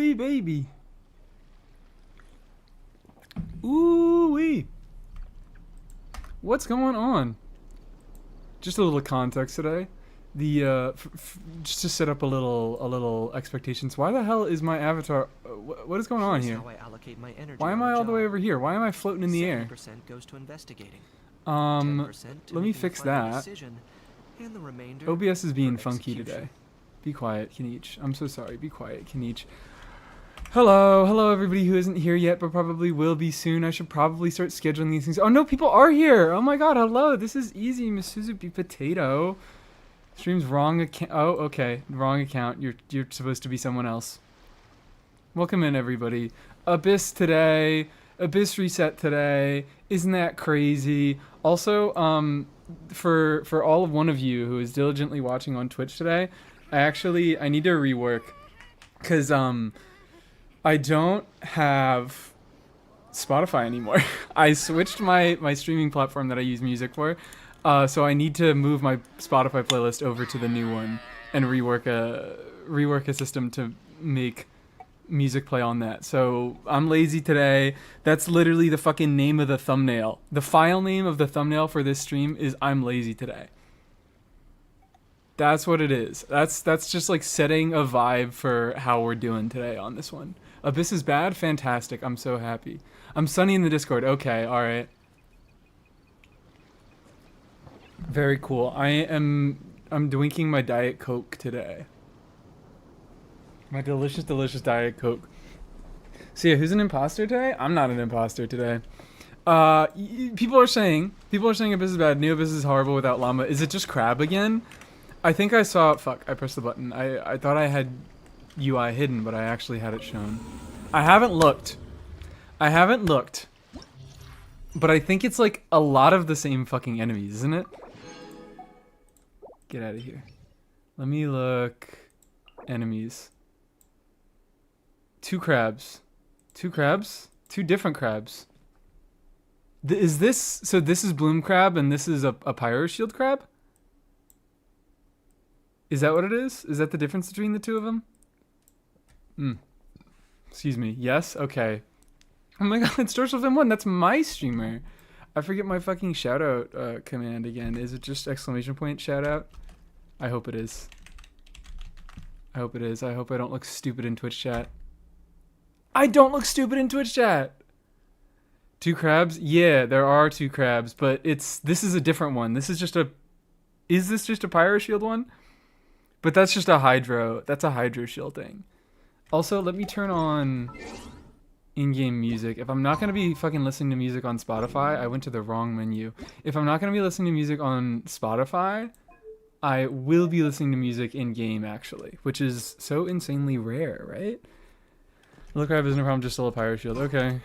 Ooh-wee, baby. Ooh-wee. What's going on? Just a little context today. The just to set up a little expectations. Why the hell is my avatar? What is going on here? How I allocate my energy. Why am I all the way over here? Why am I floating in the air? 70% goes to investigating. Let me fix that. And the remainder OBS is being for funky execution. today. Be quiet, Kenichi. I'm so sorry. Be quiet, Kenichi. Hello everybody who isn't here yet, but probably will be soon. I should probably start scheduling these things. Oh no, people are here. Oh my god, hello. This is easy, Miss Suzuki Potato. Stream's wrong account. Oh, okay, wrong account. You're supposed to be someone else. Welcome in, everybody. Abyss today. Abyss reset today. Isn't that crazy? Also, for all of one of you who is diligently watching on Twitch today, I need to rework, cause I don't have Spotify anymore. I switched my streaming platform that I use music for, so I need to move my Spotify playlist over to the new one and rework a system to make music play on that. So I'm lazy today. That's literally the fucking name of the thumbnail. The file name of the thumbnail for this stream is I'm lazy today. That's what it is. That's just like setting a vibe for how we're doing today on this one. Abyss is bad? Fantastic. I'm so happy. I'm Sunny in the Discord. Okay, alright. Very cool. I'm drinking my Diet Coke today. My delicious Diet Coke. So yeah, who's an imposter today? I'm not an imposter today. People are saying Abyss is bad. New Abyss is horrible without llama. Is it just crab again? I think I saw... Fuck, I pressed the button. I thought I had UI hidden, but I actually had it shown. I haven't looked. But I think it's like a lot of the same fucking enemies, isn't it? Get out of here. Let me look. Enemies. 2 crabs. 2 crabs? 2 different crabs. Is this... So this is Bloom Crab and this is a Pyro Shield Crab? Is that what it is? Is that the difference between the two of them? Excuse me. Yes? Okay. Oh my god, it's Dorsal Fin 1. That's my streamer. I forget my fucking shoutout command again. Is it just exclamation point shoutout? I hope it is. I hope it is. I hope I don't look stupid in Twitch chat. I don't look stupid in Twitch chat! 2 crabs? Yeah, there are 2 crabs, but this is a different one. This is just a... Is this just a Pyro Shield one? But that's just a Hydro. That's a Hydro Shield thing. Also, let me turn on in-game music. If I'm not going to be fucking listening to music on Spotify, I went to the wrong menu. If I'm not going to be listening to music on Spotify, I will be listening to music in-game, actually. Which is so insanely rare, right? Look, Crab isn't a problem, just still a Pyro Shield. Okay.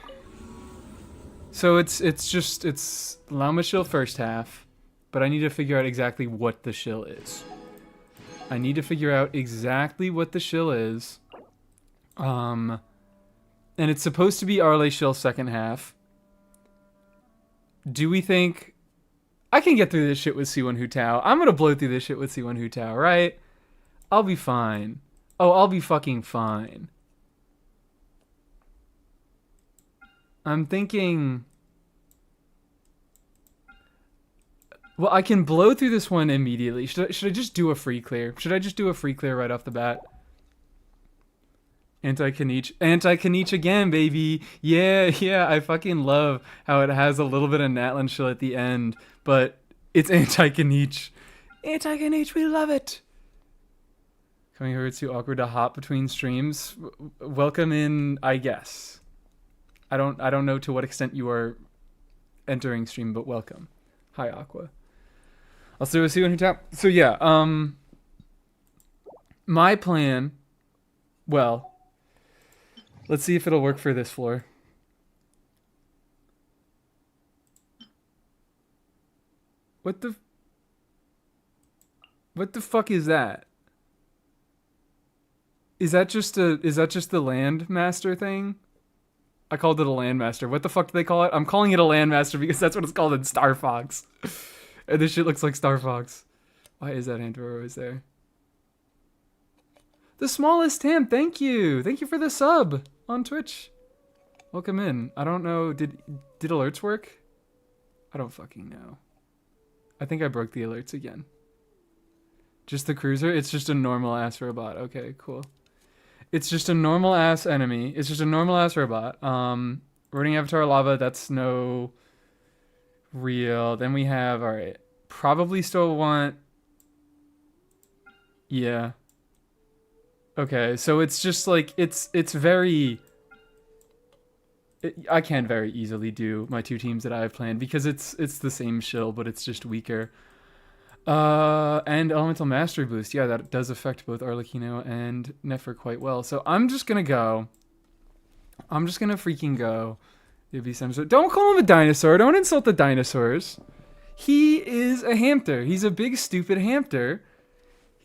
So it's Llama Shield first half, but I need to figure out exactly what the shill is. I need to figure out exactly what the shill is. And it's supposed to be Arle Shill second half. Do we think... I can get through this shit with C1 Hu Tao. I'm gonna blow through this shit with C1 Hu Tao, right? I'll be fine. Oh, I'll be fucking fine. I'm thinking... Well, I can blow through this one immediately. Should I just do a free clear? Should I just do a free clear right off the bat? Anti-Kenichi. Anti-Kenichi again, baby. Yeah, I fucking love how it has a little bit of Natlan Shill at the end, but it's Anti-Kenichi. Anti-Kenichi, we love it. Coming over, it's too awkward to hop between streams. Welcome in, I guess. I don't know to what extent you are entering stream, but welcome. Hi, Aqua. I'll see you when you tap. So yeah, my plan, well, let's see if it'll work for this floor. What the fuck is that? Is that just the Landmaster thing? I called it a Landmaster. What the fuck do they call it? I'm calling it a Landmaster because that's what it's called in Star Fox. And this shit looks like Star Fox. Why is that Andrew always there? The smallest Tam, thank you. Thank you for the sub on Twitch. Welcome in. I don't know, did alerts work? I don't fucking know. I think I broke the alerts again. Just the cruiser? It's just a normal ass robot. Okay, cool. It's just a normal ass enemy. It's just a normal ass robot. Running Avatar Lava, that's no real. Then we have, alright. Probably still want... Yeah. Okay, so it's just like, it's very... I can very easily do my two teams that I have planned because it's the same shill, but it's just weaker. And Elemental Mastery Boost. Yeah, that does affect both Arlecchino and Nefer quite well. So I'm just gonna go. I'm just gonna freaking go. Don't call him a dinosaur. Don't insult the dinosaurs. He is a hamster. He's a big stupid hamster.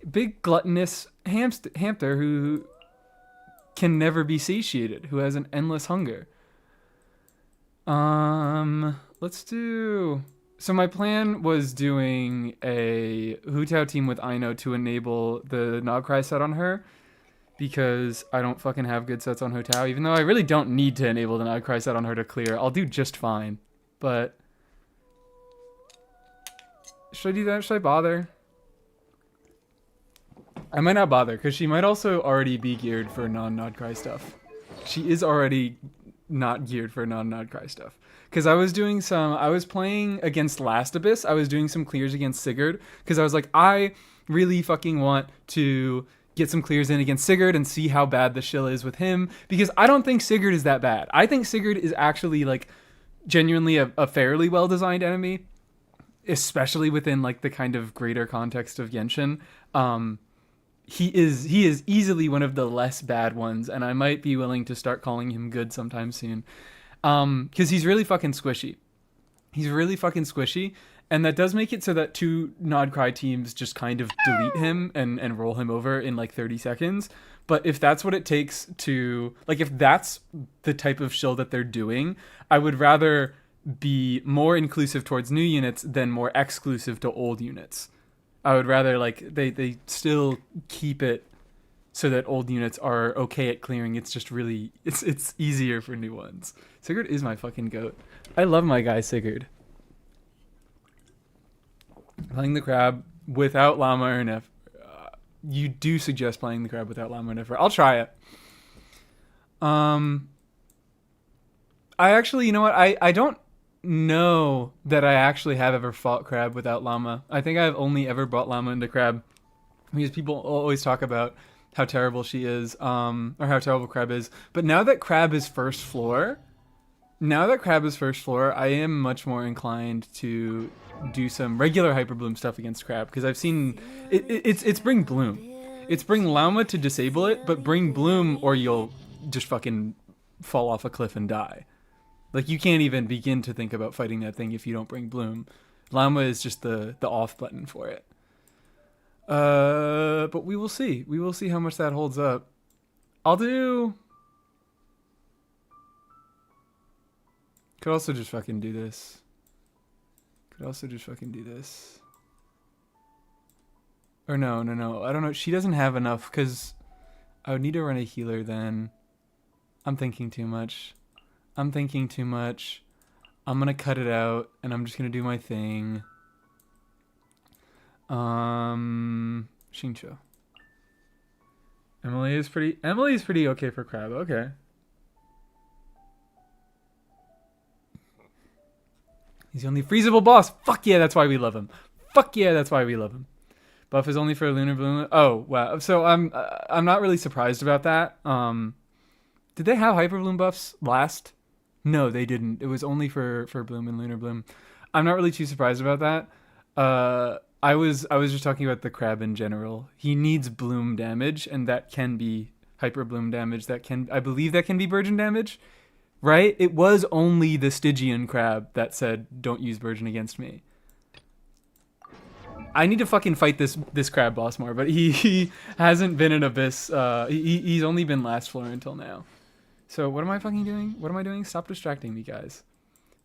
Big gluttonous hamster who can never be satiated. Who has an endless hunger. Let's do... So my plan was doing a Hu Tao team with Aino to enable the Nogcry set on her, because I don't fucking have good sets on Hu Tao, even though I really don't need to enable the Nogcry set on her to clear. I'll do just fine. But... Should I do that? Should I bother? I might not bother, because she might also already be geared for non-Nogcry stuff. She is already not geared for non-Nogcry stuff. Because I was playing against Last Abyss. I was doing some clears against Sigurd. Because I was like, I really fucking want to get some clears in against Sigurd and see how bad the shill is with him. Because I don't think Sigurd is that bad. I think Sigurd is actually, like, genuinely a fairly well-designed enemy. Especially within, like, the kind of greater context of Genshin. He is easily one of the less bad ones. And I might be willing to start calling him good sometime soon. Because he's really fucking squishy. He's really fucking squishy, and that does make it so that two Nodcry teams just kind of delete him and roll him over in like 30 seconds. But if that's what it takes to... Like, if that's the type of shill that they're doing, I would rather be more inclusive towards new units than more exclusive to old units. I would rather, like, they still keep it so that old units are okay at clearing. It's just really... It's easier for new ones. Sigurd is my fucking goat. I love my guy Sigurd. Playing the crab without Llama or Nefer. You do suggest playing the crab without Llama or Nefer. I'll try it. I actually, you know what? I don't know that I actually have ever fought crab without Llama. I think I've only ever brought Llama into crab. Because people always talk about how terrible she is, or how terrible crab is. But now that crab is first floor... I am much more inclined to do some regular Hyperbloom stuff against crab, because I've seen it's bring bloom. It's bring Llama to disable it, but bring bloom or you'll just fucking fall off a cliff and die. Like, you can't even begin to think about fighting that thing if you don't bring bloom. Llama is just the off button for it. But we will see. We will see how much that holds up. I'll do... Could also just fucking do this. Or no. I don't know. She doesn't have enough, because I would need to run a healer then. I'm thinking too much. I'm going to cut it out, and I'm just going to do my thing. Shincho. Emily is pretty okay for crab. Okay. He's the only freezable boss. Fuck yeah, that's why we love him. Buff is only for Lunar Bloom. Oh, wow. So I'm not really surprised about that. Did they have Hyper Bloom buffs last? No, they didn't. It was only for Bloom and Lunar Bloom. I'm not really too surprised about that. I was just talking about the crab in general. He needs Bloom damage, and that can be Hyper Bloom damage. I believe that can be Burgeon damage. Right? It was only the Stygian crab that said, don't use Burgeon against me. I need to fucking fight this crab boss more, but he hasn't been in Abyss. He's only been last floor until now. So what am I fucking doing? Stop distracting me, guys.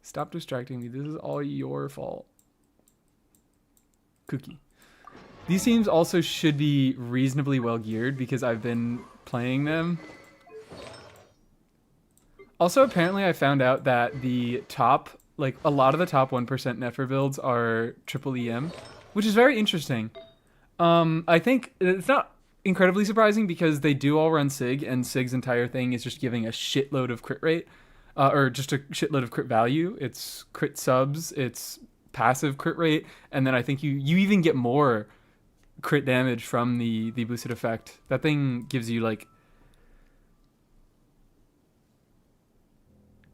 Stop distracting me. This is all your fault. Cookie. These teams also should be reasonably well geared because I've been playing them. Also, apparently I found out that the top, like a lot of the top 1% Nefer builds are triple EM, which is very interesting. I think it's not incredibly surprising because they do all run Sig, and Sig's entire thing is just giving a shitload of crit rate, or just a shitload of crit value. It's crit subs, it's passive crit rate, and then I think you even get more crit damage from the boosted effect. That thing gives you like...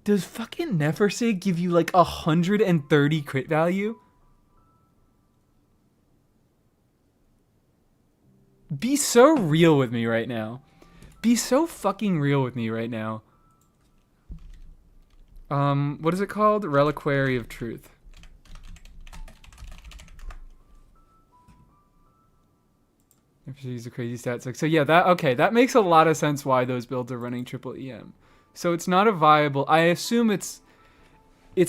Does fucking Nefersig give you like 130 crit value? Be so real with me right now. Be so fucking real with me right now. What is it called? Reliquary of Truth. Nefersig's a crazy stat. So yeah, that makes a lot of sense why those builds are running triple EM. So it's not a viable... I assume it's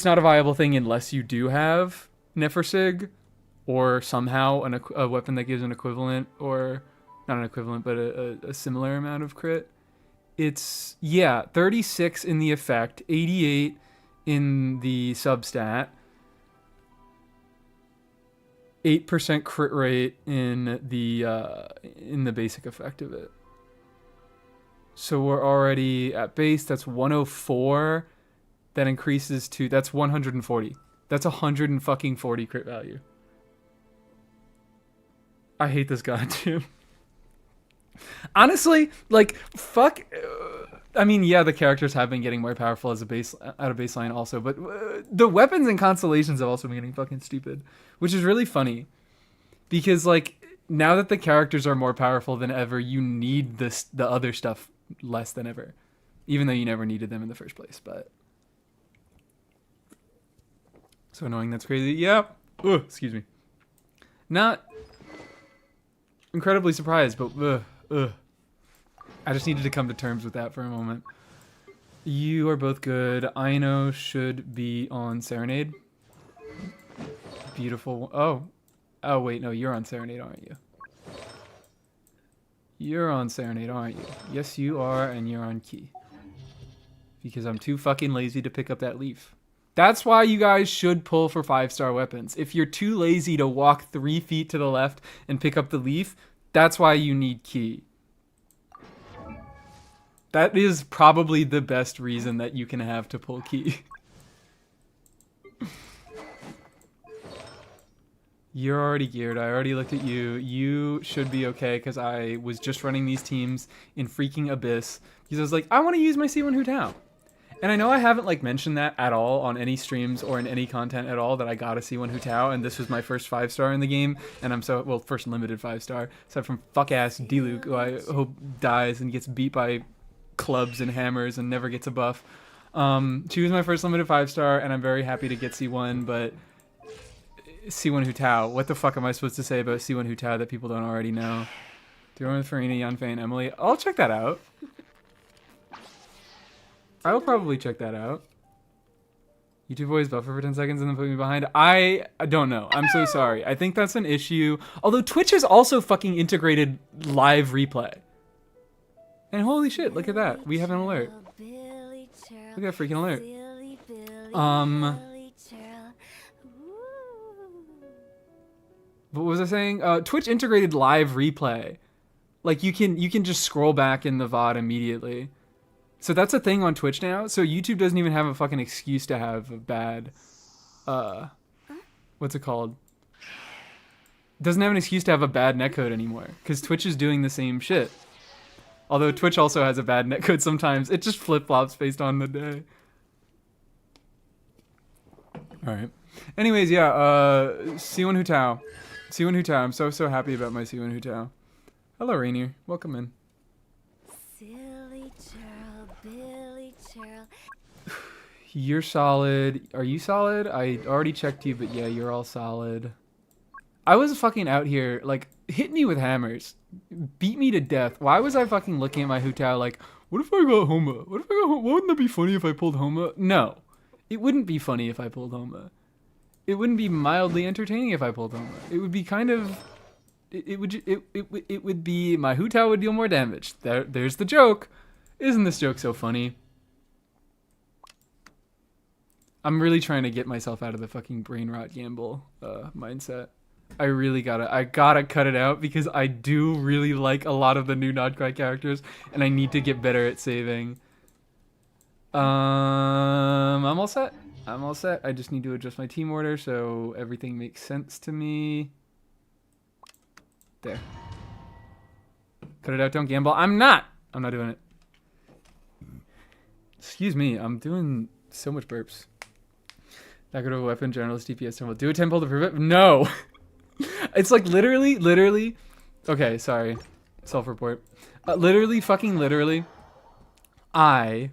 not a viable thing unless you do have Nefersig or somehow a weapon that gives an equivalent, or not an equivalent, but a similar amount of crit. It's, yeah, 36 in the effect, 88 in the substat, 8% crit rate in the basic effect of it. So we're already at base. That's 104. That increases to, that's 140. That's 140 crit value. I hate this god too. Honestly, like, fuck. I mean, yeah, the characters have been getting more powerful as a base out of baseline also, but the weapons and constellations have also been getting fucking stupid, which is really funny because, like, now that the characters are more powerful than ever, you need the other stuff less than ever, even though you never needed them in the first place. But so annoying. That's crazy. Yeah. Ugh, excuse me. Not incredibly surprised, but I just needed to come to terms with that for a moment. You are both good. Aino should be on Serenade. Beautiful. Oh wait, no, you're on Serenade, aren't you? You're on Serenade, aren't you? Yes, you are, and you're on Key. Because I'm too fucking lazy to pick up that leaf. That's why you guys should pull for 5-star weapons. If you're too lazy to walk 3 feet to the left and pick up the leaf, that's why you need Key. That is probably the best reason that you can have to pull Key. You're already geared. I already looked at you. You should be okay because I was just running these teams in freaking Abyss because I was like, I want to use my C1 Hu Tao. And I know I haven't like mentioned that at all on any streams or in any content at all that I got a C1 Hu Tao, and this was my first 5-star in the game, and I'm so, well, first limited 5-star, aside from fuck-ass D-Luke, who I hope dies and gets beat by clubs and hammers and never gets a buff. She was my first limited 5-star, and I'm very happy to get C1, but C1 Hu Tao. What the fuck am I supposed to say about C1 Hu Tao that people don't already know? Do you remember Farina, Yanfei, and Emily? I'll check that out. I will probably check that out. YouTube always buffer for 10 seconds and then put me behind. I don't know. I'm so sorry. I think that's an issue. Although Twitch has also fucking integrated live replay. And holy shit, look at that. We have an alert. Look at that freaking alert. What was I saying? Twitch integrated live replay. Like you can just scroll back in the VOD immediately. So that's a thing on Twitch now. So YouTube doesn't even have a fucking excuse to have a bad what's it called? Doesn't have an excuse to have a bad netcode anymore cuz Twitch is doing the same shit. Although Twitch also has a bad netcode sometimes. It just flip-flops based on the day. All right. Anyways, yeah, C1 Hu Tao. C1 Hu Tao. I'm so happy about my C1 Hu Tao. Hello, Rainier. Welcome in. Silly churl, Billy churl. You're solid. Are you solid? I already checked you, but yeah, you're all solid. I was fucking out here, like, hit me with hammers. Beat me to death. Why was I fucking looking at my Hu Tao like, what if I got Homa? What if I got Homa? Wouldn't that be funny if I pulled Homa? No. It wouldn't be funny if I pulled Homa. It wouldn't be mildly entertaining if I pulled Homa. It would be kind of it would be my Hu Tao would deal more damage. There's the joke. Isn't this joke so funny? I'm really trying to get myself out of the fucking brain rot gamble mindset. I gotta cut it out because I do really like a lot of the new Nodcry characters, and I need to get better at saving. I'm all set. I'm all set. I just need to adjust my team order so everything makes sense to me. There. Cut it out, don't gamble. I'm not doing it. Excuse me, I'm doing so much burps. Decorative weapon, generalist, DPS temple. Do a temple to prove it? No! It's like literally. Okay, sorry. Self-report. Literally. I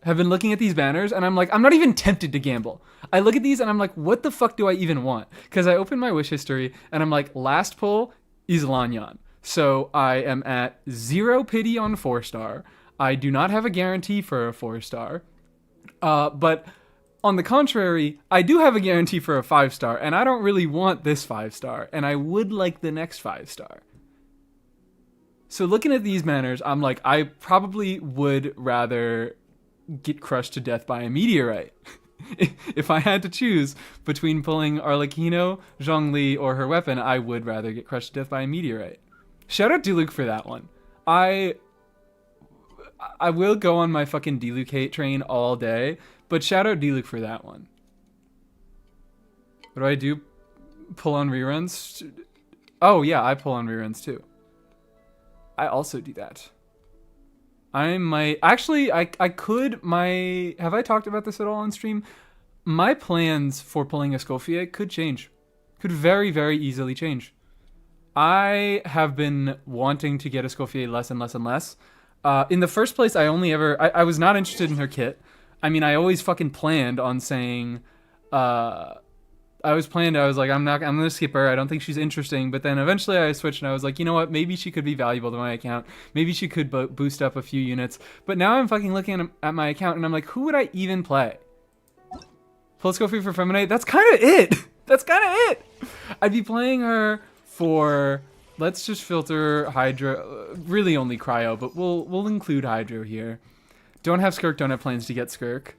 have been looking at these banners and I'm like, I'm not even tempted to gamble. I look at these and I'm like, what the fuck do I even want? Because I open my wish history and I'm like, last pull is Lanyan. So I am at 0 pity on 4-star. I do not have a guarantee for a 4-star. But on the contrary, I do have a guarantee for a 5-star, and I don't really want this 5-star, and I would like the next 5-star. So looking at these banners, I'm like, I probably would rather get crushed to death by a meteorite. If I had to choose between pulling Arlecchino, Zhongli, or her weapon, I would rather get crushed to death by a meteorite. Shout out Diluc for that one. I will go on my fucking Diluc hate train all day, but shout out Diluc for that one. What do I do? Pull on reruns? Oh yeah, I pull on reruns too. I also do that. I might... Actually, I could... Have I talked about this at all on stream? My plans for pulling Escoffier could change. Could very, very easily change. I have been wanting to get Escoffier less and less and less. In the first place, I was not interested in her kit. I mean, I always fucking planned on saying... I was like, I'm gonna skip her. I don't think she's interesting. But then eventually I switched and I was like, you know what? Maybe she could be valuable to my account. Maybe she could boost up a few units. But now I'm fucking looking at my account and I'm like, who would I even play? Plus go free for Feminite? That's kind of it. That's kind of it. I'd be playing her for... Let's just filter Hydro. Really only Cryo, but we'll include Hydro here. Don't have Skirk, don't have plans to get Skirk.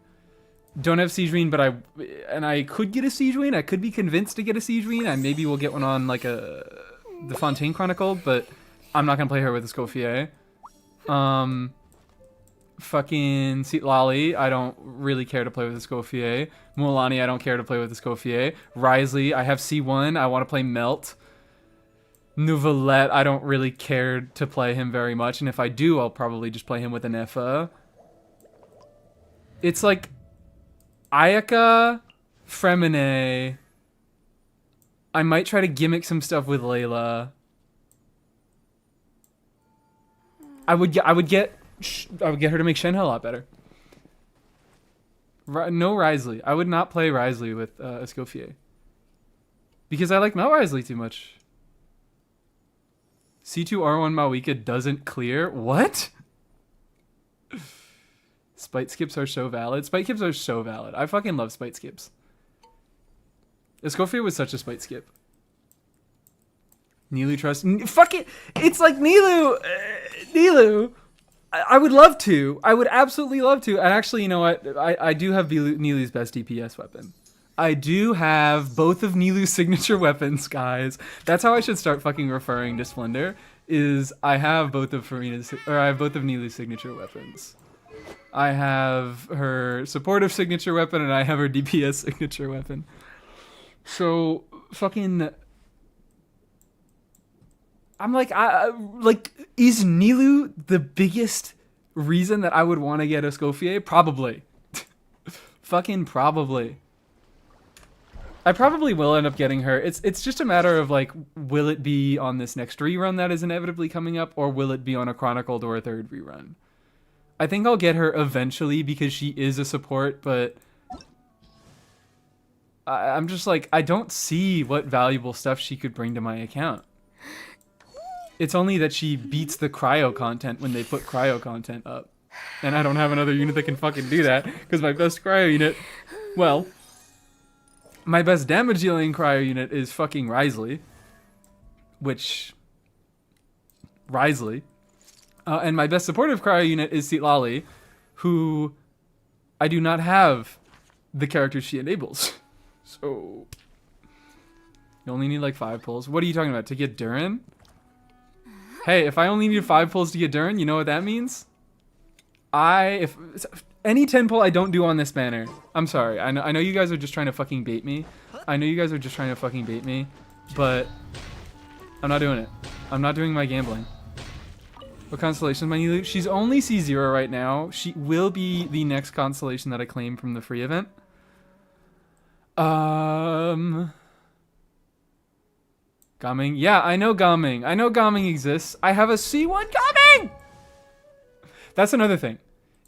Don't have Siege Ween, but I could get a Siege Ween. I could be convinced to get a Siege Ween. Maybe we'll get one on like the Fontaine Chronicle, but I'm not gonna play her with Escoffier. Fucking Lolly, I don't really care to play with Escoffier. Mualani, I don't care to play with Escoffier. Risley, I have C1. I want to play Melt. Nouvelette, I don't really care to play him very much, and if I do, I'll probably just play him with an Effa. It's like Ayaka, Fremine. I might try to gimmick some stuff with Layla. I would get her to make Shenhe a lot better. No Risley. I would not play Risley with Escoffier. Because I like Mount Risley too much. C2 R1 Mawika doesn't clear? What? Spite skips are so valid. Spite skips are so valid. I fucking love spite skips. Escoffier was such a spite skip. Nilu trust. Fuck it. It's like Nilu. Nilu. I would love to. I would absolutely love to. And actually, you know what? I do have Nilu's best DPS weapon. I do have both of Nilu's signature weapons, guys. That's how I should start fucking referring to Splendor. Is I have both of Nilu's signature weapons. I have her supportive signature weapon and I have her DPS signature weapon. So fucking, I'm like, is Nilu the biggest reason that I would want to get Escoffier? Probably. Fucking probably. I probably will end up getting her. It's just a matter of like, will it be on this next rerun that is inevitably coming up, or will it be on a Chronicled or a third rerun? I think I'll get her eventually because she is a support, but I'm just like, I don't see what valuable stuff she could bring to my account. It's only that she beats the cryo content when they put cryo content up. And I don't have another unit that can fucking do that because my best cryo unit, well, My best damage dealing cryo unit is fucking Risley. And my best supportive cryo unit is Seatlali, who I do not have the character she enables. So you only need like 5 pulls. What are you talking about? To get Durin? Hey, if I only need 5 pulls to get Durin, you know what that means? If any 10 pull I don't do on this banner, I'm sorry. I know you guys are just trying to fucking bait me. But I'm not doing it. I'm not doing my gambling. What constellation is my new loot? She's only C0 right now. She will be the next constellation that I claim from the free event. Gaming. Yeah, I know Gaming. I know Gaming exists. I have a C1 Gaming! That's another thing.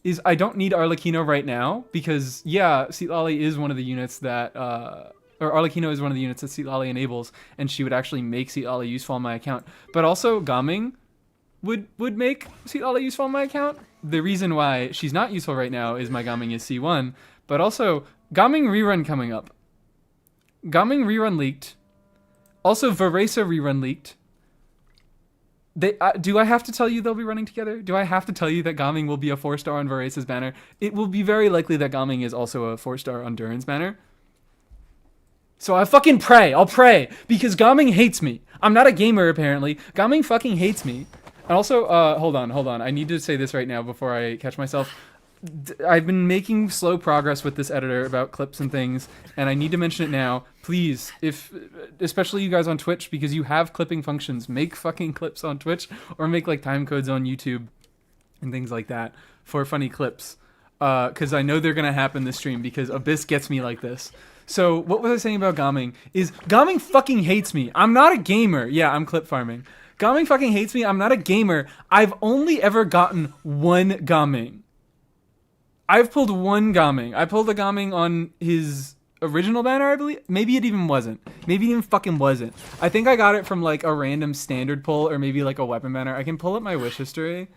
Is I don't need Arlecchino right now because, yeah, Seatlali is one of the units that... or Arlecchino is one of the units that Seatlali enables, and she would actually make Seatlali useful on my account. But also, Gaming would make Seatlali useful on my account. The reason why she's not useful right now is my Gaming is C1, but also, Gaming rerun coming up. Gaming rerun leaked. Also, Varesa rerun leaked. Do I have to tell you they'll be running together? Do I have to tell you that Gaming will be a 4-star on Varesa's banner? It will be very likely that Gaming is also a 4-star on Durin's banner. So I fucking pray. I'll pray. Because Gaming hates me. I'm not a gamer, apparently. Gaming fucking hates me. And also, hold on. I need to say this right now before I catch myself. I've been making slow progress with this editor about clips and things, and I need to mention it now. Please, especially you guys on Twitch, because you have clipping functions, make fucking clips on Twitch, or make like time codes on YouTube and things like that for funny clips. Because I know they're gonna happen this stream, because Abyss gets me like this. So what was I saying about Gaming? Is Gaming fucking hates me. I'm not a gamer. Yeah, I'm clip farming. Gaming fucking hates me. I'm not a gamer. I've only ever gotten one Gaming. I've pulled one Gaming. I pulled a Gaming on his original banner, I believe. Maybe it even wasn't. Maybe it even fucking wasn't. I think I got it from like a random standard pull or maybe like a weapon banner. I can pull up my wish history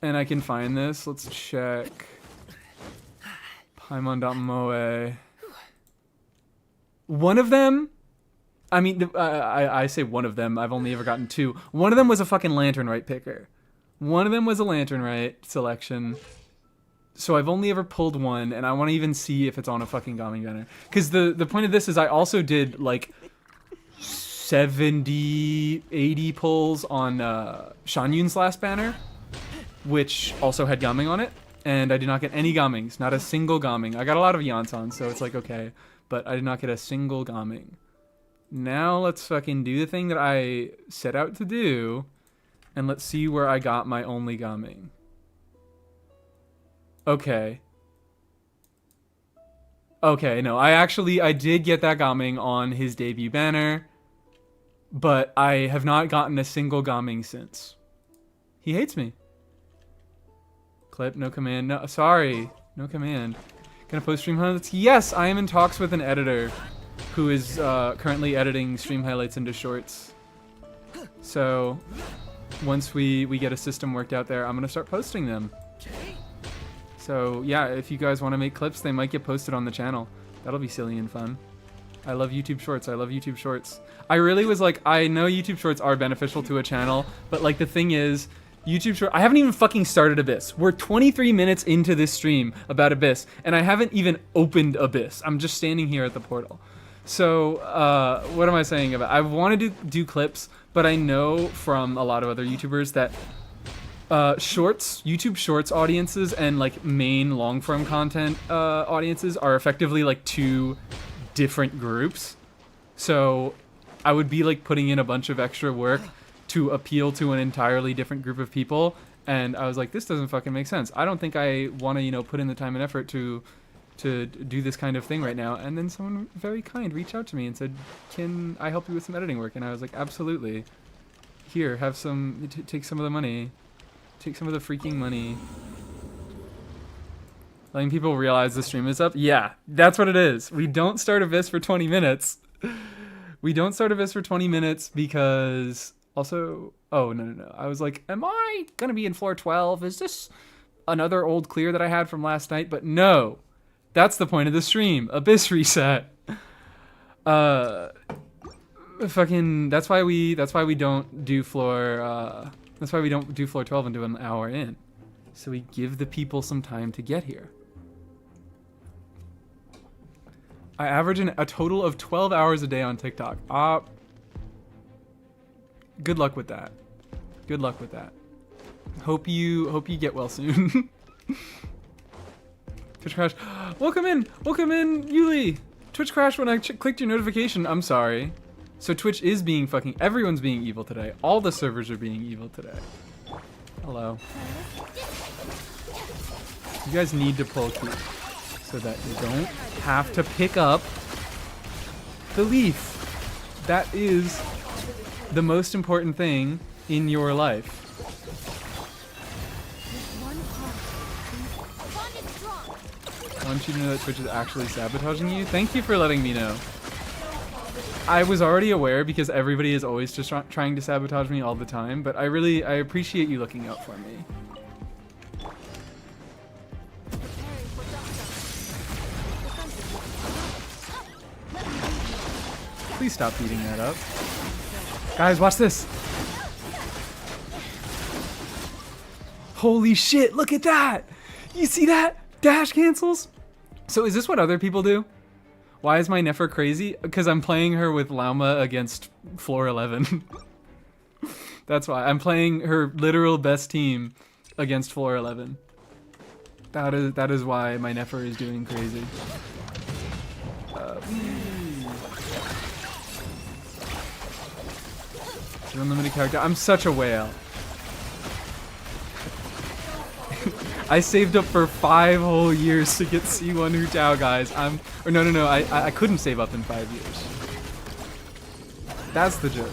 and I can find this. Let's check. Paimon.moe. One of them, I mean, I say one of them. I've only ever gotten 2. One of them was a fucking Lantern Right picker. One of them was a Lantern Right selection. So I've only ever pulled one, and I want to even see if it's on a fucking Gaming banner. Because the point of this is I also did like 70, 80 pulls on Shanyun's last banner, which also had Gaming on it. And I did not get any Gamings, not a single Gaming. I got a lot of Yansons, so it's like, okay. But I did not get a single Gaming. Now let's fucking do the thing that I set out to do, and let's see where I got my only Gaming. Okay. Okay, no, I did get that Gaming on his debut banner, but I have not gotten a single Gaming since. He hates me. Clip, no command, no, sorry, no command. Gonna post stream highlights? Yes, I am in talks with an editor who is currently editing stream highlights into shorts. So once we get a system worked out there, I'm gonna start posting them. So yeah, if you guys want to make clips, they might get posted on the channel. That'll be silly and fun. I love YouTube Shorts. I love YouTube Shorts. I really was like, I know YouTube Shorts are beneficial to a channel, but like the thing is, YouTube Short, I haven't even fucking started Abyss. We're 23 minutes into this stream about Abyss, and I haven't even opened Abyss. I'm just standing here at the portal. So, what am I saying about? I wanted to do clips, but I know from a lot of other YouTubers that shorts, YouTube Shorts audiences and like main long form content audiences are effectively like 2 different groups. So, I would be like putting in a bunch of extra work to appeal to an entirely different group of people, and I was like, this doesn't fucking make sense. I don't think I want to, you know, put in the time and effort to do this kind of thing right now. And then someone very kind reached out to me and said, can I help you with some editing work? And I was like, absolutely. Here, have some, take some of the money. Take some of the freaking money. Letting people realize the stream is up? Yeah, that's what it is. We don't start Abyss for 20 minutes. We don't start Abyss for 20 minutes because... Also, oh, no. I was like, am I going to be in floor 12? Is this another old clear that I had from last night? But no, that's the point of the stream. Abyss reset. Fucking. That's why we don't do floor. That's why we don't do floor 12 into an hour in. So we give the people some time to get here. I average a total of 12 hours a day on TikTok. Good luck with that. Good luck with that. Hope you get well soon. Twitch crash. Welcome in, Yuli. Twitch crash when I clicked your notification. I'm sorry. So Twitch is being fucking. Everyone's being evil today. All the servers are being evil today. Hello. You guys need to pull keep so that you don't have to pick up the leaf. That is the most important thing in your life. I want you to know that Twitch is actually sabotaging you. Thank you for letting me know. I was already aware because everybody is always just trying to sabotage me all the time, but I appreciate you looking out for me. Please stop beating that up. Guys, watch this. Holy shit, look at that! You see that? Dash cancels? So is this what other people do? Why is my Nefer crazy? Because I'm playing her with Lauma against floor 11. That's why. I'm playing her literal best team against floor 11. That is why my Nefer is doing crazy. Unlimited character. I'm such a whale. I saved up for 5 whole years to get C1 Hu Tao, guys. No. I couldn't save up in 5 years. That's the joke.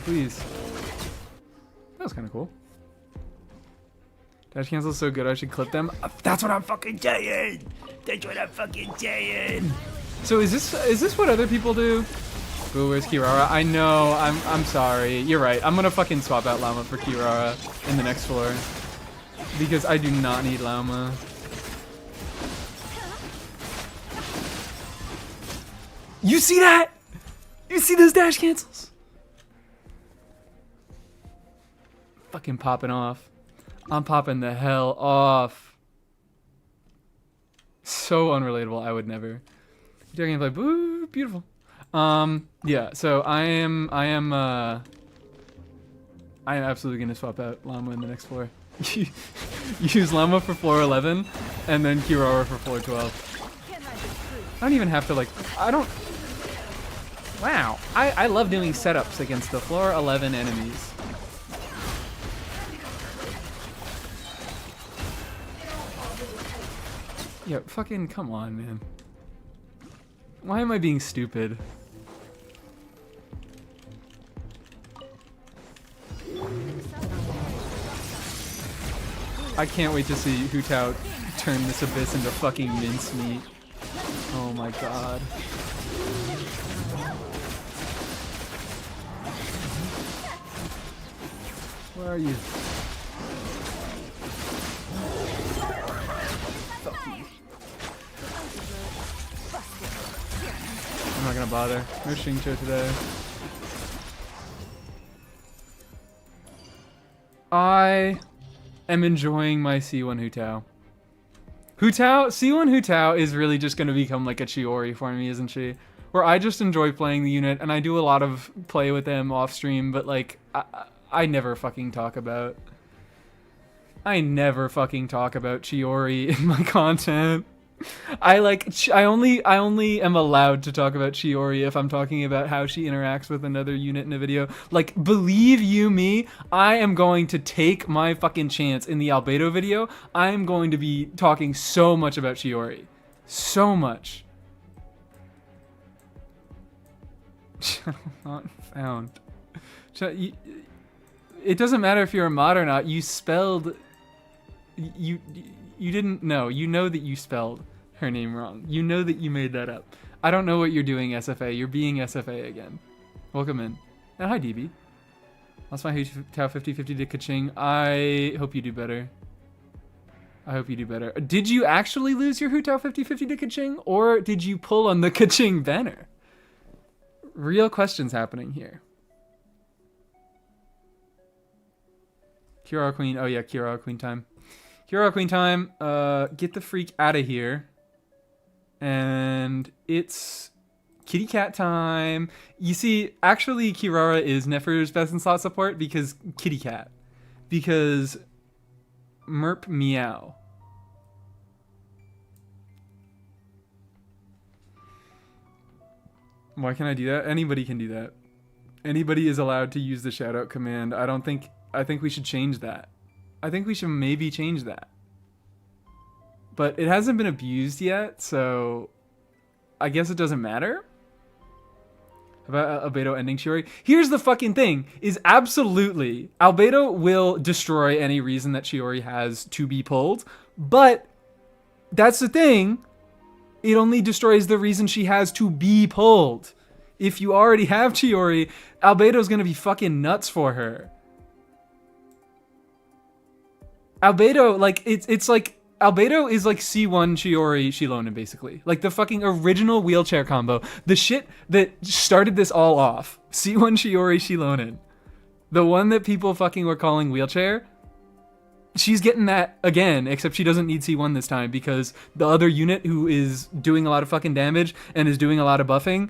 Please. That was kind of cool. Dash cancel is so good, I should clip them. That's what I'm fucking saying. That's what I'm fucking saying. So is this what other people do? Ooh, where's Kirara? I know. I'm sorry. You're right. I'm gonna fucking swap out Llama for Kirara in the next floor because I do not need Llama. You see that? You see those dash cancels? Fucking popping off. I'm popping the hell off. So unrelatable. I would never. You're gonna play. Boo, beautiful. Yeah, so I am absolutely gonna swap out Llama in the next floor. Use Llama for floor 11, and then Kirara for floor 12. I don't even have to Wow, I love doing setups against the floor 11 enemies. Yeah, fucking come on, man. Why am I being stupid? I can't wait to see Hu Tao turn this abyss into fucking mincemeat. Oh my god. Where are you? Fuck you. I'm not gonna bother. No Xingqiu today. I am enjoying my C1 Hu Tao. C1 Hu Tao is really just gonna become like a Chiori for me, isn't she? Where I just enjoy playing the unit and I do a lot of play with them off stream, but like I never fucking talk about. I never fucking talk about Chiori in my content. I only am allowed to talk about Chiori if I'm talking about how she interacts with another unit in a video. Like, believe you me, I am going to take my fucking chance in the Albedo video. I am going to be talking so much about Chiori. So much. Channel not found. It doesn't matter if you're a mod or not. You spelled... You didn't know. You know that you spelled her name wrong. You know that you made that up. I don't know what you're doing, SFA. You're being SFA again. Welcome in. And hi, DB. Lost my Hu Tao 50-50 to Kaching. I hope you do better. I hope you do better. Did you actually lose your Hu Tao 50/50 to Kaching, or did you pull on the Kaching banner? Real questions happening here. Kirara Queen. Oh yeah, Kirara Queen time. Kirara Queen time. Get the freak out of here. And it's kitty cat time. You see, actually, Kirara is Nefer's best in slot support because kitty cat. Because Merp meow. Why can I do that? Anybody can do that. Anybody is allowed to use the shoutout command. I think we should change that. I think we should maybe change that. But it hasn't been abused yet, so I guess it doesn't matter. About Albedo ending Chiori. Here's the fucking thing, is absolutely, Albedo will destroy any reason that Chiori has to be pulled, but that's the thing, it only destroys the reason she has to be pulled. If you already have Chiori, Albedo's gonna be fucking nuts for her. Albedo, like, it's like, Albedo is like C1 Chiori Shilonen, basically. Like the fucking original wheelchair combo. The shit that started this all off. C1 Chiori Shilonen. The one that people fucking were calling wheelchair. She's getting that again, except she doesn't need C1 this time because the other unit who is doing a lot of fucking damage and is doing a lot of buffing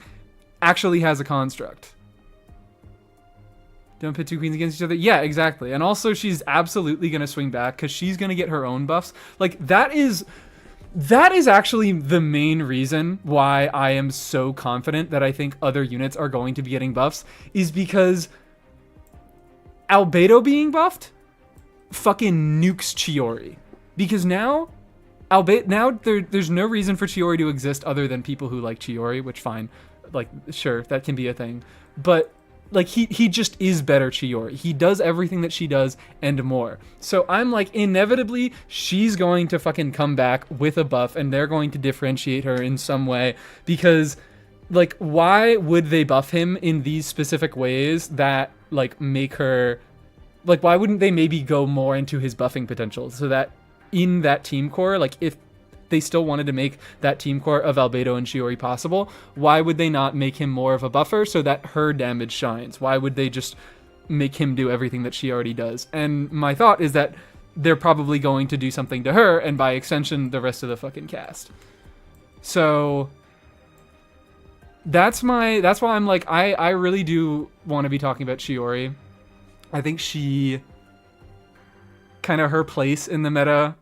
actually has a construct. Don't pit two queens against each other. Yeah, exactly. And also she's absolutely going to swing back because she's going to get her own buffs. Like that is actually the main reason why I am so confident that I think other units are going to be getting buffs is because Albedo being buffed fucking nukes Chiori. Because now there's no reason for Chiori to exist other than people who like Chiori, which fine. Like sure, that can be a thing. But like he just is better Chiori. He does everything that she does and more. So I'm like, inevitably she's going to fucking come back with a buff and they're going to differentiate her in some way because like why would they buff him in these specific ways that like make her like why wouldn't they maybe go more into his buffing potential so that in that team core, like if they still wanted to make that team core of Albedo and Chiori possible, why would they not make him more of a buffer so that her damage shines? Why would they just make him do everything that she already does? And my thought is that they're probably going to do something to her and by extension the rest of the fucking cast. So that's why I'm like I really do want to be talking about Chiori. I think she kind of her place in the meta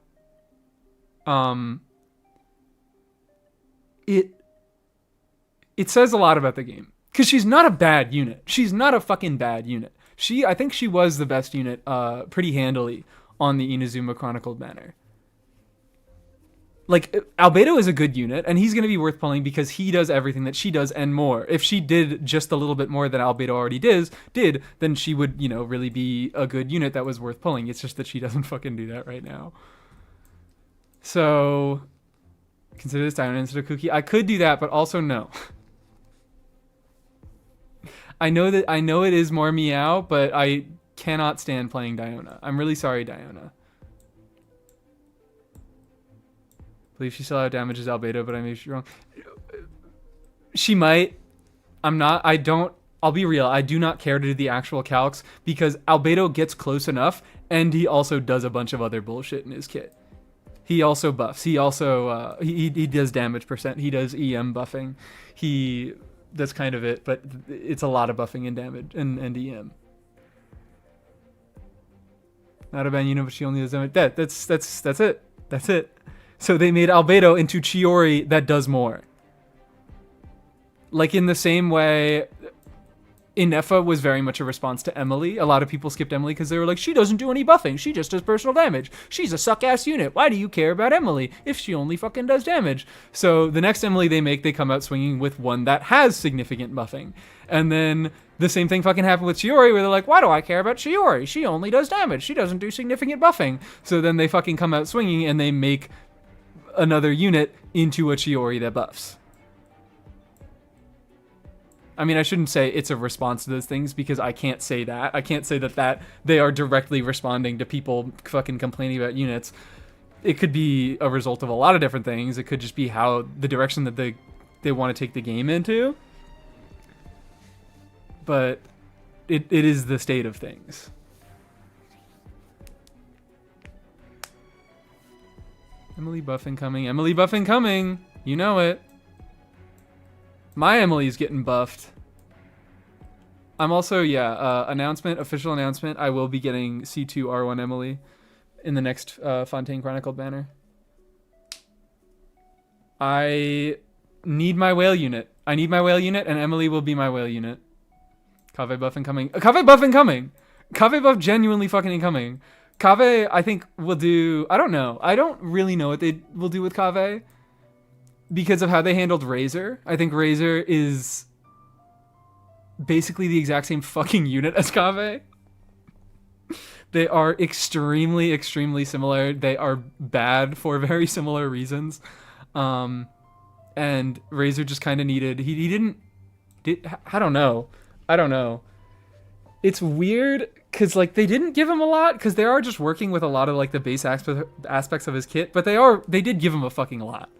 it says a lot about the game because she's not a bad unit. She's not a fucking bad unit. I think she was the best unit pretty handily on the Inazuma Chronicled banner. Like Albedo is a good unit and he's going to be worth pulling because he does everything that she does and more. If she did just a little bit more than Albedo already did, then she would, you know, really be a good unit that was worth pulling. It's just that she doesn't fucking do that right now. So consider this Diamond instead of Cookie. I could do that, but also no. I know it is more meow, but I cannot stand playing Diona. I'm really sorry, Diona. I believe she still outdamages Albedo, but I may be wrong. She might. I'll be real. I do not care to do the actual calcs because Albedo gets close enough and he also does a bunch of other bullshit in his kit. He also buffs. He also he does damage percent. He does EM buffing. That's kind of it, but it's a lot of buffing and damage and EM. Not a bad unit, but she only does damage. That's it. That's it. So they made Albedo into Chiori that does more. Like in the same way, Inefa was very much a response to Emily. A lot of people skipped Emily because they were like, she doesn't do any buffing. She just does personal damage. She's a suck-ass unit. Why do you care about Emily if she only fucking does damage? So the next Emily they make, they come out swinging with one that has significant buffing. And then the same thing fucking happened with Chiori where they're like, why do I care about Chiori? She only does damage. She doesn't do significant buffing. So then they fucking come out swinging and they make another unit into a Chiori that buffs. I mean, I shouldn't say it's a response to those things because I can't say that. I can't say that they are directly responding to people fucking complaining about units. it could be a result of a lot of different things. It could just be how the direction that they want to take the game into. But it is the state of things. Emily buff incoming. Emily buff incoming. You know it. My Emily's getting buffed. I'm also, official announcement. I will be getting C2R1 Emily in the next Fontaine Chronicled banner. I need my whale unit. And Emily will be my whale unit. Kave buff incoming. Kave buff incoming! Kave buff genuinely fucking incoming. Kave, I think, will do... I don't know. I don't really know what they will do with Kave because of how they handled Razor. I think Razor is basically the exact same fucking unit as Kave. They are extremely, extremely similar. They are bad for very similar reasons. And Razor just kind of needed... He didn't... I don't know. It's weird because like they didn't give him a lot because they are just working with a lot of like the base aspects of his kit, but they did give him a fucking lot.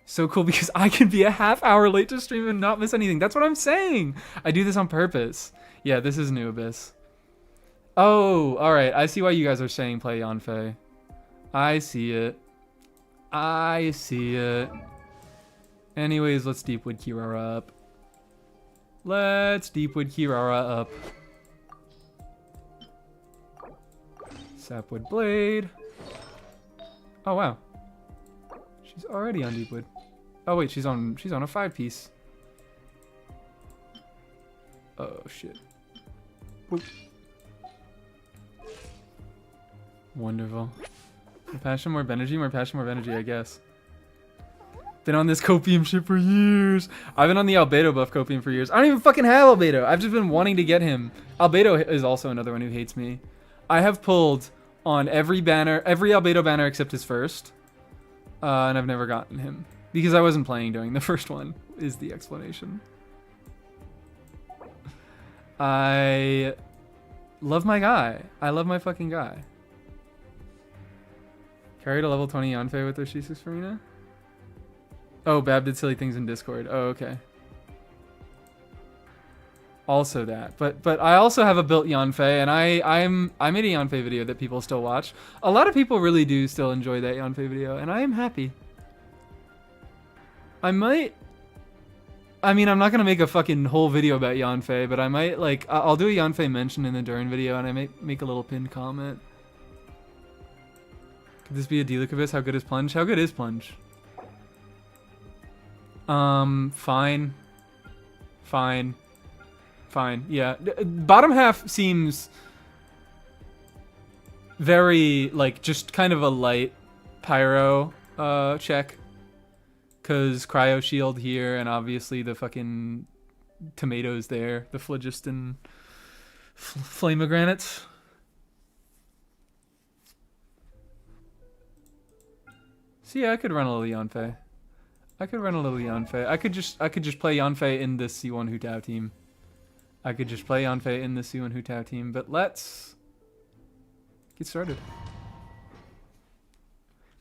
So cool because I can be a half hour late to stream and not miss anything. That's what I'm saying. I do this on purpose. Yeah, this is New Abyss. Oh, all right. I see why you guys are saying play Yanfei. I see it. Anyways, let's Deepwood Kirara up. Sapwood Blade. Oh wow. She's already on Deepwood. Oh wait, she's on a 5-piece. Oh shit. Boop. Wonderful. More passion, more energy, I guess. Been on this copium shit for years. I've been on the Albedo buff copium for years. I don't even fucking have Albedo. I've just been wanting to get him. Albedo is also another one who hates me. I have pulled on every Albedo banner except his first. And I've never gotten him. Because I wasn't playing during the first one, is the explanation. I love my guy. I love my fucking guy. Carried a level 20 Yanfei with their Shisus Farina. Oh, Bab did silly things in Discord. Oh, okay. Also that. But I also have a built Yanfei, and I made a Yanfei video that people still watch. A lot of people really do still enjoy that Yanfei video, and I am happy. I'm not going to make a fucking whole video about Yanfei, but I might, like, I'll do a Yanfei mention in the Durin video, and I might make a little pinned comment. Could this be a Delicabis? How good is Plunge? How good is Plunge? Fine. Yeah. Bottom half seems very, like, just kind of a light pyro, check. Cause cryo shield here, and obviously the fucking tomatoes there. The phlogiston flamogranates. So yeah, I could run a little Yanfei. I could just play Yanfei in this C1 Hu Tao team. But let's get started.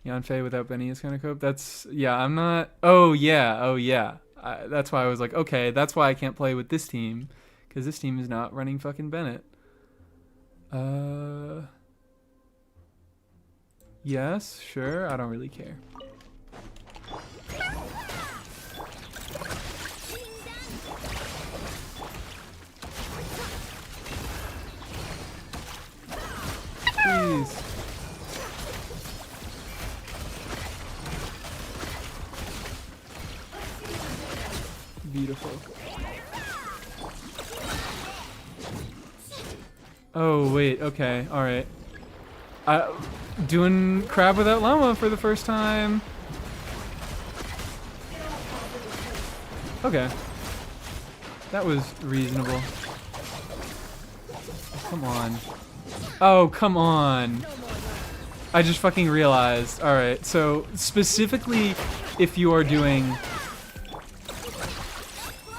Yanfei without Benny is kind of cope. That's, yeah, I'm not, oh yeah. That's why I was like, okay, that's why I can't play with this team. Because this team is not running fucking Bennett. Yes, sure, I don't really care. Please. Beautiful. Oh, wait, okay, alright. Doing crab without llama for the first time. Okay. That was reasonable. Come on. Oh, come on. I just fucking realized. Alright, so specifically if you are doing...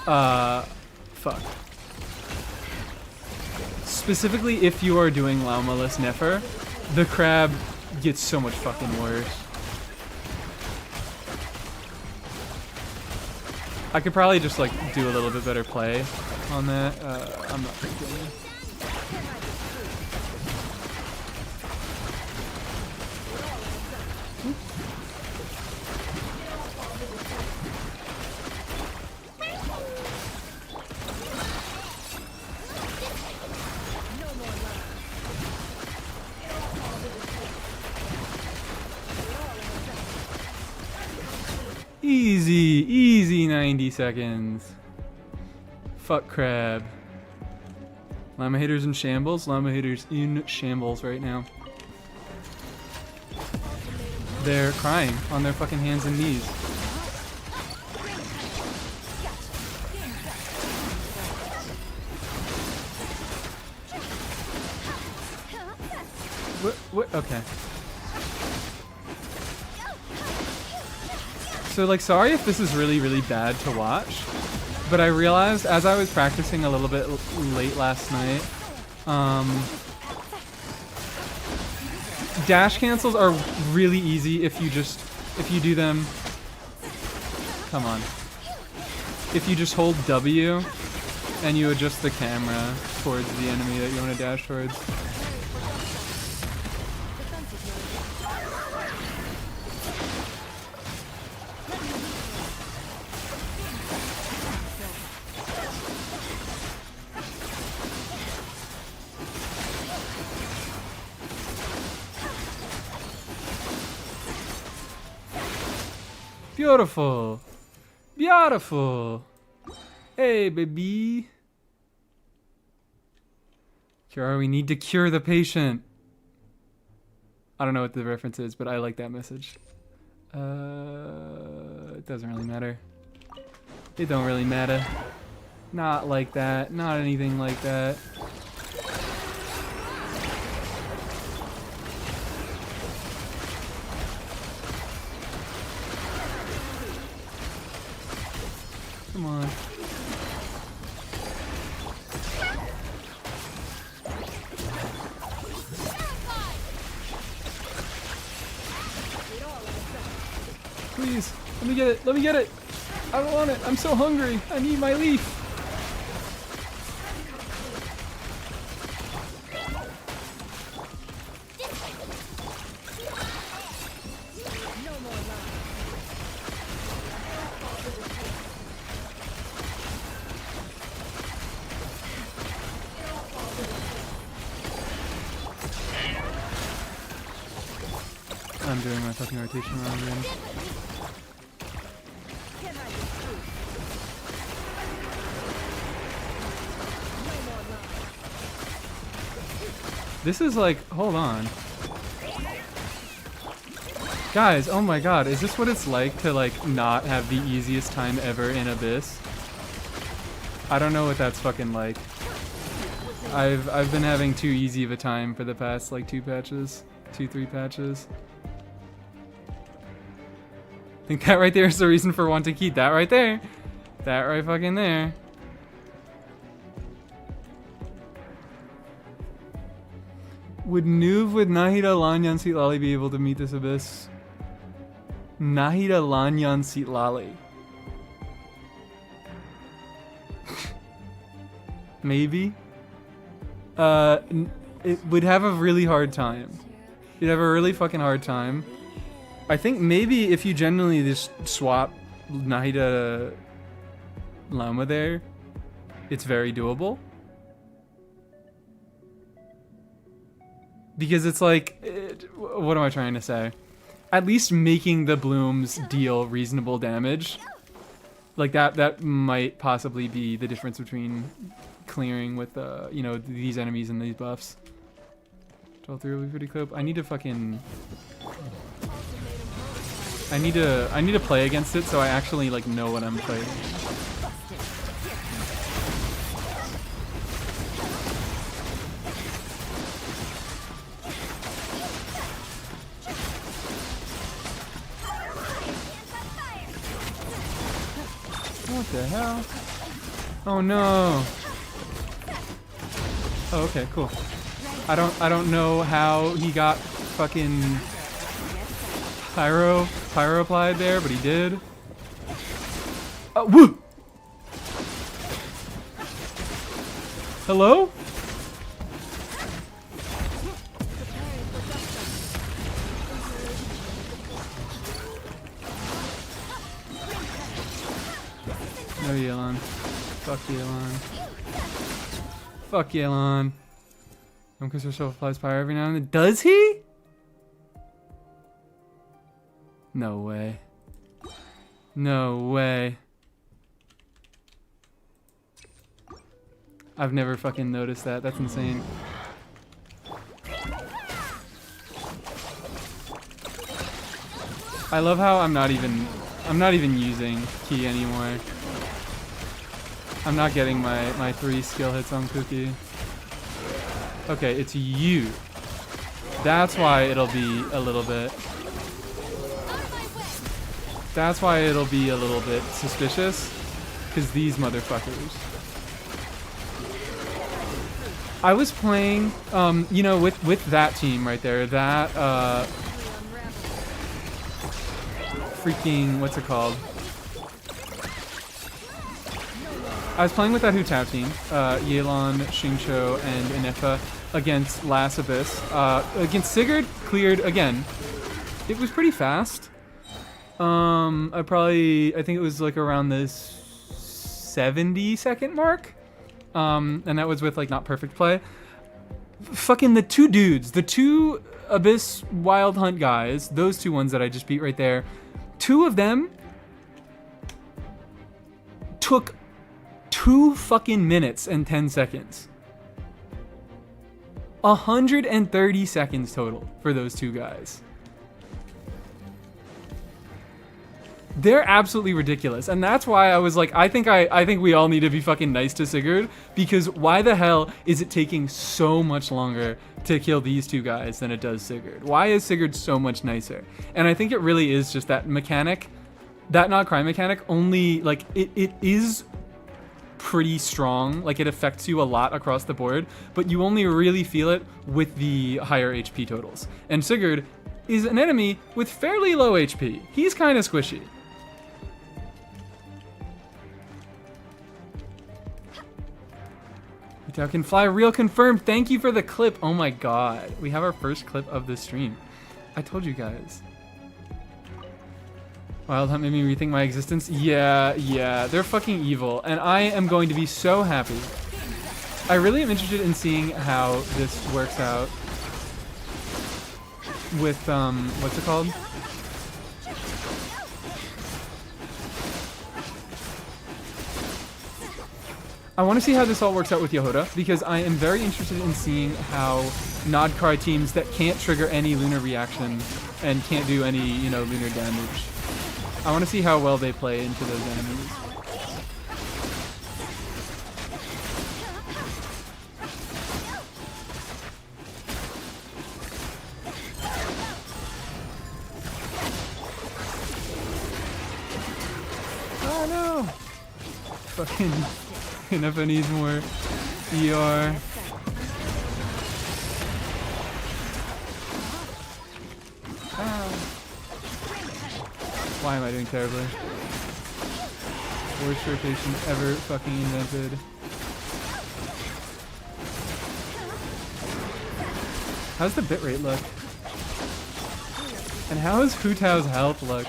fuck. specifically if you are doing Laumaless Nefer, the crab gets so much fucking worse. I could probably just like do a little bit better play on that. I'm not thinking. Easy 90 seconds. Fuck crab. Llama haters in shambles. Llama haters in shambles right now. They're crying on their fucking hands and knees. What? Okay. So like, sorry if this is really bad to watch, but I realized as I was practicing a little bit late last night, dash cancels are really easy if you do them, come on, if you just hold W and you adjust the camera towards the enemy that you want to dash towards. Beautiful. Beautiful. Hey, baby. Cure, we need to cure the patient. I don't know what the reference is, but I like that message. It doesn't really matter. It don't really matter. Not like that. Not anything like that. Come on. Please, let me get it. Let me get it. I don't want it. I'm so hungry. I need my leaf. I'm doing my fucking rotation wrong again. This is like, hold on. Guys, oh my god, is this what it's like to like not have the easiest time ever in Abyss? I don't know what that's fucking like. I've been having too easy of a time for the past like 3 patches. I think that right there is the reason for wanting to keep that right there. That right fucking there. Would Nuve with Nahida Lanyan Seat Lali be able to meet this Abyss? Nahida Lanyan Seat Lali. Maybe. It would have a really hard time. You'd have a really fucking hard time. I think maybe if you genuinely just swap Nahida Lama there, it's very doable. Because it's like, what am I trying to say? At least making the blooms deal reasonable damage. Like that might possibly be the difference between clearing with, you know, these enemies and these buffs. 12-3 will be pretty close. I need to fucking... I need to play against it so I actually like know what I'm playing. What the hell? Oh no. Oh, okay, cool. I don't know how he got fucking pyro applied there, but he did. Woo! Hello? No Yelan. Fuck Yelan. Fuck Yelan. Because herself applies fire every now and then. Does he? No way. No way. I've never fucking noticed that. That's insane. I love how I'm not even using key anymore. I'm not getting my 3 skill hits on Cookie. Okay, it's you. That's why it'll be a little bit. That's why it'll be a little bit suspicious. Because these motherfuckers. I was playing, you know, with that team right there. That, freaking, what's it called? I was playing with that Hu Tao team, Yelan, Xingqiu, and Inefa against Last Abyss. Against Sigurd, cleared again. It was pretty fast. I think it was like around the 70-second mark. And that was with like not perfect play. Fucking the 2 dudes, the 2 Abyss Wild Hunt guys, those 2 ones that I just beat right there. 2 of them took 2 fucking minutes and 10 seconds. 130 seconds total for those 2 guys. They're absolutely ridiculous, and that's why I was like, I think we all need to be fucking nice to Sigurd, because why the hell is it taking so much longer to kill these 2 guys than it does Sigurd? Why is Sigurd so much nicer? And I think it really is just that mechanic, that not cry mechanic, only like it is pretty strong, like it affects you a lot across the board, but you only really feel it with the higher HP totals. And Sigurd is an enemy with fairly low HP. He's kind of squishy. Itao can fly, real confirmed. Thank you for the clip. Oh my god. We have our first clip of the stream. I told you guys. Wild Hunt made me rethink my existence. Yeah, they're fucking evil, and I am going to be so happy. I really am interested in seeing how this works out with, what's it called? I want to see how this all works out with Yehoda, because I am very interested in seeing how Nodcry teams that can't trigger any lunar reaction and can't do any, you know, lunar damage. I want to see how well they play into those enemies. Oh no! Fucking Inefa needs more ER. Why am I doing terribly? Worst rotation ever fucking invented. How's the bitrate look? And how is Hu Tao's health look?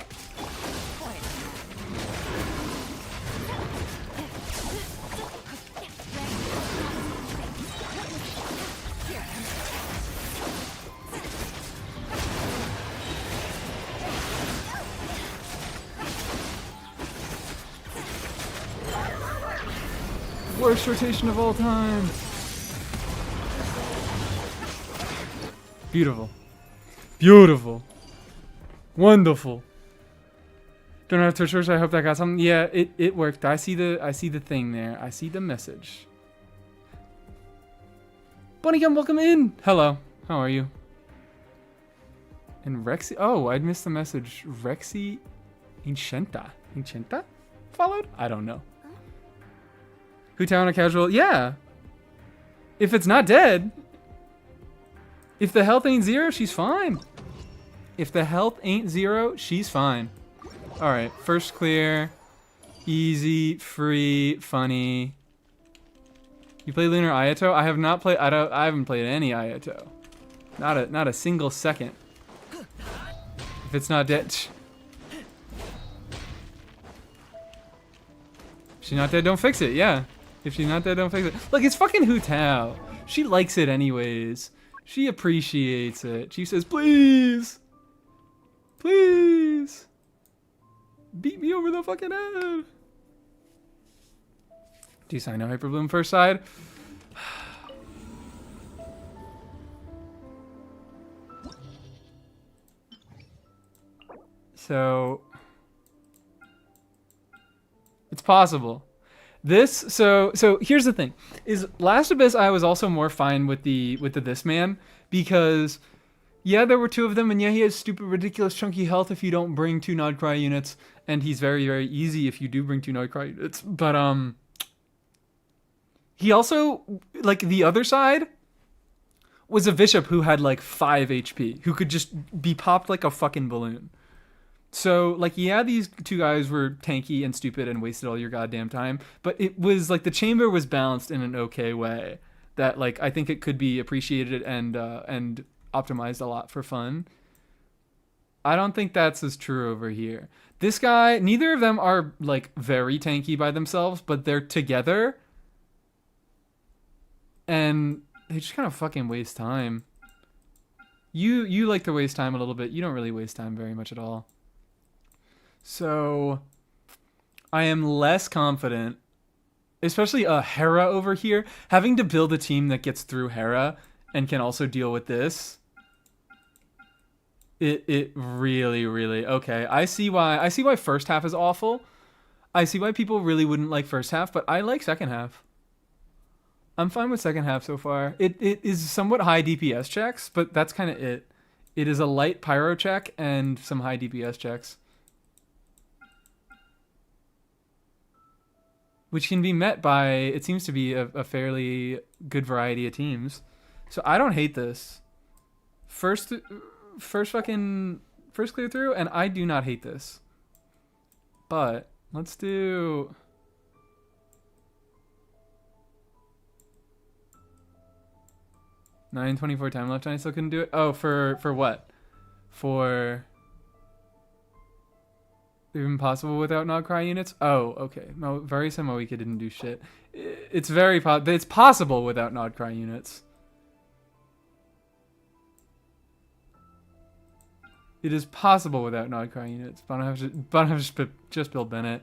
Worst rotation of all time. Beautiful. Beautiful. Wonderful. Don't have to church. I hope that got something. Yeah, it worked. I see the thing there. I see the message. Bunnygun, welcome in. Hello. How are you? And Rexy. Oh, I missed the message. Rexy Inchenta. Inchenta? Followed? I don't know. Hu Tao on a casual. Yeah. If it's not dead, if the health ain't 0, she's fine. If the health ain't 0, she's fine. All right, first clear, easy, free, funny. You play Lunar Ayato? I have not played. I haven't played any Ayato. Not a single second. If it's not dead, if she's not dead, don't fix it. Yeah, if she's not dead, don't fix it. Look, it's fucking Hu Tao. She likes it anyways. She appreciates it. She says, please, please, beat me over the fucking head. Do you sign no Hyperbloom first side? So it's possible. So here's the thing: is Last Abyss I was also more fine with the this man, because yeah, there were 2 of them, and yeah, he has stupid, ridiculous, chunky health if you don't bring 2 Nodcry units, and he's very, very easy if you do bring 2 Nodcry units. But he also, like, the other side was a bishop who had like 5 HP, who could just be popped like a fucking balloon. So, like, yeah, these 2 guys were tanky and stupid and wasted all your goddamn time, but it was, like, the chamber was balanced in an okay way that, like, I think it could be appreciated and optimized a lot for fun. I don't think that's as true over here. This guy, neither of them are, like, very tanky by themselves, but they're together, and they just kind of fucking waste time. You like to waste time a little bit. You don't really waste time very much at all. So I am less confident, especially Hera over here, having to build a team that gets through Hera and can also deal with this. It really, really, okay. I see why first half is awful. I see why people really wouldn't like first half, but I like second half. I'm fine with second half so far. It is somewhat high DPS checks, but that's kind of it. It is a light pyro check and some high DPS checks, which can be met by, it seems to be a fairly good variety of teams. So I don't hate this. First clear through, and I do not hate this. But let's do 9:24 time left, and I still couldn't do it. Oh, for what? For impossible without Nodcry units? Oh, okay. No, Varys and Moika didn't do shit. It's it's possible without Nodcry units. It is possible without Nodcry units, but I have to just build Bennett.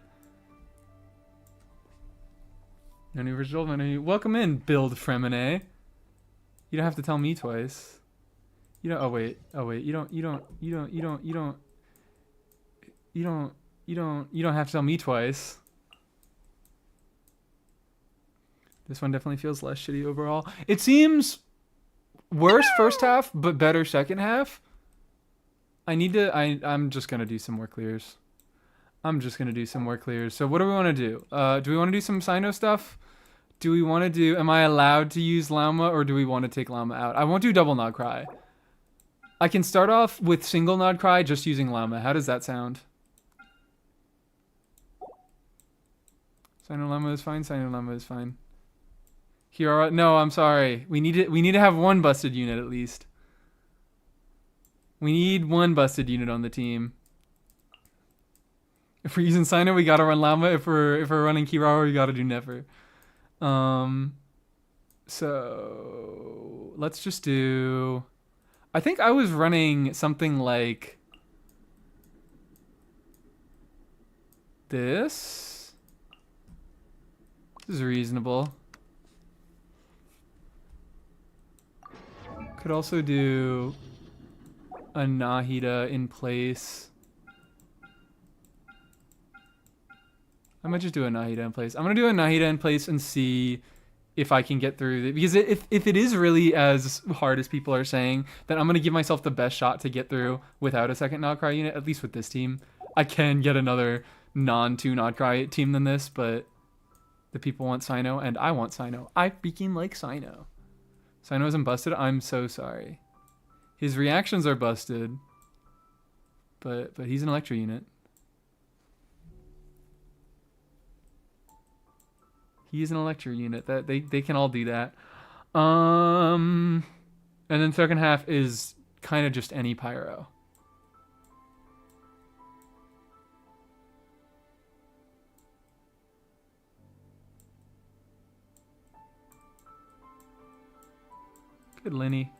No new original. Welcome in, build Fremine. You don't have to tell me twice. You don't. Oh wait. You don't have to tell me twice. This one definitely feels less shitty overall. It seems worse first half, but better second half. I'm just gonna do some more clears. So what do we want to do? Do we want to do some Sino stuff? Do we want to do, am I allowed to use Llama, or do we want to take Llama out? I won't do double Nodcry. I can start off with single Nodcry just using Llama. How does that sound? Sino Llama is fine. Kiara, no, I'm sorry. We need to have one busted unit at least. We need one busted unit on the team. If we're using Sino, we gotta run Llama. If we're running Kirara, we gotta do Never. So let's just do, I think I was running something like this. This is reasonable. Could also do a Nahida in place. I might just do a Nahida in place. I'm going to do a Nahida in place and see if I can get through it. Because if it is really as hard as people are saying, then I'm going to give myself the best shot to get through without a second Nodcry unit, at least with this team. I can get another non-2 Nodcry team than this, but the people want Sino, and I want Sino. I freaking like Sino. Sino isn't busted? I'm so sorry. His reactions are busted. But he's an Electro unit. He is an Electro unit. That they can all do that. And then second half is kind of just any pyro. Good Lenny.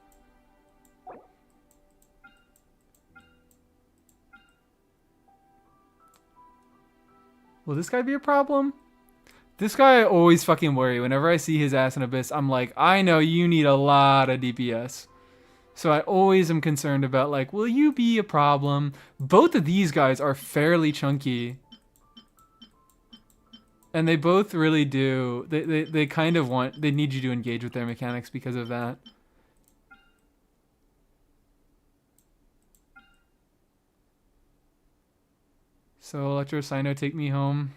Will this guy be a problem? This guy I always fucking worry. Whenever I see his ass in Abyss, I'm like, I know you need a lot of DPS. So I always am concerned about, like, will you be a problem? Both of these guys are fairly chunky. And they both really do. They kind of want, they need you to engage with their mechanics because of that. So Electro Sino, take me home.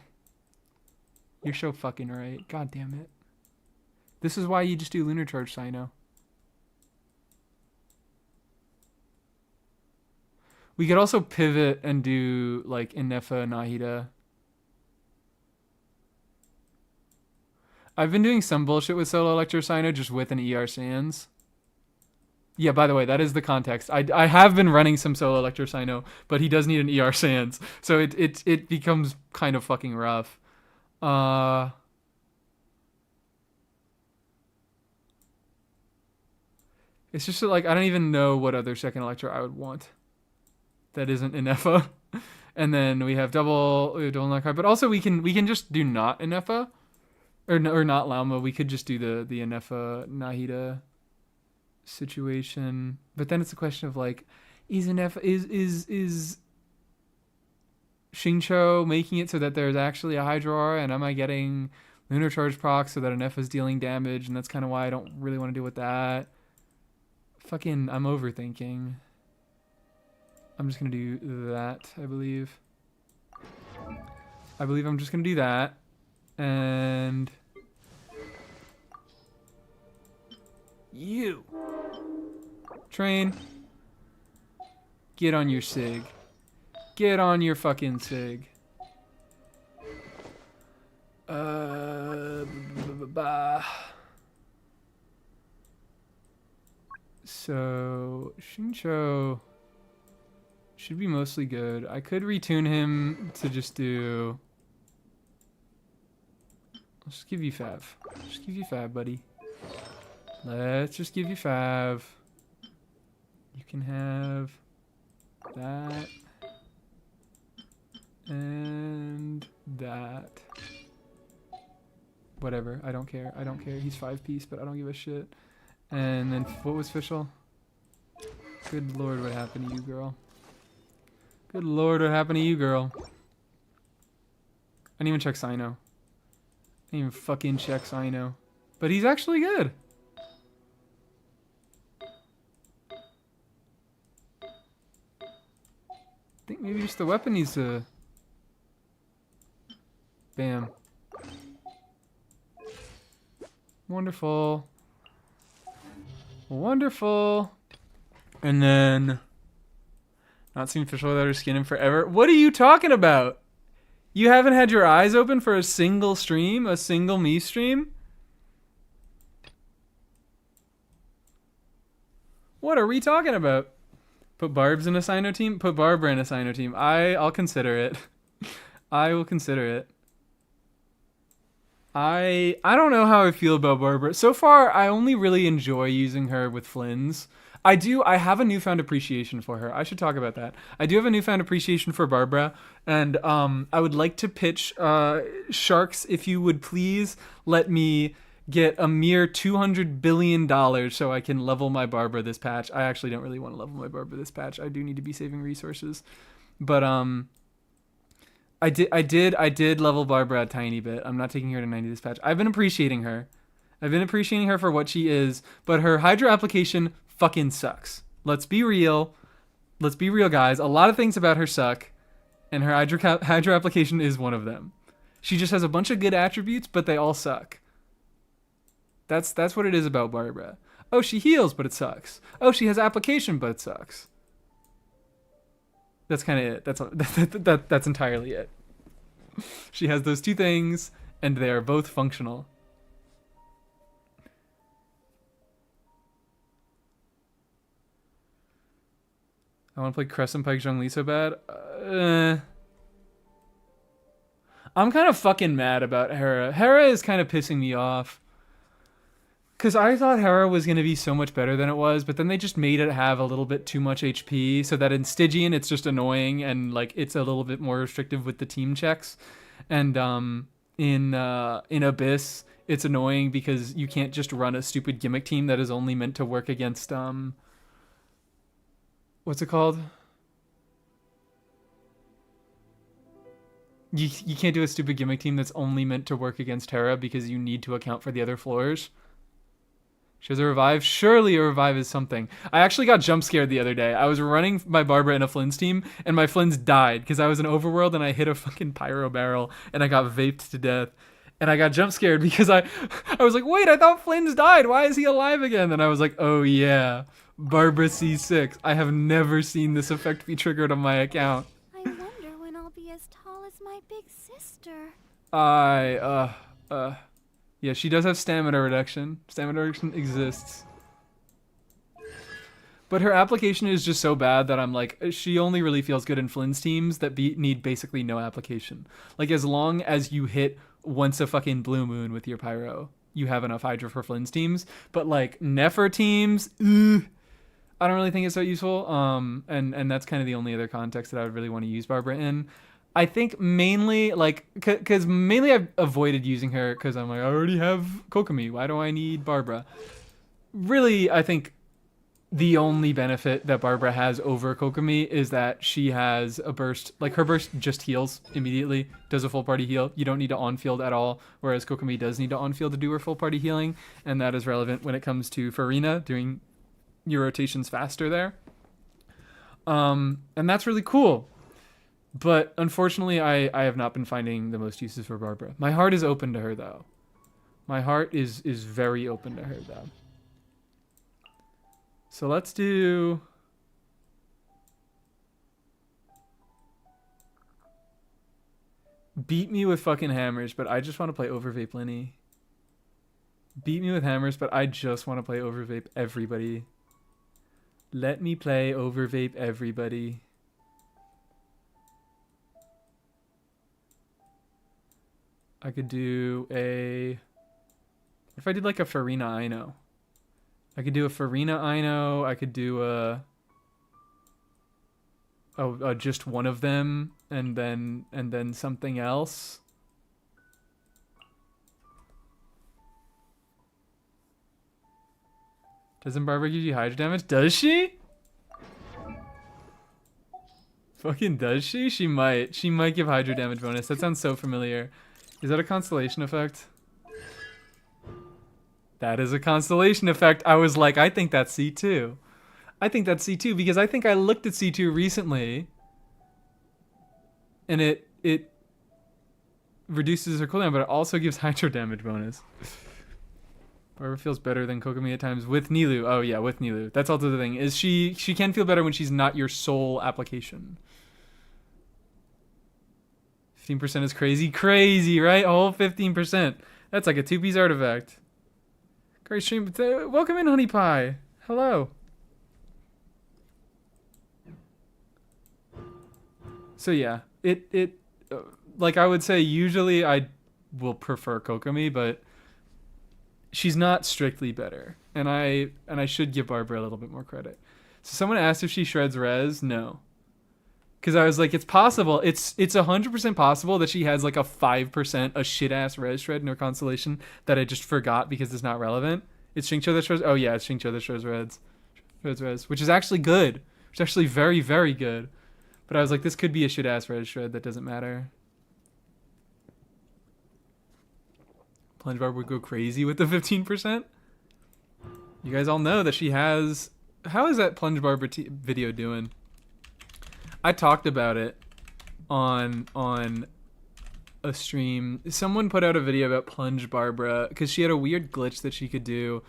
You're so fucking right. God damn it. This is why you just do Lunar Charge Sino. We could also pivot and do like Inefa Nahida. I've been doing some bullshit with solo Electro Sino just with an ER Sans. Yeah, by the way, that is the context. I have been running some solo Electro Sino, but he does need an ER Sans. So it becomes kind of fucking rough. It's just like I don't even know what other second Electro I would want. That isn't Inefa. And then we have double knock, but also we can just do not Inefa. Or not Lauma. We could just do the Inefa Nahida situation. But then it's a question of like, is Inefa is Xingqiu making it so that there's actually a Hydro Aura, and am I getting Lunar Charge proc so that Inefa is dealing damage, and that's kind of why I don't really want to deal with that. Fucking, I'm overthinking. I'm just gonna do that, I believe. I'm just gonna do that. And you train, get on your sig. Get on your fucking sig. So Xingqiu should be mostly good. I could retune him to just do. Let's just give you Fav. Just give you Fav, buddy. Let's just give you Fav. You can have that. And that. Whatever. I don't care. I don't care. He's 5-piece, but I don't give a shit. And then what was official? Good lord, what happened to you, girl? Good lord, what happened to you, girl? I didn't even check Sino. I didn't even fucking check Sino. But he's actually good. I think maybe just the weapon needs to... Bam. Wonderful. Wonderful. And then... Not seen official without her skin in forever. What are you talking about? You haven't had your eyes open for a single stream? A single me stream? What are we talking about? Put Barbs in a Sino team? Put Barbara in a Sino team. I'll consider it. I will consider it. I don't know how I feel about Barbara. So far, I only really enjoy using her with Flynn's. I have a newfound appreciation for her. I should talk about that. I do have a newfound appreciation for Barbara, and I would like to pitch Sharks, if you would please let me get a mere $200 billion so I can level my Barbara this patch. I actually don't really want to level my Barbara this patch. I do need to be saving resources. But I did level Barbara a tiny bit. I'm not taking her to 90 this patch. I've been appreciating her. I've been appreciating her for what she is, but her Hydro application fucking sucks. Let's be real. Let's be real, guys. A lot of things about her suck, and her Hydro application is one of them. She just has a bunch of good attributes, but they all suck. That's what it is about Barbara. Oh, she heals, but it sucks. Oh, she has application, but it sucks. That's kind of it. That's entirely it. She has those two things, and they are both functional. I want to play Crescent Pike Zhongli so bad. I'm kind of fucking mad about Hera. Hera is kind of pissing me off. Because I thought Hera was going to be so much better than it was, but then they just made it have a little bit too much HP, so that in Stygian it's just annoying, and like it's a little bit more restrictive with the team checks. And in Abyss, it's annoying because you can't just run a stupid gimmick team that is only meant to work against... what's it called? You can't do a stupid gimmick team that's only meant to work against Hera because you need to account for the other floors. She has a revive. Surely a revive is something. I actually got jump scared the other day. I was running my Barbara in a Flynn's team, and my Flynn's died because I was in Overworld and I hit a fucking pyro barrel and I got vaped to death. And I got jump scared because I was like, wait, I thought Flynn's died. Why is he alive again? And I was like, oh yeah, Barbara C6. I have never seen this effect be triggered on my account. I wonder when I'll be as tall as my big sister. Yeah, she does have stamina reduction. Stamina reduction exists. But her application is just so bad that I'm like, she only really feels good in Flynn's teams that need basically no application. Like, as long as you hit once a fucking blue moon with your pyro, you have enough Hydra for Flynn's teams. But like Nefer teams, I don't really think it's so useful. And that's kind of the only other context that I would really want to use Barbara in. I think mainly, like, because mainly I've avoided using her because I'm like, I already have Kokomi. Why do I need Barbara? Really, I think the only benefit that Barbara has over Kokomi is that she has a burst. Like, her burst just heals immediately, does a full party heal. You don't need to on-field at all, whereas Kokomi does need to on-field to do her full party healing, and that is relevant when it comes to Farina, doing your rotations faster there. And that's really cool. But unfortunately, I have not been finding the most uses for Barbara. My heart is open to her, though. My heart is very open to her, though. So let's do... Beat me with fucking hammers, but I just want to play Overvape Lenny. Beat me with hammers, but I just want to play Overvape everybody. Let me play Overvape everybody. I could do a... If I did like a Farina Ino. I could do a Farina Ino. I could do a... Oh, just one of them, and then something else. Doesn't Barbara give you Hydra damage? Does she? Fucking does she? She might. She might give Hydra damage bonus. That sounds so familiar. Is that a constellation effect? That is a constellation effect. I was like, I think that's C2. I think that's C2 because I think I looked at C2 recently, and it reduces her cooldown, but it also gives Hydro damage bonus. Barbara feels better than Kokomi at times with Nilou. Oh yeah, with Nilou. That's also the thing. Is she can feel better when she's not your sole application. 15% is crazy. Crazy, right? A whole 15%. That's like a 2-piece artifact. Great stream. Welcome in, Honey Pie. Hello. So yeah, like I would say usually I will prefer Kokomi, but she's not strictly better. And I should give Barbara a little bit more credit. So someone asked if she shreds res. No. Because I was like, it's possible. It's 100% possible that she has like a 5%, a shit-ass res shred in her constellation that I just forgot because it's not relevant. It's Xingqiu that shreds. Oh yeah, it's Xingqiu that shreds res, which is actually good. Which is actually very, very good. But I was like, this could be a shit-ass res shred that doesn't matter. Plunge Barb would go crazy with the 15%. You guys all know that she has... How is that Plunge Barb video doing? I talked about it on a stream. Someone put out a video about Plunge Barbara because she had a weird glitch that she could do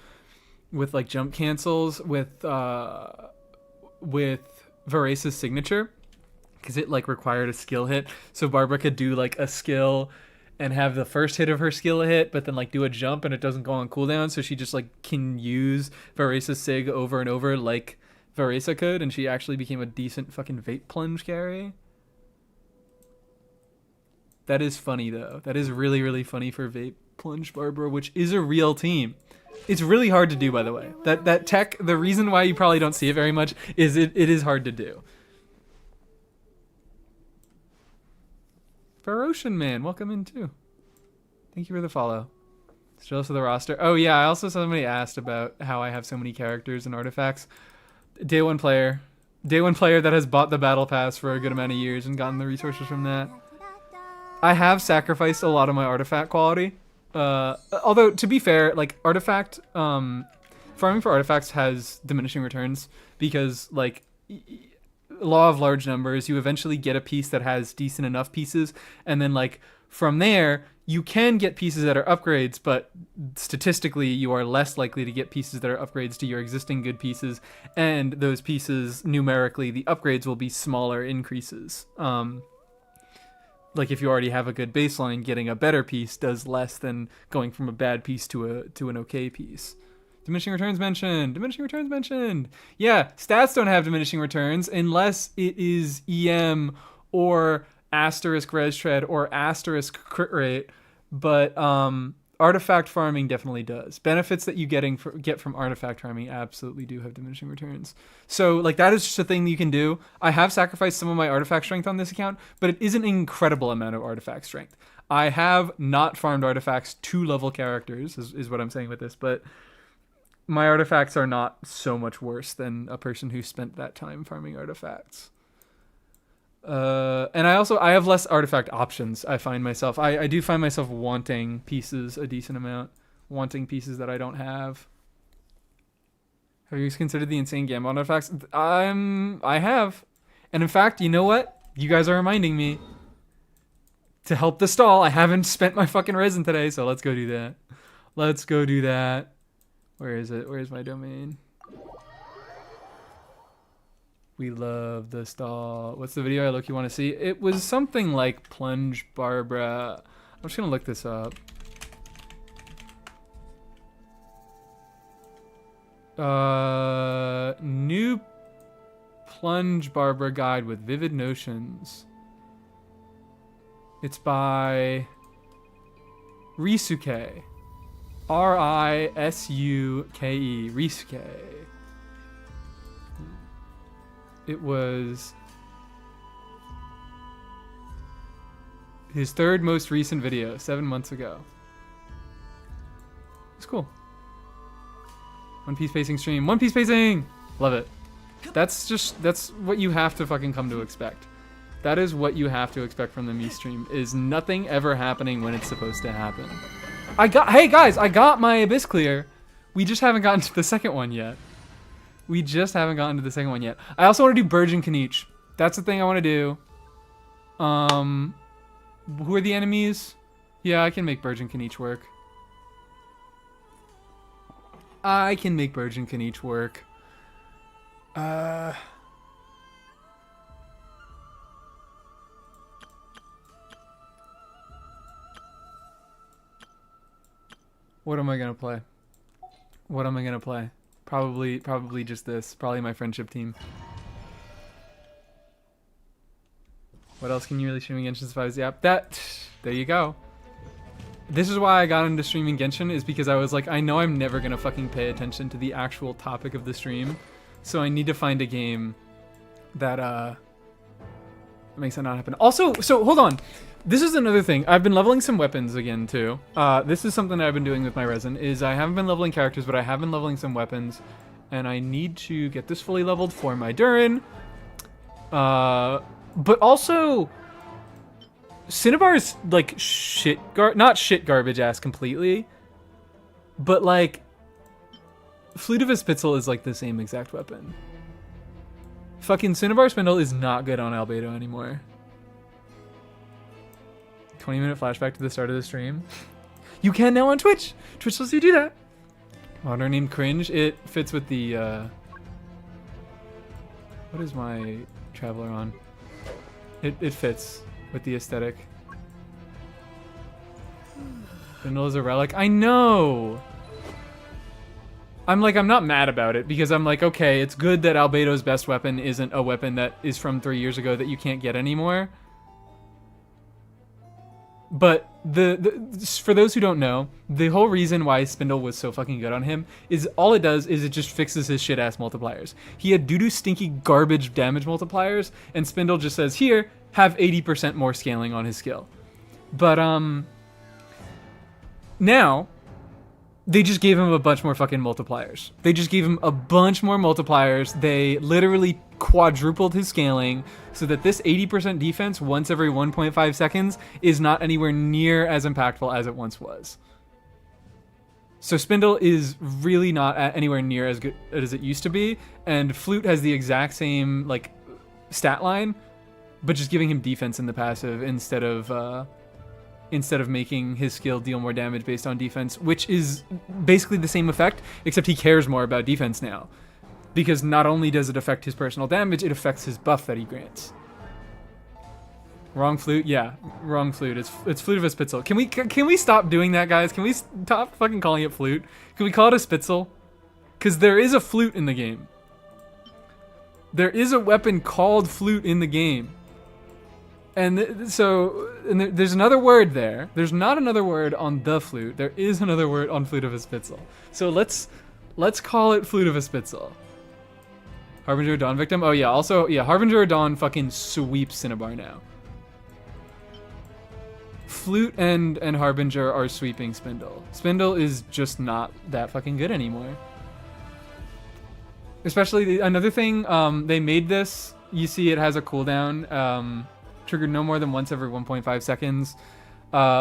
like jump cancels with Verace's signature, because it like required a skill hit. So Barbara could do like a skill and have the first hit of her skill hit, but then like do a jump and it doesn't go on cooldown. So she just like can use Verace's sig over and over like Veresa could, and she actually became a decent fucking vape plunge carry. That is funny though. That is really, really funny for vape plunge Barbara, which is a real team. It's really hard to do, by the way. That tech, the reason why you probably don't see it very much is it is hard to do. Ferocian Man, welcome in too. Thank you for the follow. Still to the roster. Oh yeah, I also somebody asked about how I have so many characters and artifacts. Day one player that has bought the battle pass for a good amount of years and gotten the resources from that. I have sacrificed a lot of my artifact quality. Although to be fair, like artifact, farming for artifacts has diminishing returns because like law of large numbers, you eventually get a piece that has decent enough pieces, and then like from there you can get pieces that are upgrades, but statistically you are less likely to get pieces that are upgrades to your existing good pieces, and those pieces numerically the upgrades will be smaller increases. Like if you already have a good baseline, getting a better piece does less than going from a bad piece to an okay piece. Diminishing returns mentioned. Diminishing returns mentioned. Yeah, stats don't have diminishing returns unless it is EM or asterisk res tread or asterisk crit rate. But artifact farming definitely does. Benefits that you get from artifact farming absolutely do have diminishing returns. So like that is just a thing that you can do. I have sacrificed some of my artifact strength on this account, but it is an incredible amount of artifact strength. I have not farmed artifacts to level characters, is what I'm saying with this, but my artifacts are not so much worse than a person who spent that time farming artifacts. And I have less artifact options. I find myself, I do find myself wanting pieces a decent amount, wanting pieces that I don't have. Have you considered the insane gamble artifacts? I have, and in fact, you know what? You guys are reminding me to help the stall. I haven't spent my fucking resin today, so let's go do that. Let's go do that. Where is it? Where's my domain? We love the stall. What's the video I look you want to see? It was something like Plunge Barbara. I'm just going to look this up. New Plunge Barbara guide with vivid notions. It's by Risuke. Risuke. Risuke. It was his third most recent video, 7 months ago. It's cool. One Piece pacing stream. One Piece pacing! Love it. That's what you have to fucking come to expect. That is what you have to expect from the me stream, is nothing ever happening when it's supposed to happen. Hey guys, I got my Abyss clear. We just haven't gotten to the second one yet. I also want to do Burgeon Kaniche. That's the thing I want to do. Who are the enemies? Yeah, I can make Burgeon Kaniche work. What am I gonna play? Probably just this. Probably my friendship team. What else can you really stream Genshin Survives the app? There you go. This is why I got into streaming Genshin, is because I was like, I know I'm never gonna fucking pay attention to the actual topic of the stream, so I need to find a game that makes that not happen. Also, so hold on. This is another thing. I've been leveling some weapons again too. This is something I've been doing with my resin, is I haven't been leveling characters, but I have been leveling some weapons, and I need to get this fully leveled for my Durin. But also, Cinnabar's like not shit garbage ass completely, but like Flute of Aspitzel is like the same exact weapon. Fucking Cinnabar Spindle is not good on Albedo anymore. 20-minute flashback to the start of the stream. You can now on Twitch. Twitch lets you do that. Modern named cringe. It fits with the what is my traveler on? It fits with the aesthetic. Spindle is a relic. I know. I'm not mad about it because I'm like, okay, it's good that Albedo's best weapon isn't a weapon that is from 3 years ago that you can't get anymore. But for those who don't know, the whole reason why Spindle was so fucking good on him is all it does is it just fixes his shit ass multipliers. He had doo-doo stinky garbage damage multipliers, and Spindle just says, here, have 80% more scaling on his skill. But now they just gave him a bunch more fucking multipliers. They just gave him a bunch more multipliers. They literally quadrupled his scaling so that this 80% defense once every 1.5 seconds is not anywhere near as impactful as it once was. So Spindle is really not anywhere near as good as it used to be, and Flute has the exact same like stat line, but just giving him defense in the passive instead of making his skill deal more damage based on defense, which is basically the same effect, except he cares more about defense now. Because not only does it affect his personal damage, it affects his buff that he grants. Wrong Flute? Yeah, wrong Flute. It's Flute of a Spitzel. Can we stop doing that, guys? Can we stop fucking calling it Flute? Can we call it a Spitzel? Because there is a Flute in the game. There is a weapon called Flute in the game. And there's another word there. There's not another word on the Flute. There is another word on Flute of a Spitzel. So let's call it Flute of a Spitzel. Harbinger of Dawn victim? Oh yeah, also, yeah, Harbinger of Dawn fucking sweeps Cinnabar now. Flute and Harbinger are sweeping Spindle. Spindle is just not that fucking good anymore. Especially, another thing, they made this, you see it has a cooldown, triggered no more than once every 1.5 seconds.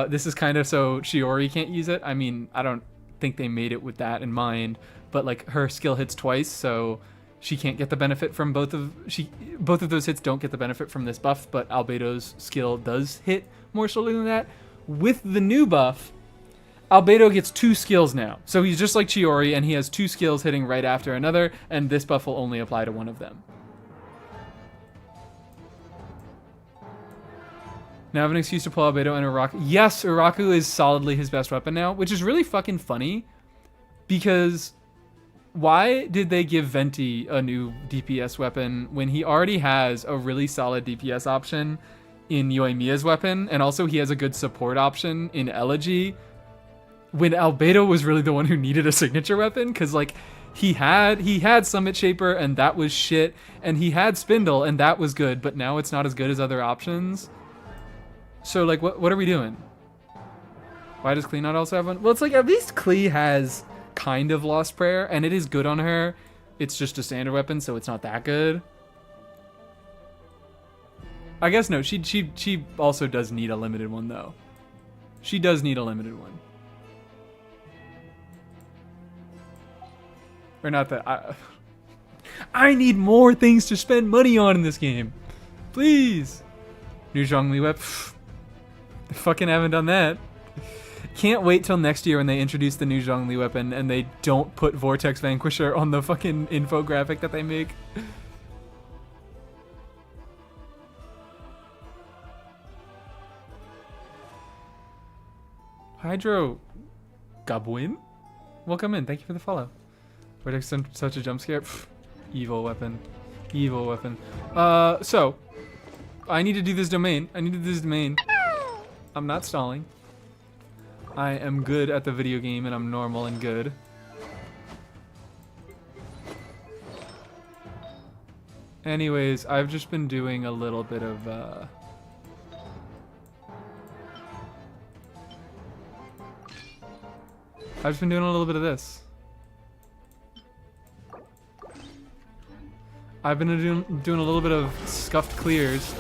This is kind of so Shiori can't use it. I mean, I don't think they made it with that in mind, but like her skill hits twice, so she can't get the benefit from both of those hits don't get the benefit from this buff, but Albedo's skill does hit more slowly than that. With the new buff, Albedo gets 2 skills now. So he's just like Chiori, and he has 2 skills hitting right after another, and this buff will only apply to one of them. Now I have an excuse to pull Albedo and Uraku. Yes, Uraku is solidly his best weapon now, which is really fucking funny, because why did they give Venti a new DPS weapon when he already has a really solid DPS option in Yoimiya's weapon, and also he has a good support option in Elegy, when Albedo was really the one who needed a signature weapon? Because like he had Summit Shaper and that was shit, and he had Spindle and that was good, but now it's not as good as other options. So like what are we doing? Why does Klee not also have one? Well, it's like at least Klee has kind of Lost Prayer, and it is good on her. It's just a standard weapon, so it's not that good. I guess no, she also does need a limited one though. She does need a limited one. Or not that I need more things to spend money on in this game. Please. New Zhongli Web. They fucking haven't done that. Can't wait till next year when they introduce the new Zhongli weapon and they don't put Vortex Vanquisher on the fucking infographic that they make. Hydro Gabwin? Welcome in. Thank you for the follow. Vortex such a jump scare. Pff, evil weapon. Evil weapon. So I need to do this domain. I'm not stalling. I am good at the video game and I'm normal and good. Anyways, I've just been doing a little bit of I've just been doing a little bit of this. I've been doing a little bit of scuffed clears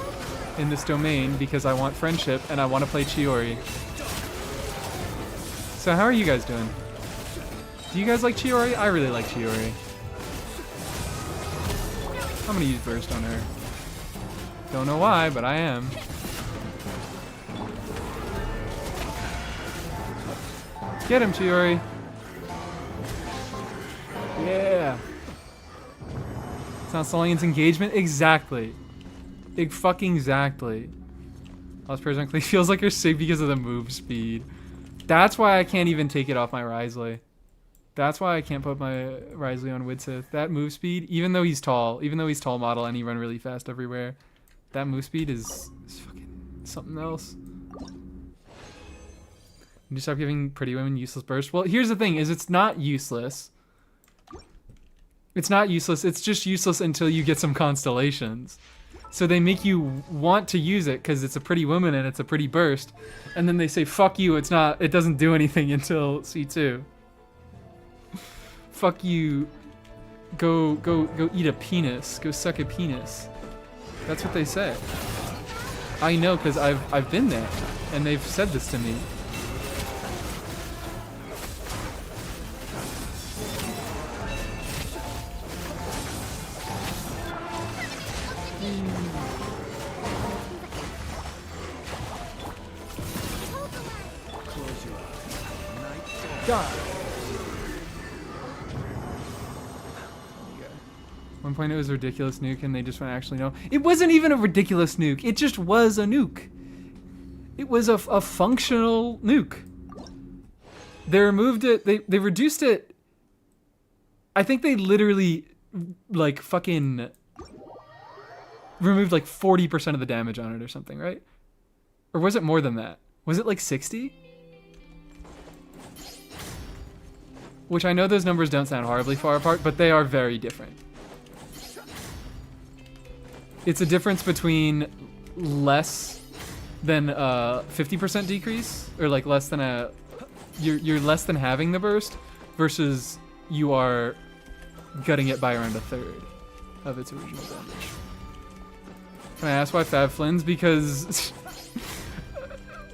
in this domain because I want friendship and I want to play Chiori. So how are you guys doing? Do you guys like Chiori? I really like Chiori. I'm gonna use Burst on her. Don't know why, but I am. Get him, Chiori. not stalling, it's engagement. Exactly. Fucking exactly. Lost pairs on feels like you're sick because of the move speed. That's why I can't even take it off my Risley. That's why I can't put my Risley on Widsith. That move speed, even though he's tall model and he run really fast everywhere, that move speed is fucking something else. You stop giving pretty women useless burst. Well, here's the thing: is it's not useless. It's not useless. It's just useless until you get some constellations. So they make you want to use it because it's a pretty woman and it's a pretty burst, and then they say, "Fuck you! It's not. It doesn't do anything until C2." Fuck you. Go eat a penis. Go suck a penis. That's what they say. I know because I've been there, and they've said this to me. God. 1.0 was a ridiculous nuke, and they just went, actually, no. It wasn't even a ridiculous nuke. It just was a nuke. It was a functional nuke. They removed it. They reduced it. I think they literally, like, fucking removed, like, 40% of the damage on it or something, right? Or was it more than that? Was it, like, 60? Which I know those numbers don't sound horribly far apart, but they are very different. It's a difference between less than 50% decrease, or like less than a... You're less than having the burst, versus you are gutting it by around a third of its original damage. Can I ask why Fab Flynn's? Because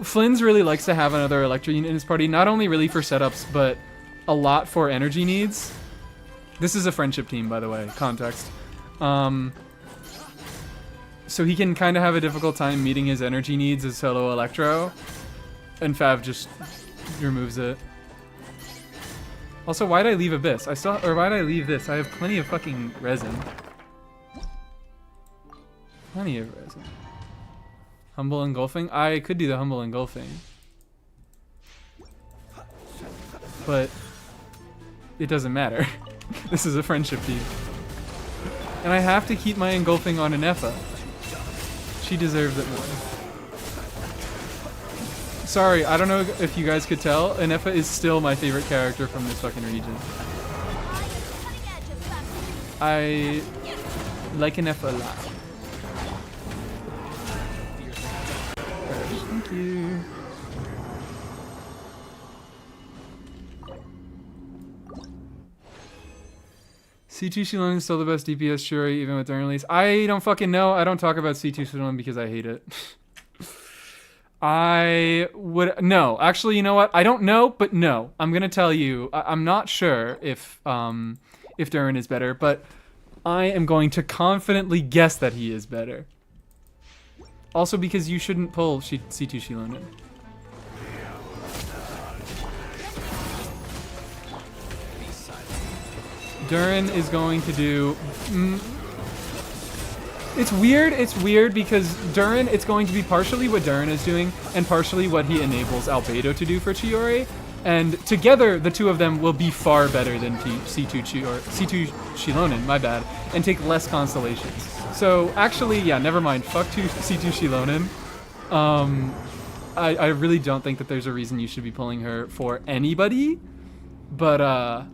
Flynn's really likes to have another Electro unit in his party, not only really for setups, but a lot for energy needs. This is a friendship team, by the way, context. So he can kind of have a difficult time meeting his energy needs as solo Electro, and Fav just removes it. Also, why'd I leave Abyss? Why'd I leave this? I have plenty of fucking resin. Plenty of resin. Humble engulfing? I could do the humble engulfing. But it doesn't matter. This is a friendship team. And I have to keep my engulfing on Anefa. She deserves it more. Sorry, I don't know if you guys could tell. Anefa is still my favorite character from this fucking region. I like Anefa a lot. Thank you. C2 Shilon is still the best DPS Shuri, even with During release. I don't fucking know. I don't talk about C2 Shilon because I hate it. I would... No. Actually, you know what? I don't know, but no. I'm going to tell you. I'm not sure if Durin is better, but I am going to confidently guess that he is better. Also because you shouldn't pull C2 Shilon in. Durin is going to do... It's weird because Durin, it's going to be partially what Durin is doing and partially what he enables Albedo to do for Chiori. And together, the two of them will be far better than C2 Shilonen, my bad, and take less constellations. So actually, yeah, never mind. Fuck C2 Shilonen. I really don't think that there's a reason you should be pulling her for anybody, but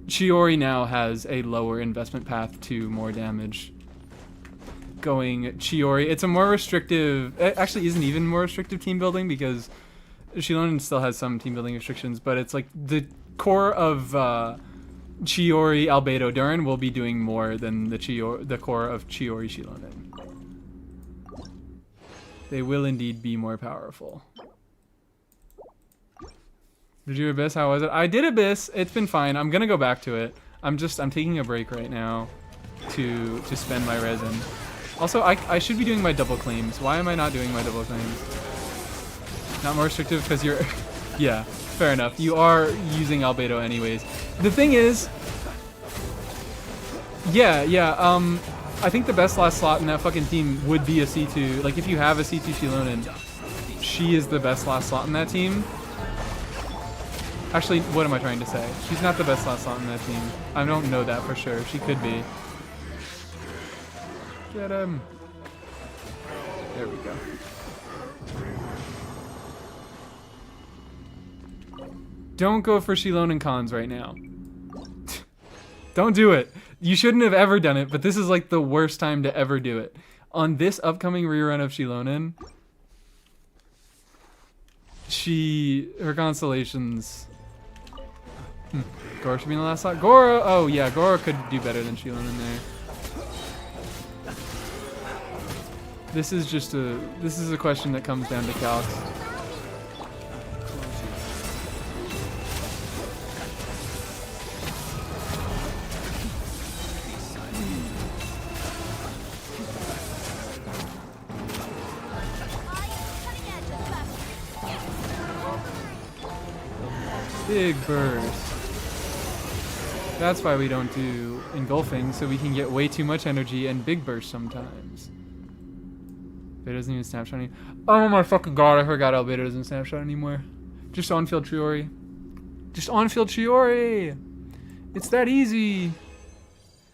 Chiori now has a lower investment path to more damage. Going Chiori, it's a more restrictive, it actually isn't even more restrictive team building because Shilonen still has some team building restrictions, but it's like the core of Chiori Albedo Durin will be doing more than the core of Chiori Shilonen. They will indeed be more powerful. Did you Abyss? How was it? I did Abyss. It's been fine. I'm gonna go back to it. I'm taking a break right now to spend my resin. Also, I should be doing my double claims. Why am I not doing my double claims? Not more restrictive because you're... Yeah, fair enough. You are using Albedo anyways. The thing is... Yeah. I think the best last slot in that fucking team would be a C2. Like, if you have a C2 Shilonen, she is the best last slot in that team. Actually, what am I trying to say? She's not the best last slot in that team. I don't know that for sure. She could be. Get him. There we go. Don't go for Shilonen cons right now. Don't do it. You shouldn't have ever done it, but this is like the worst time to ever do it. On this upcoming rerun of Shilonen, her constellations. Goro should be in the last slot. Goro, oh yeah, Goro could do better than Shilonen there. This is a question that comes down to calcs. Big burst. That's why we don't do engulfing, so we can get way too much energy and big burst sometimes. It doesn't even snapshot anymore. Oh my fucking god, I forgot Albedo doesn't snapshot anymore. Just on-field Chiori. Just on-field Chiori! It's that easy!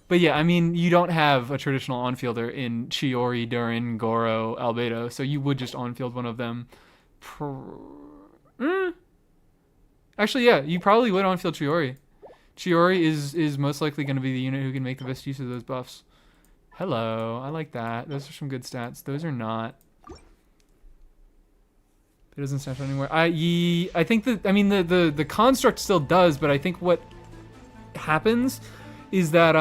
But yeah, I mean, you don't have a traditional on-fielder in Chiori, Durin, Goro, Albedo, so you would just on-field one of them. Actually, yeah, you probably would on-field Chiori. Chiori is most likely going to be the unit who can make the best use of those buffs. Hello, I like that. Those are some good stats. Those are not. It doesn't snapshot anymore. I think that, I mean, the construct still does, but I think what happens is that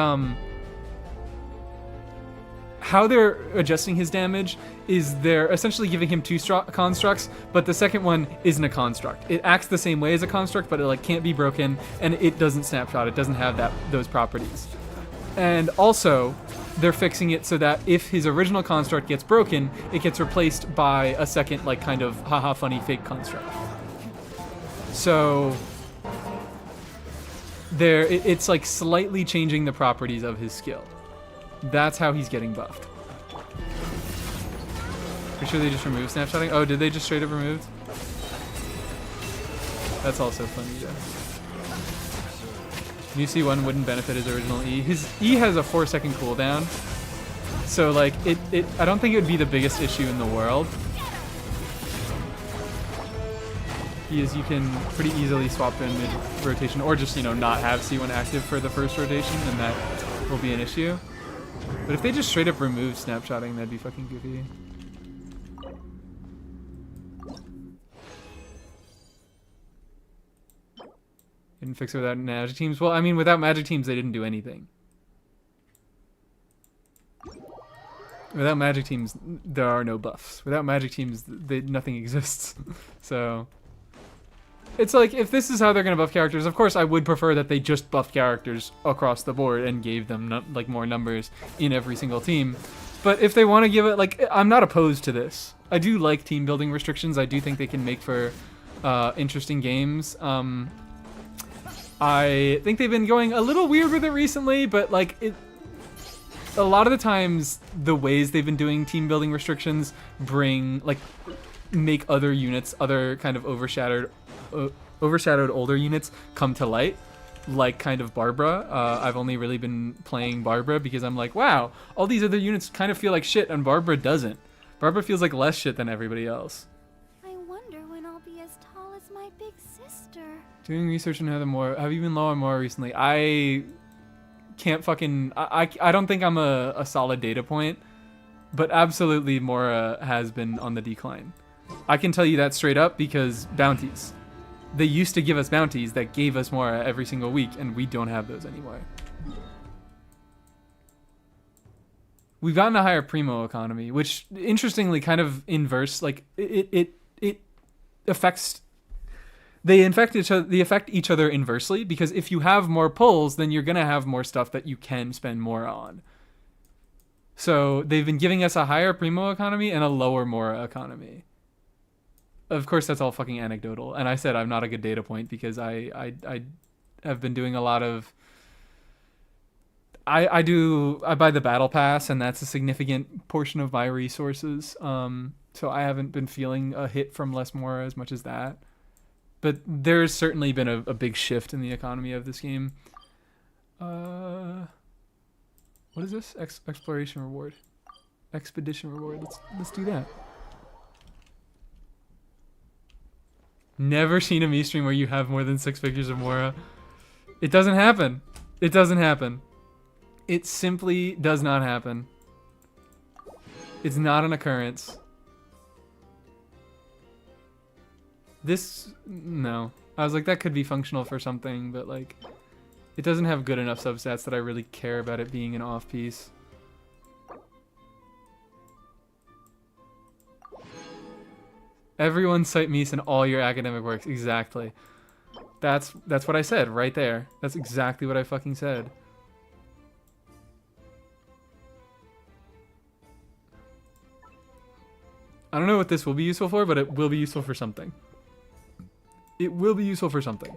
how they're adjusting his damage is they're essentially giving him two constructs, but the second one isn't a construct. It acts the same way as a construct, but it like can't be broken, and it doesn't snapshot. It doesn't have those properties. And also, they're fixing it so that if his original construct gets broken, it gets replaced by a second, like, kind of haha funny fake construct. So it's like slightly changing the properties of his skill. That's how he's getting buffed. Pretty sure they just removed snapshotting. Oh, did they just straight up remove? That's also funny, yeah. New C1 wouldn't benefit his original E. His E has a 4-second cooldown. So, like, I don't think it would be the biggest issue in the world. You can pretty easily swap in mid-rotation, or just, not have C1 active for the first rotation, and that will be an issue. But if they just straight up remove snapshotting, that'd be fucking goofy. Didn't fix it without magic teams. Well, I mean, without magic teams, they didn't do anything. Without magic teams, there are no buffs. Without magic teams, nothing exists. So it's like, if this is how they're going to buff characters, of course I would prefer that they just buff characters across the board and gave them like more numbers in every single team. But if they want to give it, like, I'm not opposed to this. I do like team building restrictions. I do think they can make for interesting games. I think they've been going a little weird with it recently, but like a lot of the times the ways they've been doing team building restrictions make other units, other kind of overshadowed older units come to light, like kind of Barbara. I've only really been playing Barbara because I'm like, wow, all these other units kind of feel like shit and Barbara doesn't. Barbara feels like less shit than everybody else. I wonder when I'll be as tall as my big sister. Doing research on have you been low on Mora recently? I can't fucking, I don't think I'm a solid data point, but absolutely Mora has been on the decline. I can tell you that straight up because bounties. They used to give us bounties that gave us Mora every single week, and we don't have those anymore. We've gotten a higher primo economy, which interestingly kind of inverse, like it affects. They affect each other inversely, because if you have more pulls, then you're gonna have more stuff that you can spend more on. So they've been giving us a higher primo economy and a lower Mora economy. Of course, that's all fucking anecdotal, and I said I'm not a good data point because I have been doing a lot of. I buy the battle pass, and that's a significant portion of my resources. So I haven't been feeling a hit from less Mora as much as that. But there's certainly been a big shift in the economy of this game. What is this? Exploration reward, expedition reward. Let's do that. Never seen a me stream where you have more than 6 figures of Mora. It doesn't happen. It doesn't happen. It simply does not happen. It's not an occurrence. No. I was like, that could be functional for something, but like, it doesn't have good enough substats that I really care about it being an off piece. Everyone cite Mies in all your academic works. Exactly. That's what I said right there. That's exactly what I fucking said. I don't know what this will be useful for, but it will be useful for something. It will be useful for something.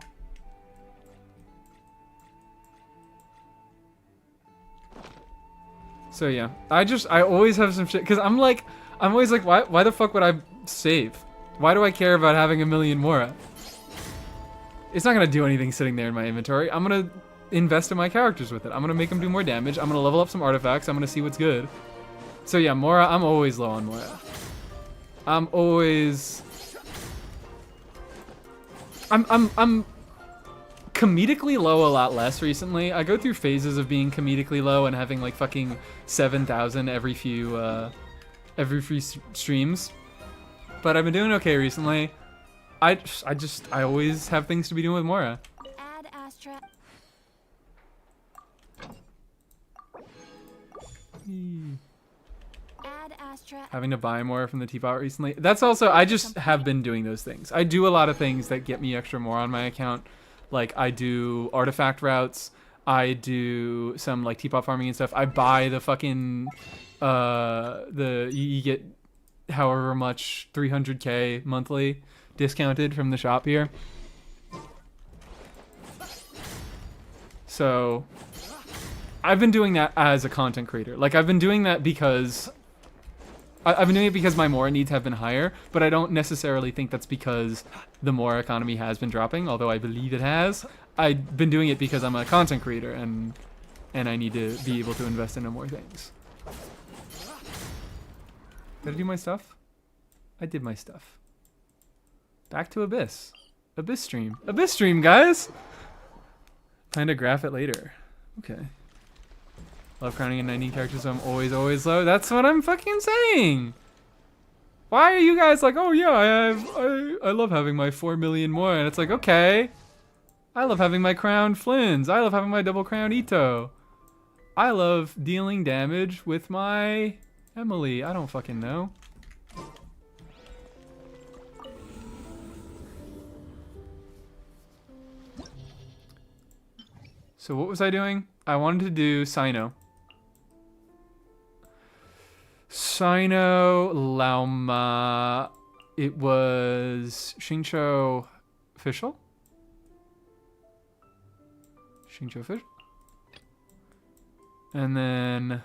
So yeah, I always have some shit, because I'm always like, why the fuck would I save? Why do I care about having 1 million Mora? It's not gonna do anything sitting there in my inventory. I'm gonna invest in my characters with it. I'm gonna make them do more damage. I'm gonna level up some artifacts. I'm gonna see what's good. So yeah, Mora, I'm always low on Mora. I'm comedically low a lot less recently. I go through phases of being comedically low and having like fucking 7,000 every few streams. But I've been doing okay recently. I always have things to be doing with Mora. Add Astra. Add Astra. Having to buy more from the teapot recently. That's also, I just have been doing those things. I do a lot of things that get me extra Mora on my account. Like I do artifact routes. I do some like teapot farming and stuff. I buy the fucking you get however much 300k monthly discounted from the shop here. So I've been doing that as a content creator. Like I've been doing that because I've been doing it because my Mora needs have been higher, but I don't necessarily think that's because the Mora economy has been dropping, although I believe it has. I've been doing it because I'm a content creator and I need to be able to invest into more things. Did I do my stuff? I did my stuff. Back to Abyss. Abyss stream. Abyss stream, guys! Plan to graph it later. Okay. Love crowning in 19 characters, so I'm always low. That's what I'm fucking saying! Why are you guys like, oh yeah, I love having my 4 million more, and it's like, okay. I love having my crowned Flins. I love having my double crowned Ito. I love dealing damage with my Emily. I don't fucking know. So what was I doing? I wanted to do Sino. Sino, Lauma. It was Shincho official? Shincho official? And then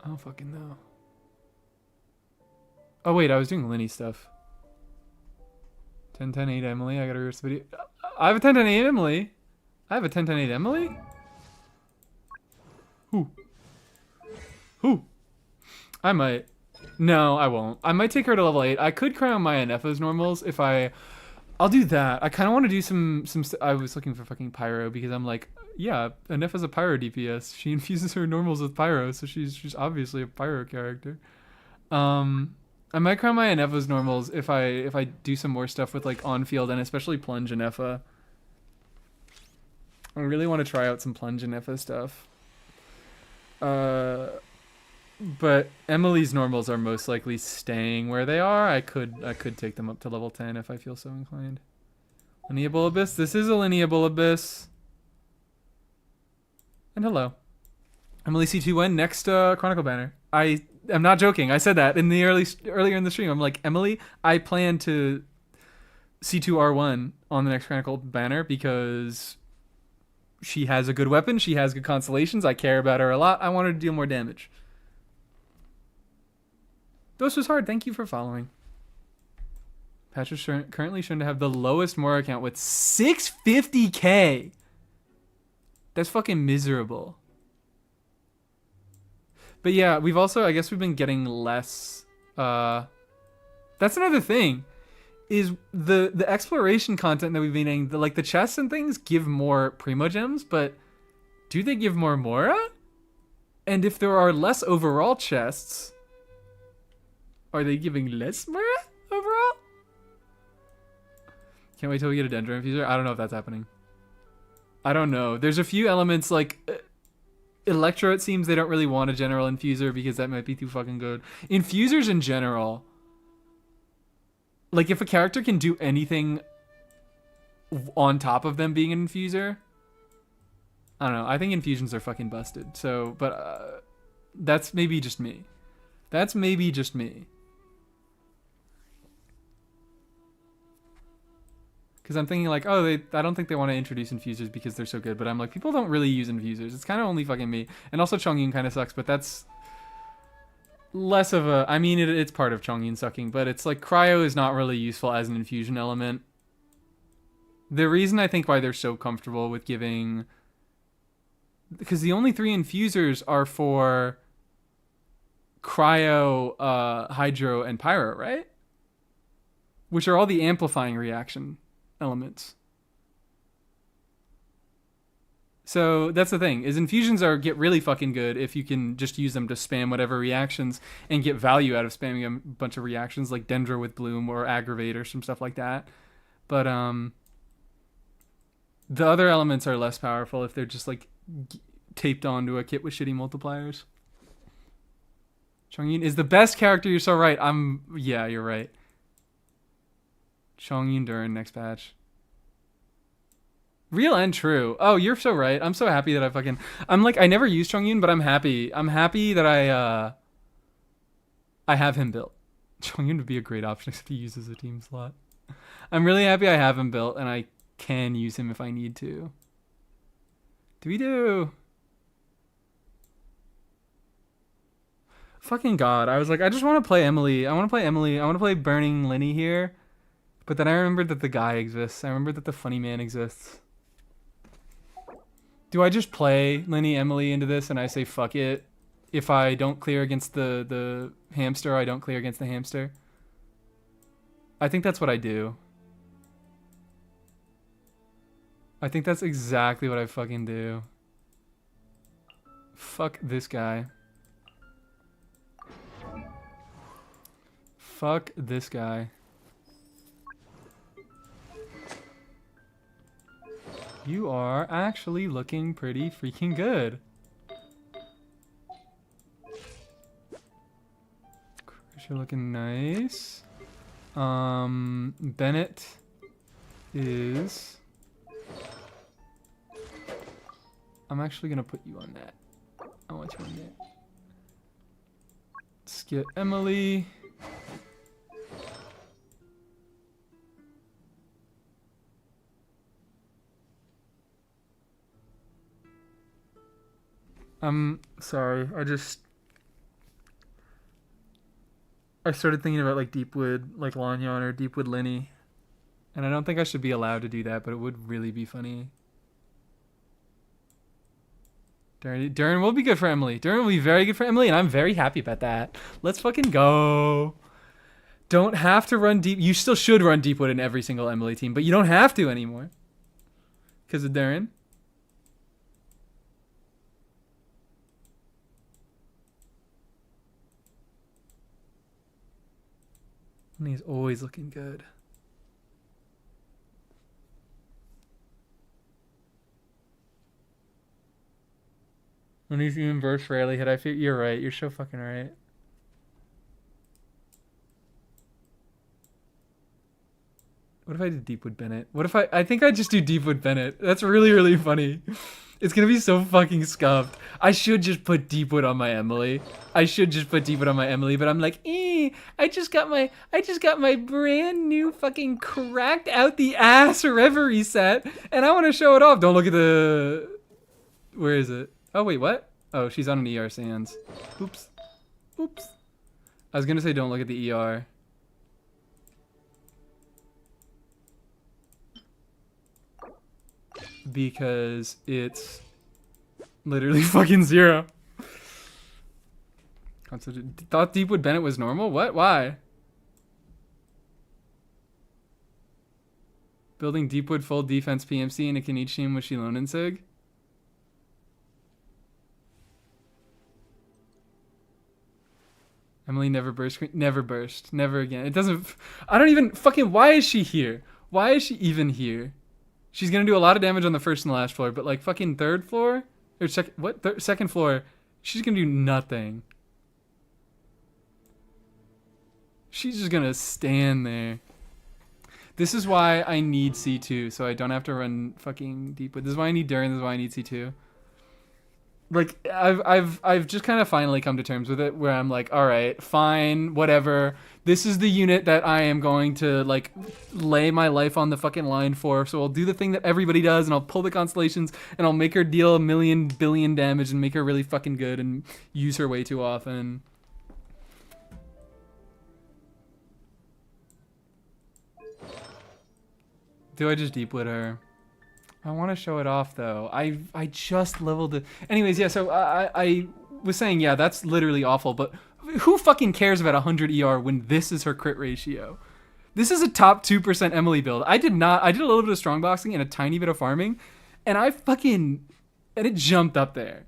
I don't fucking know. Oh wait, I was doing Lenny stuff. 10-10-8 Emily. I gotta reverse the video. I have a 10-10-8 Emily. I have a 10-10-8 Emily. Who? I might. No, I won't. I might take her to level 8. I could crown my Anefa's normals if I'll do that. I kind of want to do some I was looking for fucking Pyro because I'm like, yeah, Anefa's a Pyro DPS. She infuses her normals with Pyro, so she's obviously a Pyro character. I might crown my Anefa's normals if I do some more stuff with like on field and especially plunge Anefa. I really want to try out some plunge Anefa stuff. But Emily's normals are most likely staying where they are. I could take them up to level 10 if I feel so inclined. Lineable Abyss. This is a Lineable Abyss. And hello. Emily C2N, next Chronicle banner. I I'm not joking. I said that in the earlier in the stream. I'm like, Emily, I plan to C2R1 on the next Chronicle banner because she has a good weapon. She has good constellations. I care about her a lot. I want her to deal more damage. Ghost was hard. Thank you for following. Patch is currently shown to have the lowest Mora count with 650k. That's fucking miserable. But yeah, we've also, I guess we've been getting less. That's another thing. Is the exploration content that we've been getting, like the chests and things give more primo gems, but do they give more Mora? And if there are less overall chests, are they giving less Mora overall? Can't wait till we get a Dendro Infuser. I don't know if that's happening. I don't know. There's a few elements like Electro, it seems they don't really want a general Infuser because that might be too fucking good. Infusers in general, like if a character can do anything on top of them being an Infuser, I don't know. I think infusions are fucking busted. So, but that's maybe just me. That's maybe just me. Because I'm thinking like, oh, I don't think they want to introduce infusers because they're so good. But I'm like, people don't really use infusers. It's kind of only fucking me. And also Chongyun kind of sucks, but that's less of a... I mean, it's part of Chongyun sucking, but it's like Cryo is not really useful as an infusion element. The reason I think why they're so comfortable with giving... Because the only 3 infusers are for Cryo, Hydro, and Pyro, right? Which are all the amplifying reaction elements. So that's the thing, is infusions get really fucking good if you can just use them to spam whatever reactions and get value out of spamming a bunch of reactions like Dendro with Bloom or Aggravate or some stuff like that. But the other elements are less powerful if they're just like taped onto a kit with shitty multipliers. Chongyun is the best character, you're so right. Yeah, you're right. Chongyun Durin next patch. Real and true. Oh, you're so right. I'm so happy that I never used Chongyun, but I'm happy. I'm happy that I have him built. Chongyun would be a great option except he uses a team slot. I'm really happy I have him built and I can use him if I need to. Do? Fucking God. I was like, I just want to play Emily. I want to play Emily. I want to play Burning Linny here. But then I remembered that the guy exists. I remembered that the funny man exists. Do I just play Linny Emily into this and I say fuck it? If I don't clear against the hamster, I don't clear against the hamster? I think that's what I do. I think that's exactly what I fucking do. Fuck this guy. Fuck this guy. You are actually looking pretty freaking good. You're looking nice. Bennett is... I'm actually gonna put you on that. I want you on that. Let's get Emily. I'm sorry, I started thinking about like Deepwood, like Lanyon or Deepwood Linny. And I don't think I should be allowed to do that, but it would really be funny. Durin will be good for Emily. Durin will be very good for Emily, and I'm very happy about that. Let's fucking go. Don't have to run deep. You still should run Deepwood in every single Emily team, but you don't have to anymore. Because of Durin. And he's always looking good. When he's even burst rarely hit, I feel you're right. You're so fucking right. What if I did Deepwood Bennett? What if I think I just do Deepwood Bennett? That's really, really funny. It's gonna be so fucking scuffed. I should just put Deepwood on my Emily. But I'm like, I just got my brand new fucking cracked out the ass Reverie set, and I want to show it off. Don't look at the. Where is it? Oh wait, what? Oh, she's on an ER Sans. Oops. I was gonna say don't look at the ER. Because it's literally fucking 0. Thought Deepwood Bennett was normal? What? Why? Building Deepwood full defense PMC in a Kenichi team with Shilon and Sig? Emily never burst. Never again. It doesn't. I don't even fucking. Why is she here? Why is she even here? She's gonna do a lot of damage on the first and the last floor, but like fucking third floor or second floor, she's gonna do nothing. She's just gonna stand there. This is why I need C2, so I don't have to run fucking Deepwood. This is why I need Durin. This is why I need C2. Like I've just kind of finally come to terms with it, where I'm like, all right, fine, whatever. This is the unit that I am going to like lay my life on the fucking line for. So I'll do the thing that everybody does, and I'll pull the constellations, and I'll make her deal 1,000,000 billion damage, and make her really fucking good, and use her way too often. Do I just Deepwood her? I want to show it off though. I just leveled it. Anyways, yeah, so I was saying, yeah, that's literally awful, but who fucking cares about 100 ER when this is her crit ratio? This is a top 2% Emily build. I did a little bit of strong boxing and a tiny bit of farming, and it jumped up there.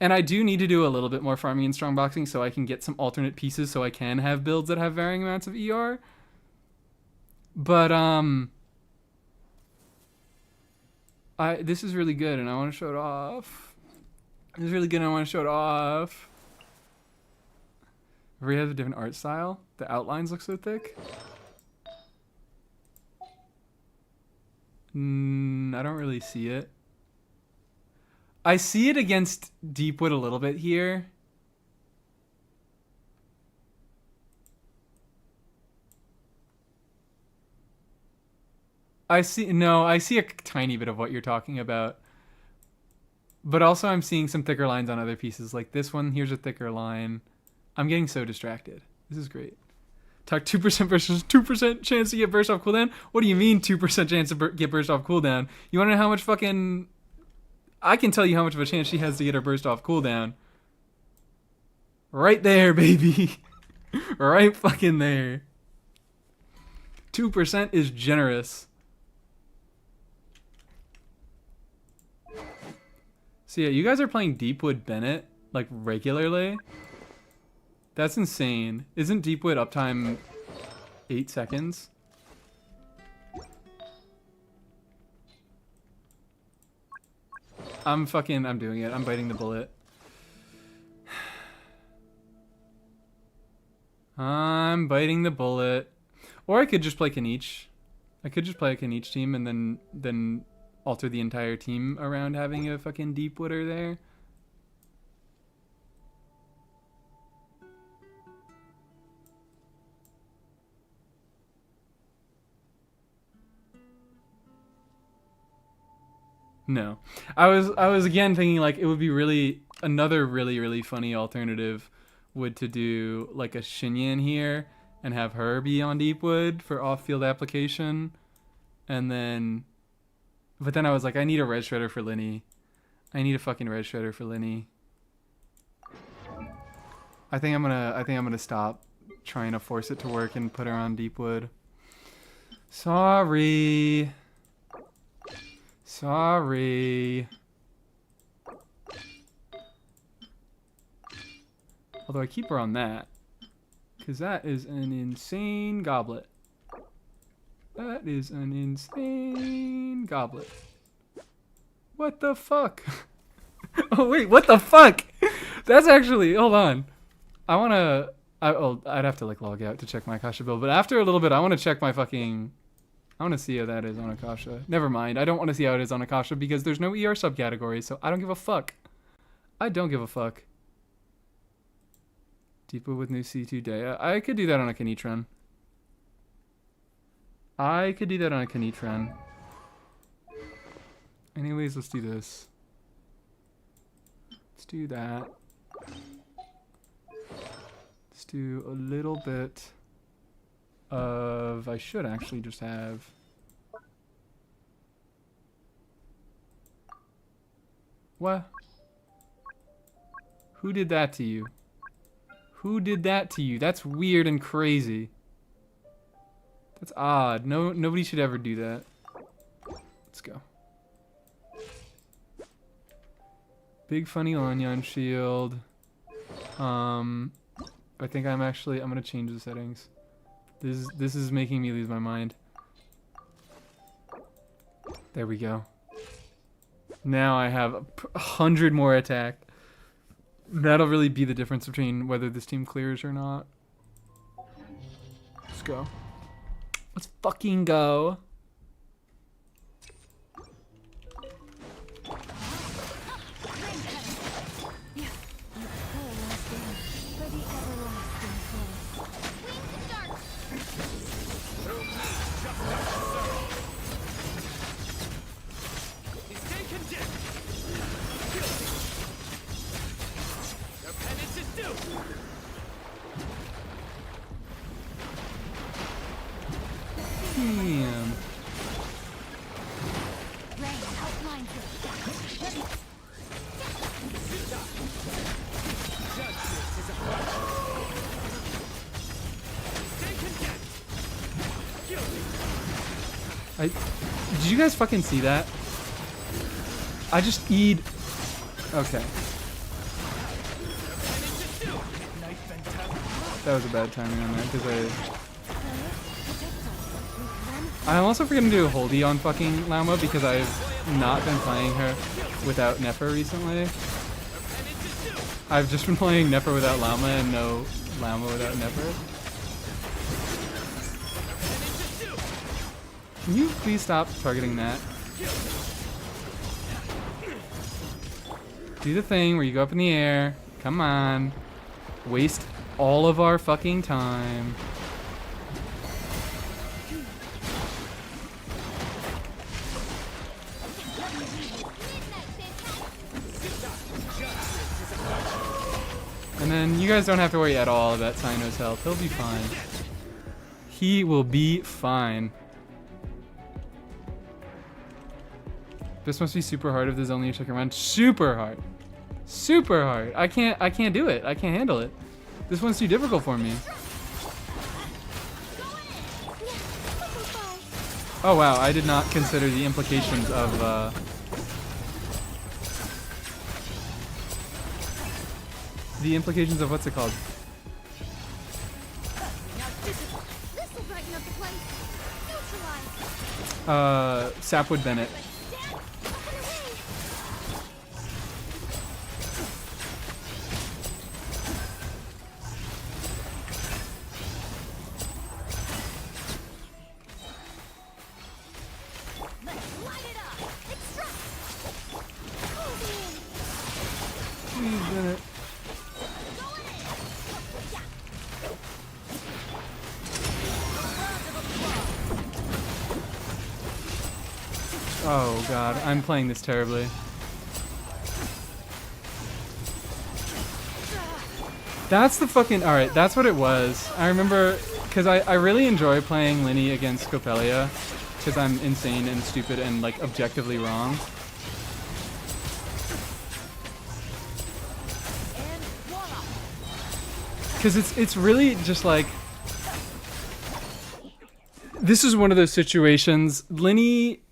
And I do need to do a little bit more farming and strong boxing so I can get some alternate pieces so I can have builds that have varying amounts of ER. But this is really good, and I want to show it off. This is really good, and I want to show it off. Everybody has a different art style. The outlines look so thick. I don't really see it. I see it against Deepwood a little bit here. I see a tiny bit of what you're talking about. But also I'm seeing some thicker lines on other pieces. Like this one, here's a thicker line. I'm getting so distracted. This is great. Talk 2% versus 2% chance to get burst off cooldown? What do you mean 2% chance to get burst off cooldown? You want to know how much fucking... I can tell you how much of a chance she has to get her burst off cooldown. Right there, baby. Right fucking there. 2% is generous. So yeah, you guys are playing Deepwood Bennett, like, regularly? That's insane. Isn't Deepwood uptime 8 seconds? I'm doing it. I'm biting the bullet. I'm biting the bullet. Or I could just play Kenichi. I could just play a Kenichi team and then alter the entire team around having a fucking Deepwooder there. No. I was again thinking like it would be another really funny alternative would to do like a Shinyan here and have her be on Deepwood for off-field application. And then but then I was like, I need a red shredder for Linny. I need a fucking red shredder for Linny. I think I'm gonna stop trying to force it to work and put her on Deepwood. Sorry. Although I keep her on that. Because that is an insane goblet. That is an insane goblet. What the fuck? Oh wait, what the fuck? That's actually, hold on. I'd have to like log out to check my Kasha build, but after a little bit I want to check my fucking I want to see how that is on Akasha. Never mind. I don't want to see how it is on Akasha because there's no ER subcategory, so I don't give a fuck. I don't give a fuck. Deepa with new C2 Daya. I could do that on a Kanitran. I could do that on a Kanitran. Anyways, let's do this. Let's do that. Let's do a little bit of... I should actually just have... What? Who did that to you? Who did that to you? That's weird and crazy. That's odd. Nobody should ever do that. Let's go. Big funny Lanyan shield. I think I'm gonna change the settings. This is making me lose my mind. There we go. Now I have 100 more attack. That'll really be the difference between whether this team clears or not. Let's go. Let's fucking go. Damn. Did you guys fucking see that? I just eat. Okay. That was a bad timing on that because I'm also forgetting to do a holdie on fucking Lauma because I've not been playing her without Nefer recently. I've just been playing Nefer without Lauma and no Lauma without Nefer. Can you please stop targeting that? Do the thing where you go up in the air. Come on. Waste all of our fucking time. And then you guys don't have to worry at all about Sino's health. He'll be fine. He will be fine. This must be super hard if there's only a second round. Super hard. Super hard. I can't do it. I can't handle it. This one's too difficult for me. Oh wow, I did not consider the implications of what's it called? Sapwood Bennett. Oh god, I'm playing this terribly. That's the fucking... Alright, that's what it was. I remember... Because I really enjoy playing Linny against Copelia. Because I'm insane and stupid and, like, objectively wrong. Because it's really just like... This is one of those situations. Linny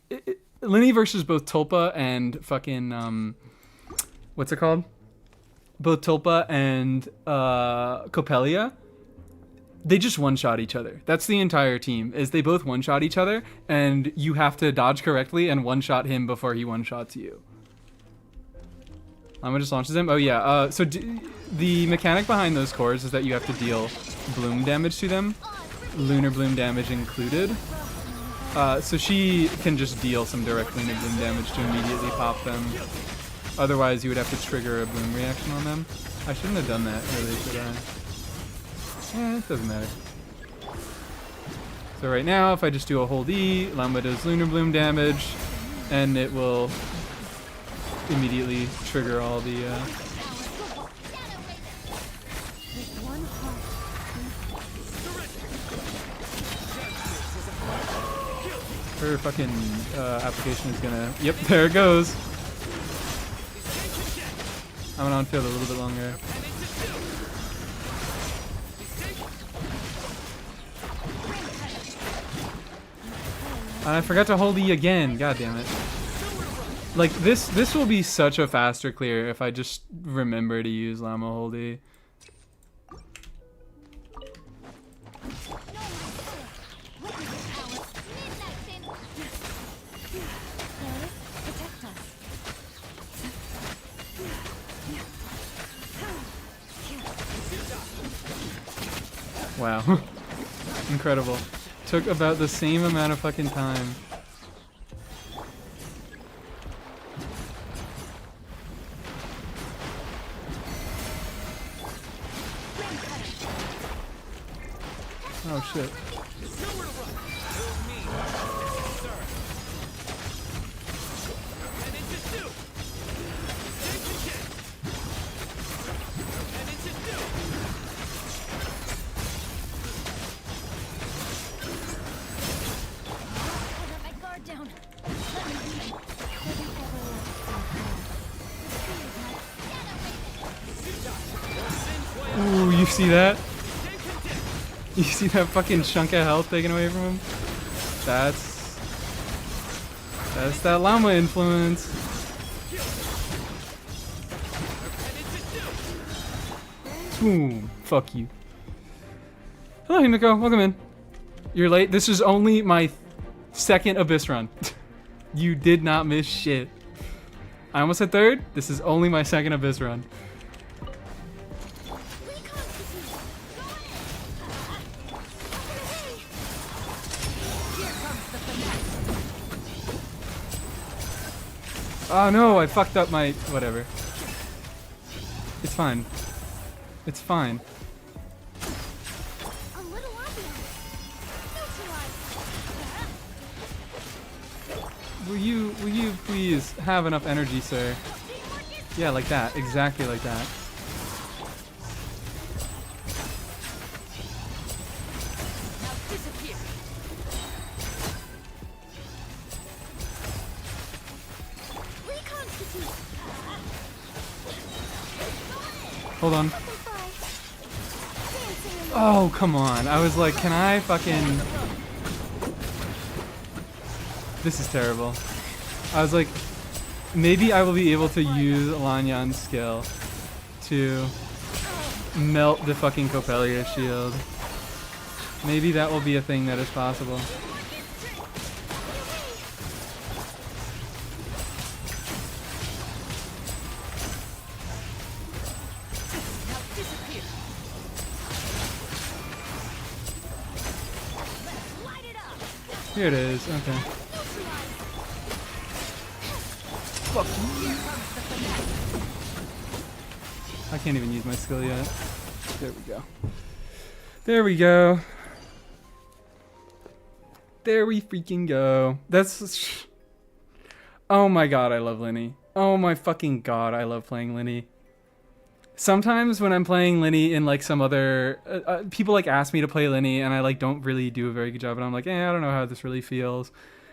versus both Tulpa and fucking... what's it called? Both Tulpa and Copelia, they just one-shot each other. That's the entire team, is they both one-shot each other, and you have to dodge correctly and one-shot him before he one-shots you. Lama just launches him? Oh yeah, so the mechanic behind those cores is that you have to deal bloom damage to them, lunar bloom damage included. So she can just deal some direct Lunar Bloom damage to immediately pop them. Otherwise, you would have to trigger a Bloom reaction on them. I shouldn't have done that, really, should I? It doesn't matter. So right now, if I just do a hold E, Llama does Lunar Bloom damage, and it will immediately trigger all the... Her fucking application is gonna... Yep, there it goes. I'm gonna on-field a little bit longer. And I forgot to hold E again. God damn it. Like, this will be such a faster clear if I just remember to use Llama hold E. Wow. Incredible. Took about the same amount of fucking time. Oh shit. Ooh, you see that? You see that fucking chunk of health taken away from him? That's that Llama influence. Boom. Fuck you. Hello, Himiko. Welcome in. You're late. This is only my second Abyss run. You did not miss shit. I almost said third. This is only my second Abyss run. Oh no, I fucked up my... whatever. It's fine. It's fine. Will you please have enough energy, sir? Yeah, like that. Exactly like that. Hold on. Oh, come on. I was like, can I fucking... This is terrible. I was like, maybe I will be able to use Lanyan's skill to melt the fucking Coppelia shield. Maybe that will be a thing that is possible. Here it is, okay. Fuck you. I can't even use my skill yet. There we go. There we go. There we freaking go. That's... Oh my god, I love Linny. Oh my fucking god, I love playing Linny. Sometimes when I'm playing Linny in like some other... people like ask me to play Linny and I like don't really do a very good job and I'm like, I don't know how this really feels.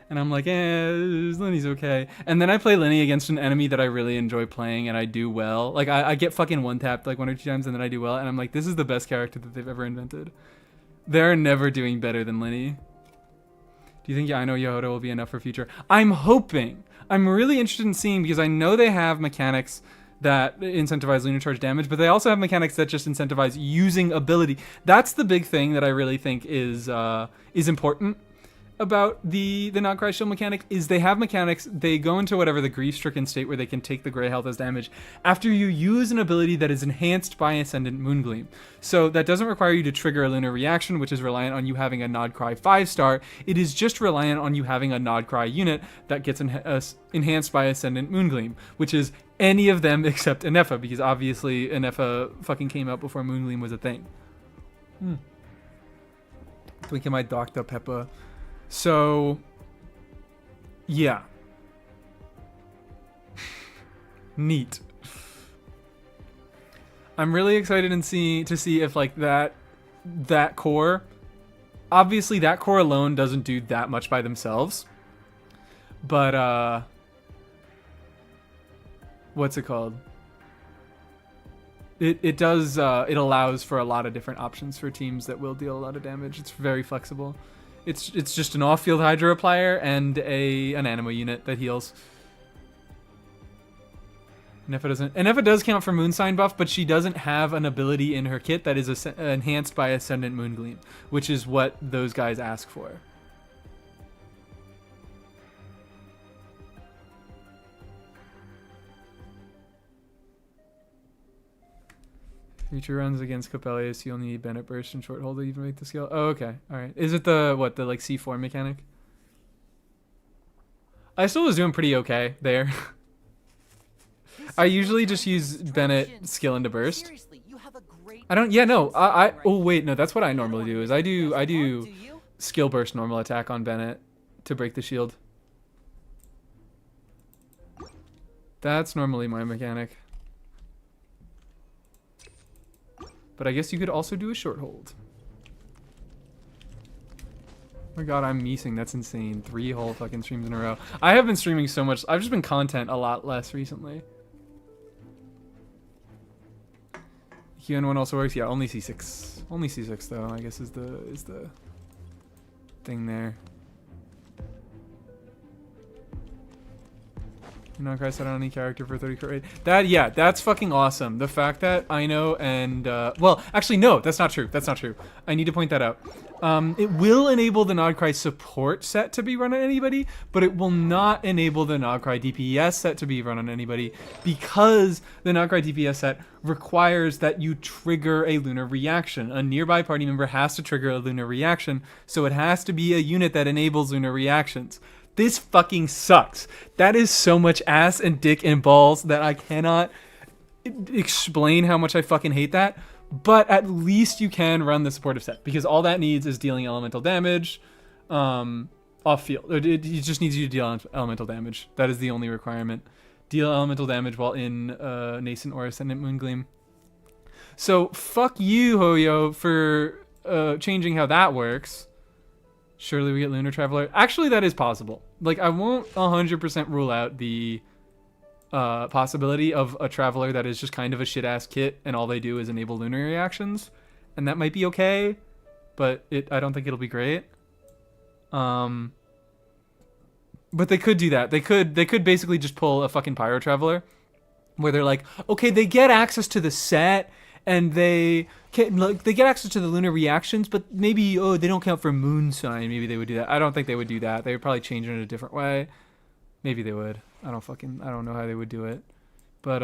And I'm like, Linny's okay. And then I play Linny against an enemy that I really enjoy playing and I do well. Like I get fucking one-tapped like 1 or 2 times and then I do well and I'm like, this is the best character that they've ever invented. They're never doing better than Linny. Do you think I know Yoda will be enough for future? I'm hoping. I'm really interested in seeing because I know they have mechanics that incentivize lunar charge damage, but they also have mechanics that just incentivize using ability. That's the big thing that I really think is important. about the Nodcry shield mechanic is they have mechanics. They go into whatever the grief-stricken state where they can take the gray health as damage after you use an ability that is enhanced by Ascendant Moongleam. So that doesn't require you to trigger a lunar reaction, which is reliant on you having a Nodcry 5-star. It is just reliant on you having a Nodcry unit that gets enhanced by Ascendant Moongleam, which is any of them except Inefa, because obviously Inefa fucking came out before Moongleam was a thing. Drinking my Dr. Pepper. So, yeah. Neat. I'm really excited to see if like that core. Obviously, that core alone doesn't do that much by themselves. But what's it called? It does. It allows for a lot of different options for teams that will deal a lot of damage. It's very flexible. It's just an off-field Hydro Applier and an Animo unit that heals. Inefa does count for Moonsign buff, but she doesn't have an ability in her kit that is enhanced by Ascendant Moongleam, which is what those guys ask for. Future runs against Coppelius, you only need Bennett Burst and Short Hold to even make the skill. Oh, okay. Alright. Is it the like C4 mechanic? I still was doing pretty okay there. I usually just use Bennett skill into burst. I don't, yeah, no. Oh wait, no, that's what I normally do, is I do skill burst normal attack on Bennett to break the shield. That's normally my mechanic. But I guess you could also do a short hold. Oh my god, I'm meesing. That's insane. 3 whole fucking streams in a row. I have been streaming so much. I've just been content a lot less recently. QN1 also works. Yeah, only C6. Only C6 though, I guess is the thing there. Nodcry set on any character for 30 crit rate. That's fucking awesome. The fact that Ino and well, actually no, that's not true. That's not true. I need to point that out. It will enable the Nodcry support set to be run on anybody, but it will not enable the Nodcry DPS set to be run on anybody because the Nodcry DPS set requires that you trigger a lunar reaction. A nearby party member has to trigger a lunar reaction, so it has to be a unit that enables lunar reactions. This fucking sucks. That is so much ass and dick and balls that I cannot explain how much I fucking hate that. But at least you can run the supportive set because all that needs is dealing elemental damage off field. It just needs you to deal elemental damage. That is the only requirement. Deal elemental damage while in Nascent or Ascendant Moongleam. So fuck you, Hoyo, for changing how that works. Surely we get Lunar Traveler. Actually, that is possible. Like, I won't 100% rule out the possibility of a Traveler that is just kind of a shit-ass kit and all they do is enable lunar reactions. And that might be okay, but I don't think it'll be great. But they could do that. They could basically just pull a fucking Pyro Traveler where they're like, okay, they get access to the set and they get access to the lunar reactions, but maybe they don't count for moon sign. Maybe they would do that. I don't think they would do that. They would probably change it in a different way. Maybe they would. I don't know how they would do it. But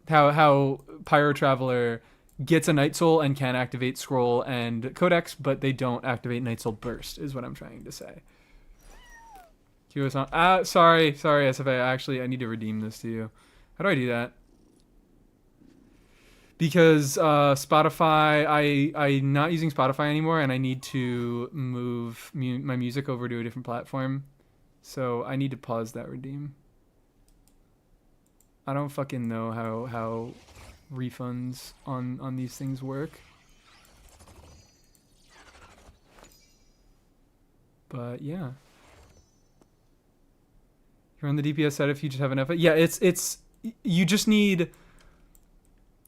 how Pyro Traveler gets a Night Soul and can activate Scroll and Codex, but they don't activate Night Soul Burst is what I'm trying to say. Sorry, SFA. Actually, I need to redeem this to you. How do I do that? Because Spotify, I'm not using Spotify anymore, and I need to move my music over to a different platform. So I need to pause that redeem. I don't fucking know how refunds on these things work. But yeah. You're on the DPS set if you just have enough. Yeah, it's you just need.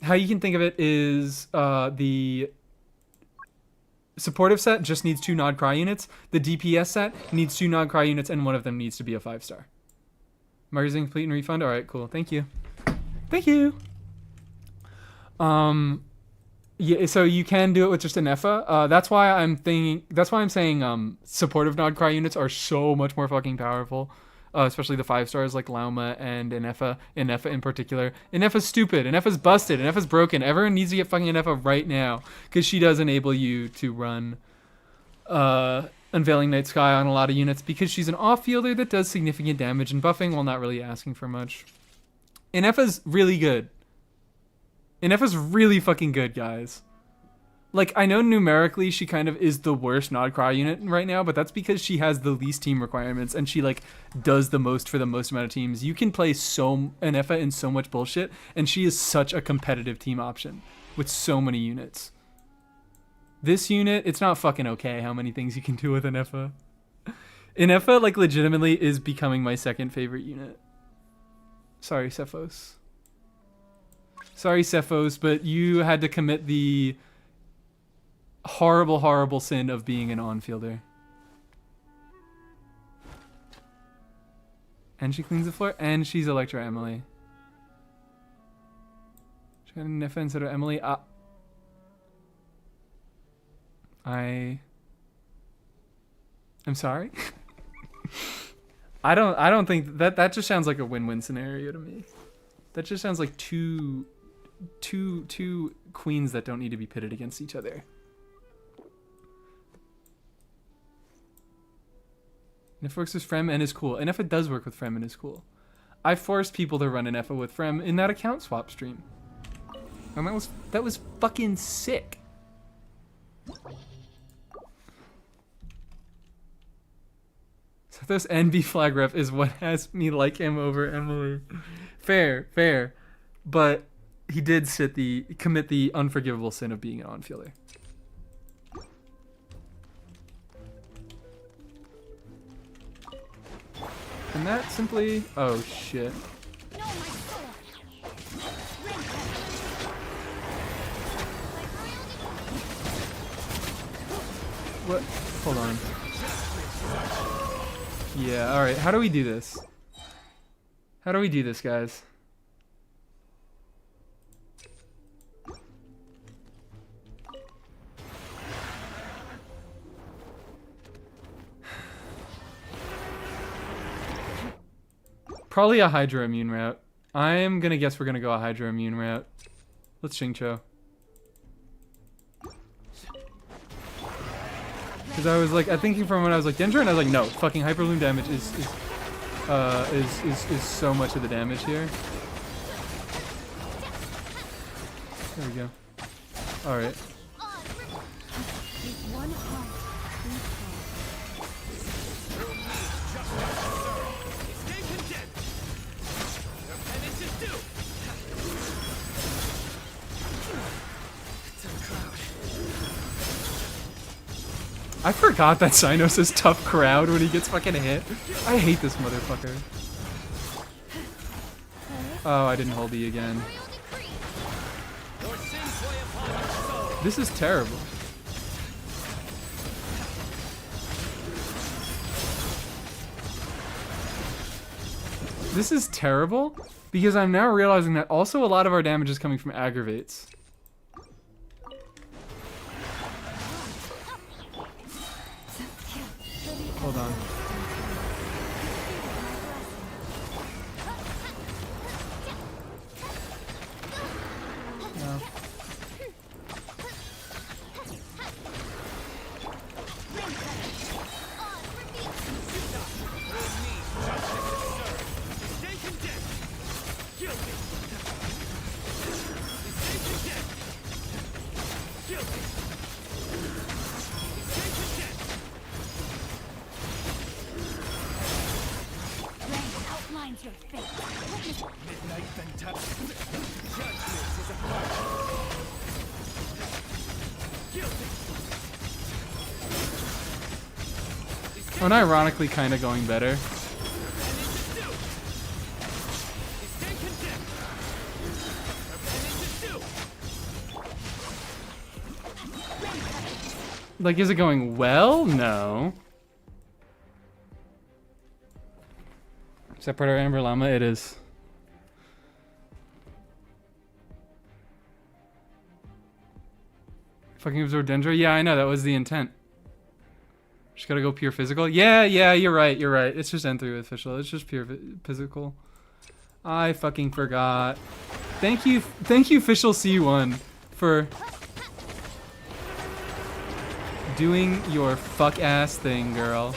How you can think of it is the supportive set just needs 2 Nodcry units. The DPS set needs 2 Nodcry units, and one of them needs to be a 5-star. Marketing complete and refund. All right, cool. Thank you. Thank you. Yeah, so you can do it with just an Effa. That's why I'm thinking. That's why I'm saying supportive Nodcry units are so much more fucking powerful. Especially the 5 stars like Lauma and Ineffa. Ineffa in particular. Ineffa's stupid. Ineffa's busted. Ineffa's broken. Everyone needs to get fucking Ineffa right now because she does enable you to run Unveiling Night Sky on a lot of units because she's an off-fielder that does significant damage and buffing while not really asking for much. Ineffa's really good. Ineffa's really fucking good, guys. Like, I know numerically she kind of is the worst Nodcry unit right now, but that's because she has the least team requirements and she, like, does the most for the most amount of teams. You can play Ineffa in so much bullshit, and she is such a competitive team option with so many units. This unit, it's not fucking okay how many things you can do with Ineffa. Ineffa, like, legitimately is becoming my second favorite unit. Sorry, Cephos. Sorry, Cephos, but you had to commit the horrible, horrible sin of being an on-fielder. And she cleans the floor, and she's Electra Emily. She got an Ineffa instead of Emily. I'm sorry. I don't think that just sounds like a win-win scenario to me. That just sounds like two queens that don't need to be pitted against each other. Ineffa works with Frem and is cool. Ineffa does work with Frem and is cool. I forced people to run Ineffa with Frem in that account swap stream. And that was fucking sick. So this NB flag ref is what has me like him over Emily. Fair. But he did commit the unforgivable sin of being an on-fielder. And that simply... Oh, shit. What? Hold on. Yeah, alright. How do we do this? How do we do this, guys? Probably a Hydro Immune route. I'm gonna guess we're gonna go a Hydro Immune route. Let's Xingqiu. Because I was like, I thinking from when I was like Dendro, and I was like, no, fucking Hyper Bloom damage is so much of the damage here. There we go. All right. I forgot that Cynos is tough crowd when he gets fucking hit. I hate this motherfucker. Oh, I didn't hold E again. This is terrible. This is terrible because I'm now realizing that also a lot of our damage is coming from aggravates. Hold on. No. And ironically kind of going better. Like, is it going well? No. Separator Amber Llama, it is. Fucking absorb Dendra? Yeah, I know, that was the intent. Just gotta go pure physical? Yeah, you're right, you're right. It's just N3 with official. It's just pure physical. I fucking forgot. Thank you, official C1, for doing your fuck ass thing, girl.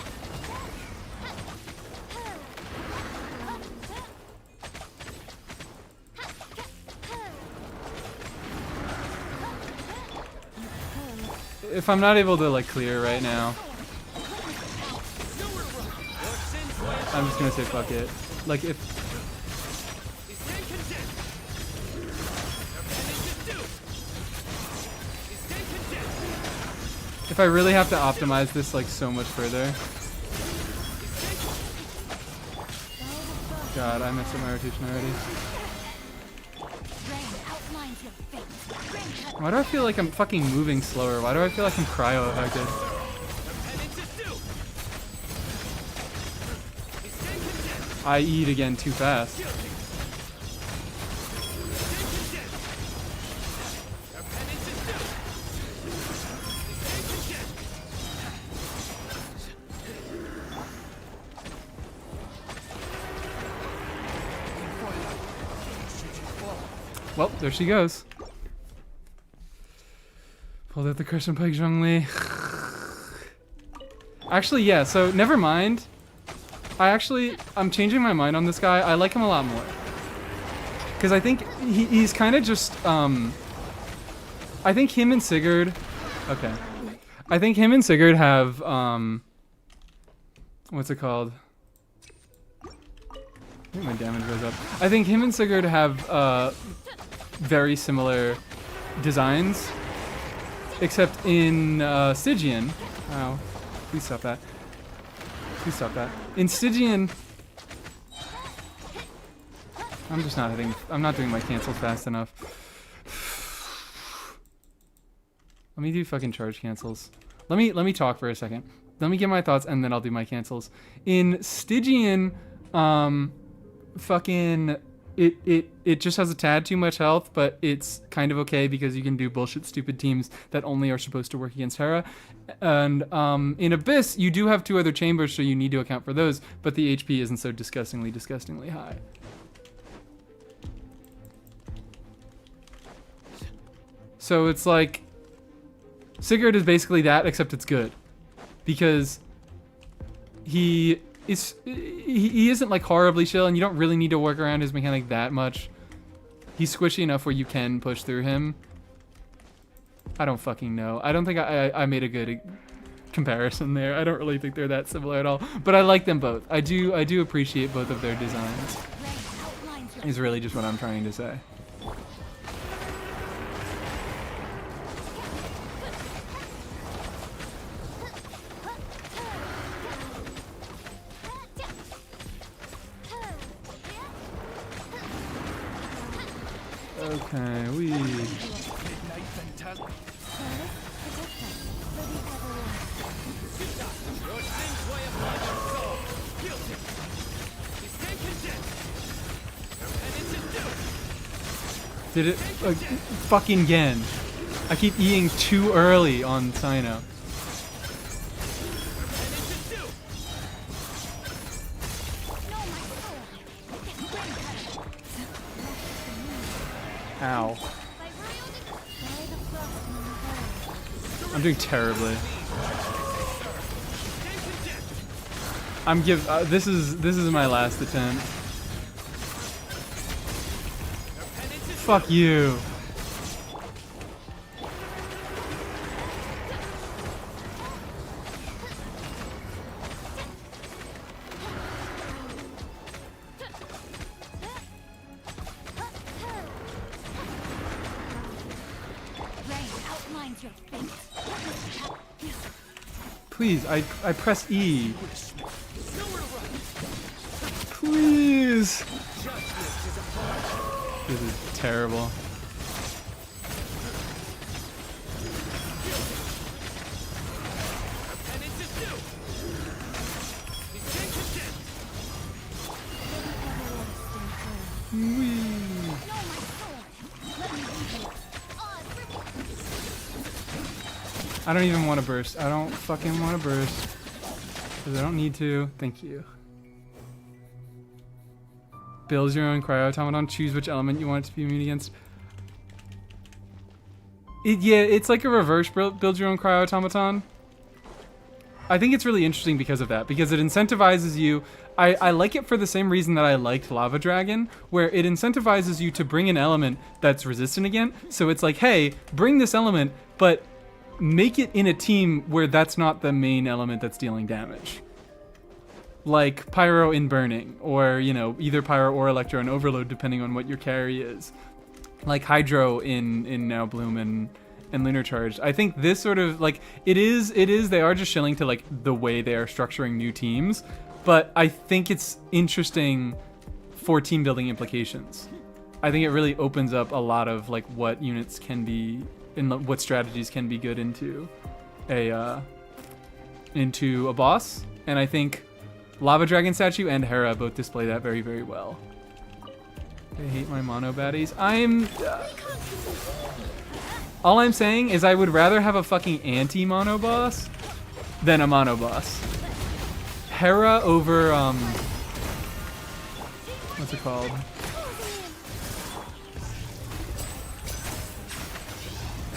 If I'm not able to like clear right now, I'm just gonna say fuck it. Like if I really have to optimize this like so much further. God, I messed up my rotation already. Why do I feel like I'm fucking moving slower? Why do I feel like I'm cryo affected? I eat again too fast. Well, there she goes. Pulled out the Christian Pike Zhongli. Actually, yeah, so never mind. I'm changing my mind on this guy. I like him a lot more. Because I think he's kind of just, I think him and Sigurd, okay. I think him and Sigurd have, what's it called? I think my damage goes up. I think him and Sigurd have, very similar designs. Except in, Stygian, ow, please stop that. Please stop that. In Stygian, I'm not doing my cancels fast enough. Let me do fucking charge cancels. Let me talk for a second. Let me get my thoughts and then I'll do my cancels. In Stygian, fucking it just has a tad too much health, but it's kind of okay because you can do bullshit stupid teams that only are supposed to work against Hera. And in Abyss, you do have 2 other chambers, so you need to account for those, but the HP isn't so disgustingly high. So it's like Sigurd is basically that, except it's good. Because he isn't like horribly chill, and you don't really need to work around his mechanic that much. He's squishy enough where you can push through him. I don't fucking know. I don't think I made a good comparison there. I don't really think they're that similar at all. But I like them both. I do appreciate both of their designs. Is really just what I'm trying to say. Okay, we. Did it fucking again? I keep eating too early on Sino. Ow. I'm doing terribly. This is my last attempt. Fuck you. Please, I press E. Please. This is terrible. I don't even want to burst. I don't fucking want to burst. Because I don't need to. Thank you. Build your own cryo-automaton. Choose which element you want it to be immune against. Yeah, it's like a reverse build your own cryo-automaton. I think it's really interesting because of that. Because it incentivizes you. I like it for the same reason that I liked Lava Dragon. Where it incentivizes you to bring an element that's resistant again. So it's like, hey, bring this element, but make it in a team where that's not the main element that's dealing damage. Like Pyro in Burning, or, you know, either Pyro or Electro in Overload, depending on what your carry is. Like Hydro in Now Bloom and Lunar Charge. I think this sort of, like, it is, they are just shilling to, like, the way they are structuring new teams, but I think it's interesting for team building implications. I think it really opens up a lot of, like, what units can be, and what strategies can be good into a boss, and I think Lava Dragon Statue and Hera both display that very, very well. I hate my mono baddies. All I'm saying is I would rather have a fucking anti-mono boss than a mono boss. Hera over, what's it called?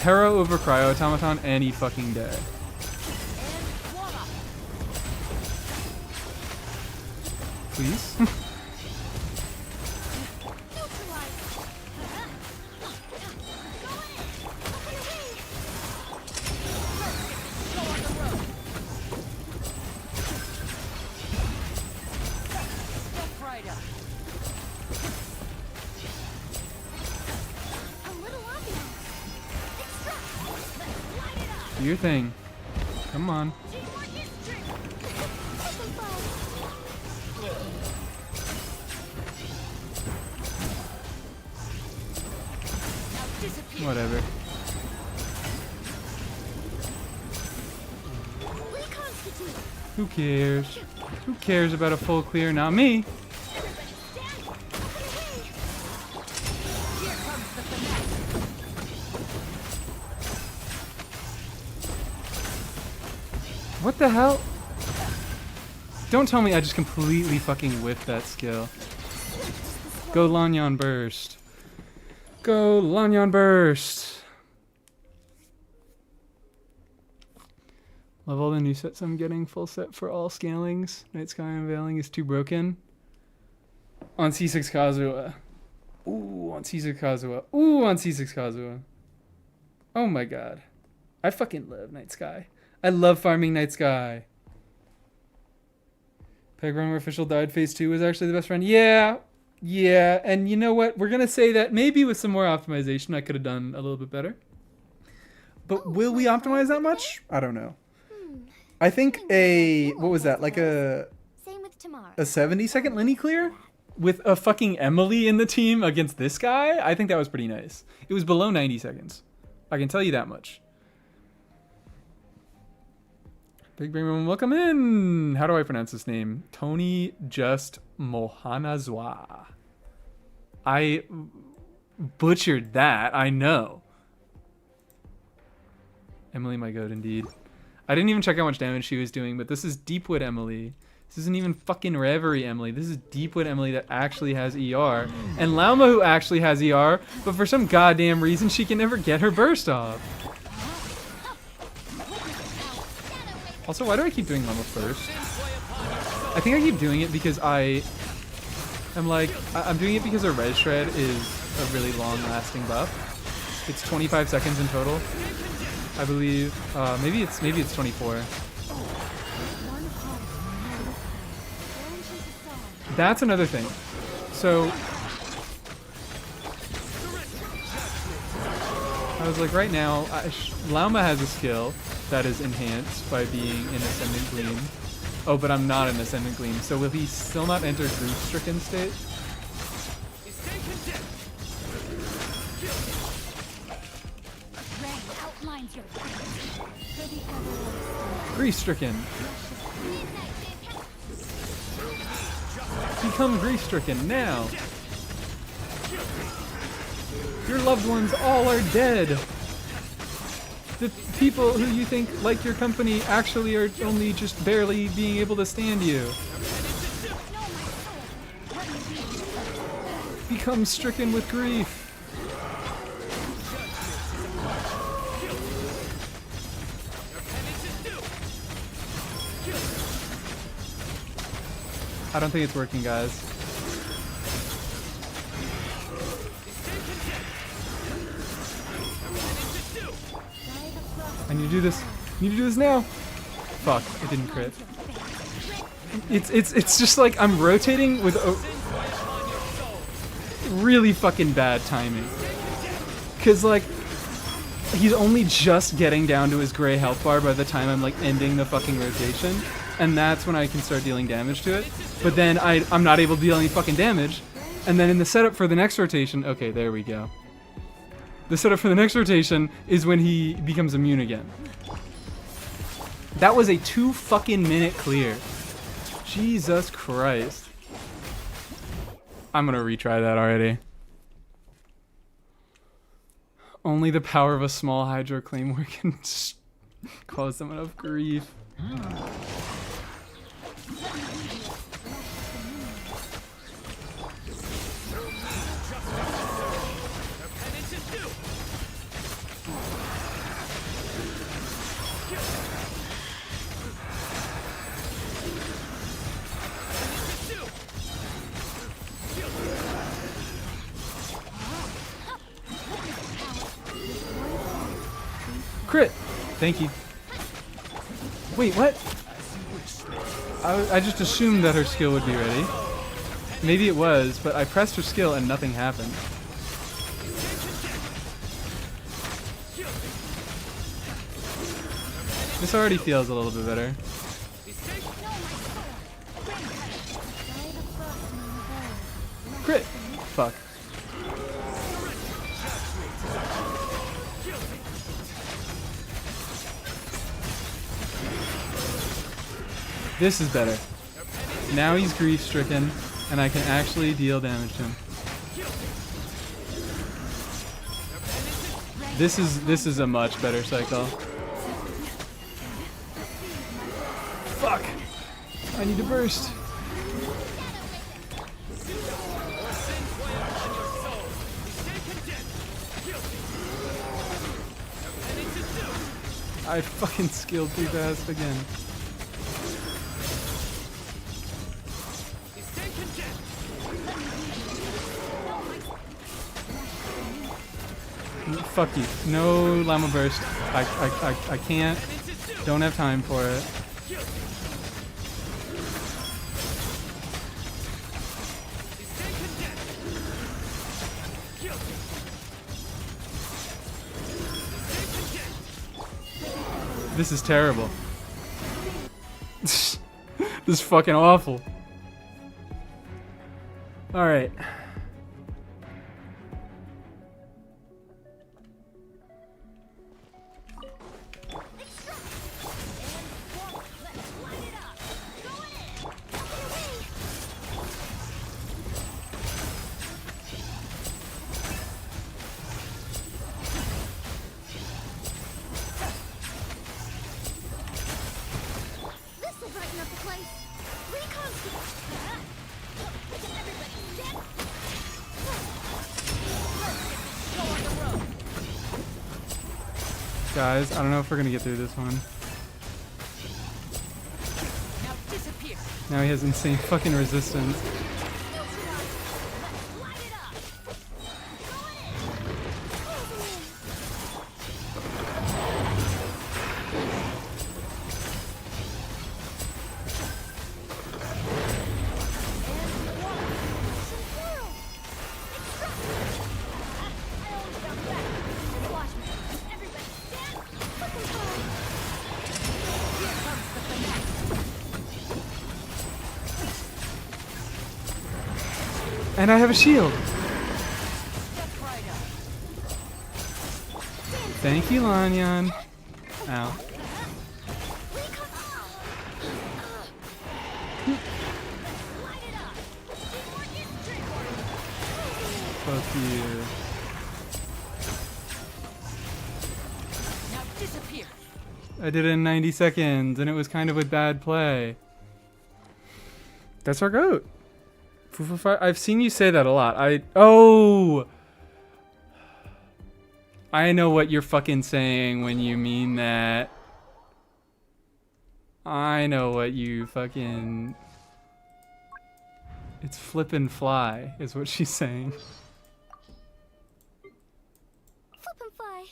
Hera over Cryo-Automaton any fucking day. Please? Do your thing. Come on. Whatever. Who cares? Who cares about a full clear? Not me. What the hell? Don't tell me I just completely fucking whiffed that skill. Go Lanyon Burst. Go Lanyon Burst. Love all the new sets I'm getting. Full set for all scalings. Night Sky Unveiling is too broken. On C6 Kazuha. Ooh, on C6 Kazuha. Ooh, on C6 Kazuha. Oh my god. I fucking love Night Sky. I love farming Night Sky. Pegrunner Official died phase 2 was actually the best friend. Yeah, and you know what? We're gonna say that maybe with some more optimization I could have done a little bit better. But will we optimize that much? I don't know. I think what was that? Like a 70-second Linny clear? With a fucking Emily in the team against this guy? I think that was pretty nice. It was below 90 seconds. I can tell you that much. Big Brain Room, welcome in. How do I pronounce this name? Tony Just Mohanazwa. I butchered that, I know. Emily, my goat, indeed. I didn't even check how much damage she was doing, but this is Deepwood Emily. This isn't even fucking Reverie Emily. This is Deepwood Emily that actually has ER. And Lauma who actually has ER, but for some goddamn reason she can never get her burst off. Also, why do I keep doing Lauma first? I think I keep doing it because I'm doing it because a Res Shred is a really long-lasting buff. It's 25 seconds in total, I believe. Maybe it's 24. That's another thing. So I was like, right now, Lauma has a skill that is enhanced by being in Ascendant Gleam. Oh, but I'm not in Ascendant Gleam, so will he still not enter Grief-Stricken state? Grief-Stricken. Become grief-stricken now. Your loved ones all are dead. The people who you think like your company actually are only just barely being able to stand you. Become stricken with grief. I don't think it's working, guys. I need to do this. I need to do this now. Fuck, it didn't crit. It's just like I'm rotating with really fucking bad timing. Cause like he's only just getting down to his gray health bar by the time I'm like ending the fucking rotation. And that's when I can start dealing damage to it. But then I'm not able to deal any fucking damage. And then in the setup for the next rotation, okay, there we go. The setup for the next rotation is when he becomes immune again. That was a 2 fucking minute clear. Jesus Christ. I'm gonna retry that already. Only the power of a small Hydro Claymore can cause them enough grief. Crit! Thank you. Wait, what? I just assumed that her skill would be ready. Maybe it was, but I pressed her skill and nothing happened. This already feels a little bit better. Crit! Fuck. This is better. Now he's grief stricken, and I can actually deal damage to him. This is a much better cycle. Fuck! I need to burst. I fucking skilled too fast again. Fuck you. No Llama Burst. I can't. Don't have time for it. This is terrible. This is fucking awful. Alright. Guys, I don't know if we're gonna get through this one. Now he has insane fucking resistance. And I have a shield. Thank you, Lanyan. Ow. Fuck you. I did it in 90 seconds, and it was kind of with bad play. That's our goat. I've seen you say that a lot. Oh! I know what you're fucking saying when you mean that. I know what you fucking... It's flip and fly, is what she's saying. Flip and fly.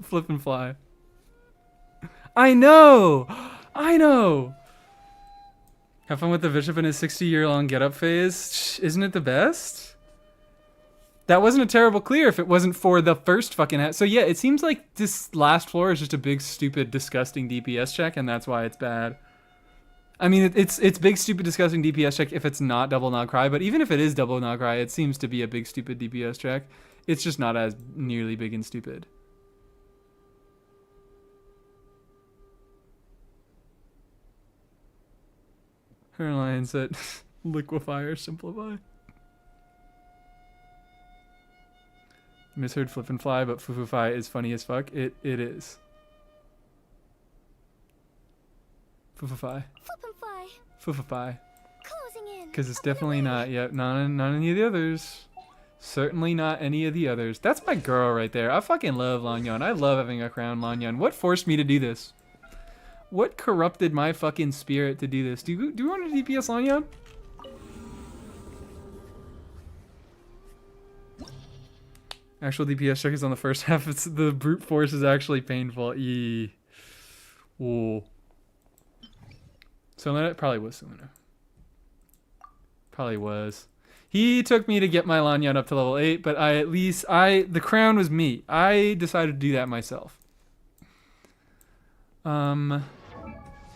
Flip and fly. I know! I know! Have fun with the bishop in his 60-year-long get-up phase. Isn't it the best? That wasn't a terrible clear if it wasn't for the first fucking hat. So yeah, it seems like this last floor is just a big, stupid, disgusting DPS check, and that's why it's bad. I mean, it's big, stupid, disgusting DPS check if it's not double Nog Cry, but even if it is double Nog Cry, it seems to be a big, stupid DPS check. It's just not as nearly big and stupid. Her line said, liquefy or simplify. Misheard flip and fly, but foo-foo-fi is funny as fuck. It is. Foo-foo-fi. Flip and fly. Foo-foo-fi. Closing in. Because it's definitely not yet. Not any of the others. Certainly not any of the others. That's my girl right there. I fucking love Lanyan. I love having a crown Lanyan. What forced me to do this? What corrupted my fucking spirit to do this? Do you want a DPS Lanyan? Actual DPS check is on the first half. It's the brute force is actually painful. Eee. Ooh. Selena? Probably was Selena. Probably was. He took me to get my Lanyan up to level 8, but the crown was me. I decided to do that myself.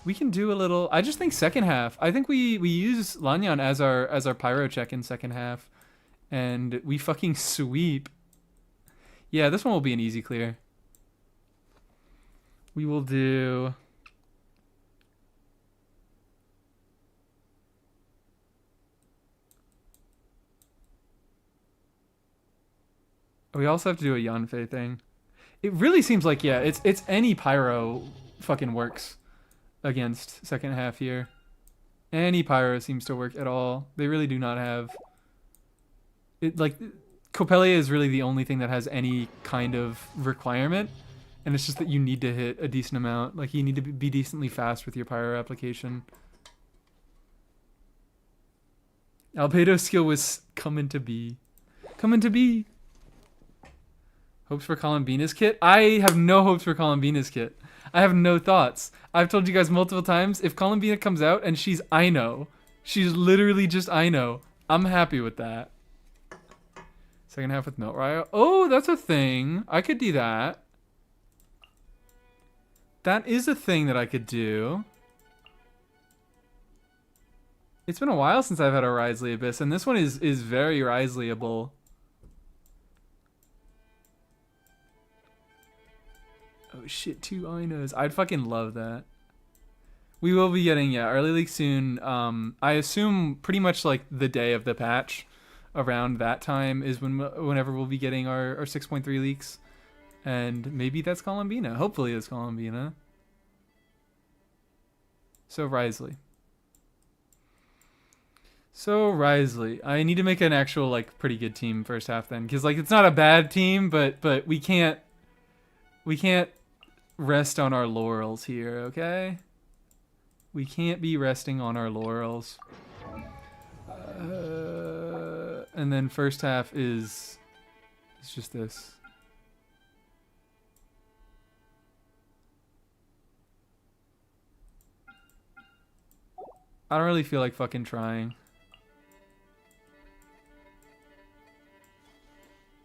We can do a little, I just think second half. I think we use Lanyan as our pyro check in second half. And we fucking sweep. Yeah, this one will be an easy clear. We will do... We also have to do a Yanfei thing. It really seems like, yeah, it's any pyro fucking works against second half here. Any pyro seems to work at all. They really do not have... It like... Copelia is really the only thing that has any kind of requirement, and it's just that you need to hit a decent amount. Like, you need to be decently fast with your pyro application. Albedo's skill was coming to be. Coming to be. Hopes for Columbina's kit? I have no hopes for Columbina's kit. I have no thoughts. I've told you guys multiple times, if Columbina comes out and she's Ino, she's literally just Ino, I'm happy with that. Second half with Melt Ryo. Oh, that's a thing. I could do that. That is a thing that I could do. It's been a while since I've had a Risley Abyss, and this one is very Risley-able. Oh shit, 2 Inos. I'd fucking love that. We will be getting, yeah, early leak soon. I assume pretty much like the day of the patch. Around that time is whenever we'll be getting our 6.3 leaks. And maybe that's Columbina. Hopefully it's Columbina. So Risley. So Risley. I need to make an actual like pretty good team first half then. Because like it's not a bad team, but we can't rest on our laurels here, okay? We can't be resting on our laurels. And then first half is just this. I don't really feel like fucking trying.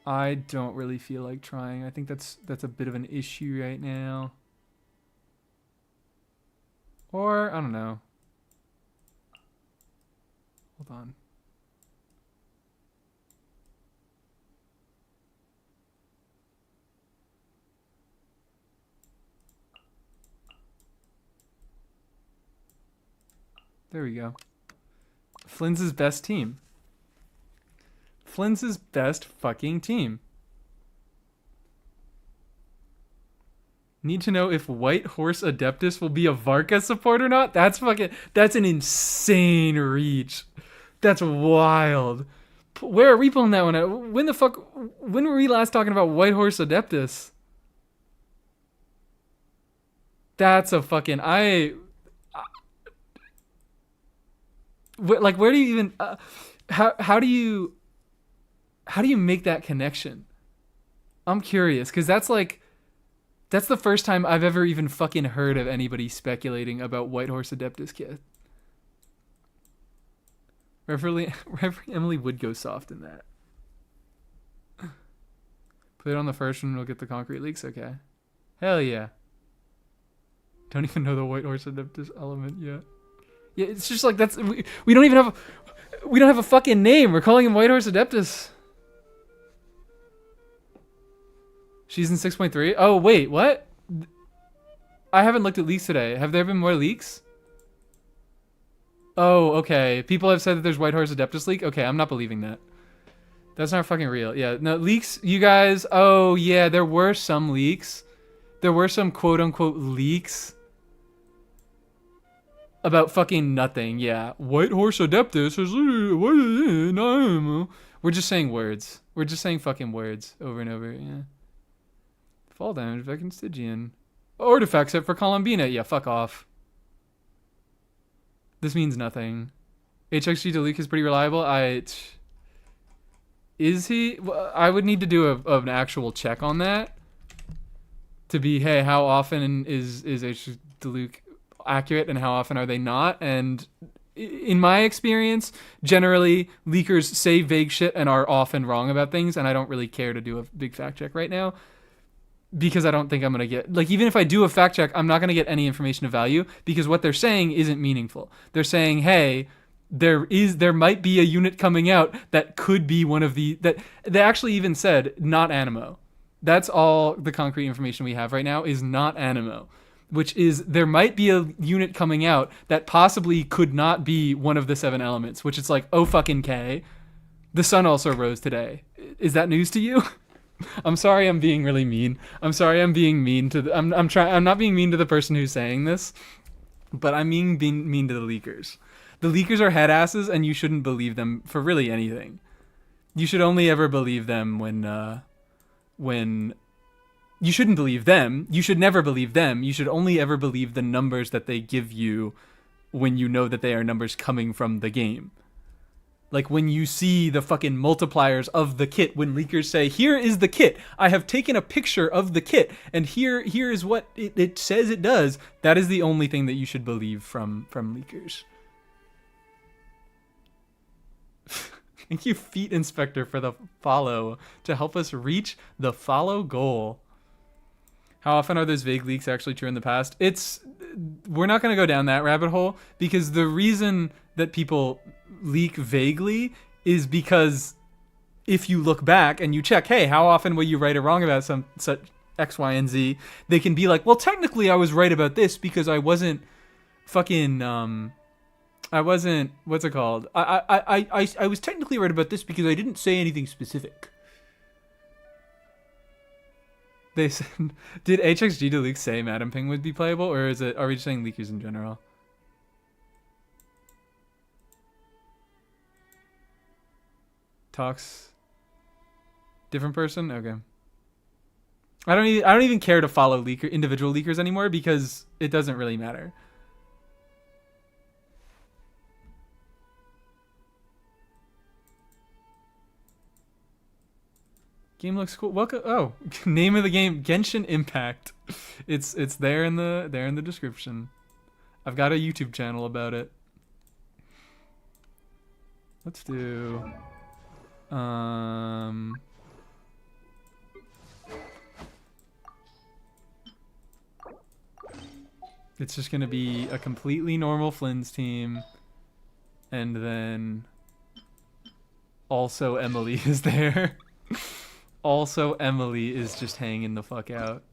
I don't really feel like trying. I think that's a bit of an issue right now. Or, I don't know. Hold on. There we go. Flynn's best team. Flynn's best fucking team. Need to know if White Horse Adeptus will be a Varka support or not? That's an insane reach. That's wild. Where are we pulling that one at? When were we last talking about White Horse Adeptus? That's a fucking, like, where do you even, how do you make that connection? I'm curious, because that's the first time I've ever even fucking heard of anybody speculating about White Horse Adeptus kit. Reverend Emily would go soft in that. Put it on the first one, we'll get the concrete leaks. Okay. Hell yeah. Don't even know the White Horse Adeptus element yet. Yeah, it's just like we don't have a fucking name. We're calling him White Horse Adeptus. She's in 6.3. Oh wait, what? I haven't looked at leaks today. Have there been more leaks? Oh, okay. People have said that there's White Horse Adeptus leak. Okay, I'm not believing that. That's not fucking real. Yeah, no, leaks, you guys. Oh, yeah, there were some leaks. There were some quote-unquote leaks about fucking nothing. Yeah, White Horse Adeptus is... We're just saying words. We're just saying fucking words over and over, yeah. Fall damage, fucking Stygian. Artifact set for Columbina. Yeah, fuck off. This means nothing. HXG to leak is pretty reliable. Is he? I would need to do an actual check on that. To be, hey, how often is HXG to leak accurate and how often are they not? And in my experience, generally, leakers say vague shit and are often wrong about things, and I don't really care to do a big fact check right now. Because I don't think I'm going to get... Like, even if I do a fact check, I'm not going to get any information of value because what they're saying isn't meaningful. They're saying, hey, there might be a unit coming out that could be one of the... That they actually even said, not Animo. That's all the concrete information we have right now is not Animo. Which is, there might be a unit coming out that possibly could not be one of the 7 elements. Which it's like, oh fucking K. The sun also rose today. Is that news to you? I'm sorry I'm being really mean. I'm sorry I'm being mean to I'm not being mean to the person who's saying this, but I'm being mean to the leakers. The leakers are head asses and you shouldn't believe them for really anything. You should only ever believe them when you shouldn't believe them. You should never believe them. You should only ever believe the numbers that they give you when you know that they are numbers coming from the game. Like when you see the fucking multipliers of the kit, when leakers say, here is the kit, I have taken a picture of the kit, and here is what it says it does, that is the only thing that you should believe from leakers. Thank you, Feet Inspector, for the follow to help us reach the follow goal. How often are those vague leaks actually true in the past? We're not going to go down that rabbit hole, because the reason that people leak vaguely is because if you look back and you check, hey, how often were you right or wrong about some such X, Y, and Z, they can be like, well, technically I was right about this because I wasn't fucking, I wasn't, what's it called? I was technically right about this because I didn't say anything specific. They said, did HXG to leak say Madam Ping would be playable, or are we just saying leakers in general? Talks different person? Okay. I don't even care to follow individual leakers anymore because it doesn't really matter. Game looks cool. Welcome. Oh, name of the game: Genshin Impact. It's there in the description. I've got a YouTube channel about it. Let's do. It's just gonna be a completely normal Flynn's team, and then also Emily is there. Also, Emily is just hanging the fuck out.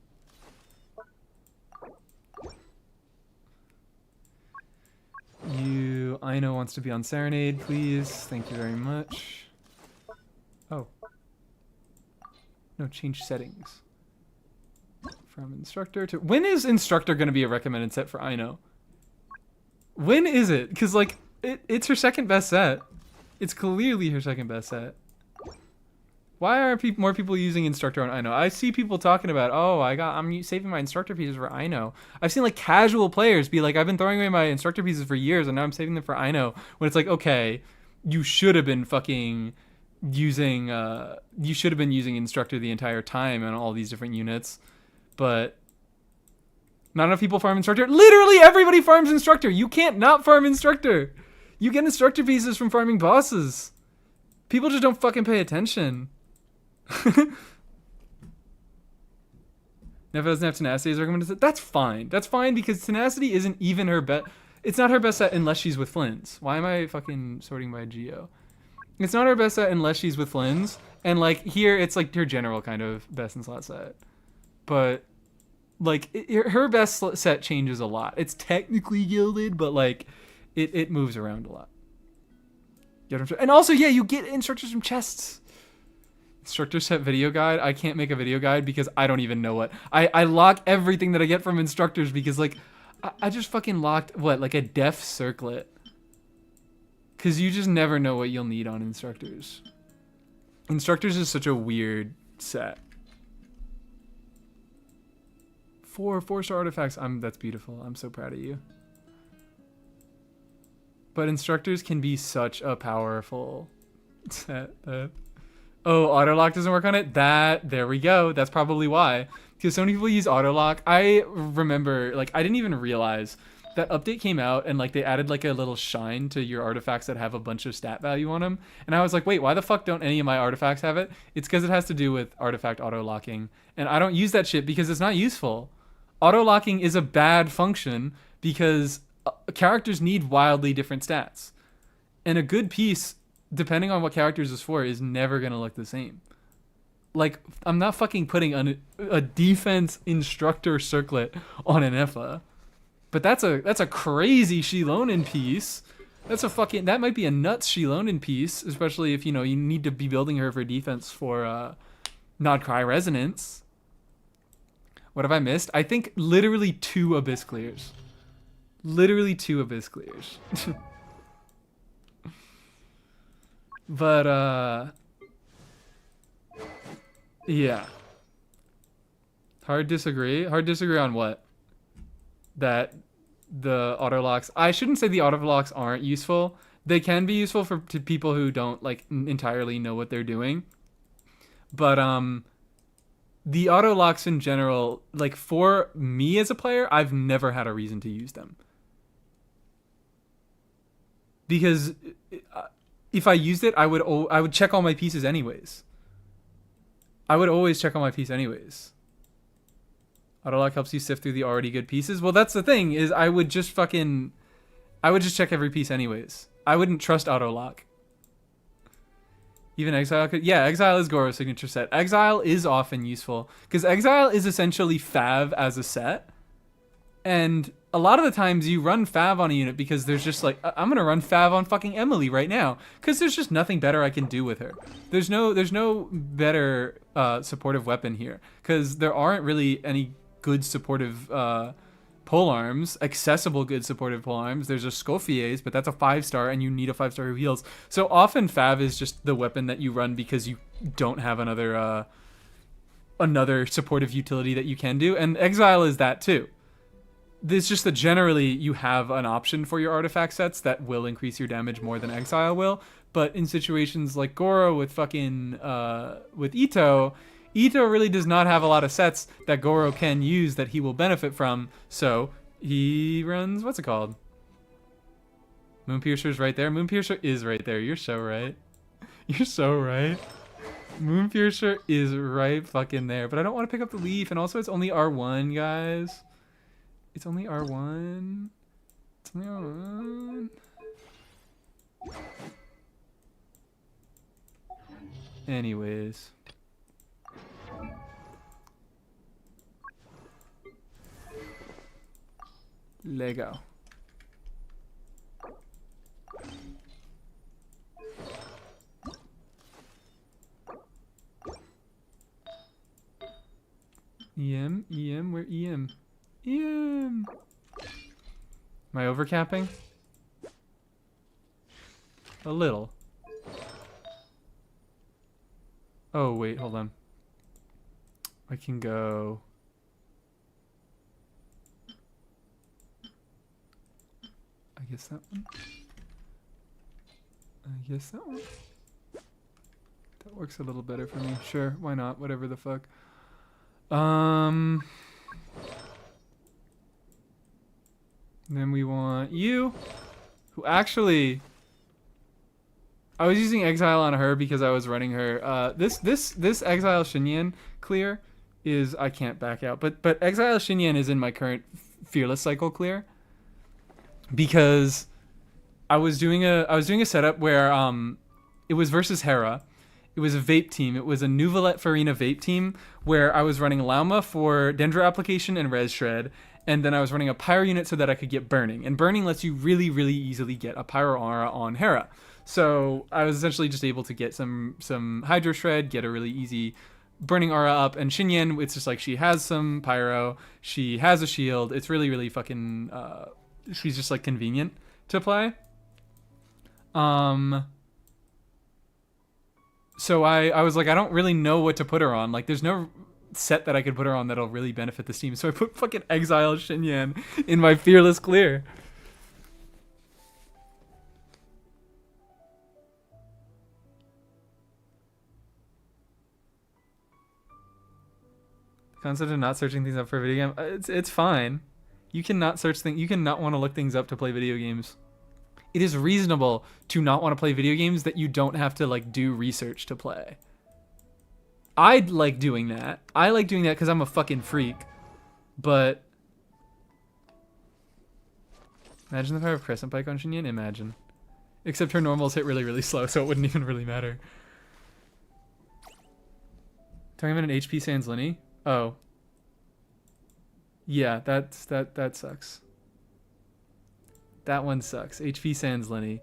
Aino wants to be on Serenade, please. Thank you very much. Oh. No, change settings. from instructor to... When is instructor going to be a recommended set for Aino? When is it? Because, like, it's her second best set. It's clearly her second best set. Why are more people using instructor on Aino? I see people talking about, oh, I'm saving my instructor pieces for Aino. I've seen, like, casual players be like, I've been throwing away my instructor pieces for years, and now I'm saving them for Aino. When it's like, okay, you should have been fucking using instructor the entire time on all these different units, but not enough people farm instructor. Literally everybody farms instructor. You can't not farm instructor. You get instructor pieces from farming bosses. People just don't fucking pay attention. Never doesn't have tenacity as recommended. That's fine. That's fine because tenacity isn't even her best. It's not her best set unless she's with Flynn's. Why am I fucking sorting by Geo? It's not her best set unless she's with Flynn's. And, like, here, it's, like, her general kind of best in slot set. But, like, her best set changes a lot. It's technically gilded, but, like, it moves around a lot. And also, yeah, you get instructors from chests. Instructor set video guide. I can't make a video guide because I don't even know what. I lock everything that I get from instructors because, like, I just fucking locked, what, like a def circlet. Because you just never know what you'll need on instructors. Instructors is such a weird set. 4-star artifacts. That's beautiful. I'm so proud of you. But instructors can be such a powerful set. Oh, autolock doesn't work on it? There we go. That's probably why. Because so many people use autolock. I remember, like, I didn't even realize that update came out and, like, they added, like, a little shine to your artifacts that have a bunch of stat value on them. And I was like, wait, why the fuck don't any of my artifacts have it? It's because it has to do with artifact auto-locking. And I don't use that shit because it's not useful. Auto-locking is a bad function because characters need wildly different stats. And a good piece, depending on what characters it's for, is never going to look the same. Like, I'm not fucking putting a defense instructor circlet on an Effa. But that's a crazy Shilonen piece. That might be a nuts Shilonen piece, especially if, you know, you need to be building her for defense for Nod Cry Resonance. What have I missed? I think literally 2 Abyss Clears. Literally 2 Abyss Clears. But, yeah. Hard disagree. Hard disagree on what? That the autolocks... I shouldn't say the autolocks aren't useful. They can be useful to people who don't, like, entirely know what they're doing. But, the autolocks in general, like, for me as a player, I've never had a reason to use them. Because if I used it, I would check all my pieces anyways. I would always check on my piece anyways. Autolock helps you sift through the already good pieces. Well, that's the thing, is I would just check every piece anyways. I wouldn't trust autolock. Even Exile could... Yeah, Exile is Goro's signature set. Exile is often useful, because Exile is essentially Fav as a set. And a lot of the times you run Fav on a unit because there's just like, I'm going to run Fav on fucking Emily right now, because there's just nothing better I can do with her. There's no better supportive weapon here, because there aren't really any good supportive polearms, accessible good supportive polearms. There's a Scoffier's, but that's a 5-star, and you need a 5-star who heals. So often Fav is just the weapon that you run because you don't have another supportive utility that you can do, and Exile is that too. It's just that generally you have an option for your artifact sets that will increase your damage more than Exile will, but in situations like Goro with fucking with Ito really does not have a lot of sets that Goro can use that he will benefit from, so he runs, what's it called? Moonpiercer's right there. Moonpiercer is right there. You're so right. You're so right. Moonpiercer is right fucking there, but I don't want to pick up the leaf, and also it's only R1, guys. It's only R1. It's only R1. Anyways. Lego. EM? Where EM? EM! Am I overcapping? A little. Oh, wait, hold on. I can go... I guess that one. I guess that one. That works a little better for me. Sure, why not? Whatever the fuck. Then we want you, who actually... I was using Exile on her because I was running her. This Exile Xinyan clear is... I can't back out. But Exile Xinyan is in my current Fearless cycle clear. Because I was doing a setup where it was versus Hera. It was a vape team. It was a Nuvalet Farina vape team where I was running Lauma for Dendro application and Res Shred, and then I was running a Pyro unit so that I could get Burning. And Burning lets you really, really easily get a Pyro Aura on Hera. So I was essentially just able to get some Hydro Shred, get a really easy Burning Aura up, and Xinyan, it's just like she has some Pyro, she has a shield. It's really, really fucking... she's just like convenient to play. So I was like, I don't really know what to put her on. Like, there's no set that I could put her on that'll really benefit this team. So I put fucking Exile Xinyan in my Fearless clear. The concept of not searching things up for a video game, it's fine. You cannot search things. You cannot want to look things up to play video games. It is reasonable to not want to play video games that you don't have to like do research to play. I like doing that. I like doing that because I'm a fucking freak. But imagine if I have Crescent Pike on Xinyan. Imagine. Except her normals hit really, really slow, so it wouldn't even really matter. Talking about an HP Sans Linny? Oh. Yeah, that sucks. That one sucks. HP Sans Linny.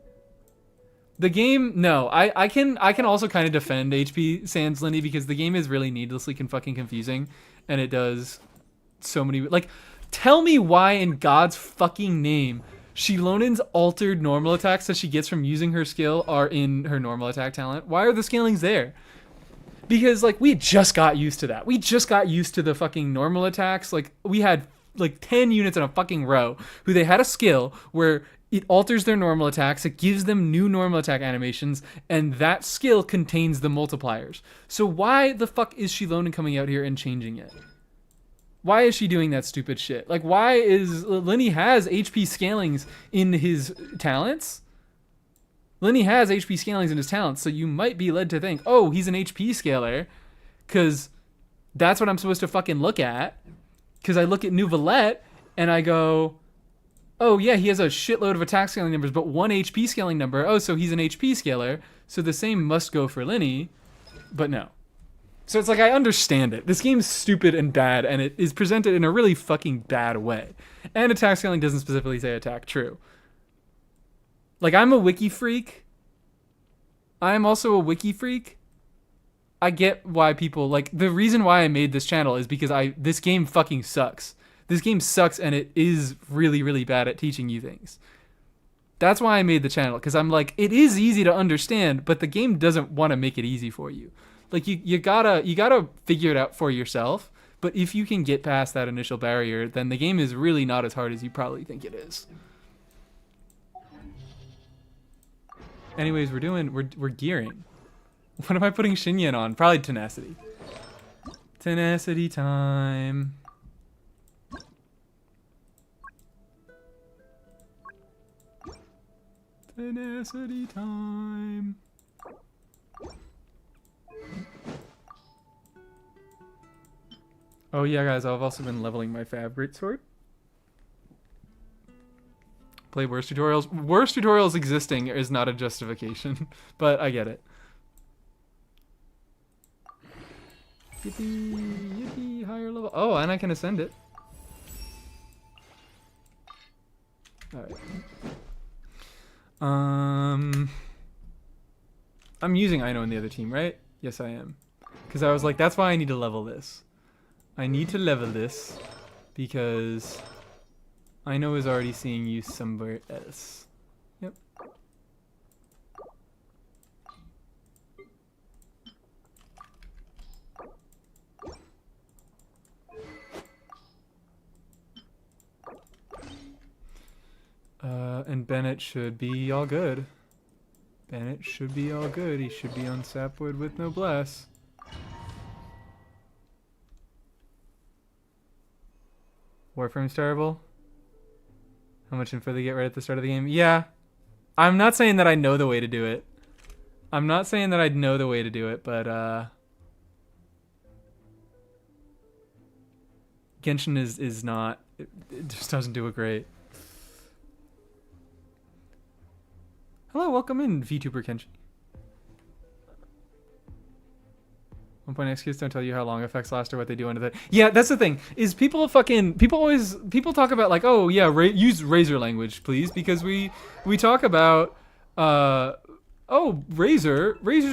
The game, no, I can also kind of defend HP Sans Linny because the game is really needlessly fucking confusing, and it does so many, like, tell me why in God's fucking name Shilonen's altered normal attacks that she gets from using her skill are in her normal attack talent. Why are the scalings there? Because, like, we just got used to that. We just got used to the fucking normal attacks. Like, we had, like, 10 units in a fucking row who they had a skill where it alters their normal attacks, it gives them new normal attack animations, and that skill contains the multipliers. So why the fuck is Shilonen coming out here and changing it? Why is she doing that stupid shit? Like, why is... Linny has HP scalings in his talents? Linny has HP scalings in his talents, so you might be led to think, oh, he's an HP scaler, because that's what I'm supposed to fucking look at. Because I look at Nuvalet, and I go, oh, yeah, he has a shitload of attack scaling numbers, but one HP scaling number. Oh, so he's an HP scaler, so the same must go for Linny, but no. So it's like, I understand it. This game's stupid and bad, and it is presented in a really fucking bad way. And attack scaling doesn't specifically say attack true. Like, I'm a wiki freak. I'm also a wiki freak. I get why people, like, the reason why I made this channel is because this game fucking sucks. This game sucks, and it is really, really bad at teaching you things. That's why I made the channel, because I'm like, it is easy to understand, but the game doesn't want to make it easy for you. Like, you gotta figure it out for yourself, but if you can get past that initial barrier, then the game is really not as hard as you probably think it is. Anyways, we're gearing. What am I putting Xinyan on? Probably Tenacity. Tenacity time. Tenacity time. Oh yeah, guys, I've also been leveling my Fab Greatsword. Play worse tutorials. Worse tutorials existing is not a justification, but I get it. Yippee, yippee, higher level. Oh, and I can ascend it. Alright. I'm using Aino in the other team, right? Yes, I am. Because I was like, that's why I need to level this. I need to level this because I know is already seeing use somewhere else. Yep. And Bennett should be all good. Bennett should be all good. He should be on sapwood with no bless. Warframe's terrible. How much info they get right at the start of the game? Yeah. I'm not saying that I know the way to do it. I'm not saying that I know the way to do it, but Genshin is not, it just doesn't do it great. Hello, welcome in, VTuber Kenshi. 1.x kids don't tell you how long effects last or what they do under the. Yeah, that's the thing. Is people talk about like, oh yeah, use Razor language, please, because we talk about Razor's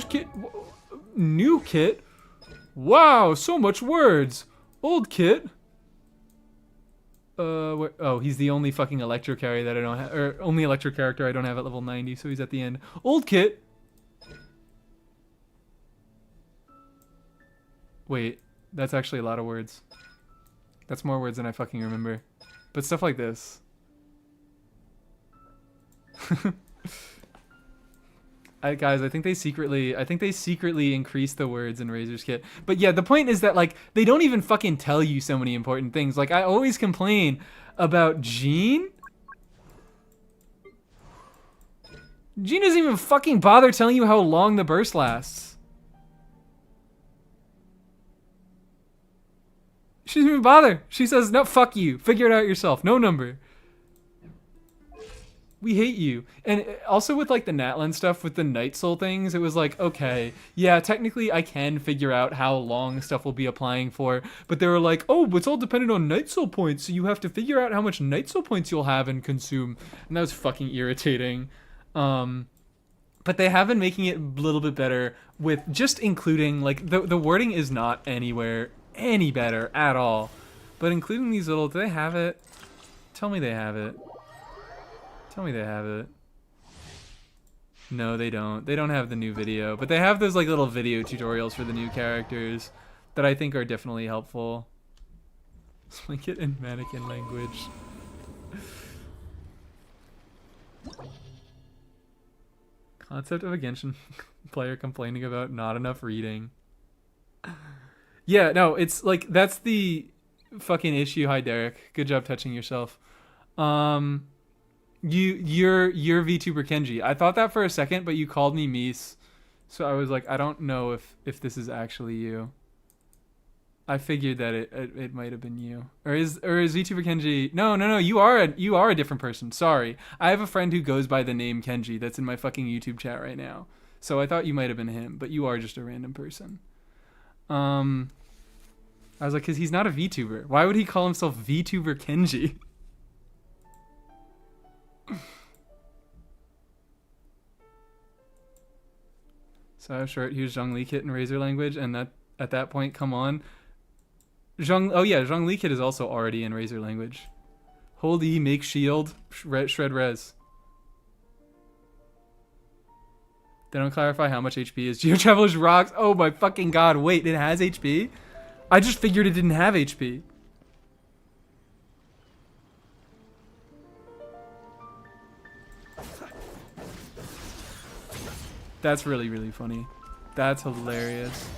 kit, new kit. Wow, so much words. Old kit. He's the only fucking electro carry that I don't have, or only electro character I don't have at level 90, so he's at the end. Old kit. Wait, that's actually a lot of words. That's more words than I fucking remember. But stuff like this. Guys, I think they secretly increased the words in Razor's kit. But yeah, the point is that like they don't even fucking tell you so many important things. Like I always complain about Jean. Jean doesn't even fucking bother telling you how long the burst lasts. She doesn't even bother. She says, no, fuck you. Figure it out yourself. No number. We hate you. And also with like the Natlan stuff with the Night Soul things, it was like, okay, yeah, technically I can figure out how long stuff will be applying for, but they were like, oh, it's all dependent on Night Soul points, so you have to figure out how much Night Soul points you'll have and consume. And that was fucking irritating. But they have been making it a little bit better with just including, like, the wording is not anywhere any better at all. But including these little, do they have it? Tell me they have it. Tell me they have it. No, they don't. They don't have the new video. But they have those like little video tutorials for the new characters that I think are definitely helpful. Link it in mannequin language. Concept of a Genshin player complaining about not enough reading. Yeah, no, it's like that's the fucking issue. Hi, Derek. Good job touching yourself. You're VTuber Kenji. I thought that for a second, but you called me Mies, so I was like, I don't know if this is actually you. I figured that it might have been you, or is VTuber Kenji? No. You are a different person. Sorry, I have a friend who goes by the name Kenji that's in my fucking YouTube chat right now. So I thought you might have been him, but you are just a random person. I was like, cause he's not a VTuber. Why would he call himself VTuber Kenji? So I have short, huge Zhongli kit in Razor language, and that at that point, come on. Zhongli kit is also already in Razor language. Hold E, make shield, shred res. They don't clarify how much HP is. Geotravelers rocks. Oh my fucking god, wait, it has HP? I just figured it didn't have HP. That's really, really funny. That's hilarious.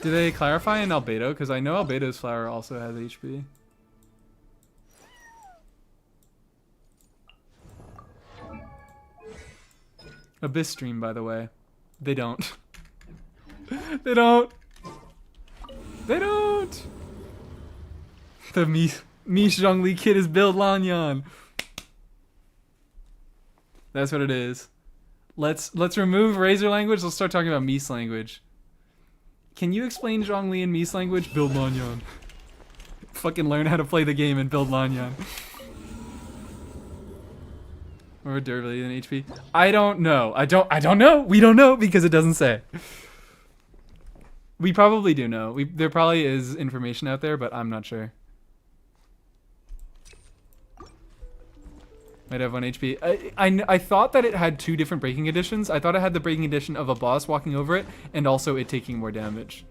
Do they clarify in Albedo? Because I know Albedo's flower also has HP. Abyss stream, by the way. They don't. They don't. They don't. The Mies Zhongli kid is build Lanyan. That's what it is. Let's remove Razor language. Let's start talking about Mies language. Can you explain Zhongli in Mies language? Build Lanyan. Fucking learn how to play the game and build Lanyan. Or durability than HP. I don't know. I don't know. We don't know because it doesn't say. We probably do know. There probably is information out there, but I'm not sure. Might have 1 HP. I thought that it had 2 different breaking conditions. I thought it had the breaking condition of a boss walking over it and also it taking more damage.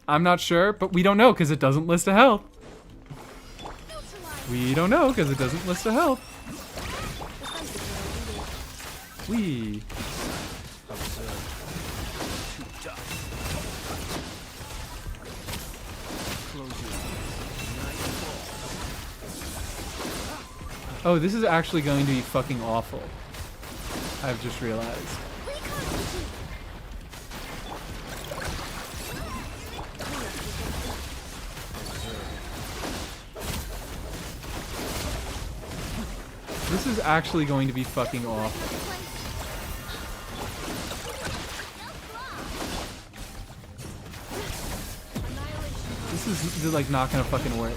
I'm not sure, but we don't know because it doesn't list a health. We don't know because it doesn't list a health. We. Oh, this is actually going to be fucking awful. I've just realized. This is actually going to be fucking awful. This is like not gonna fucking work.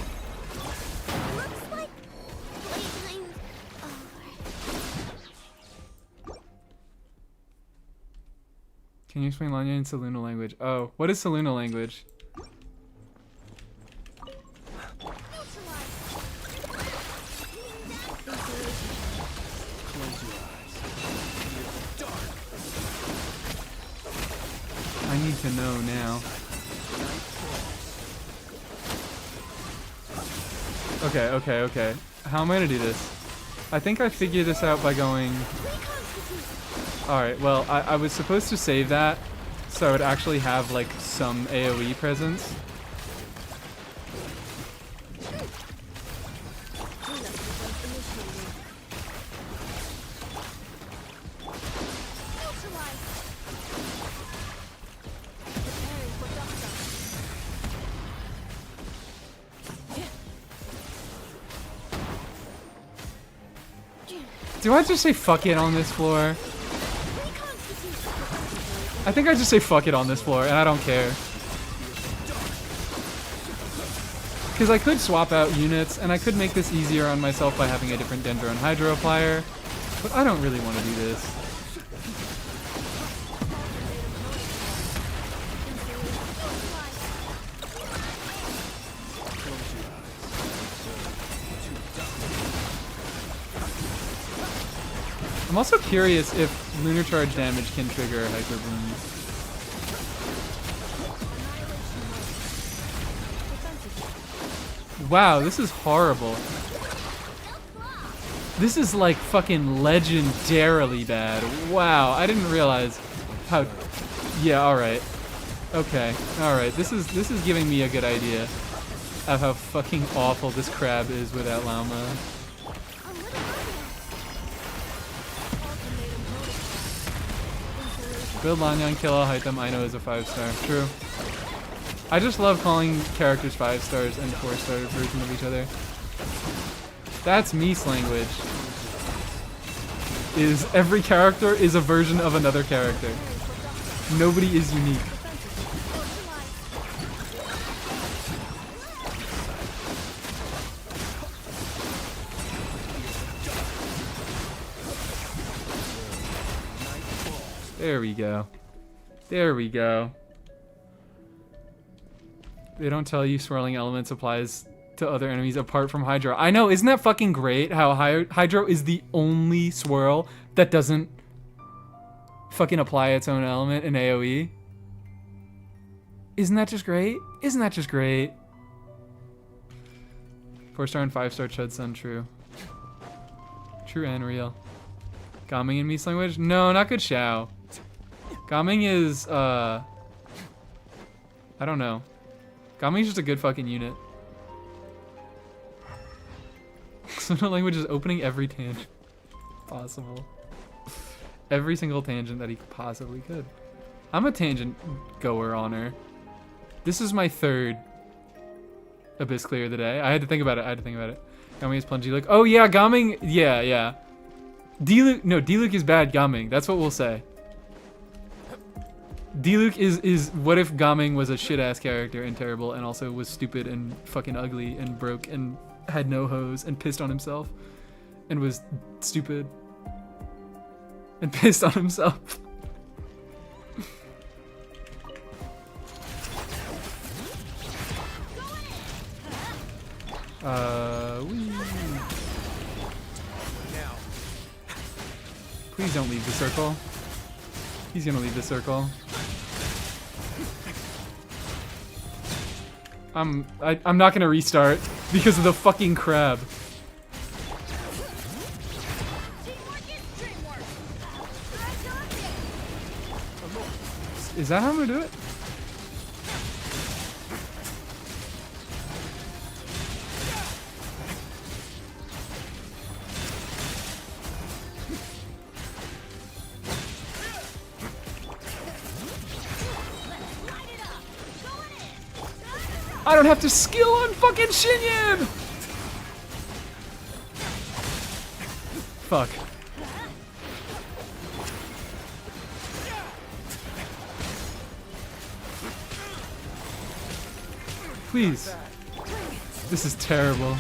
Can you explain Lanya in Saluna language? Oh, what is Saluna language? I need to know now. Okay. How am I gonna do this? I think I figured this out by going... Alright, well, I was supposed to save that so I would actually have, like, some AoE presence. Do I just say fuck it on this floor? I think I just say fuck it on this floor, and I don't care. Because I could swap out units, and I could make this easier on myself by having a different Dendro and Hydro applier, but I don't really want to do this. I'm also curious if Lunar Charge damage can trigger a Hyper Bloom. Wow, this is horrible. This is like fucking legendarily bad. Wow, I didn't realize how... Yeah, alright. Okay, alright. This is giving me a good idea of how fucking awful this crab is without Llama. Build Lanyan, kill all item, I know is a 5-star. True. I just love calling characters 5 stars and 4-star version of each other. That's Mies language. Is every character is a version of another character. Nobody is unique. There we go. There we go. They don't tell you swirling elements applies to other enemies apart from Hydro. I know, isn't that fucking great how Hydro is the only swirl that doesn't fucking apply its own element in AoE? Isn't that just great? Isn't that just great? 4-star and 5-star Chud Sun, true. True and real. Gaming in Mies language? No, not good Xiao. Gaming is, I don't know. Gaming is just a good fucking unit. Sona language is opening every tangent possible. Every single tangent that he possibly could. I'm a tangent goer on her. This is my 3rd Abyss clear of the day. I had to think about it. Gaming is Plungy Luke. Oh yeah, Gaming, yeah. D-Luke is bad Gaming. That's what we'll say. D-Luke is what if Gaming was a shit-ass character and terrible and also was stupid and fucking ugly and broke and had no hose and pissed on himself and was stupid and pissed on himself. Whee. Please don't leave the circle. He's gonna leave the circle. I'm not gonna restart because of the fucking crab. Is that how I'm gonna do it? I don't have to skill on fucking Shinyan! Fuck. Please. This is terrible.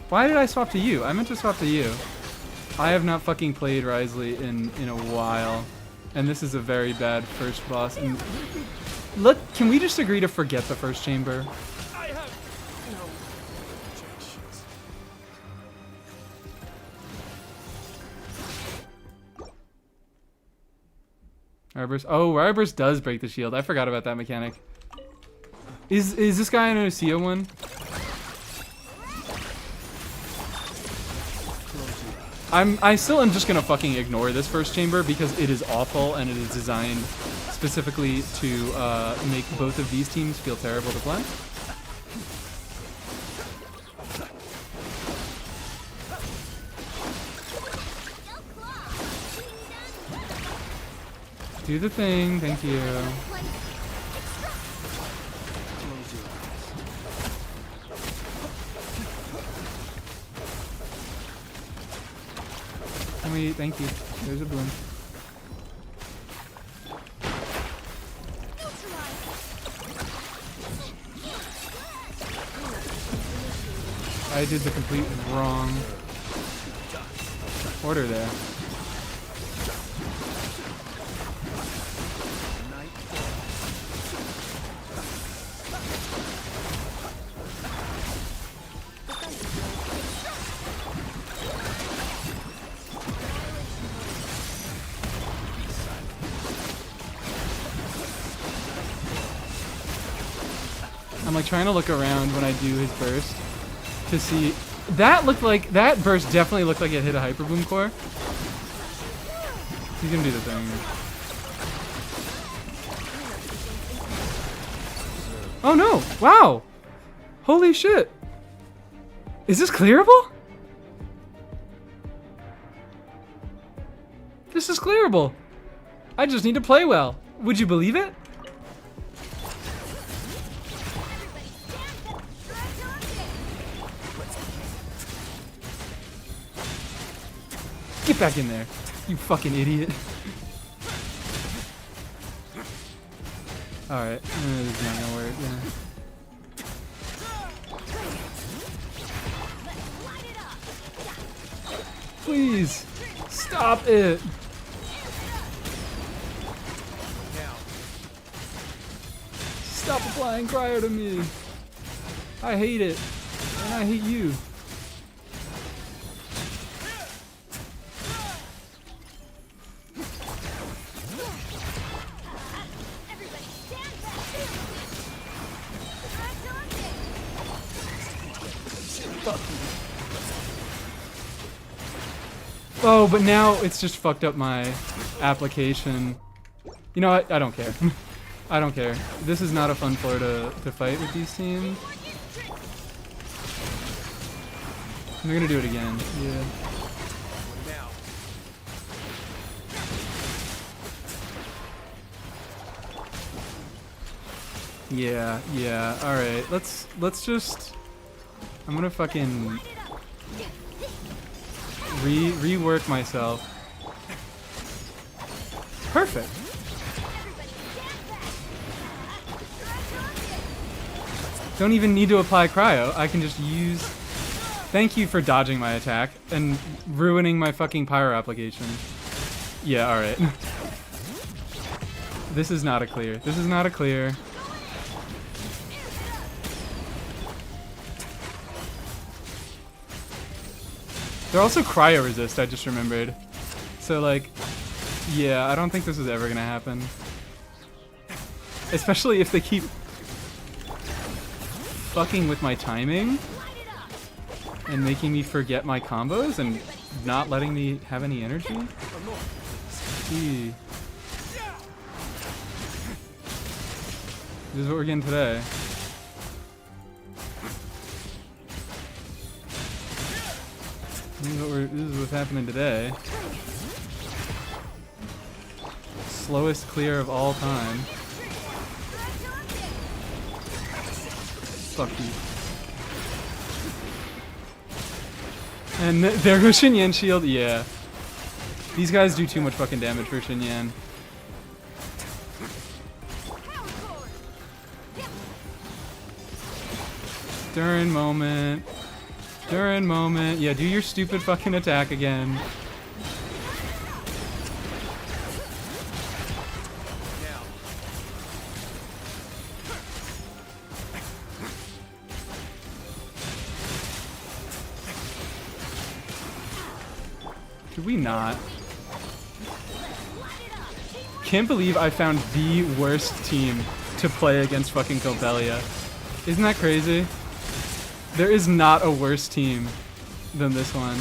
Why did I swap to you? I meant to swap to you. I have not fucking played Risley in a while. And this is a very bad first boss. And look, can we just agree to forget the first chamber? I have no objections. Ryburst. Oh, Ryburst does break the shield. I forgot about that mechanic. Is this guy an Osea one? I still am just gonna fucking ignore this first chamber because it is awful and it is designed specifically to make both of these teams feel terrible to play. Do the thing, thank you. Can we, thank you. There's a bloom. I did the complete wrong order there. I'm like trying to look around when I do his burst to see. That looked like, that burst definitely looked like it hit a hyper boom core. He's gonna do the thing. Oh no! Wow! Holy shit! Is this clearable? This is clearable. I just need to play well. Would you believe it? Get back in there, you fucking idiot. Alright, this is not gonna work, yeah. Please, stop it. Stop applying cryo to me. I hate it, and I hate you. Oh, but now it's just fucked up my application. You know what? I don't care. I don't care. This is not a fun floor to fight with these teams. They're gonna do it again. Yeah. Yeah. All right. Let's just. I'm gonna fucking rework myself. Perfect. Don't even need to apply cryo. I can just use. Thank you for dodging my attack and ruining my fucking pyro application. Yeah. All right. This is not a clear. This is not a clear. They're also cryo resist, I just remembered. So like, yeah, I don't think this is ever gonna happen. Especially if they keep fucking with my timing and making me forget my combos and not letting me have any energy. Gee. This is what we're getting today. This is what's happening today. Slowest clear of all time. Fuck you. And there goes Xinyan shield. Yeah. These guys do too much fucking damage for Xinyan. During moment. During moment. Yeah, do your stupid fucking attack again. Could we not? Can't believe I found the worst team to play against fucking Copelia. Isn't that crazy? There is not a worse team than this one.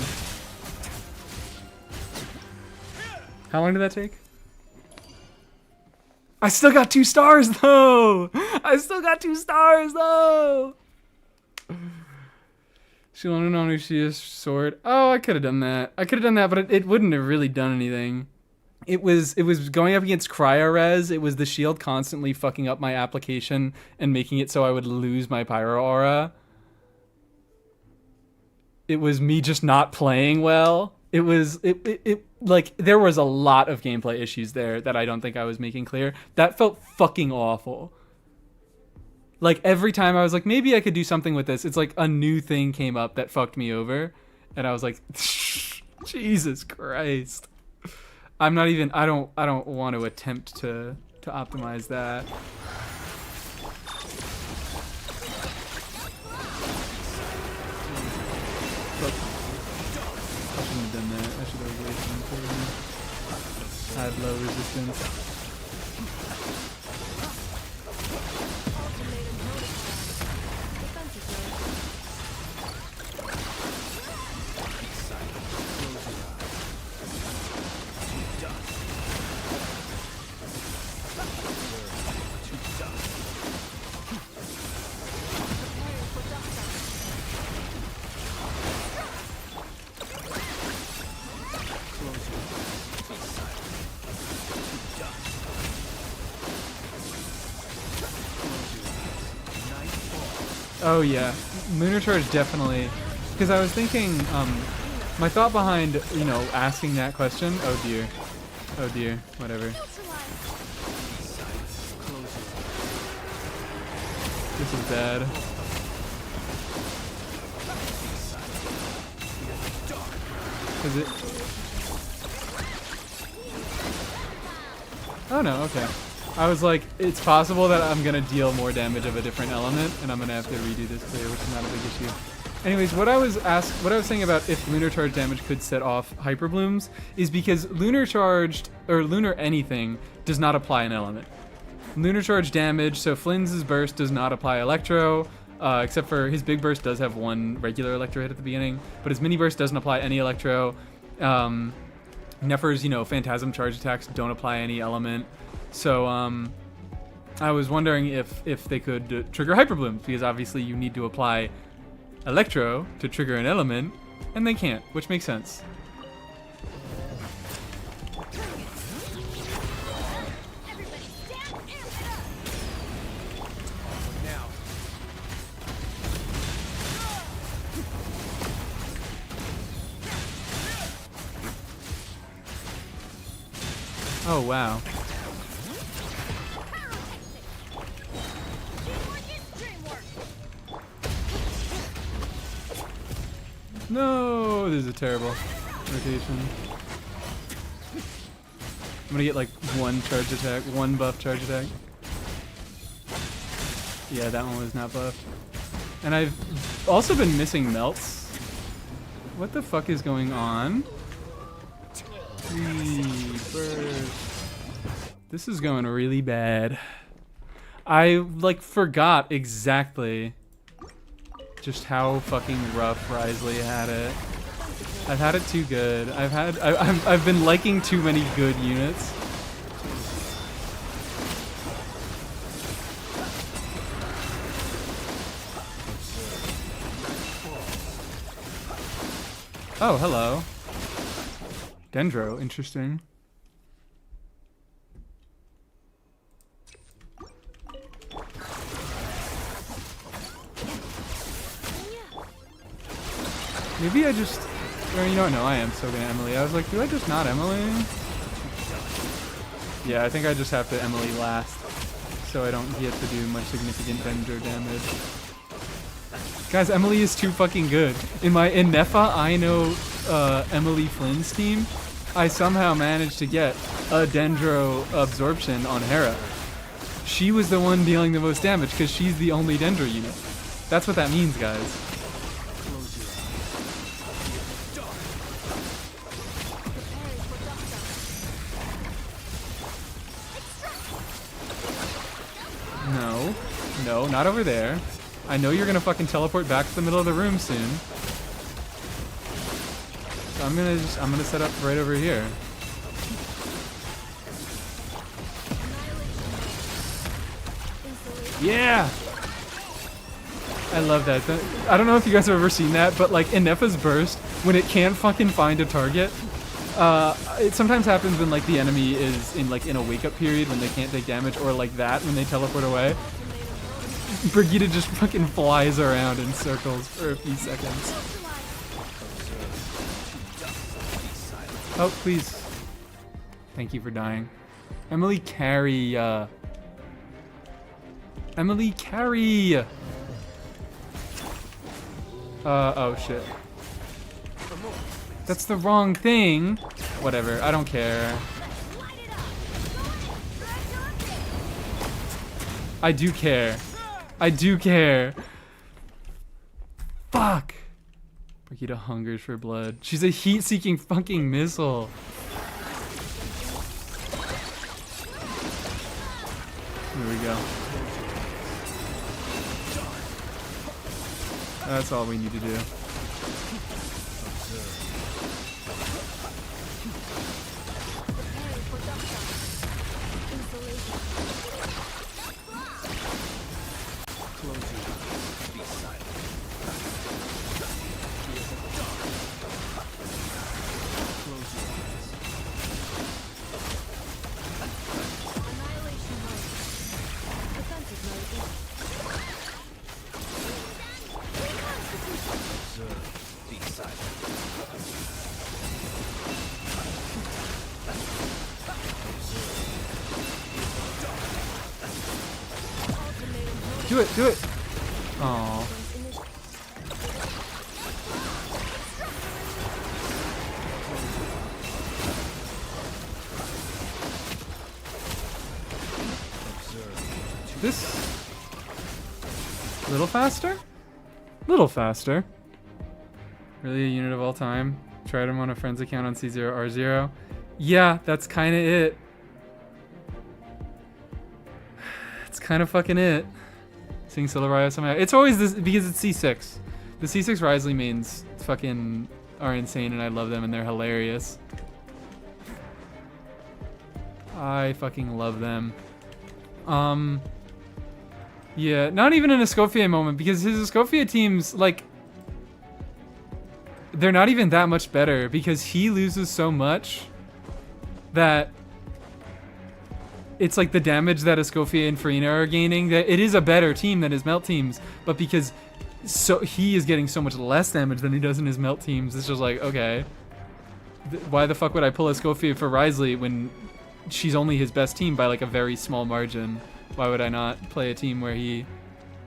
How long did that take? I still got 2 stars though! I still got 2 stars though! She wanted to know if she has sword. Oh, I could have done that. I could have done that, but it wouldn't have really done anything. It was going up against cryo res. It was the shield constantly fucking up my application and making it so I would lose my pyro aura. It was me just not playing well. It was like there was a lot of gameplay issues there that I don't think I was making clear. That felt fucking awful. Like every time I was like, maybe I could do something with this. It's like a new thing came up that fucked me over, and I was like, Jesus Christ. I'm not even. I don't want to attempt to optimize that. I shouldn't have done that. I should have waited until I had low resistance. Oh yeah, Lunar Charge definitely. Because I was thinking, my thought behind, you know, asking that question. Oh dear, whatever. This is bad. Is it? Oh no, okay. I was like, it's possible that I'm gonna deal more damage of a different element, and I'm gonna have to redo this clear, which is not a big issue. Anyways, what I was saying about if Lunar Charge damage could set off Hyper Blooms is because Lunar Charged, or Lunar anything, does not apply an element. Lunar Charge damage, so Flynn's burst does not apply Electro, except for his big burst does have one regular Electro hit at the beginning, but his mini burst doesn't apply any Electro. Nefer's, you know, Phantasm Charge attacks don't apply any element. So, I was wondering if they could trigger Hyper Blooms, because obviously you need to apply Electro to trigger an element, and they can't, which makes sense. Oh, wow. No, this is a terrible rotation. I'm gonna get like one charge attack, one buff charge attack. Yeah, that one was not buffed. And I've also been missing melts. What the fuck is going on? This is going really bad. I like forgot exactly just how fucking rough Risley had it. I've had it too good. I've been liking too many good units. Oh, hello. Dendro, interesting. Maybe I just, or you know what, no, I am so gonna Emily. I was like, do I just not Emily? Yeah, I think I just have to Emily last, so I don't get to do much significant Dendro damage. Guys, Emily is too fucking good. In Nefa, I know Emily Flynn's team, I somehow managed to get a Dendro absorption on Hera. She was the one dealing the most damage because she's the only Dendro unit. That's what that means, guys. No. No, not over there. I know you're gonna fucking teleport back to the middle of the room soon. So I'm gonna set up right over here. Yeah! I love that. I don't know if you guys have ever seen that, but like in Nefa's burst, when it can't fucking find a target, it sometimes happens when like the enemy is in a wake up period when they can't take damage, or like that when they teleport away. Brigitte just fucking flies around in circles for a few seconds. Oh, please. Thank you for dying. Emily carry. Emily carry. Oh shit. That's the wrong thing. Whatever, I don't care. I do care. I do care. Fuck. Brigitte hungers for blood. She's a heat-seeking fucking missile. Here we go. That's all we need to do. Do it, do it. Aww. This little faster? Little faster. Really a unit of all time. Tried him on a friend's account on C0R0. Yeah, that's kind of it. It's kind of fucking it. Seeing Silveraya somehow. It's always this because it's C6. The C6 Risley mains fucking are insane and I love them and they're hilarious. I fucking love them. Yeah, not even an Escoffier moment because his Escoffier teams, like, they're not even that much better because he loses so much that it's like the damage that Escoffier and Farina are gaining, that it is a better team than his melt teams, but because he is getting so much less damage than he does in his melt teams, it's just like, okay, why the fuck would I pull Escoffier for Risley when she's only his best team by like a very small margin? Why would I not play a team where he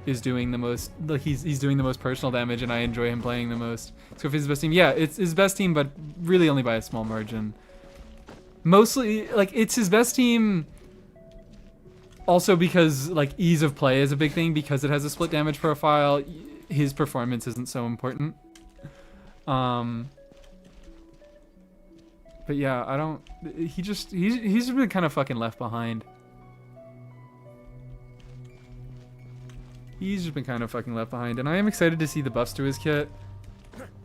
is doing the most, like he's doing the most personal damage and I enjoy him playing the most? Escoffier's his best team. Yeah, it's his best team, but really only by a small margin. Mostly, like, it's his best team also because, like, ease of play is a big thing because it has a split damage profile. His performance isn't so important. But yeah, I don't. He's been kind of fucking left behind. He's just been kind of fucking left behind, and I am excited to see the buffs to his kit.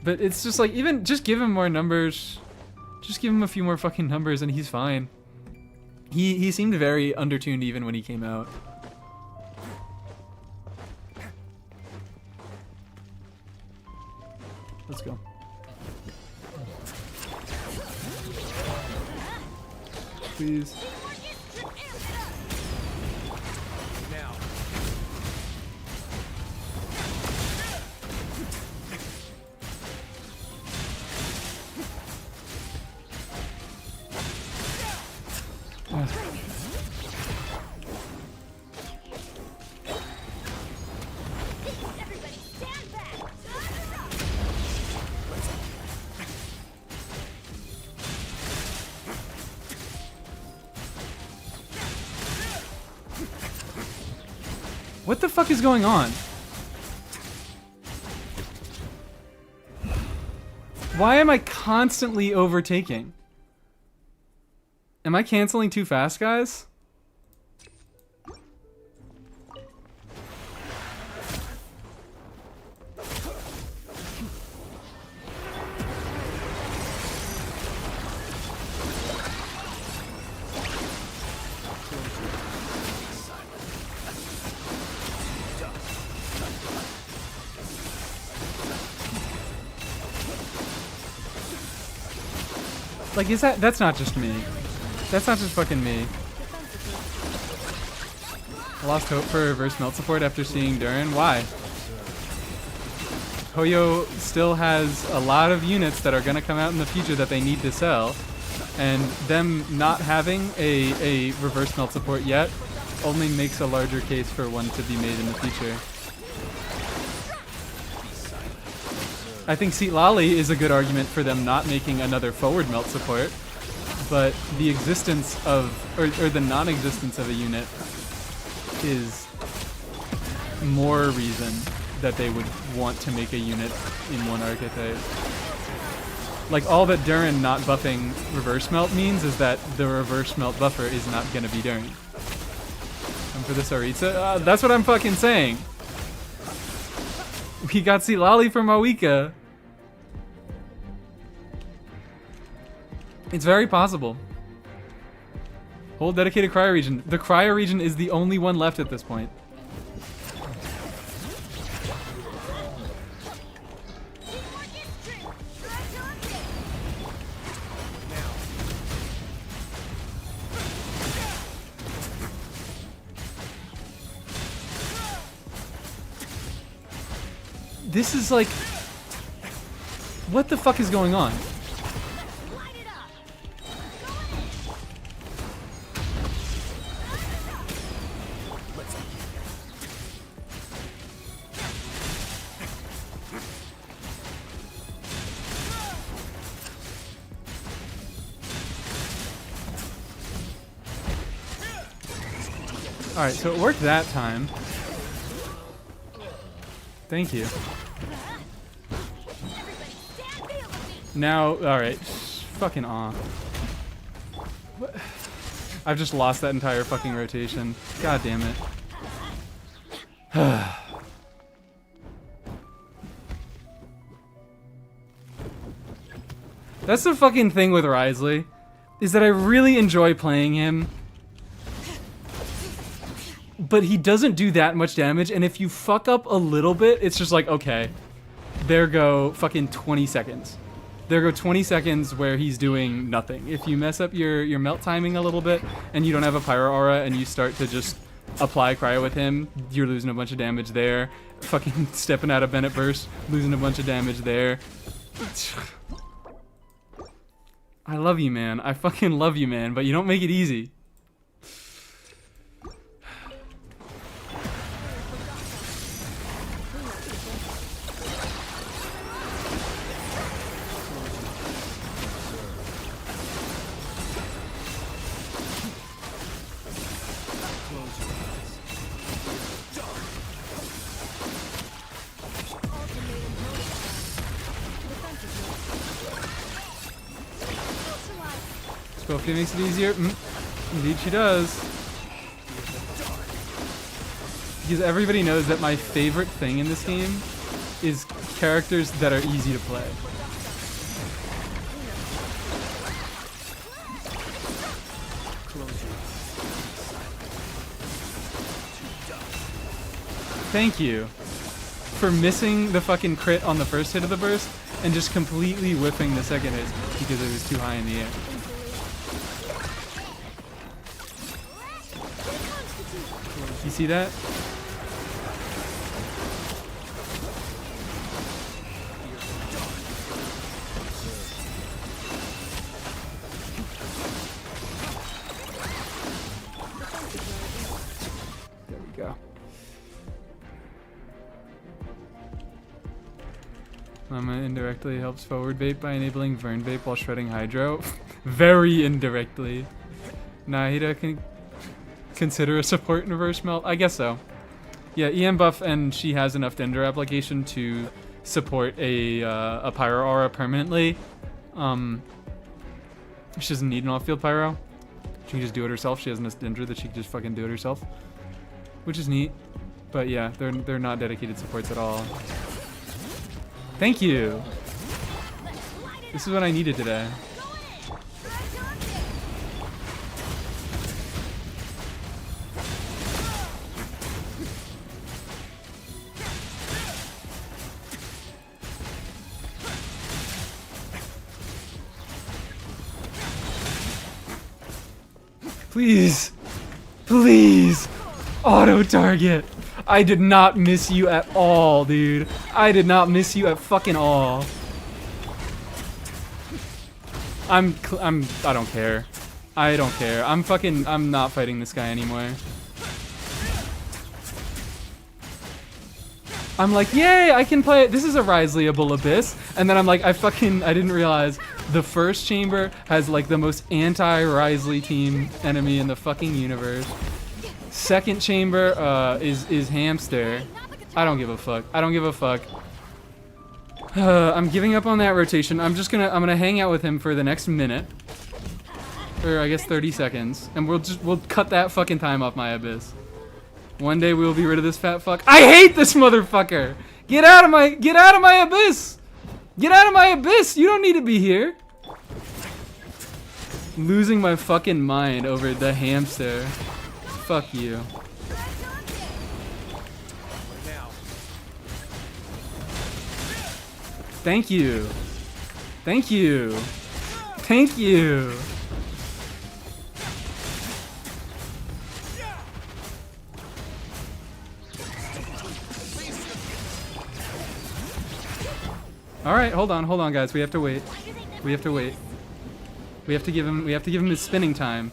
But it's just like, even just give him more numbers. Just give him a few more fucking numbers and he's fine. He seemed very undertuned even when he came out. Let's go. Please. Now. Everybody stand back! What the fuck is going on? Why am I constantly overtaking? Am I canceling too fast, guys? Like, that's not just me. That's not just fucking me. I lost hope for reverse melt support after seeing Durin. Why? Hoyo still has a lot of units that are gonna come out in the future that they need to sell, and them not having a reverse melt support yet only makes a larger case for one to be made in the future. I think Seat Lolly is a good argument for them not making another forward melt support, but the existence of, or the non-existence of a unit is more reason that they would want to make a unit in one archetype. Like, all that Durin not buffing reverse melt means is that the reverse melt buffer is not gonna be Durin. And for the Saritsa, that's what I'm fucking saying. We got Seat Lolly from Awika. It's very possible. Whole dedicated cryo region. The cryo region is the only one left at this point. This is like, what the fuck is going on? Alright, so it worked that time. Thank you. Now, alright. Fucking aw. What? I've just lost that entire fucking rotation. God damn it. That's the fucking thing with Risley, is that I really enjoy playing him, but he doesn't do that much damage, and if you fuck up a little bit, it's just like, okay, there go fucking 20 seconds. There go 20 seconds where he's doing nothing. If you mess up your melt timing a little bit, and you don't have a Pyro Aura, and you start to just apply cryo with him, you're losing a bunch of damage there. Fucking stepping out of Bennett Burst, losing a bunch of damage there. I love you, man. I fucking love you, man, but you don't make it easy. Sophia makes it easier. Indeed she does. Because everybody knows that my favorite thing in this game is characters that are easy to play. Thank you for missing the fucking crit on the first hit of the burst and just completely whiffing the second hit because it was too high in the air. You see that? There we go. Mama indirectly helps forward vape by enabling Vern vape while shredding Hydro. Very indirectly. Nahida can consider a support in reverse melt? I guess so. Yeah, EM buff, and she has enough Dender application to support a Pyro Aura permanently. She doesn't need an off-field Pyro. She can just do it herself. She has enough Dender that she can just fucking do it herself. Which is neat. But yeah, they're not dedicated supports at all. Thank you! This is what I needed today. Please! Please! Auto target! I did not miss you at all, dude. I did not miss you at fucking all. I don't care. I don't care. I'm not fighting this guy anymore. I'm like, yay, I can play it. This is a Risleyable Abyss. And then I'm like, I didn't realize the first chamber has like the most anti-Risley team enemy in the fucking universe. Second chamber is Hamster. I don't give a fuck. I don't give a fuck. I'm giving up on that rotation. I'm gonna hang out with him for the next minute. Or I guess 30 seconds. And we'll cut that fucking time off my Abyss. One day we will be rid of this fat fuck. I hate this motherfucker! Get out of my Abyss! Get out of my Abyss! You don't need to be here. Losing my fucking mind over the Hamster. Fuck you. Thank you. Thank you. Thank you. All right, hold on, guys. We have to wait. We have to wait. We have to give him his spinning time.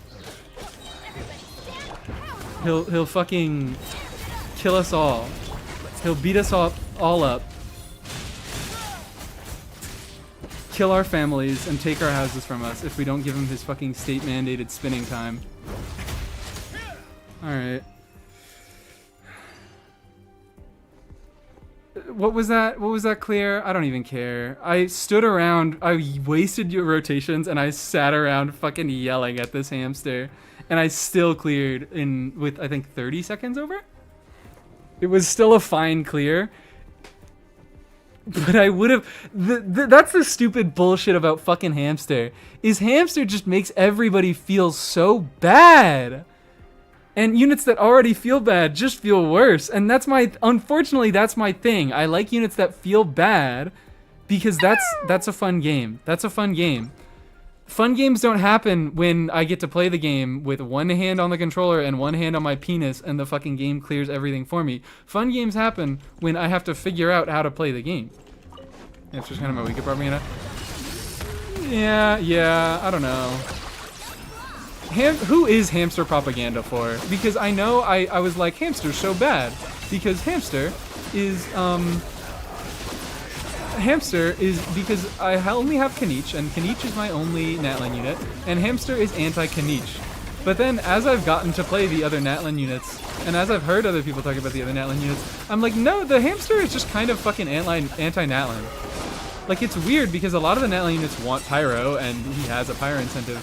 He'll fucking kill us all. He'll beat us all up. Kill our families and take our houses from us if we don't give him his fucking state-mandated spinning time. All right. What was that? What was that clear? I don't even care. I stood around, I wasted your rotations, and I sat around fucking yelling at this Hamster, and I still cleared with I think 30 seconds over? It was still a fine clear. But I would have... that's the stupid bullshit about fucking Hamster. Is Hamster just makes everybody feel so bad. And units that already feel bad just feel worse. And that's my... unfortunately, that's my thing. I like units that feel bad because that's a fun game. That's a fun game. Fun games don't happen when I get to play the game with one hand on the controller and one hand on my penis and the fucking game clears everything for me. Fun games happen when I have to figure out how to play the game. That's just kind of my weaker part, Mina. Yeah, I don't know. Who is Hamster propaganda for? Because I know I was like, Hamster's so bad. Because Hamster is because I only have Kanich, and Kanich is my only Natlan unit, and Hamster is anti-Kanich. But then, as I've gotten to play the other Natlan units, and as I've heard other people talk about the other Natlan units, I'm like, no, the Hamster is just kind of fucking anti-Natlan. Like, it's weird because a lot of the Natlan units want Pyro, and he has a Pyro incentive.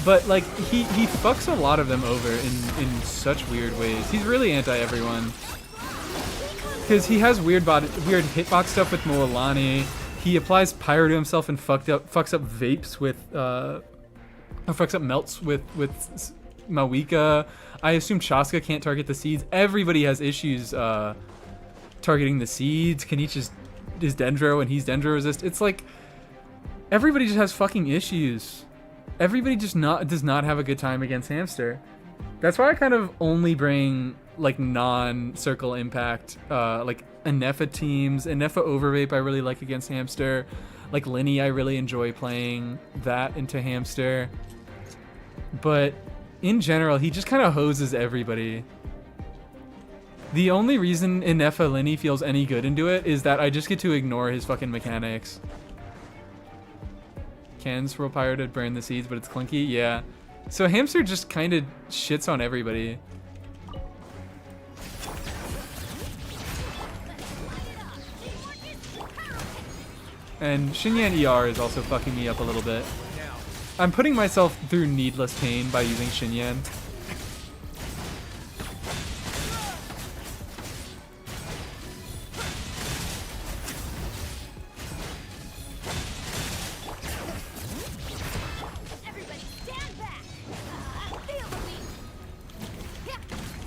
But like he fucks a lot of them over in such weird ways. He's really anti everyone. Because he has weird hitbox stuff with Moalani. He applies pyro to himself and fucks up vapes with or fucks up melts with Mawika. I assume Chaska can't target the seeds. Everybody has issues targeting the seeds. Kanichi is Dendro and he's Dendro resist. It's like everybody just has fucking issues. Everybody just does not have a good time against Hamster. That's why I kind of only bring like non-circle impact, like Anefa teams. Anefa Overvape I really like against Hamster. Like Linny I really enjoy playing that into Hamster. But in general, he just kind of hoses everybody. The only reason Anefa Linny feels any good into it is that I just get to ignore his fucking mechanics. Can Swirl Pyro to burn the seeds, but it's clunky? Yeah. So Hamster just kind of shits on everybody. And Xinyan ER is also fucking me up a little bit. I'm putting myself through needless pain by using Xinyan.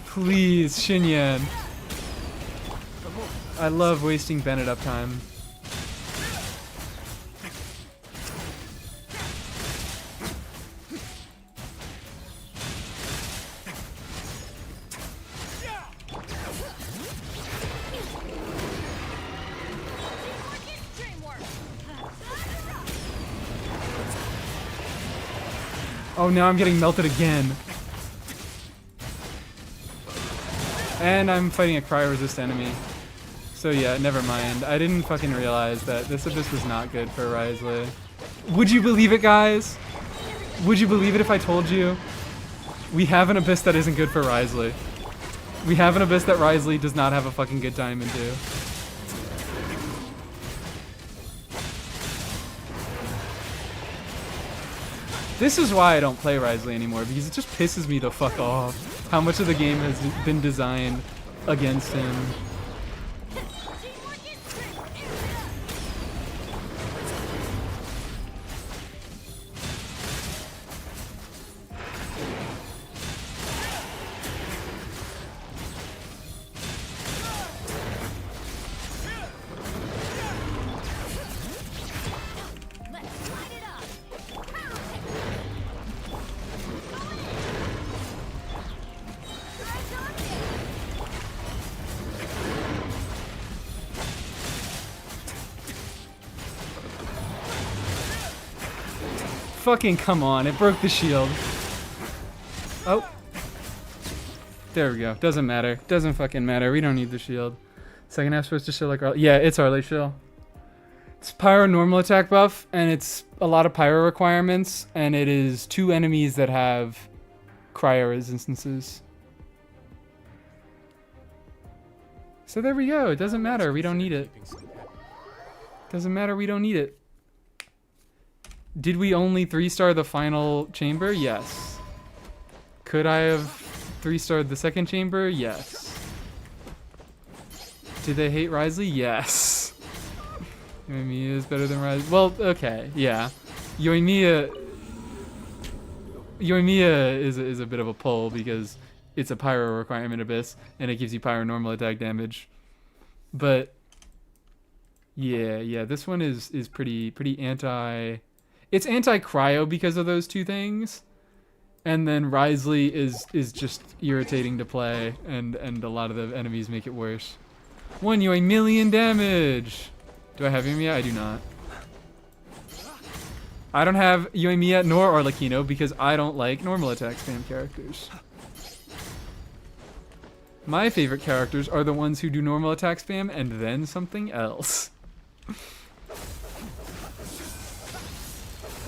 Please, Xinyan. I love wasting Bennett up time. Oh, now I'm getting melted again. And I'm fighting a cryo-resist enemy. So yeah, never mind. I didn't fucking realize that this Abyss was not good for Risley. Would you believe it, guys? Would you believe it if I told you? We have an Abyss that isn't good for Risley. We have an Abyss that Risley does not have a fucking good time into. This is why I don't play Risley anymore, because it just pisses me the fuck off how much of the game has been designed against him. Fucking come on, it broke the shield. Oh. There we go. Doesn't matter. Doesn't fucking matter. We don't need the shield. Second half supposed to show like our... Yeah, it's Arley shield. It's pyro normal attack buff, and it's a lot of pyro requirements, and it is 2 enemies that have cryo resistances. So there we go. It doesn't matter. We don't need it. Doesn't matter. We don't need it. Did we only 3-star the final chamber? Yes. Could I have 3-starred the second chamber? Yes. Did they hate Risley? Yes. Yoimiya is better than Risley. Well, okay, yeah. Yoimiya is a bit of a pull because it's a pyro requirement Abyss and it gives you pyro normal attack damage. But yeah, this one is pretty anti. It's anti-cryo because of those 2 things. And then Risley is just irritating to play, and a lot of the enemies make it worse. 1 million damage! Do I have Yoimiya? I do not. I don't have Yoimiya nor Arlecchino because I don't like normal attack spam characters. My favorite characters are the ones who do normal attack spam and then something else.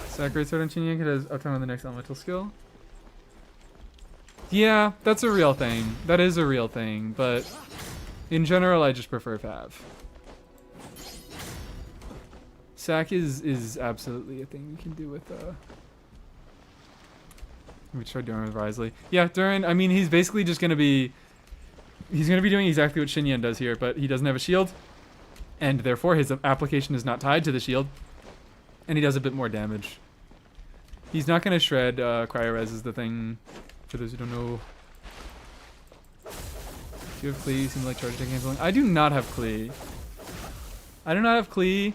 Sakurai Sword on Shinyan has uptime on the next elemental skill. Yeah, that's a real thing. That is a real thing, but in general, I just prefer Fav. Sac is absolutely a thing you can do with We tried Durin with Risley. Yeah, Durin, I mean, he's basically just going to be... He's going to be doing exactly what Xinyan does here, but he doesn't have a shield. And therefore, his application is not tied to the shield. And he does a bit more damage. He's not going to shred. Cryo-res is the thing, for those who don't know. Do you have Klee? Seems like charge attack canceling. I do not have Klee. I do not have Klee.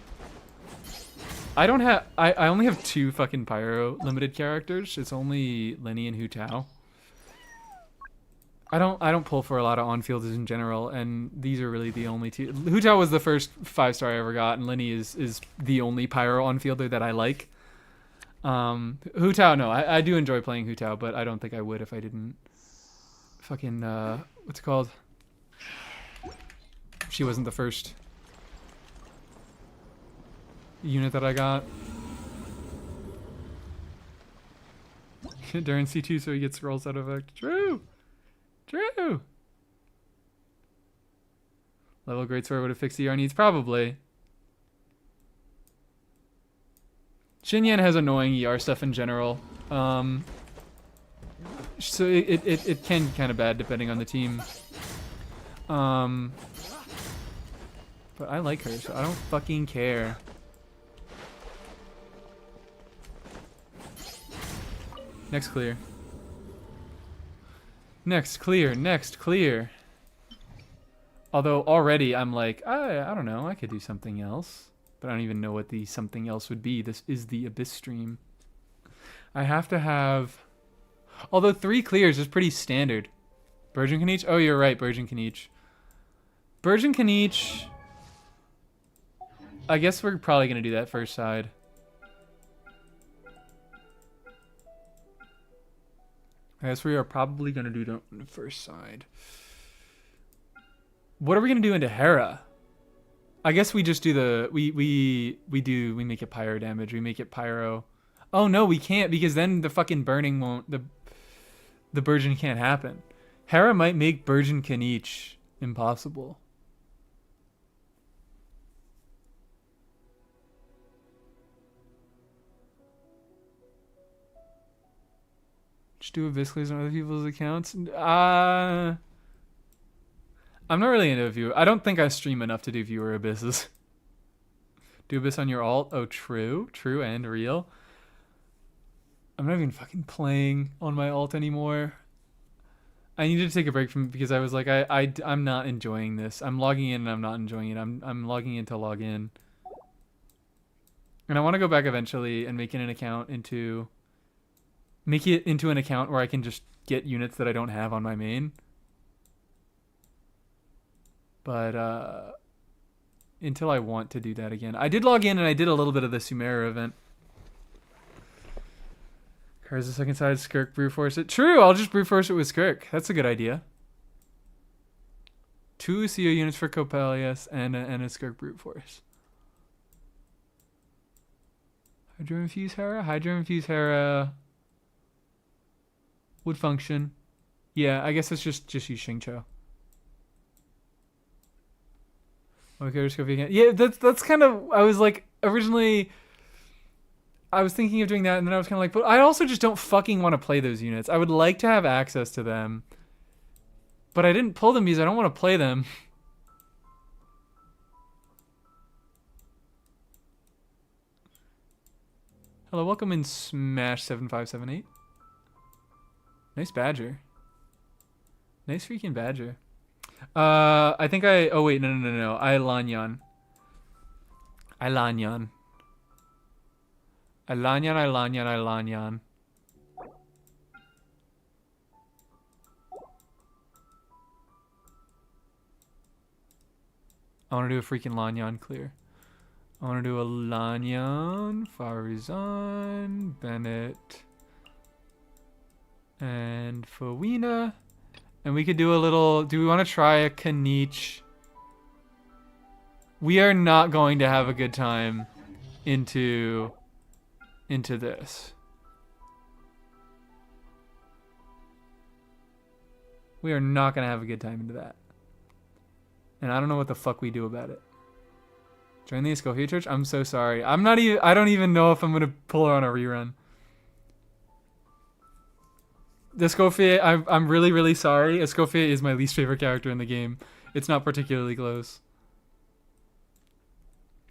I don't have... I only have 2 fucking Pyro limited characters. It's only Lenny and Hu Tao. I don't pull for a lot of on-fielders in general, and these are really the only 2. Hu Tao was the first 5-star I ever got, and Lenny is the only Pyro on-fielder that I like. Hu Tao, no, I do enjoy playing Hu Tao, but I don't think I would if I didn't fucking, what's it called? She wasn't the first unit that I got. During C2 so he gets scrolls out of effect. True! True! Level Greatsword would have fixed ER needs? Probably. Xinyan has annoying ER stuff in general. So it can be kind of bad depending on the team. But I like her, so I don't fucking care. Next clear. Next clear. Next clear. Although already I'm like, I don't know, I could do something else. But I don't even know what the something else would be. This is the Abyss stream. I have to have... Although 3 clears is pretty standard. Burgeon can each? Oh, you're right, Burgeon can each. Burgeon can each... I guess we're probably going to do that first side. I guess we are probably going to do the first side. What are we going to do into Hera? I guess we just do the... We make it pyro damage. We make it pyro... Oh, no, we can't, because then the fucking burning won't... The Burgeon can't happen. Hera might make Burgeon Kanich impossible. Just do Abysscles on other people's accounts? I'm not really into viewer. I don't think I stream enough to do viewer abysses. Do Abyss on your alt? Oh, true. True and real. I'm not even fucking playing on my alt anymore. I needed to take a break from it because I was like, I'm not enjoying this. I'm logging in and I'm not enjoying it. I'm logging in to log in. And I want to go back eventually and make it an account into... Make it into an account where I can just get units that I don't have on my main. But, until I want to do that again. I did log in and I did a little bit of the Sumera event. Cars the second side, Skirk, brute force it. True, I'll just brute force it with Skirk. That's a good idea. 2 CO units for Coppelius and a Skirk brute force. Hydro Infuse Hera? Hydro Infuse Hera would function. Yeah, I guess it's just use Xingqiu. Okay, just go again. Yeah, that's kind of... I was like, originally... I was thinking of doing that, and then I was kind of like, but I also just don't fucking want to play those units. I would like to have access to them. But I didn't pull them because I don't want to play them. Hello, welcome in Smash 7578. Nice badger. Nice freaking badger. I think I... Oh, wait, no. I Lanyan. I want to do a freaking Lanyan clear. I want to do a Lanyan, Farizan, Bennett, and Fawina. And we could do a little... Do we want to try a Kanich? We are not going to have a good time into this. We are not going to have a good time into that. And I don't know what the fuck we do about it. Join the Escofia Church? I'm so sorry. I don't even know if I'm going to pull her on a rerun. Escoffier, I'm really, really sorry. Escoffier is my least favorite character in the game. It's not particularly close.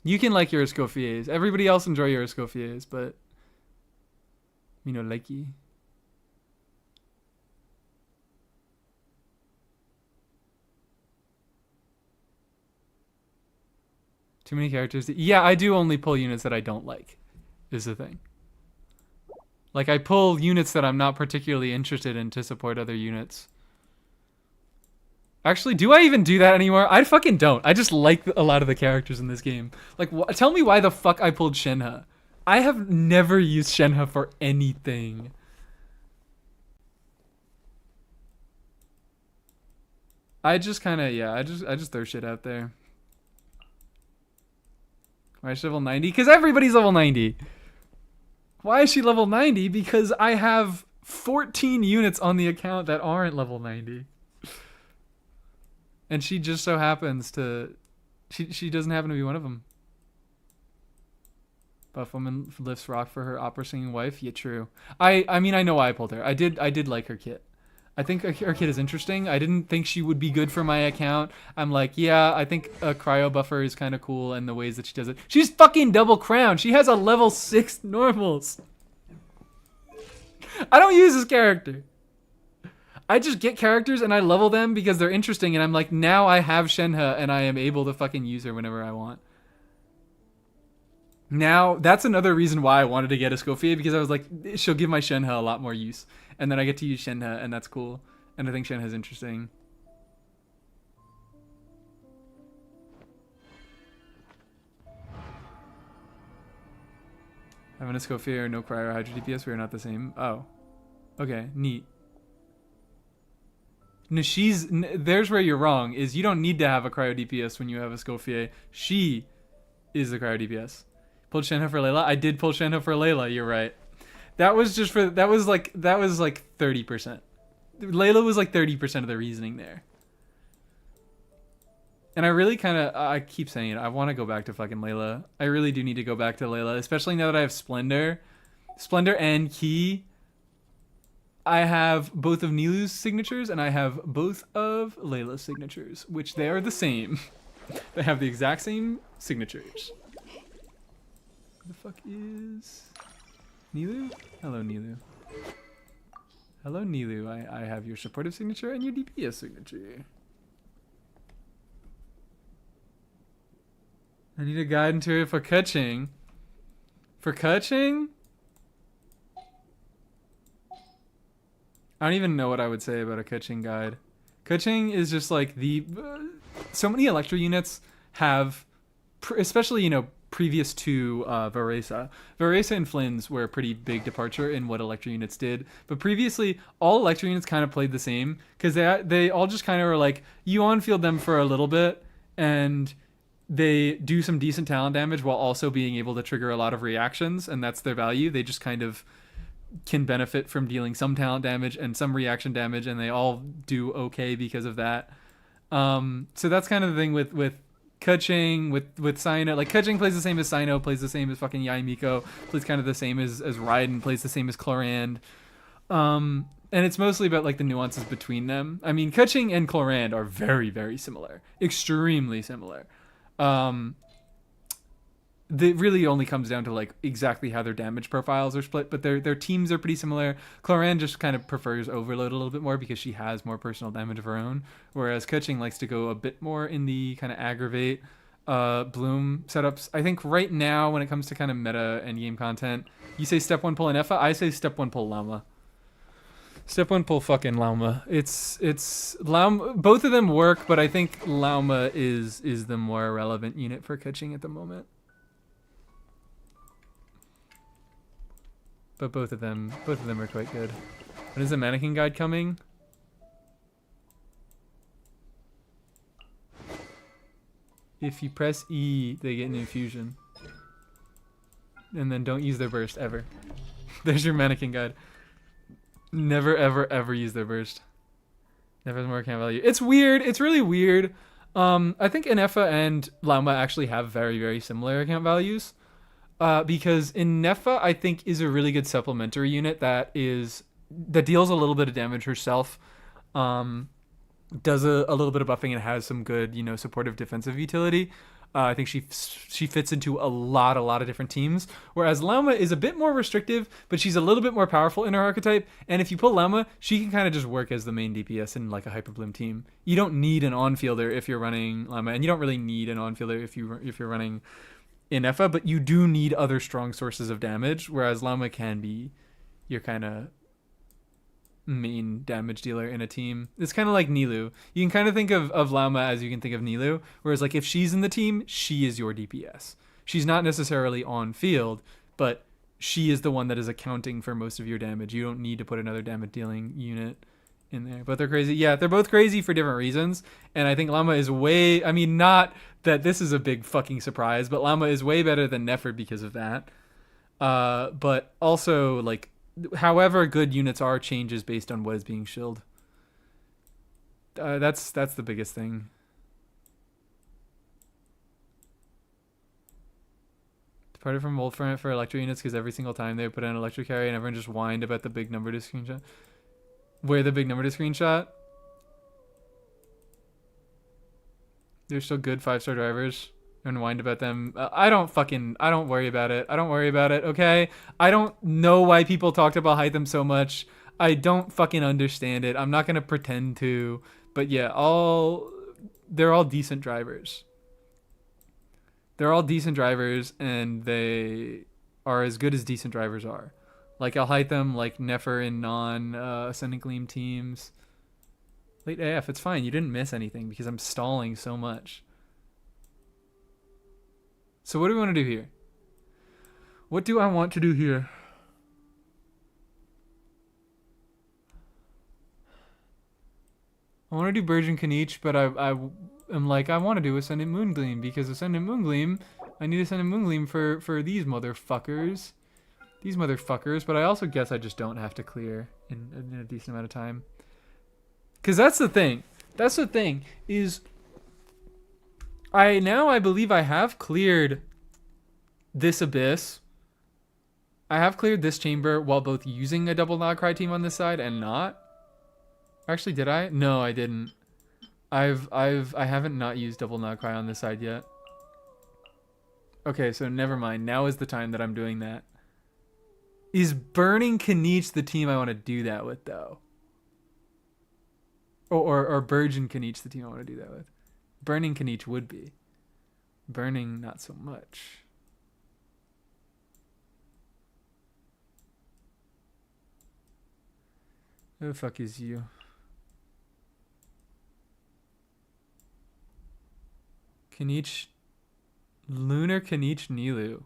You can like your Escoffiers. Everybody else enjoy your Escoffiers, but me no likey. Too many characters. Yeah, I do only pull units that I don't like, is the thing. Like, I pull units that I'm not particularly interested in to support other units. Actually, do I even do that anymore? I fucking don't. I just like a lot of the characters in this game. Like, tell me why the fuck I pulled Shenhe. I have never used Shenhe for anything. I just kind of, yeah, I just throw shit out there. Why is she level 90? Because everybody's level 90. Why is she level 90? Because I have 14 units on the account that aren't level 90. And she just so happens to... She doesn't happen to be one of them. Buff woman lifts rock for her opera singing wife. Yeah, true. I mean, I know why I pulled her. I did like her kit. I think her kit is interesting. I didn't think she would be good for my account. I'm like, yeah, I think a cryo buffer is kind of cool and the ways that she does it. She's fucking double crown. She has a level 6 normals. I don't use this character. I just get characters and I level them because they're interesting and I'm like, now I have Shenhe and I am able to fucking use her whenever I want. Now, that's another reason why I wanted to get Escoffier, because I was like, she'll give my Shenhe a lot more use. And then I get to use Shenhe, and that's cool. And I think Shenhe is interesting. Having Escoffier, no cryo, hydro DPS, we are not the same. Oh. Okay, neat. No, there's where you're wrong, is you don't need to have a cryo DPS when you have Escoffier. She is the cryo DPS. Pulled Shenhe for Layla. I did pull Shenhe for Layla. You're right. That was just for that was like 30%. Layla was like 30% of the reasoning there. And I really I keep saying it. I want to go back to fucking Layla. I really do need to go back to Layla, especially now that I have Splendor and Key. I have both of Nilu's signatures and I have both of Layla's signatures, which they are the same. They have the exact same signatures. The fuck is Nilu? Hello, Nilu. Hello, Nilu. I have your supportive signature and your DPS signature. I need a guide interior for Kaching. For Kaching? I don't even know what I would say about a Kaching guide. Kaching is just like so many Electro units have, especially, you know, previous to Varesa. Varesa and Flynn's were a pretty big departure in what Electro units did. But previously, all Electro units kind of played the same, because they all just kind of were like, you on-field them for a little bit, and they do some decent talent damage while also being able to trigger a lot of reactions, and that's their value. They just kind of can benefit from dealing some talent damage and some reaction damage, and they all do okay because of that. So that's kind of the thing with Kaching, with Cyno. Like, Kaching plays the same as Cyno, plays the same as fucking Yaimiko, plays kind of the same as Raiden, plays the same as Chlorand. And it's mostly about, like, the nuances between them. I mean, Kaching and Chlorand are very, very similar. Extremely similar. It really only comes down to, like, exactly how their damage profiles are split, but their teams are pretty similar. Chlorand just kind of prefers Overload a little bit more because she has more personal damage of her own, whereas Kaching likes to go a bit more in the kind of aggravate Bloom setups. I think right now, when it comes to kind of meta and game content, you say step 1 pull Inefa, I say step 1 pull Lauma. Step 1 pull fucking Lauma. It's Lauma. Both of them work, but I think Lauma is the more relevant unit for Kaching at the moment. But both of them are quite good. When is the mannequin guide coming? If you press E, they get an infusion. And then don't use their burst ever. There's your mannequin guide. Never, ever, ever use their burst. Never has more account value. It's weird. It's really weird. I think Inefa and Lauma actually have very, very similar account values. Because Inefa, I think, is a really good supplementary unit that is that deals a little bit of damage herself. Does a little bit of buffing and has some good, supportive defensive utility. I think she fits into a lot of different teams. Whereas Lauma is a bit more restrictive, but she's a little bit more powerful in her archetype. And if you pull Lauma, she can kind of just work as the main DPS in like a Hyperbloom team. You don't need an on-fielder if you're running Lauma, and you don't really need an on-fielder if you're running Inefa, but you do need other strong sources of damage. Whereas Lauma can be your kind of main damage dealer in a team. It's kind of like Nilou. You can kind of think of Lauma as you can think of Nilou, whereas like if she's in the team, she is your DPS. She's not necessarily on field, but she is the one that is accounting for most of your damage. You don't need to put another damage dealing unit in there. But they're crazy. Yeah, they're both crazy for different reasons. And I think Lauma is not that this is a big fucking surprise, but Lauma is way better than Nefer because of that. But also like however good units are changes based on what is being shilled. That's the biggest thing. Departed from Wolfront for electro units because every single time they put in an electro carry and everyone just whined about the big number to screenshot. Where the big number to screenshot? They're still good 5-star drivers. And whined about them. I don't worry about it. Okay. I don't know why people talked about Hytham so much. I don't fucking understand it. I'm not gonna pretend to. But yeah, they're all decent drivers. And they are as good as decent drivers are. Like Alhaitham, like Nefer in non-Ascendant Gleam teams. Late AF, it's fine. You didn't miss anything because I'm stalling so much. So what do we want to do here? What do I want to do here? I want to do Burgeon Kanich, but I want to do Ascendant Moongleam because Ascendant Moongleam, I need Ascendant Moongleam for these motherfuckers. But I also guess I just don't have to clear in a decent amount of time. Because that's the thing. Is I believe I have cleared this abyss. I have cleared this chamber while both using a double Nodcry team on this side and not. Actually, did I? No, I didn't. I haven't not used double Nodcry on this side yet. Okay, so never mind. Now is the time that I'm doing that. Is Burning Kanich the team I want to do that with, though? Or Burgeon Kanich the team I want to do that with? Burning Kanich would be. Burning, not so much. Who the fuck is you? Kanich. Lunar Kanich Nilou.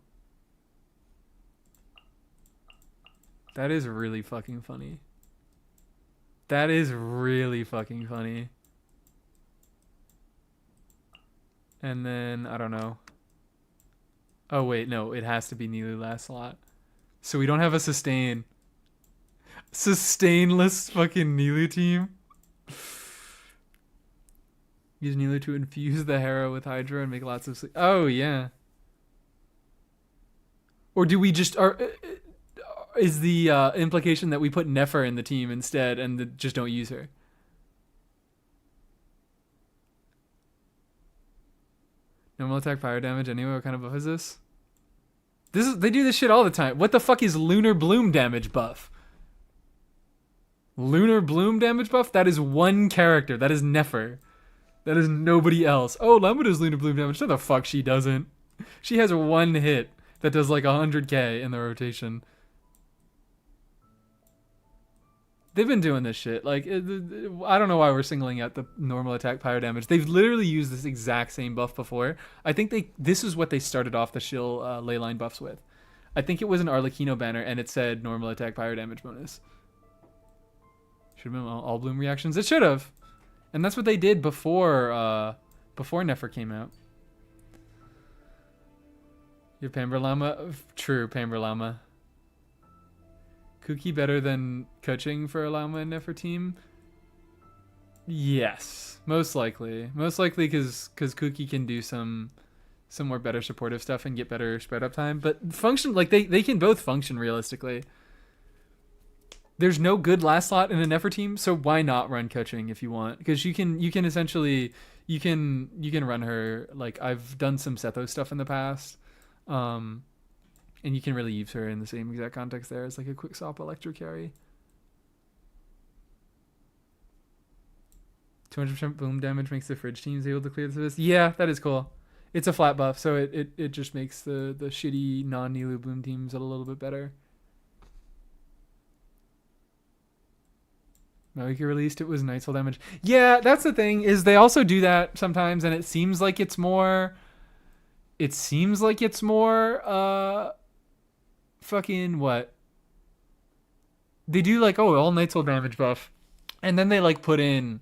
That is really fucking funny. And then, I don't know. Oh, wait, no. It has to be Nilou last slot. So we don't have a sustain. Sustainless fucking Nilou team. Use Nilou to infuse the Hera with Hydra and make lots of sleep. Oh, yeah. Or do we just... is the implication that we put Nefer in the team instead and just don't use her? Normal attack, fire damage. Anyway, what kind of buff is this? They do this shit all the time. What the fuck is Lunar Bloom damage buff? Lunar Bloom damage buff? That is one character. That is Nefer. That is nobody else. Oh, Lambda does Lunar Bloom damage. No, the fuck she doesn't. She has one hit that does like 100k in the rotation. They've been doing this shit. Like, I don't know why we're singling out the normal attack pyro damage. They've literally used this exact same buff before. I think this is what they started off the shill leyline buffs with. I think it was an Arlecchino banner and it said normal attack pyro damage bonus. Should have been all bloom reactions. It should have. And that's what they did before Nefer came out. Your Pamber Llama? True, Pamber Llama. Kuki better than coaching for a Llama and Nefer team? Yes, most likely. Most likely because Kuki can do some more better supportive stuff and get better spread up time. But function, like they can both function realistically. there's no good last slot in a Nefer team, so why not run Keqing if you want? Because you can essentially you can run her. Like I've done some Sethos stuff in the past, and you can really use her in the same exact context there as like a quick swap electro carry. 200% boom damage makes the fridge teams able to clear this. Yeah, that is cool. It's a flat buff, so it just makes the shitty non-Nilu bloom teams a little bit better. Maoika released, it was Night Soul damage. Yeah, that's the thing, is they also do that sometimes, and it seems like it's more fucking what? They do like, oh, all Night Soul damage buff. And then they like put in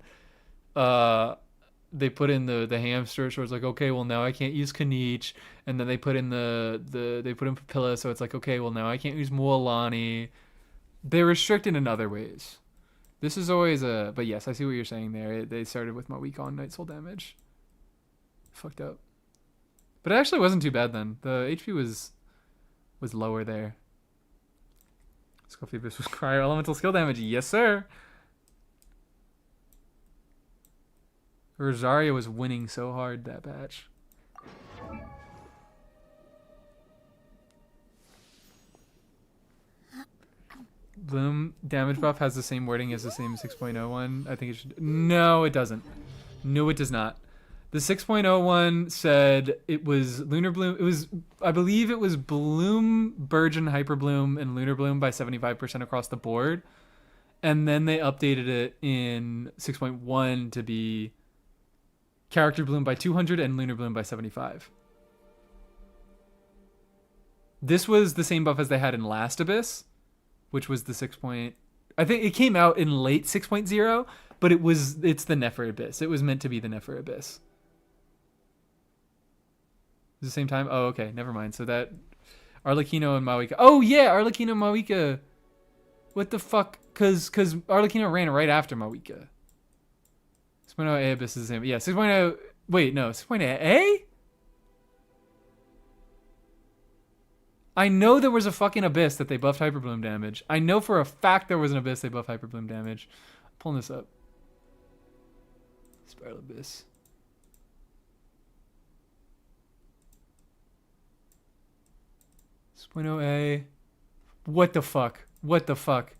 the hamster, so it's like, okay, well now I can't use Kaniche, and then they put in they put in Papilla, so it's like, okay, well now I can't use Mualani. They restrict it in other ways. This is always but yes, I see what you're saying there. They started with Maoika on Night Soul damage. Fucked up. But it actually wasn't too bad then. The HP was lower there. Scuffy Abyss was Cryo elemental skill damage. Yes, sir. Rosaria was winning so hard that batch. Bloom damage buff has the same wording as the same 6.0 one. I think it should. No, it doesn't. No, it does not. The 6.0 one said it was Lunar Bloom. It was, I believe it was Bloom, Burgeon, Hyper Bloom, and Lunar Bloom by 75% across the board. And then they updated it in 6.1 to be Character Bloom by 200 and Lunar Bloom by 75. This was the same buff as they had in Last Abyss, which was the 6. I think it came out in late 6.0, but it's the Nefer Abyss. It was meant to be the Nefer Abyss. At the same time? Oh, okay. Never mind. So that Arlecchino and Maoika. Oh, yeah. Arlecchino and Maoika. What the fuck? Because Arlecchino ran right after Maoika. 6.0 A Abyss is the same. Yeah, 6.0. Wait, no. 6.0 A? I know there was a fucking Abyss that they buffed Hyperbloom damage. I know for a fact there was an Abyss they buffed Hyperbloom damage. I'm pulling this up. Spiral Abyss. A. What the fuck? What the fuck?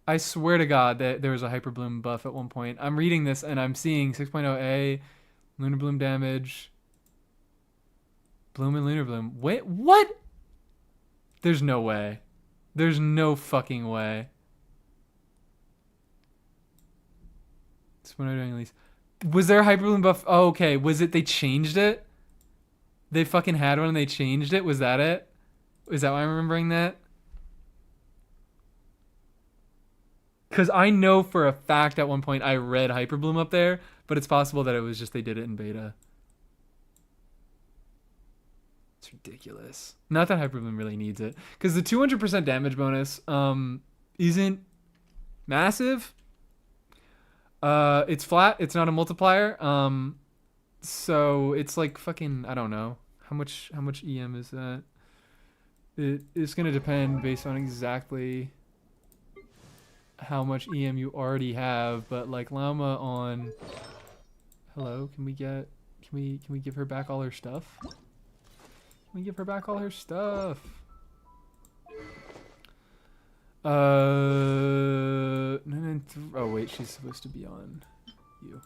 I swear to God that there was a Hyperbloom buff at one point. I'm reading this and I'm seeing 6.0A, Lunar Bloom damage, Bloom and Lunar Bloom. Wait, what? There's no way. There's no fucking way. 6.0 was there a Hyperbloom buff? Oh, okay. Was it they changed it? They fucking had one and they changed it? Was that it? Is that why I'm remembering that? Because I know for a fact at one point I read Hyperbloom up there, but it's possible that it was just they did it in beta. It's ridiculous. Not that Hyperbloom really needs it. Because the 200% damage bonus isn't massive. It's flat. It's not a multiplier. So it's like fucking, I don't know. How much EM is that? It's going to depend based on exactly how much EM you already have, but like Llama on hello, can we give her back all her stuff? Can we give her back all her stuff? Oh wait, she's supposed to be on you.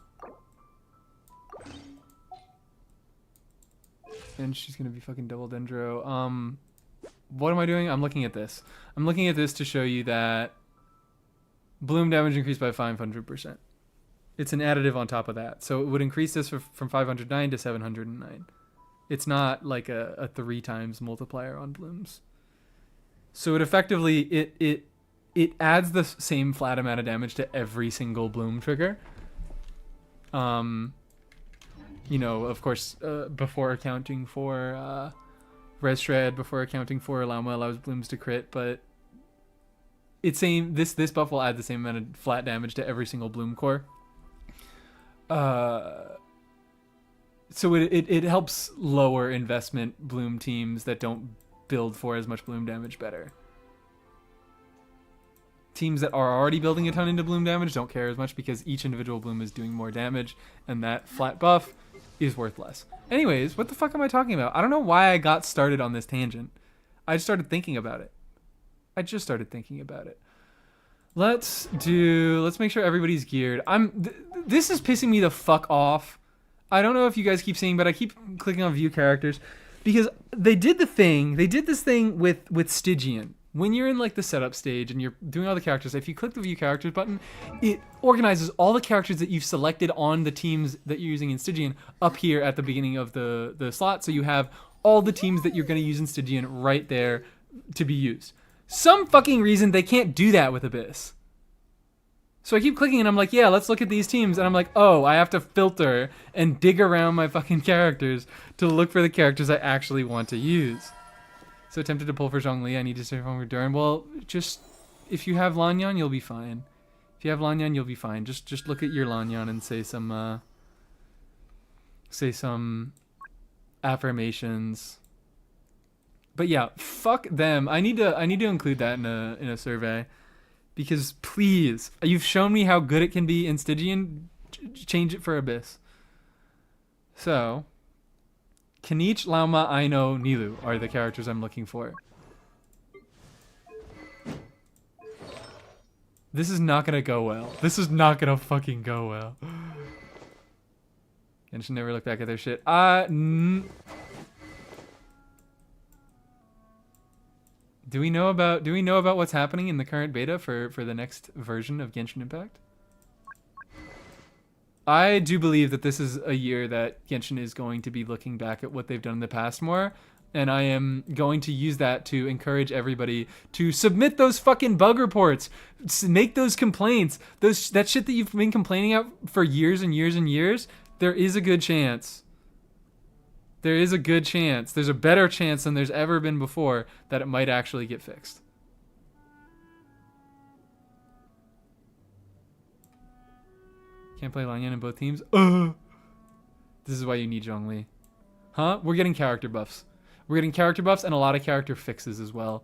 And she's gonna be fucking double dendro. What am I doing? I'm looking at this. I'm looking at this to show you that bloom damage increased by 500%. It's an additive on top of that. So it would increase this from 509 to 709. It's not like a 3 times multiplier on blooms. So it effectively, it adds the same flat amount of damage to every single bloom trigger. You know, of course, before accounting for Res Shred, before accounting for Llama allows blooms to crit, but it's same. This buff will add the same amount of flat damage to every single bloom core. So it helps lower investment bloom teams that don't build for as much bloom damage better. teams that are already building a ton into bloom damage don't care as much because each individual bloom is doing more damage, and that flat buff is worth less. Anyways, what the fuck am I talking about? I don't know why I got started on this tangent. I just started thinking about it. Let's make sure everybody's geared. This is pissing me the fuck off. I don't know if you guys keep seeing, but I keep clicking on view characters because they did this thing with Stygian. When you're in like the setup stage and you're doing all the characters, if you click the view characters button, it organizes all the characters that you've selected on the teams that you're using in Stygian up here at the beginning of the slot. So you have all the teams that you're going to use in Stygian right there to be used. Some fucking reason they can't do that with Abyss. So I keep clicking and I'm like, yeah, let's look at these teams. And I'm like, oh, I have to filter and dig around my fucking characters to look for the characters I actually want to use. So tempted to pull for Zhongli. I need to stay home for Duran. Well, just if you have Lanyan, you'll be fine. If you have Lanyan, you'll be fine. Just look at your Lanyan and say some affirmations. But yeah, fuck them. I need to include that in a survey, because please, you've shown me how good it can be in Stygian. Change it for Abyss. So, Kanich, Lauma, Aino, Nilu are the characters I'm looking for. This is not gonna go well. This is not gonna fucking go well. I should never look back at their shit. Do we know about what's happening in the current beta for the next version of Genshin Impact? I do believe that this is a year that Genshin is going to be looking back at what they've done in the past more, and I am going to use that to encourage everybody to submit those fucking bug reports, make those complaints, that shit that you've been complaining about for years and years and years. There is a good chance. There's a better chance than there's ever been before that it might actually get fixed. Can't play Lanyan in both teams. This is why you need Zhongli. Huh? We're getting character buffs. And a lot of character fixes as well.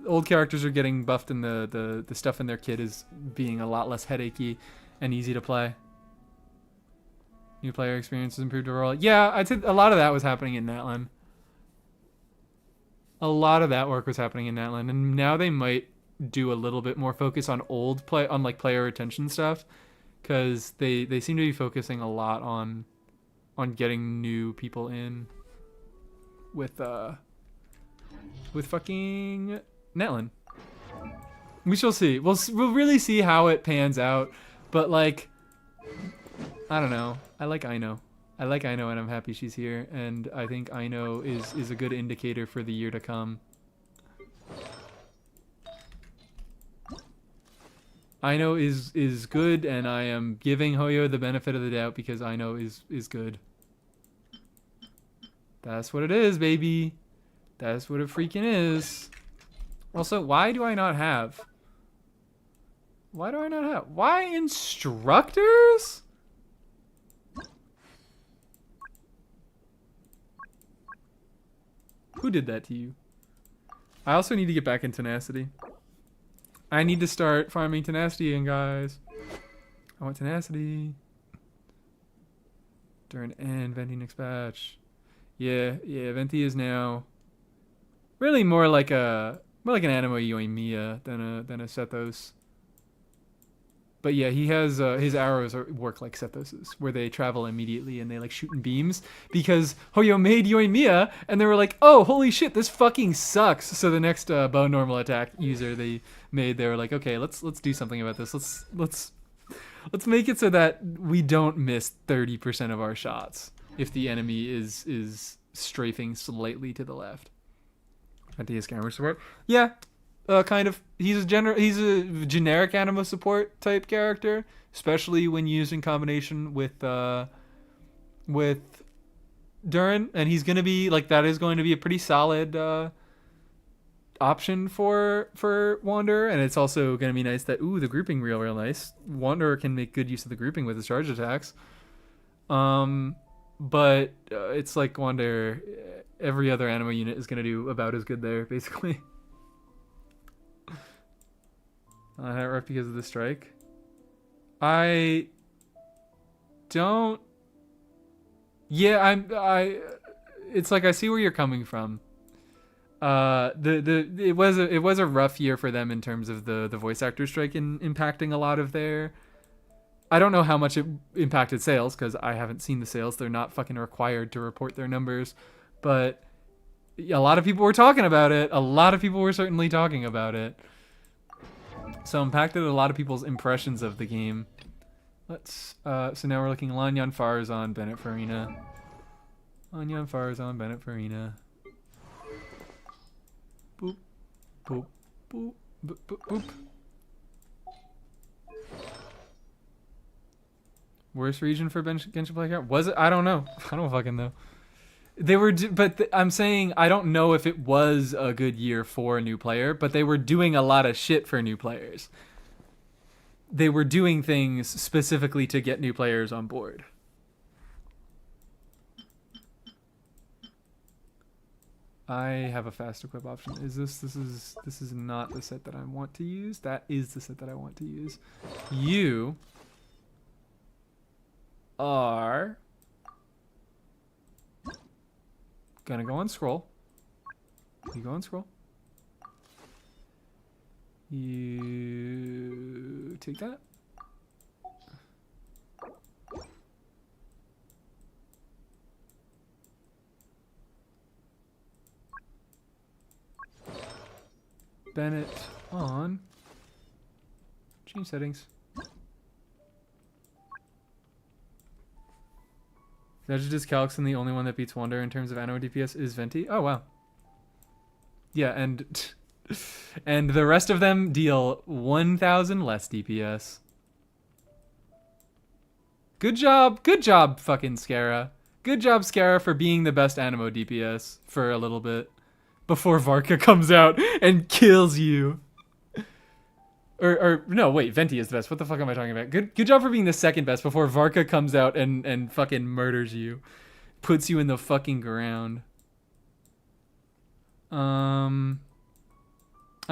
Old characters are getting buffed, and the stuff in their kit is being a lot less headachy and easy to play. New player experience has improved overall. Yeah, I'd say a lot of that was happening in Natlan. A lot of that work was happening in Natlan, and now they might do a little bit more focus on player retention stuff, because they seem to be focusing a lot on getting new people in with fucking Natlan. We shall see. We'll really see how it pans out. But like, I don't know. I like Aino, and I'm happy she's here. And I think Aino is a good indicator for the year to come. Aino is good, and I am giving Hoyo the benefit of the doubt because Aino is good. That's what it is, baby. That's what it freaking is. Also, why do I not have? Why instructors? Who did that to you? I also need to get back in tenacity. I need to start farming tenacity again, guys. I want tenacity. During and Venti next batch. Yeah, Venti is now really more like an Animo Yoimiya than a Sethos. But yeah, he has his arrows work like Sethos's, where they travel immediately and they like shooting beams, because Hoyo made Yoimiya and they were like, oh holy shit, this fucking sucks. So the next bow normal attack user they were like, okay, let's do something about this. Let's make it so that we don't miss 30% of our shots if the enemy is strafing slightly to the left. Anti scammer support. Yeah. Kind of. He's a generic animo support type character, especially when used in combination with Duran, and he's gonna be like, that is going to be a pretty solid option for Wanderer, and it's also gonna be nice that the grouping real nice. Wanderer can make good use of the grouping with his charge attacks. But it's like Wanderer. every other Animo unit is going to do about as good there, basically. Not rough because of the strike. I don't. Yeah, it's like I see where you're coming from. It was a rough year for them in terms of the voice actor strike and impacting a lot of their. I don't know how much it impacted sales because I haven't seen the sales. They're not fucking required to report their numbers, but a lot of people were talking about it. A lot of people were certainly talking about it. So impacted a lot of people's impressions of the game. So now we're looking Lanyan Farazan, Bennett Farina. Lanyan Farazan, Bennett Farina. Boop, boop, boop, boop, boop, boop. Worst region for Genshin Play Count? Was it? I don't know. I don't fucking know. They were, I'm saying I don't know if it was a good year for a new player, but they were doing a lot of shit for new players. They were doing things specifically to get new players on board. I have a fast equip option. This is not the set that I want to use. That is the set that I want to use. You are gonna go on scroll. You go on scroll. You take that. Bennett on. Change settings. Vegeta's Calixon, the only one that beats Wander in terms of Anno DPS is Venti. Oh wow. Yeah, and and the rest of them deal 1,000 less DPS. Good job, fucking Scara. Good job, Scara, for being the best Animo DPS for a little bit before Varka comes out and kills you. Or no, wait, Venti is the best. What the fuck am I talking about? Good job for being the second best before Varka comes out and fucking murders you. Puts you in the fucking ground. I'm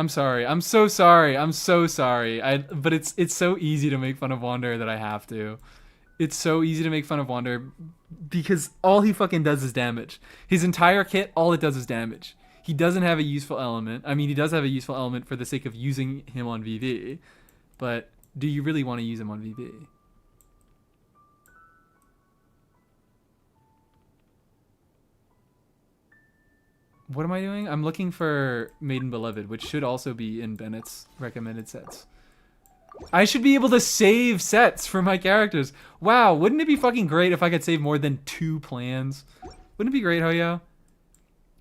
sorry. I'm so sorry. I'm so sorry. But it's so easy to make fun of Wander that I have to. It's so easy to make fun of Wander because all he fucking does is damage. His entire kit, all it does is damage. He doesn't have a useful element. I mean, he does have a useful element for the sake of using him on VV. But do you really want to use him on VV? What am I doing? I'm looking for Maiden Beloved, which should also be in Bennett's recommended sets. I should be able to save sets for my characters. Wow, wouldn't it be fucking great if I could save more than 2 plans? Wouldn't it be great, Hoyo?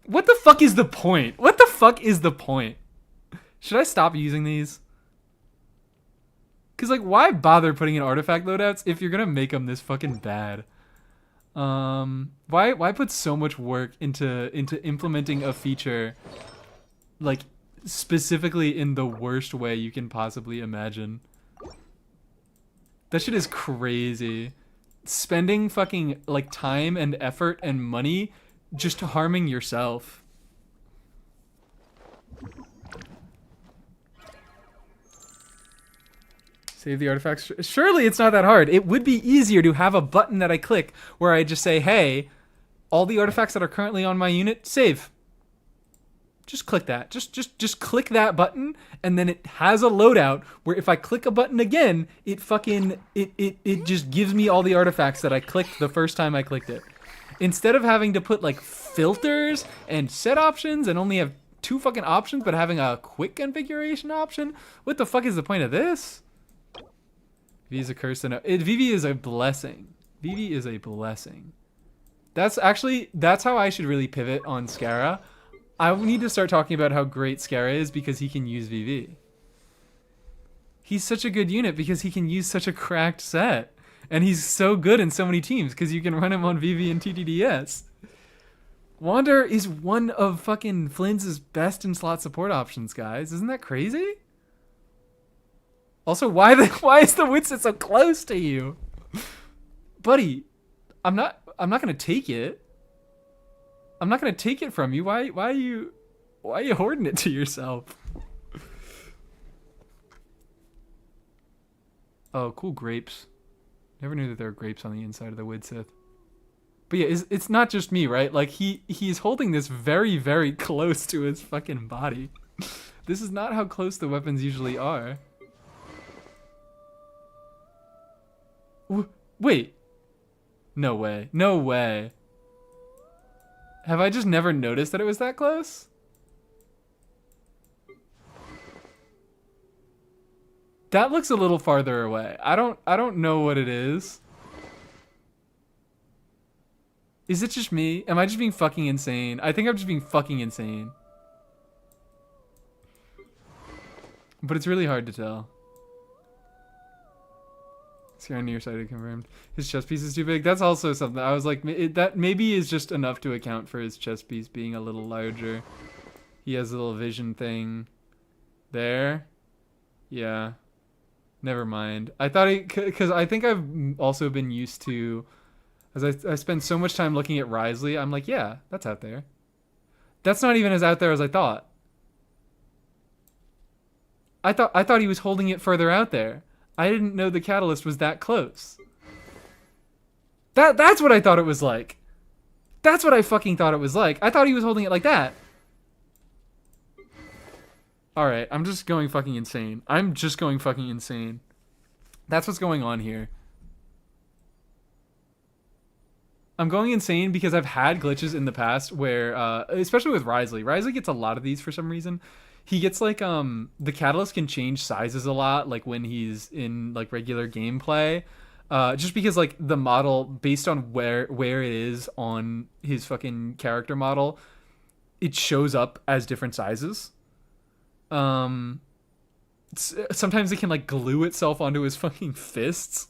What the fuck is the point? What the fuck is the point? Should I stop using these? Because, like, why bother putting in artifact loadouts if you're going to make them this fucking bad? Why put so much work into implementing a feature, like, specifically in the worst way you can possibly imagine? That shit is crazy. Spending fucking, like, time and effort and money just harming yourself. Save the artifacts. Surely it's not that hard. It would be easier to have a button that I click where I just say, hey, all the artifacts that are currently on my unit, save. Just click that. Just click that button, and then it has a loadout where if I click a button again, it fucking it just gives me all the artifacts that I clicked the first time I clicked it. Instead of having to put like filters and set options and only have 2 fucking options, but having a quick configuration option, what the fuck is the point of this? VV is a curse and VV is a blessing. VV is a blessing. That's how I should really pivot on Scara. I need to start talking about how great Scara is because he can use VV. He's such a good unit because he can use such a cracked set. And he's so good in so many teams because you can run him on VV and TTDS. Wander is one of fucking Flynn's best in slot support options, guys. Isn't that crazy? Also, why is the Witsit so close to you? Buddy, I'm not gonna take it. I'm not gonna take it from you. Why are you hoarding it to yourself? Oh, cool grapes. Never knew that there were grapes on the inside of the wood sith. But yeah, it's not just me, right? Like he's holding this very, very close to his fucking body. This is not how close the weapons usually are. Wait. No way. No way. Have I just never noticed that it was that close? That looks a little farther away. I don't know what it is. Is it just me? Am I just being fucking insane? I think I'm just being fucking insane. But it's really hard to tell. Scar nearsighted confirmed. His chest piece is too big. That's also something. I was like, that maybe is just enough to account for his chest piece being a little larger. He has a little vision thing there. Yeah. Never mind. I thought because I think I've also been used to, as I spend so much time looking at Risley, I'm like, yeah, that's out there. That's not even as out there as I thought. I thought he was holding it further out there. I didn't know the catalyst was that close. That's what I thought it was like. That's what I fucking thought it was like. I thought he was holding it like that. Alright, I'm just going fucking insane. I'm just going fucking insane. That's what's going on here. I'm going insane because I've had glitches in the past where, especially with Risley. Risley gets a lot of these for some reason. He gets like, the catalyst can change sizes a lot, like when he's in like regular gameplay. Just because like the model, based on where it is on his fucking character model, it shows up as different sizes. Sometimes it can like glue itself onto his fucking fists.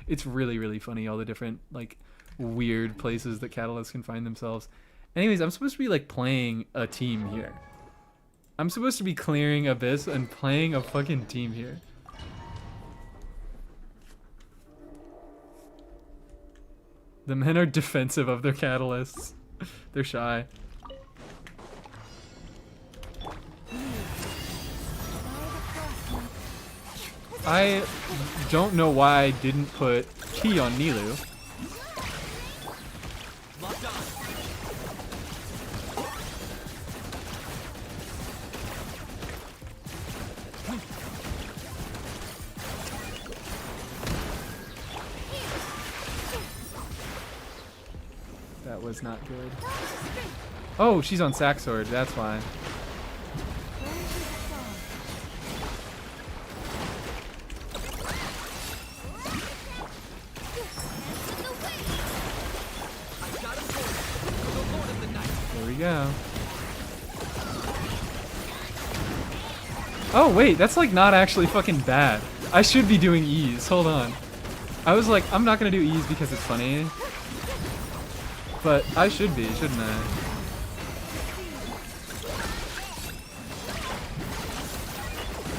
It's really, really funny, all the different like weird places that catalysts can find themselves. Anyways, I'm supposed to be like playing a team here. I'm supposed to be clearing Abyss and playing a fucking team here. The men are defensive of their catalysts. They're shy. I don't know why I didn't put Ki on Nilu. That was not good. Oh, she's on Sack Sword, that's why. There we go. Oh wait, that's like not actually fucking bad. I should be doing E's. Hold on. I was like, I'm not gonna do E's because it's funny. But I should be, shouldn't I?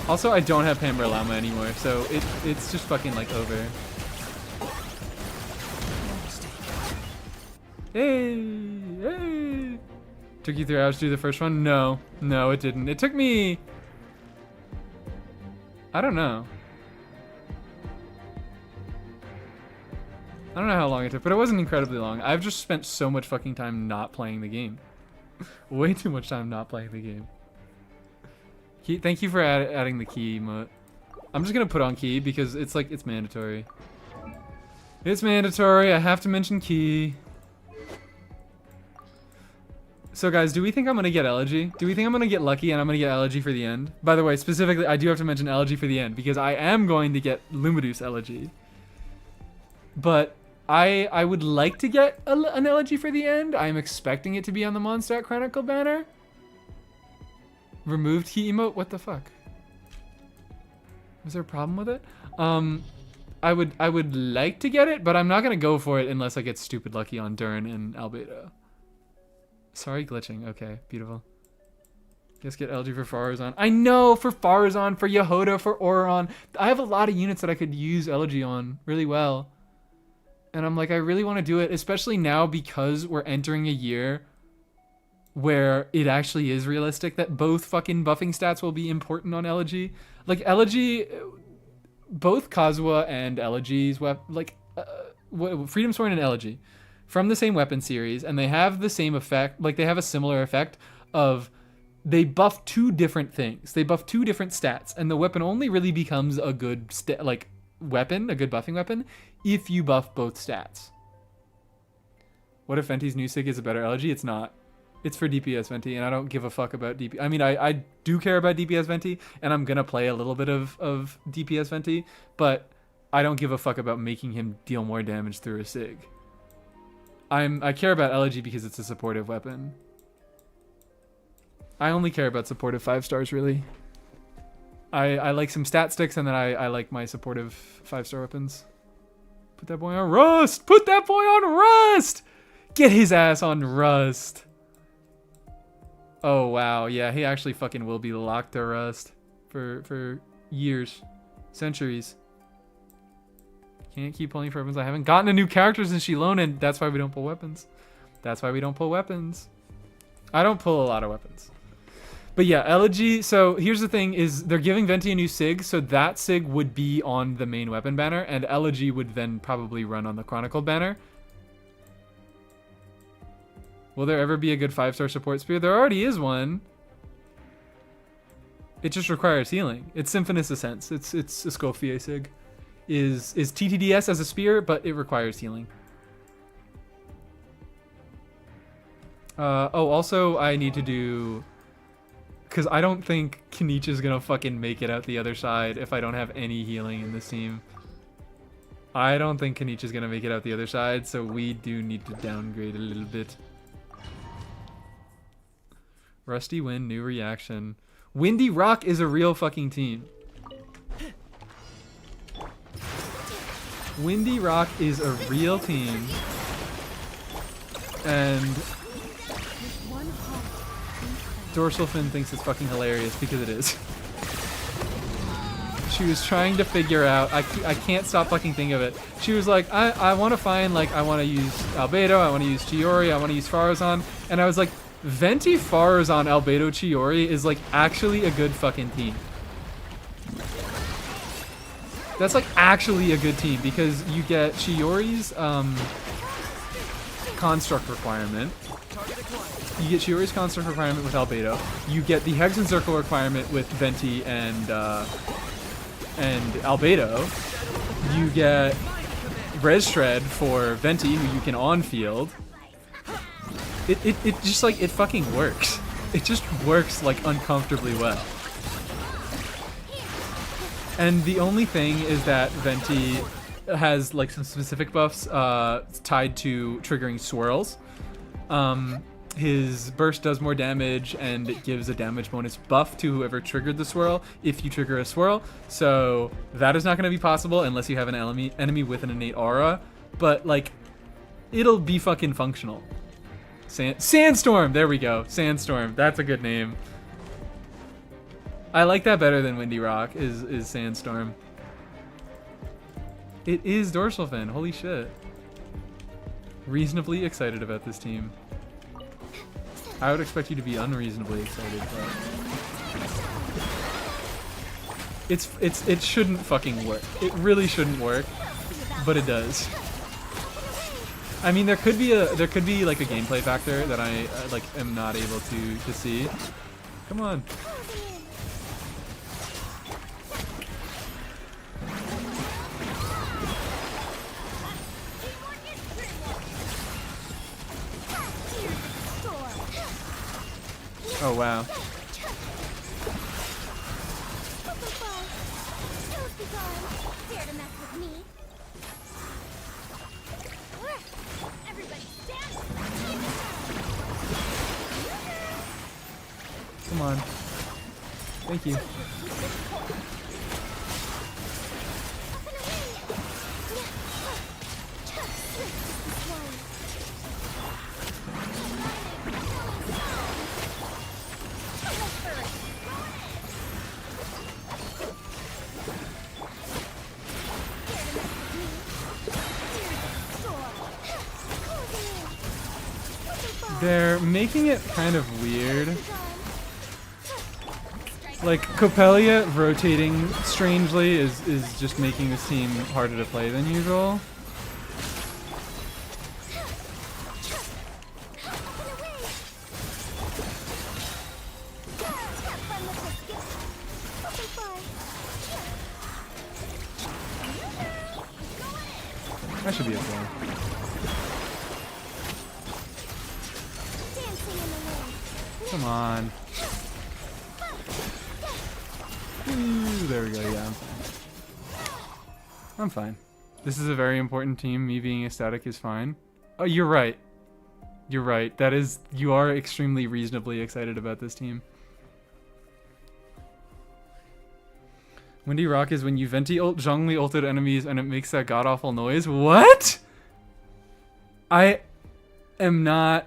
Also, I don't have Pamber Llama anymore, so it's just fucking like over. Hey! Hey! Took you 3 hours to do the first one? No. No, it didn't. It took me... I don't know. I don't know how long it took, but it wasn't incredibly long. I've just spent so much fucking time not playing the game. Way too much time not playing the game. Key, thank you for adding the key emote. I'm just gonna put on key because it's like, it's mandatory. It's mandatory, I have to mention key. So guys, do we think I'm gonna get Elegy? Do we think I'm gonna get lucky and I'm gonna get Elegy for the end? By the way, specifically, I do have to mention Elegy for the end because I am going to get Lumiduce Elegy. But I would like to get an Elegy for the end. I'm expecting it to be on the Mondstadt Chronicle banner. Removed key emote? What the fuck? Was there a problem with it? I would like to get it, but I'm not gonna go for it unless I get stupid lucky on Dern and Albedo. Sorry, glitching. Okay, beautiful. Guess get LG for Farazan. I know, for Farazan, for Yehoda, for Oron. I have a lot of units that I could use Elegy on really well. And I'm like, I really want to do it, especially now because we're entering a year where it actually is realistic that both fucking buffing stats will be important on Elegy. Like Elegy, both Kazuha and Elegy's Freedom Sword and Elegy from the same weapon series, and they have the same effect. Like they have a similar effect of they buff two different things. They buff two different stats, and the weapon only really becomes a good weapon, a good buffing weapon, if you buff both stats. What if Venti's new sig is a better Elegy? It's not. It's for DPS Venti, and I don't give a fuck about DPS. I mean, I do care about DPS Venti, and I'm gonna play a little bit of DPS Venti, but I don't give a fuck about making him deal more damage through a sig. I care about Elegy because it's a supportive weapon. I only care about supportive 5 stars, really. I like some stat sticks, and then I like my supportive 5-star weapons. Put that boy on Rust! Put that boy on Rust! Get his ass on Rust! Oh, wow. Yeah, he actually fucking will be locked to Rust for years. Centuries. Can't keep pulling for weapons. I haven't gotten a new character since Shilone, and that's why we don't pull weapons. That's why we don't pull weapons. I don't pull a lot of weapons. But yeah, Elegy, so here's the thing, is they're giving Venti a new sig, so that sig would be on the main weapon banner, and Elegy would then probably run on the Chronicled banner. Will there ever be a good 5-star support spear? There already is one. It just requires healing. It's Symphonous Ascents. It's a Scofier sig. Is TTDS as a spear, but it requires healing. Also I need to do... Because I don't think Kenichi is going to fucking make it out the other side if I don't have any healing in this team. I don't think Kenichi is going to make it out the other side, so we do need to downgrade a little bit. Rusty win, new reaction. Windy Rock is a real fucking team. Windy Rock is a real team. And Dorsal Fin thinks it's fucking hilarious because it is. She was trying to figure out, I can't stop fucking thinking of it. She was like, I want to find, like, I want to use Albedo, I want to use Chiori, I want to use Faruzan. And I was like, Venti, Faruzan, Albedo, Chiori is, like, actually a good fucking team. That's, like, actually a good team because you get Chiori's construct requirement. You get Chiori's construct requirement with Albedo. You get the Hex and Circle requirement with Venti and Albedo. You get Res Shred for Venti, who you can on-field. It just, like, it fucking works. It just works, like, uncomfortably well. And the only thing is that Venti has, like, some specific buffs tied to triggering swirls. His burst does more damage, and it gives a damage bonus buff to whoever triggered the swirl if you trigger a swirl. So that is not going to be possible unless you have an enemy with an innate aura. But, like, it'll be fucking functional. Sandstorm! There we go. Sandstorm. That's a good name. I like that better than Windy Rock, is Sandstorm. It is Dorsal Fin. Holy shit. Reasonably excited about this team. I would expect you to be unreasonably excited, but it shouldn't fucking work. It really shouldn't work, but it does. I mean, there could be like a gameplay factor that I like am not able to see. Come on. Oh wow. Come on. Thank you. They're making it kind of weird. Like, Copelia rotating strangely is just making this team harder to play than usual. That should be okay. Come on. Ooh, there we go, yeah, I'm fine. I'm fine. This is a very important team. Me being ecstatic is fine. Oh, you're right. You're right. That is, you are extremely reasonably excited about this team. Windy Rock is when you venti ult Zhongli ulted enemies and it makes that god-awful noise. What? I am not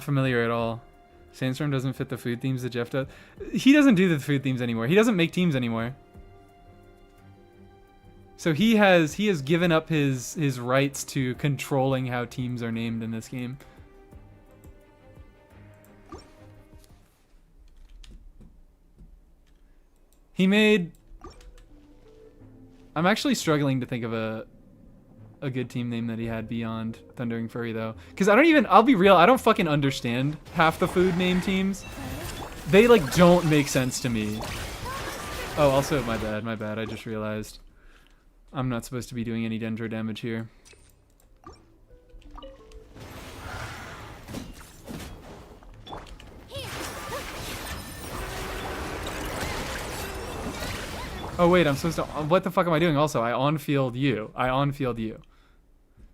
familiar at all. Sandstorm doesn't fit the food themes that Jeff does. He doesn't do the food themes anymore. He doesn't make teams anymore. So he has given up his rights to controlling how teams are named in this game. He made... I'm actually struggling to think of a good team name that he had beyond Thundering Furry, though. Because I'll be real, I don't fucking understand half the food name teams. They, like, don't make sense to me. Oh, also, my bad, I just realized. I'm not supposed to be doing any dendro damage here. Oh wait, I'm supposed to... What the fuck am I doing also? I on-field you.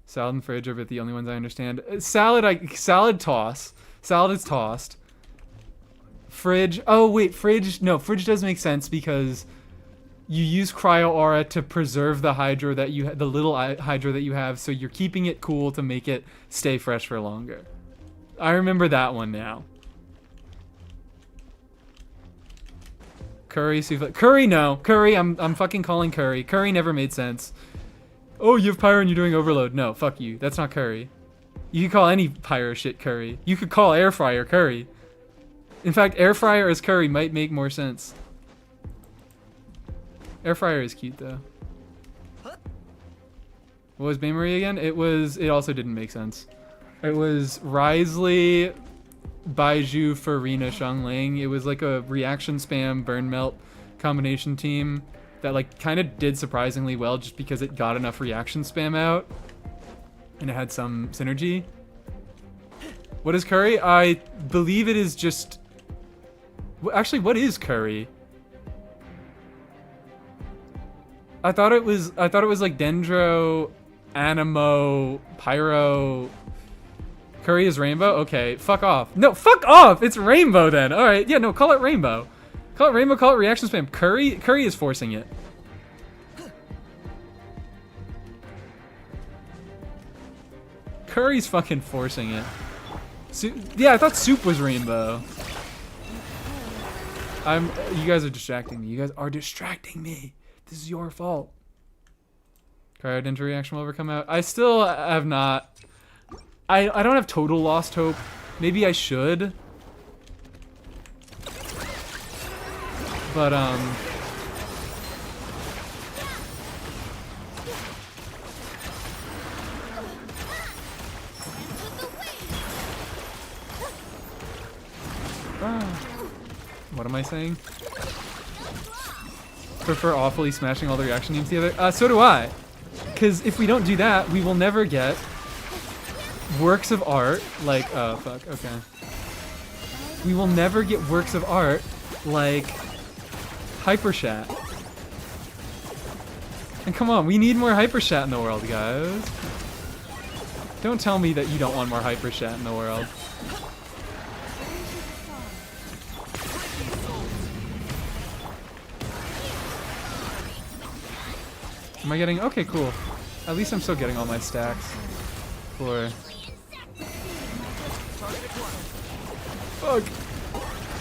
Salad and fridge are but the only ones I understand. Salad toss. Salad is tossed. Fridge... Oh wait, fridge... No, fridge does make sense because you use cryo aura to preserve the hydro that you... The little hydro that you have, so you're keeping it cool to make it stay fresh for longer. I remember that one now. Curry, souffle. Curry, no. Curry, I'm fucking calling curry. Curry never made sense. Oh, you have pyro and you're doing overload. No, fuck you. That's not curry. You could call any pyro shit curry. You could call air fryer curry. In fact, air fryer as curry might make more sense. Air fryer is cute though. What was Bae Marie again? It also didn't make sense. It was Risley, Baiju, Farina, Xiangling. It was like a reaction spam burn melt combination team that like kind of did surprisingly well just because it got enough reaction spam out and it had some synergy. What is curry? I believe it is just... Actually, what is curry? I thought it was like dendro, animo, pyro. Curry is rainbow? Okay, fuck off. No, fuck off! It's rainbow then. Alright, yeah, no, call it rainbow. Call it rainbow, call it reaction spam. Curry is forcing it. Curry's fucking forcing it. Yeah, I thought soup was rainbow. You guys are distracting me. You guys are distracting me. This is your fault. Cryo dendro reaction will ever come out? I still have not... I don't have total lost hope. Maybe I should. But, what am I saying? Prefer awfully smashing all the reaction teams together? So do I. Because if we don't do that, we will never get works of art like... Oh, fuck. Okay. We will never get works of art like Hypershat. And come on, we need more Hypershat in the world, guys. Don't tell me that you don't want more Hypershat in the world. Am I getting... Okay, cool. At least I'm still getting all my stacks. For... Fuck.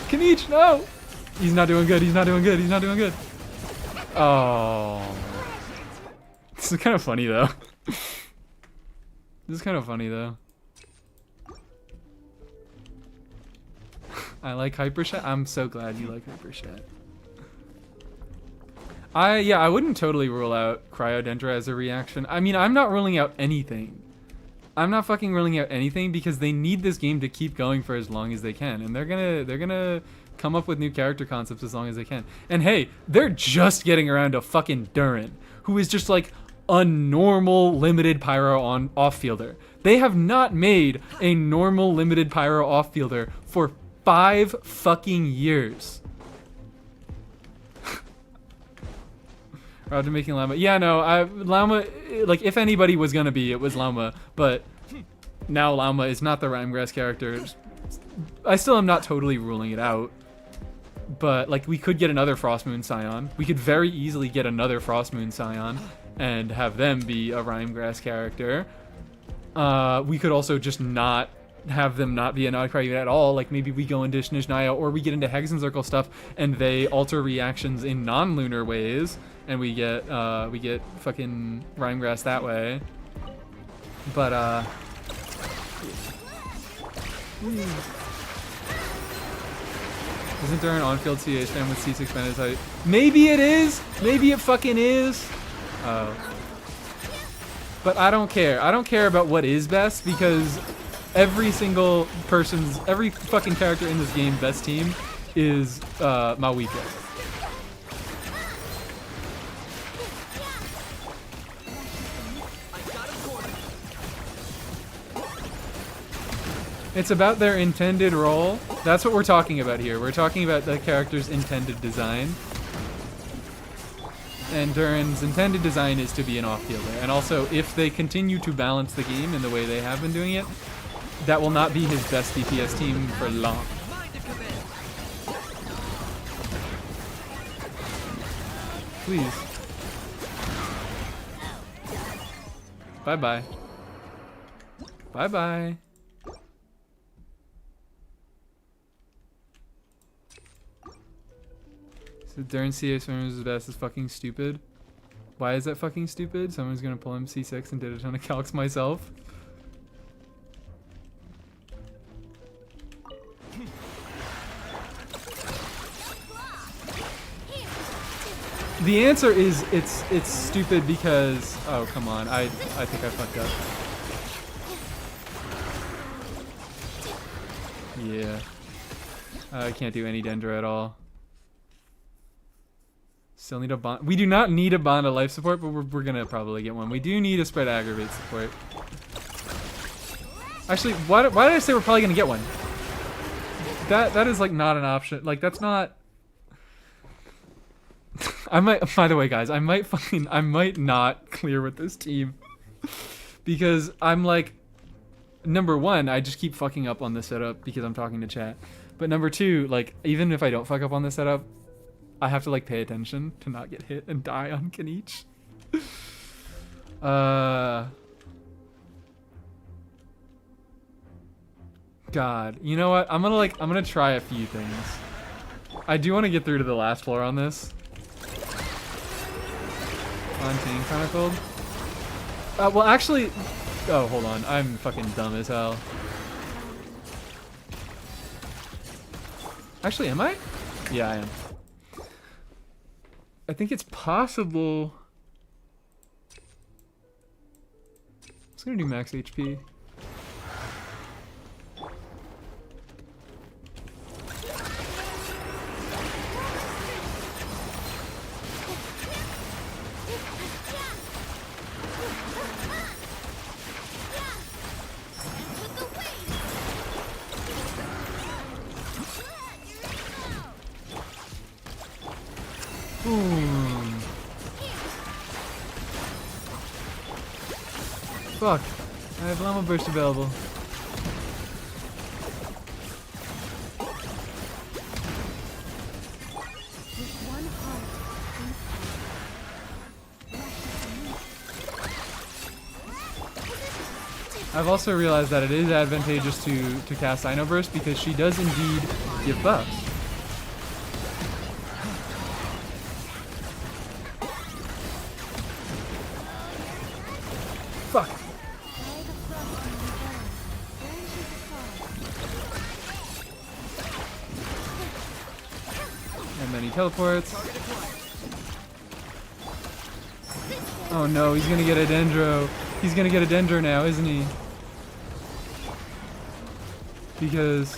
Kanich, no! He's not doing good, he's not doing good, he's not doing good. Oh. This is kind of funny, though. This is kind of funny, though. I like Hypershat. I'm so glad you like Hypershat. I wouldn't totally rule out Cryodendra as a reaction. I mean, I'm not ruling out anything. I'm not fucking ruling out anything because they need this game to keep going for as long as they can, and they're gonna come up with new character concepts as long as they can. And hey, they're just getting around to fucking Durin, who is just like a normal limited pyro on off-fielder. They have not made a normal limited pyro off-fielder for 5 fucking years. Route to making Llama. Yeah, no, Llama, like, if anybody was gonna be, it was Llama, but now Llama is not the Rhymegrass character. I still am not totally ruling it out, but, like, we could get another Frostmoon Scion. We could very easily get another Frostmoon Scion and have them be a Rhymegrass character. We could also just not have them not be a Nodcry unit at all. Like, maybe we go into Snezhnaya, or we get into Hexen Circle stuff and they alter reactions in non-lunar ways, and we get fucking Rhymegrass that way. But isn't there an on-field CA stand with C6 bandits height? Maybe it is. Maybe it fucking is. Oh. But I don't care. I don't care about what is best, because every fucking character in this game best team is Mawiko. It's about their intended role. That's what we're talking about here. We're talking about the character's intended design. And Durin's intended design is to be an off-fielder. And also, if they continue to balance the game in the way they have been doing it, that will not be his best DPS team for long. Please. Bye-bye. Bye-bye. So Durin CA Swimmers' best is fucking stupid. Why is that fucking stupid? Someone's gonna pull him C6 and did a ton of calcs myself. The answer is it's stupid because, oh come on, I think I fucked up. Yeah. I can't do any Dendra at all. Still need a bond. We do not need a bond of life support, but we're gonna probably get one. We do need a spread aggravate support. Actually, why did I say we're probably gonna get one? That is like not an option. Like that's not. I might. By the way, guys, I might not clear with this team because I'm like, number one, I just keep fucking up on the setup because I'm talking to chat. But number two, like even if I don't fuck up on the setup, I have to like pay attention to not get hit and die on Kaniche. God, you know what? I'm gonna try a few things. I do want to get through to the last floor on this. Fontaine Chronicled. Well, actually, oh, hold on. I'm fucking dumb as hell. Actually, am I? Yeah, I am. I think it's possible. I was gonna do max HP. Boom. Fuck. I have Llama Burst available. I've also realized that it is advantageous to cast Dino Burst because she does indeed give buffs. Fuck. And then he teleports. Oh no, he's gonna get a Dendro. He's gonna get a Dendro now, isn't he? Because...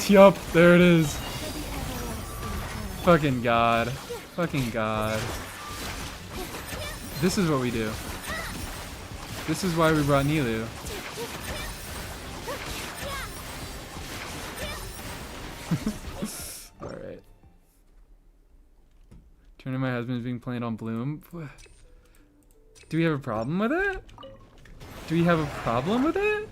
Yup, there it is. Fucking God. Fucking God. This is what we do. This is why we brought Nilu. Alright. Turning my husband is being played on Bloom. Do we have a problem with it? Do we have a problem with it?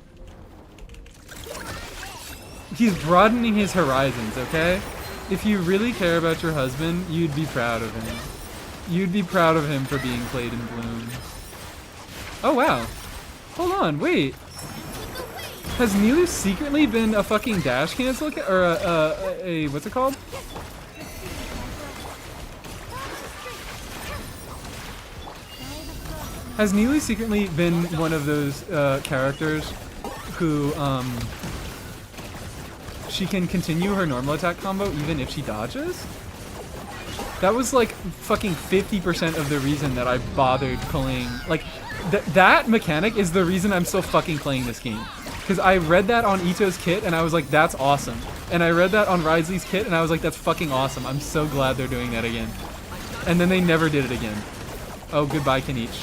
He's broadening his horizons, okay? If you really care about your husband, you'd be proud of him. You'd be proud of him for being played in Bloom. Oh, wow. Hold on, wait. Has Nilu secretly been a fucking dash cancel? Or a what's it called? Has Nilu secretly been one of those characters who, she can continue her normal attack combo even if she dodges? That was like fucking 50% of the reason that I bothered playing. Like, that mechanic is the reason I'm still fucking playing this game. Because I read that on Ito's kit and I was like, that's awesome. And I read that on Risley's kit and I was like, that's fucking awesome. I'm so glad they're doing that again. And then they never did it again. Oh, goodbye, Kanich.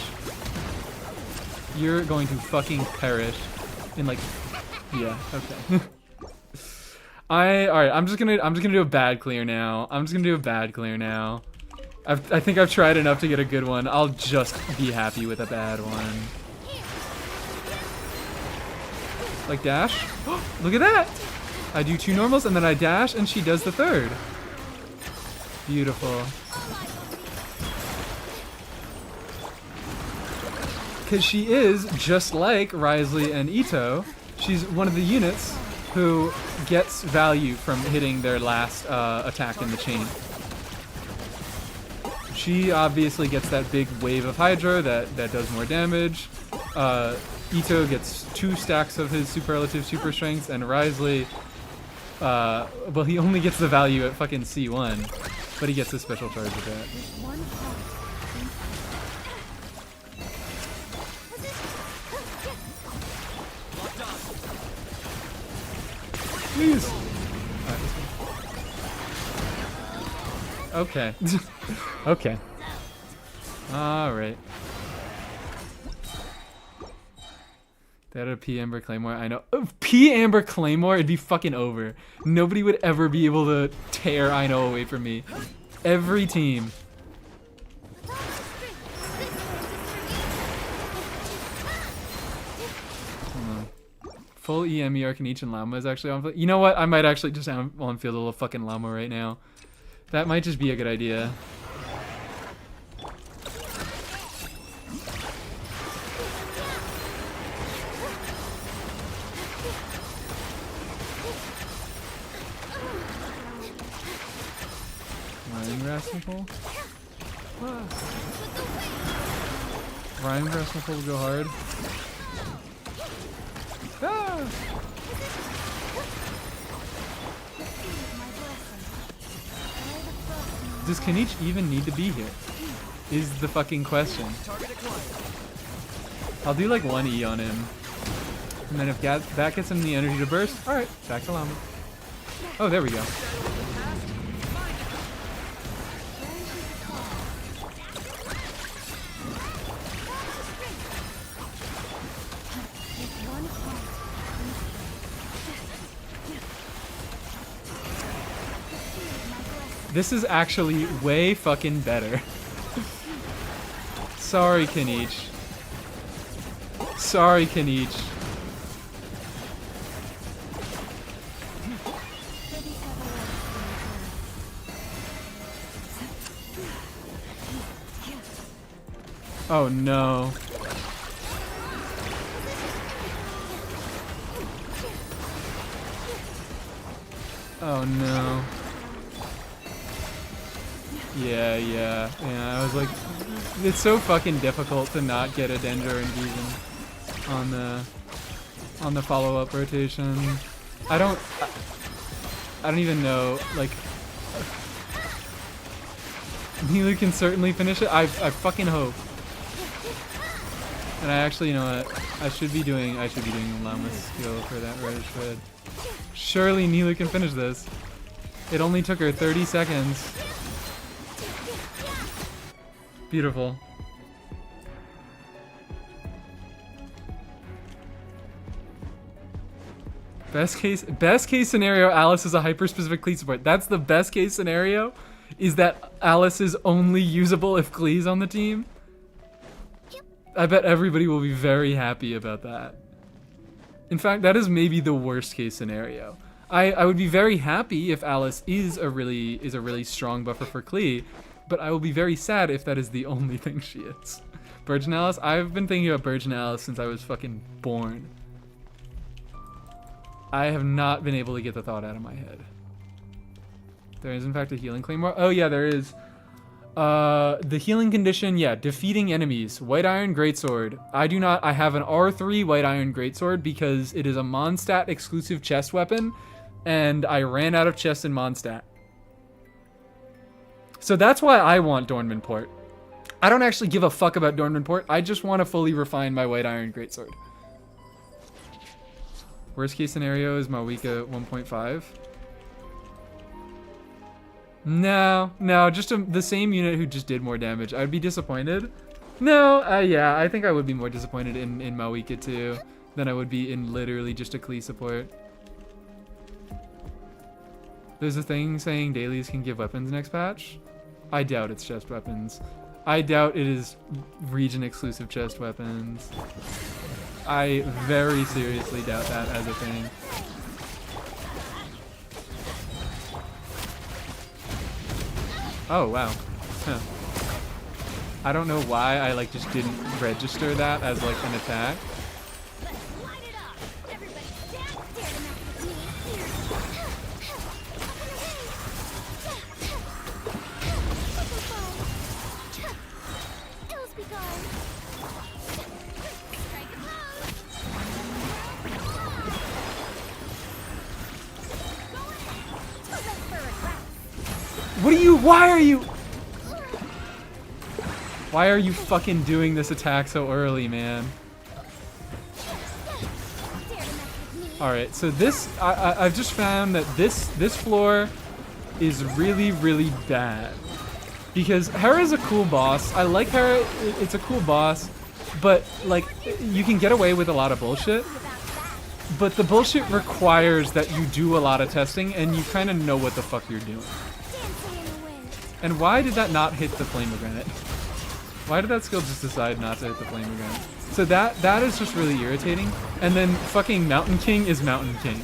You're going to fucking perish in like... Yeah, okay. Alright, I'm just gonna do a bad clear now. I think I've tried enough to get a good one. I'll just be happy with a bad one. Like dash? Look at that! I do 2 normals and then I dash and she does the 3rd. Beautiful. Because she is just like Risley and Ito. She's one of the units who gets value from hitting their last attack in the chain. She obviously gets that big wave of Hydra that does more damage. Ito gets 2 stacks of his superlative super strength, and Risley, well, he only gets the value at fucking C1, but he gets a special charge with that. Please. Okay. Okay. Alright. They had a P Amber Claymore. I know. P Amber Claymore, it'd be fucking over. Nobody would ever be able to tear Aino away from me. Every team. Full EMER Kanich and Llama is actually on field. You know what? I might actually just on field a little fucking Llama right now. That might just be a good idea. Ryan Rasmussen? Ryan Rasmussen will go hard. Ah! Does Kanich even need to be here? Is the fucking question. I'll do like 1 E on him. And then if that gets him the energy to burst, alright, back to Llama. Oh, there we go. This is actually way fucking better. Sorry, Kanich. Sorry, Kanich. Oh no. Oh no. Yeah. I was like, it's so fucking difficult to not get a Dendro and Given on the follow-up rotation. I don't even know, like, Nilu can certainly finish it. I fucking hope. And I actually, you know what? I should be doing the Llama skill for that reddish red. Surely Nilu can finish this. It only took her 30 seconds. Beautiful. Best case scenario, Alice is a hyper-specific Klee support. That's the best case scenario, is that Alice is only usable if Klee's on the team. I bet everybody will be very happy about that. In fact, that is maybe the worst case scenario. I would be very happy if Alice is a really strong buffer for Klee, but I will be very sad if that is the only thing she is. Burgeon Alice? I've been thinking about Burgeon Alice since I was fucking born. I have not been able to get the thought out of my head. There is in fact a healing claymore. Oh yeah, there is. The healing condition, yeah, defeating enemies. White Iron Greatsword. I have an R3 White Iron Greatsword because it is a Mondstadt exclusive chest weapon, and I ran out of chests in Mondstadt. So that's why I want Dornman Port. I don't actually give a fuck about Dornman Port. I just want to fully refine my White Iron Greatsword. Worst case scenario is Mawika 1.5. No, just the same unit who just did more damage. I'd be disappointed. No, yeah, I think I would be more disappointed in Mawika 2 than I would be in literally just a Klee support. There's a thing saying dailies can give weapons next patch. I doubt it's chest weapons. I doubt it is region exclusive chest weapons. I very seriously doubt that as a thing. Oh, wow. Huh. I don't know why I like just didn't register that as like an attack. Why are you fucking doing this attack so early, man? Alright, so this, I've just found that this floor is really, really bad. Because Hera's a cool boss. I like Hera, it's a cool boss, but like, you can get away with a lot of bullshit. But the bullshit requires that you do a lot of testing and you kind of know what the fuck you're doing. And why did that not hit the Flame of Granite? Why did that skill just decide not to hit the Flame of Granite? So that is just really irritating. And then fucking Mountain King is Mountain King.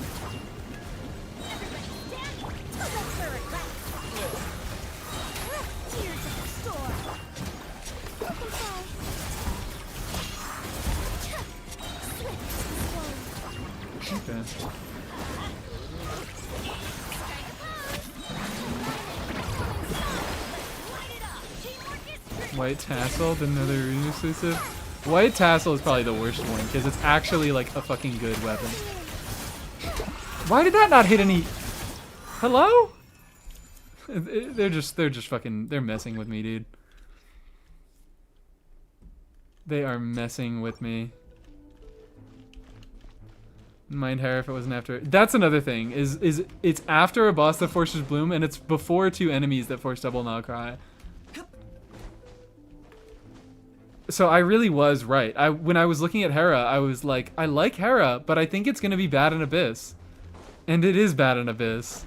Okay. White Tassel, another region exclusive. White Tassel is probably the worst one because it's actually like a fucking good weapon. Why did that not hit any? Hello? They're just fucking, they're messing with me, dude. They are messing with me. Mind Hera if it wasn't after. That's another thing. Is it's after a boss that forces Bloom and it's before two enemies that force Double Now Cry. So I really was right. When I was looking at Hera, I was like, I like Hera, but I think it's gonna be bad in Abyss. And it is bad in Abyss.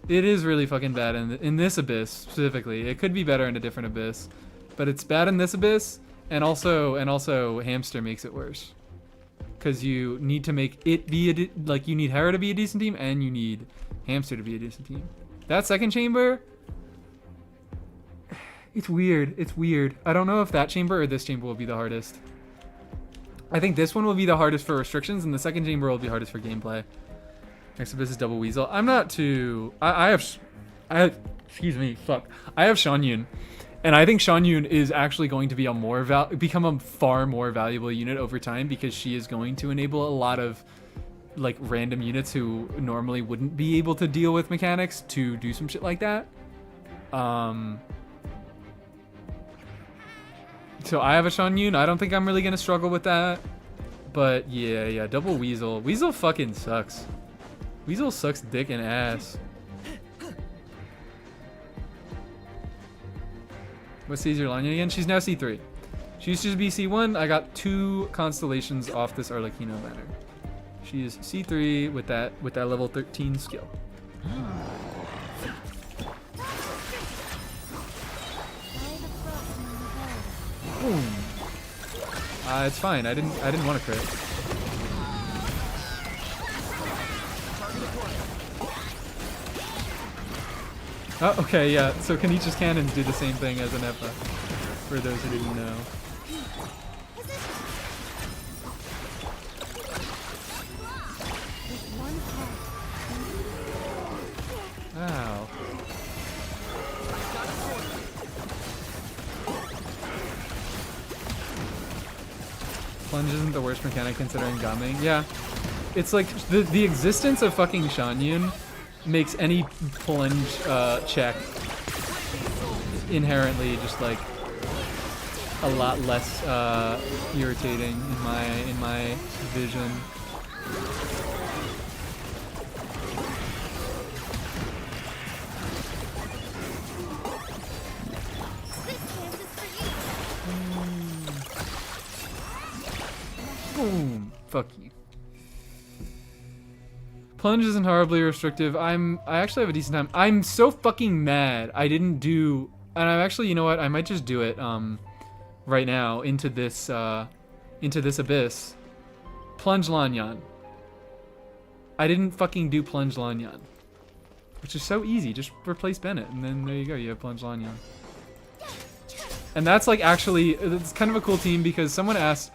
It is really fucking bad in this Abyss specifically. It could be better in a different Abyss, but it's bad in this Abyss, and also Hamster makes it worse. Because you need to make it be like you need Hera to be a decent team, and you need Hamster to be a decent team. That second chamber. It's weird. It's weird. I don't know if that chamber or this chamber will be the hardest. I think this one will be the hardest for restrictions, and the second chamber will be hardest for gameplay. Next up is double weasel. I'm not too. I have. Excuse me. Fuck. I have Shan Yun, and I think Shan Yun is actually going to be become a far more valuable unit over time because she is going to enable a lot of like random units who normally wouldn't be able to deal with mechanics to do some shit like that. So I have a Shan Yun. I don't think I'm really gonna struggle with that. But yeah, double weasel. Weasel fucking sucks. Weasel sucks dick and ass. What C is your Lanya again? She's now C3. She used to be C1. I got 2 constellations off this Arlecchino banner. She is C3 with that level 13 skill. Boom. It's fine. I didn't want to crit. Oh, okay, yeah. So Kanichi's cannons do the same thing as an Epa, for those who didn't know. Ow. Plunge isn't the worst mechanic considering gumming. Yeah. It's like the existence of fucking Shan Yun makes any plunge check inherently just like a lot less irritating in my vision. Boom. Fuck you. Plunge isn't horribly restrictive. I actually have a decent time. I'm so fucking mad I didn't do, and I'm actually, you know what? I might just do it right now into this abyss. Plunge Lanyan. I didn't fucking do Plunge Lanyan, which is so easy. Just replace Bennett, and then there you go. You have Plunge Lanyan. And that's like actually, it's kind of a cool team because someone asked.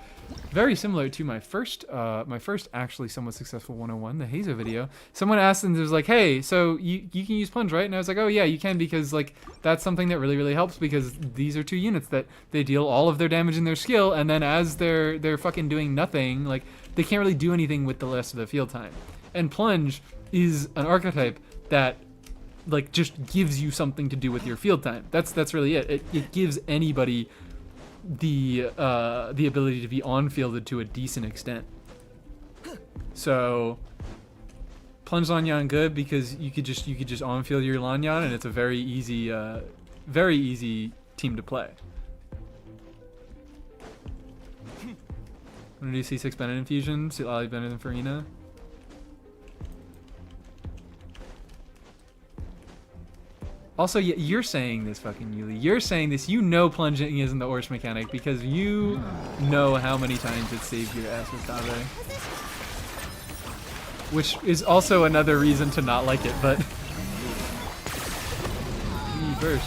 Very similar to my first actually somewhat successful 101, the Hazo video. Someone asked and it was like, hey, so you can use Plunge, right? And I was like, oh yeah, you can because like that's something that really, really helps because these are 2 units that they deal all of their damage in their skill, and then as they're fucking doing nothing, like they can't really do anything with the rest of the field time. And Plunge is an archetype that like just gives you something to do with your field time. That's really it. It gives anybody the ability to be on-fielded to a decent extent. So Plunge Lanyan good because you could just on-field your Lanyan and it's a very easy team to play. I'm gonna do C6 Bennett infusion, see Lally Bennett and Farina. Also, you're saying this, fucking Yuli. You're saying this. You know plunging isn't the Orsh mechanic because you know how many times it saved your ass with Kave. Which is also another reason to not like it, but... Me first.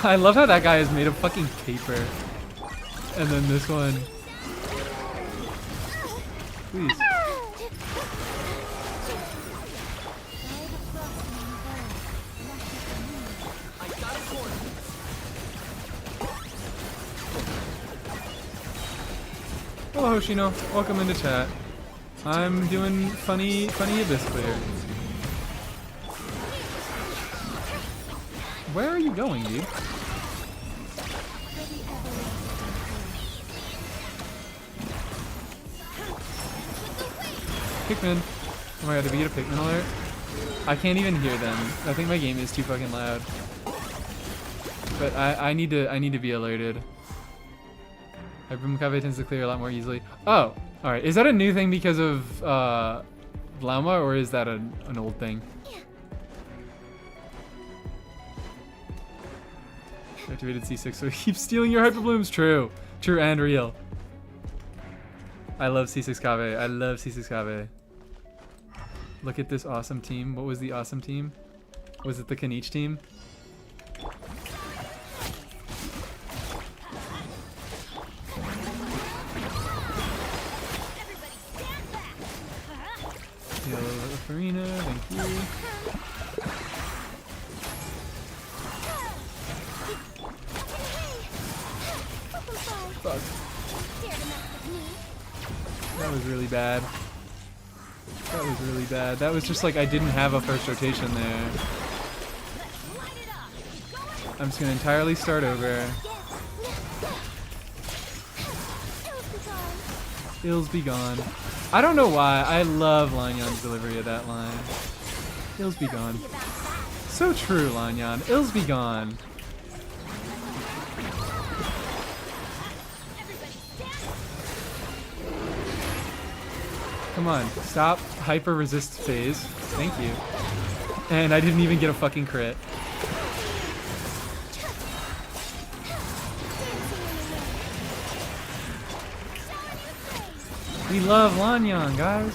I love how that guy is made of fucking paper. And then this one... Please. Hello Hoshino, welcome into chat. I'm doing funny abyss clear. Where are you going, dude? Pikmin. Oh my god, did we get a Pikmin alert? I can't even hear them. I think my game is too fucking loud. But I need to be alerted. Hyperbum Cave tends to clear a lot more easily. Oh, alright. Is that a new thing because of Blauma, or is that an old thing? Activated C6, so he keeps stealing your Hyper Blooms. True. True and real. I love C6 Cave. I love C6 Cave. Look at this awesome team. What was the awesome team? Was it the Kanich team? Farina, thank you. Fuck. That was really bad. That was really bad. That was just like I didn't have a first rotation there. I'm just gonna entirely start over. Ills be gone. I don't know why. I love Lanyan's delivery of that line. Ills be gone. So true, Lanyan. Ills be gone. Come on, stop hyper resist phase. Thank you. And I didn't even get a fucking crit. We love Lanyan, guys.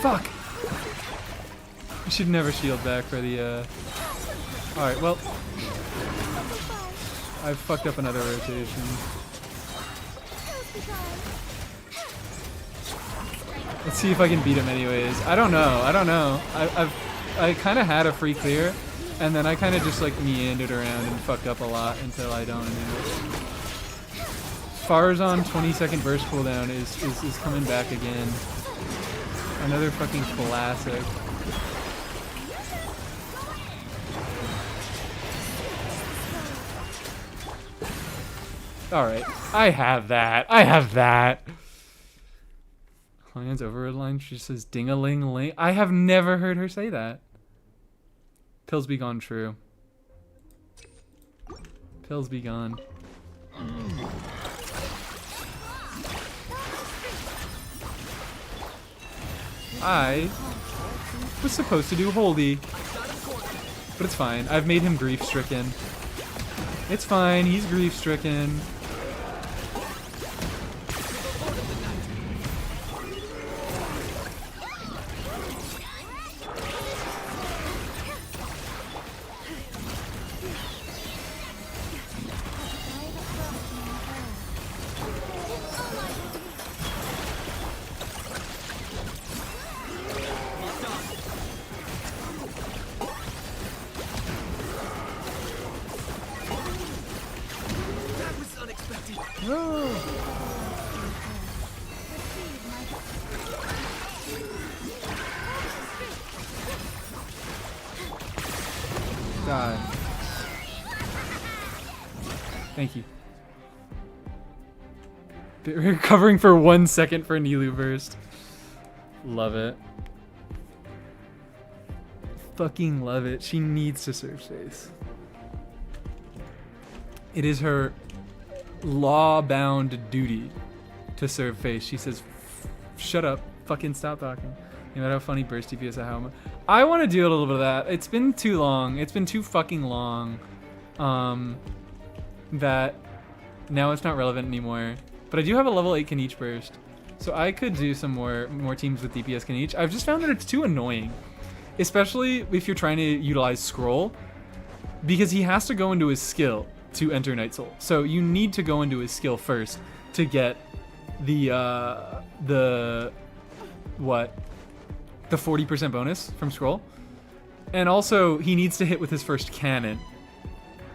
Fuck. We should never shield back for the, Alright, well. I've fucked up another rotation. Let's see if I can beat him anyways. I don't know. I kind of had a free clear, and then I kind of just like meandered around and fucked up a lot until I don't anymore. Farzan 20-second burst cooldown is coming back again. Another fucking classic. Alright, I have that. Lanyan's override line, she says ding-a-ling-ling. I have never heard her say that. Pills be gone, true. Pills be gone. I was supposed to do Holdy, but it's fine. I've made him grief-stricken. It's fine, he's grief-stricken. God. Thank you. Recovering for 1 second for Nilu burst. Love it. Fucking love it. She needs to serve face. It is her law-bound duty to serve face. She says, shut up. Fucking stop talking. No matter how funny burst DPS at how I want to do a little bit of that. It's been too long. It's been too fucking long. That now it's not relevant anymore. But I do have a level 8 Kanichi burst. So I could do some more teams with DPS Kanichi. I've just found that it's too annoying. Especially if you're trying to utilize Scroll. Because he has to go into his skill to enter Night Soul. So you need to go into his skill first to get the 40% bonus from Scroll. And also he needs to hit with his first cannon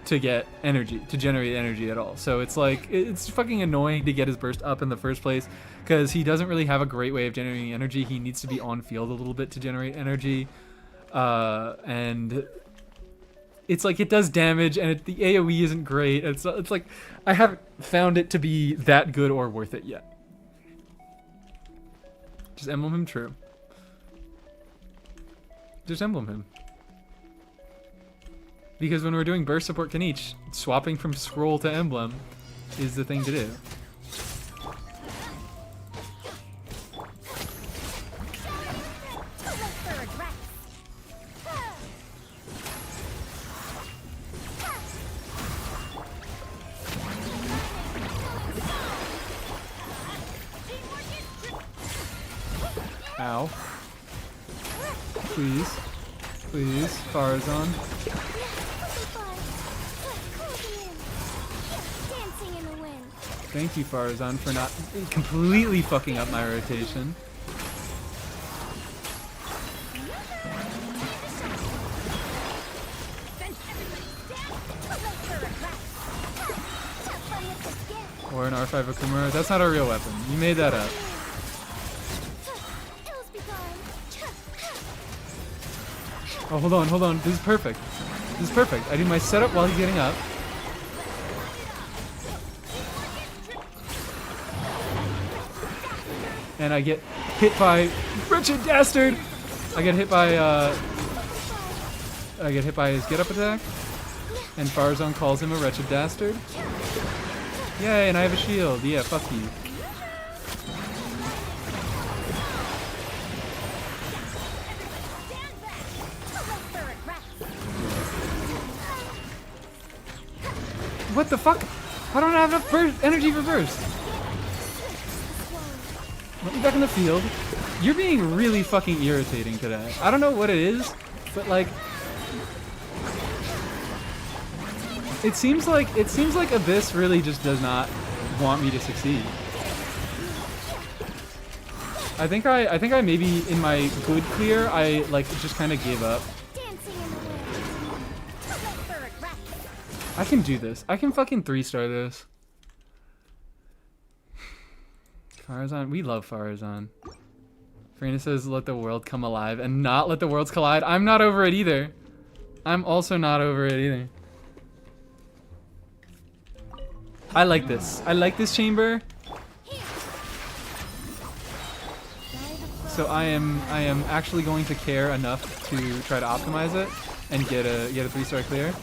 to get energy, to generate energy at all. So it's like, it's fucking annoying to get his burst up in the first place because he doesn't really have a great way of generating energy. He needs to be on field a little bit to generate energy. And it's like it does damage and the AoE isn't great. It's like I haven't found it to be that good or worth it yet. Just emblem him true. Just emblem him. Because when we're doing burst support Kanichi, swapping from scroll to emblem is the thing to do. Ow. Please. Please, Farzan. Thank you, Farazan, for not completely fucking up my rotation. Or an R5 Okumura. That's not a real weapon. You made that up. Oh, hold on, hold on. This is perfect. This is perfect. I do my setup while he's getting up. And I get hit by Wretched Dastard! I get hit by his get up attack. And Farazan calls him a Wretched Dastard. Yay, and I have a shield. Yeah, fuck you. What the fuck? I don't have enough energy for burst. Let me back in the field. You're being really fucking irritating today. I don't know what it is, but like, it seems like Abyss really just does not want me to succeed. I think I maybe in my good clear I like just kind of gave up. I can do this. I can fucking 3-star this. Farazan, we love Farazan. Farina says, let the world come alive and not let the worlds collide. I'm not over it either. I'm also not over it either. I like this. I like this chamber. So I am actually going to care enough to try to optimize it and get a 3-star clear.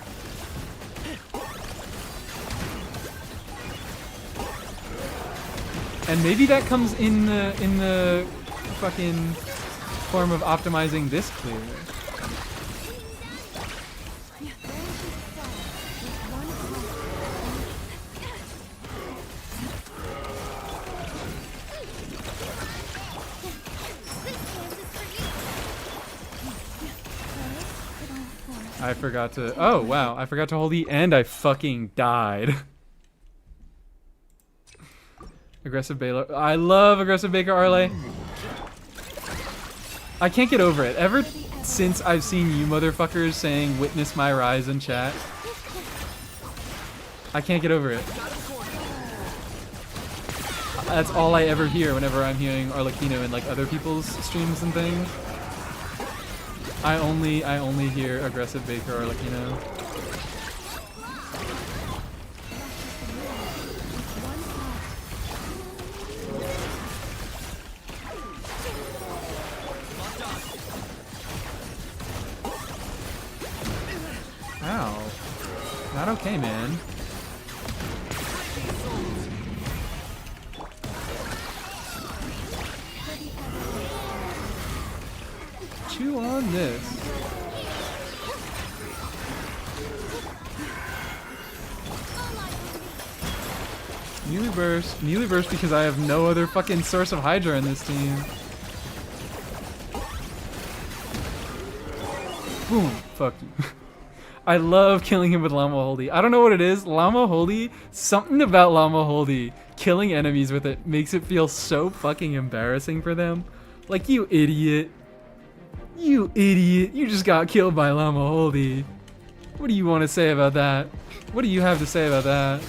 And maybe that comes in the fucking form of optimizing this clear. I forgot to. Oh wow! I forgot to hold E, and I fucking died. Aggressive Baylor. I love Aggressive Baker Arley. I can't get over it. Ever since I've seen you motherfuckers saying "Witness my rise" in chat, I can't get over it. That's all I ever hear whenever I'm hearing Arlecchino in like other people's streams and things. I only hear Aggressive Baker Arlecchino. Ow. Not okay, man. Chew on this. Melee burst because I have no other fucking source of Hydra in this team. Boom. Fuck you. I love killing him with Lama Holdy. I don't know what it is. Lama Holdy, something about Lama Holdy, killing enemies with it makes it feel so fucking embarrassing for them. Like, you idiot. You idiot. You just got killed by Lama Holdy. What do you want to say about that? What do you have to say about that?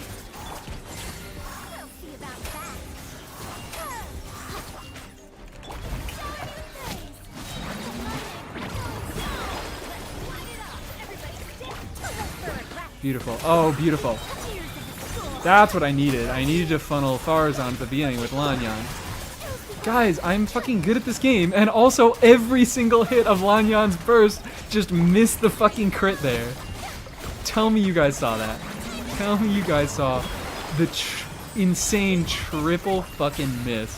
Beautiful. Oh, beautiful. That's what I needed. I needed to funnel Farazan at the beginning with Lanyan. Guys, I'm fucking good at this game, and also every single hit of Lanyan's burst just missed the fucking crit there. Tell me you guys saw that. Tell me you guys saw the insane triple fucking miss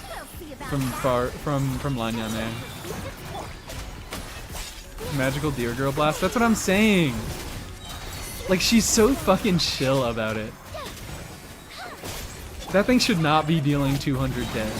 from Lanyan there. Magical Deer Girl Blast. That's what I'm saying. Like, she's so fucking chill about it. That thing should not be dealing 200 damage.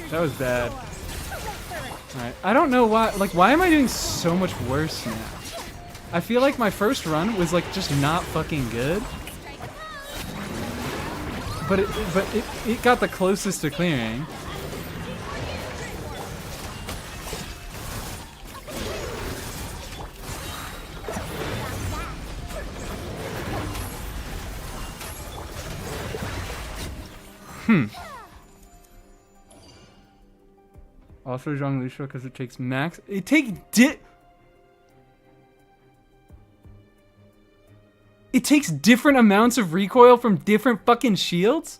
That was bad. Alright, I don't know why, like, why am I doing so much worse now? I feel like my first run was, like, just not fucking good. But it got the closest to clearing. Also Zhang Lucia because it takes max. It takes It takes different amounts of recoil from different fucking shields?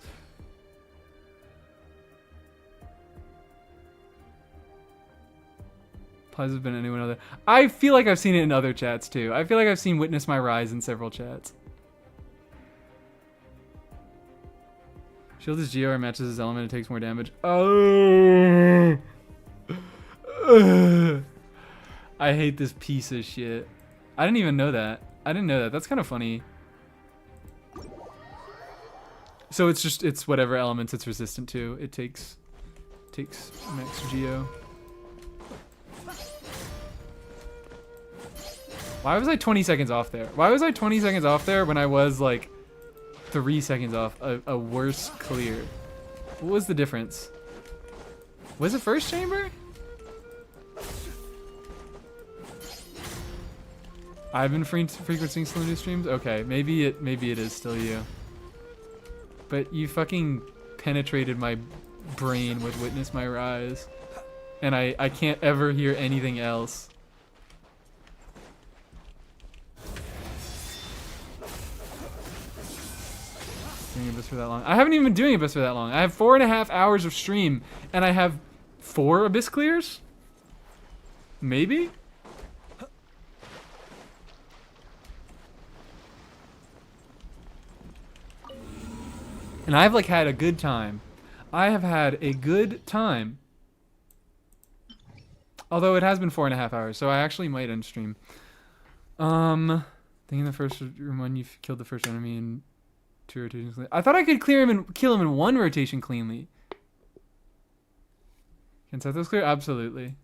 Has it been anyone other? I feel like I've seen it in other chats too. I feel like I've seen Witness My Rise in several chats. Shield is GR matches his element, it takes more damage. Oh! I hate this piece of shit. I didn't even know that. I didn't know that. That's kind of funny. So it's whatever elements it's resistant to. It takes max geo. Why was I 20 seconds off there? Why was I 20 seconds off there when I was like 3 seconds off a worse clear? What was the difference? Was it first chamber? I've been frequenting Saluni streams? Okay, maybe it is still you. But you fucking penetrated my brain with Witness My Rise. And I can't ever hear anything else. Doing Abyss for that long. I haven't even been doing Abyss for that long. I have 4.5 hours of stream and I have 4 Abyss clears? Maybe? And I've like had a good time. I have had a good time. Although it has been 4.5 hours, so I actually might end stream. Thinking the first one you killed the first enemy in 2 rotations cleanly. I thought I could clear him and kill him in 1 rotation cleanly. Can Sethos clear? Absolutely.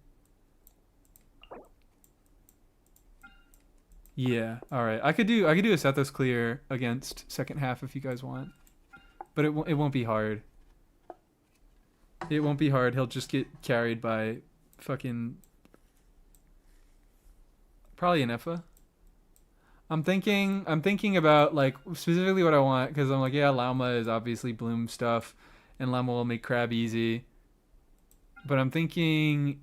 Yeah. All right. I could do a Sethos clear against second half if you guys want. But it won't be hard. It won't be hard. He'll just get carried by fucking probably an Effa. I'm thinking about like specifically what I want because I'm like, yeah, Llama is obviously Bloom stuff and Llama will make Crab easy. But I'm thinking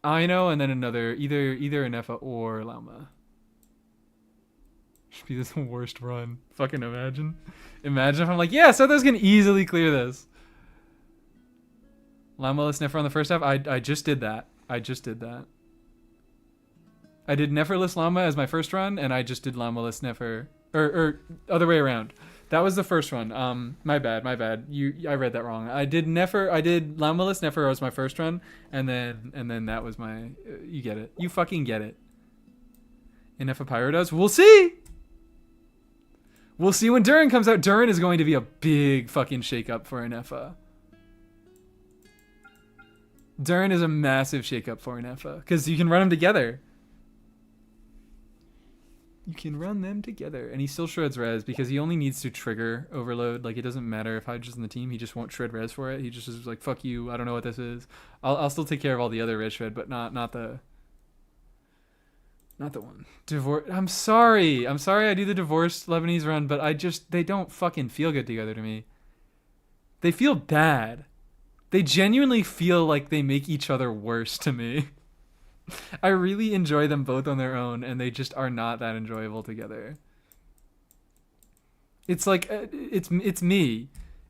Aino and then another either an Effa or Llama. Should be this worst run. Fucking imagine. Imagine if I'm like, yeah, Sethos can easily clear this. Llama-less Nefer on the first half. I just did that. I did Neferless Llama as my first run, and I just did Llama-less Nefer. Or other way around. That was the first one. My bad. I read that wrong. I did Llama-less Nefer as my first run, and then that was my you get it. You fucking get it. And Nefer Pyro does? We'll see! We'll see when Durin comes out. Durin is going to be a big fucking shakeup for an Effa. Durin is a massive shakeup for an Effa. Because you can run them together. You can run them together. And he still shreds res because he only needs to trigger overload. Like, it doesn't matter if Hydra's in the team. He just won't shred res for it. He just is like, fuck you. I don't know what this is. I'll still take care of all the other res shred, but not the one. I'm sorry I do the divorced Lebanese run, but they don't fucking feel good together to me. They feel bad. They genuinely feel like they make each other worse to me. I really enjoy them both on their own, and they just are not that enjoyable together. It's like, it's me.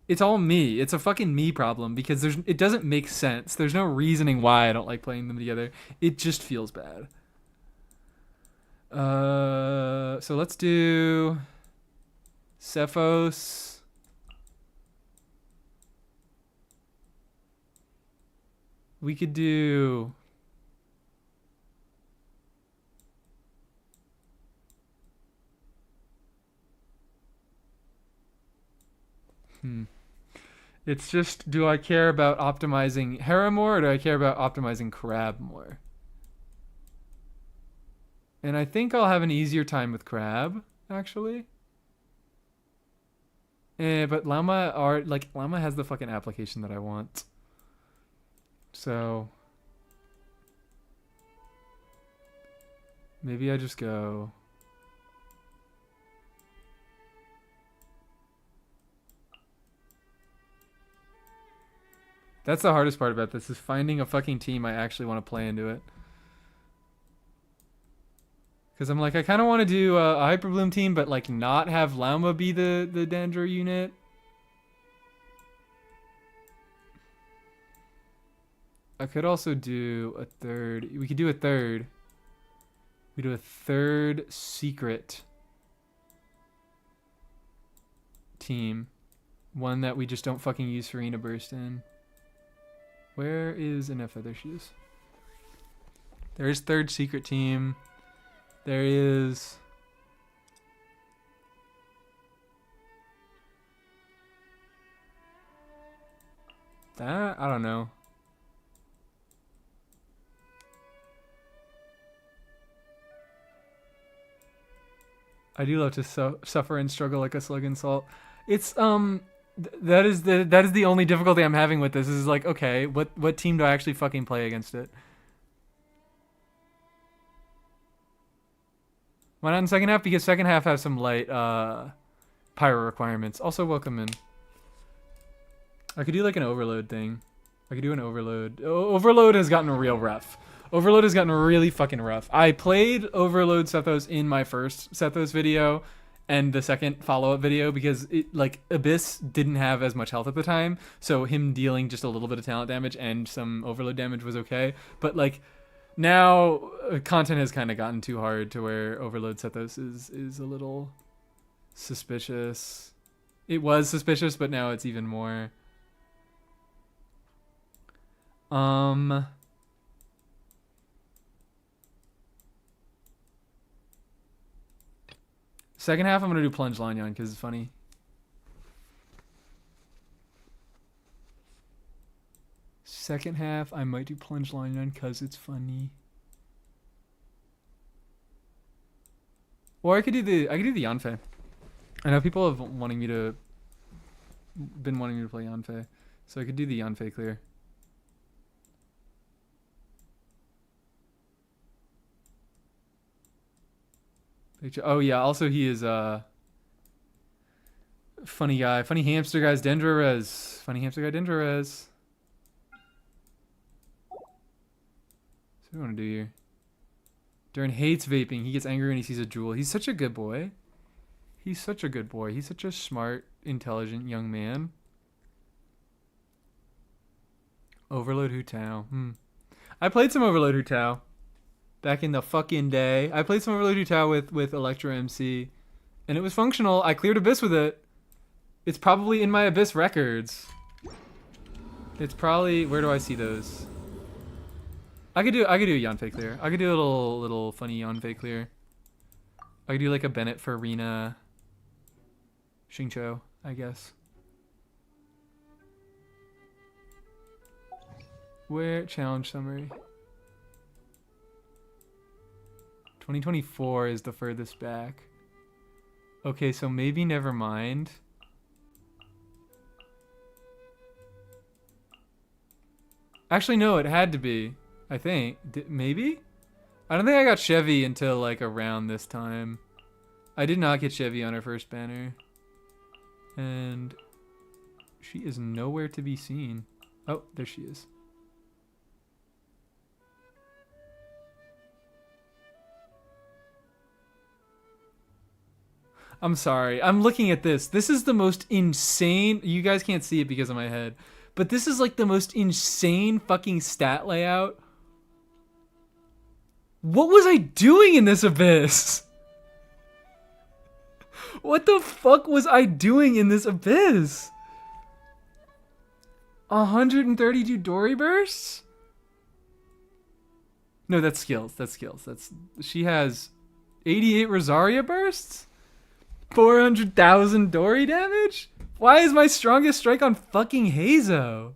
It's all me. It's a fucking me problem because it doesn't make sense. There's no reasoning why I don't like playing them together. It just feels bad. So let's do Cephos. We could do It's just, do I care about optimizing Hera more, or do I care about optimizing Crab more? And I think I'll have an easier time with Crab, actually. But Llama has the fucking application that I want. So maybe I just go. That's the hardest part about this, is finding a fucking team I actually want to play into it. Because I'm like, I kind of want to do a Hyper Bloom team, but like not have Llama be the Dandra unit. I could also do a third. We could do a third. We do a third secret team. One that we just don't fucking use Farina Burst in. Where is Ineffa? There she is. There is third secret team. There is... that? I don't know. I do love to suffer and struggle like a slug in salt. It's that is the only difficulty I'm having with this. Is like, okay, what team do I actually fucking play against it? Why not in second half? Because second half has some light pyro requirements. Also, welcome in. I could do like an overload thing. I could do an overload. Overload has gotten real rough. Overload has gotten really fucking rough. I played Overload Sethos in my first Sethos video and the second follow-up video because it, like, Abyss didn't have as much health at the time, so him dealing just a little bit of talent damage and some overload damage was okay. But like now content has kind of gotten too hard to where Overload Sethos is a little suspicious. It was suspicious, but now it's even more. Second half, I'm going to do Plunge Lanyan because it's funny. Second half, I might do Plunge Lanyan because it's funny. Or I could do the Yanfei. I know people have been wanting me to play Yanfei, so I could do the Yanfei clear. Oh yeah, also he is funny guy. Funny hamster guy's Dendra Res. Funny hamster guy Dendra Res. So what do we want to do here? Durin hates vaping. He gets angry when he sees a jewel. He's such a good boy. He's such a good boy. He's such a smart, intelligent young man. Overload Hu Tao. I played some Overload Hu Tao. Back in the fucking day. I played some Overload Hu Tao with Electro MC. And it was functional. I cleared Abyss with it. It's probably in my Abyss records. It's probably... where do I see those? I could do a Yanfei clear. I could do a little funny Yanfei clear. I could do like a Bennett for Rina. Xingqiu, I guess. Where? Challenge summary. 2024 is the furthest back. Okay, so maybe never mind. Actually, no, it had to be. I think. Maybe? I don't think I got Chevy until like around this time. I did not get Chevy on her first banner. And she is nowhere to be seen. Oh, there she is. I'm sorry. I'm looking at this. This is the most insane... you guys can't see it because of my head. But this is like the most insane fucking stat layout. What was I doing in this Abyss? What the fuck was I doing in this Abyss? 132 Dory bursts? No, that's skills. That's skills. She has 88 Rosaria bursts? 400,000 Dory damage? Why is my strongest strike on fucking Hazo?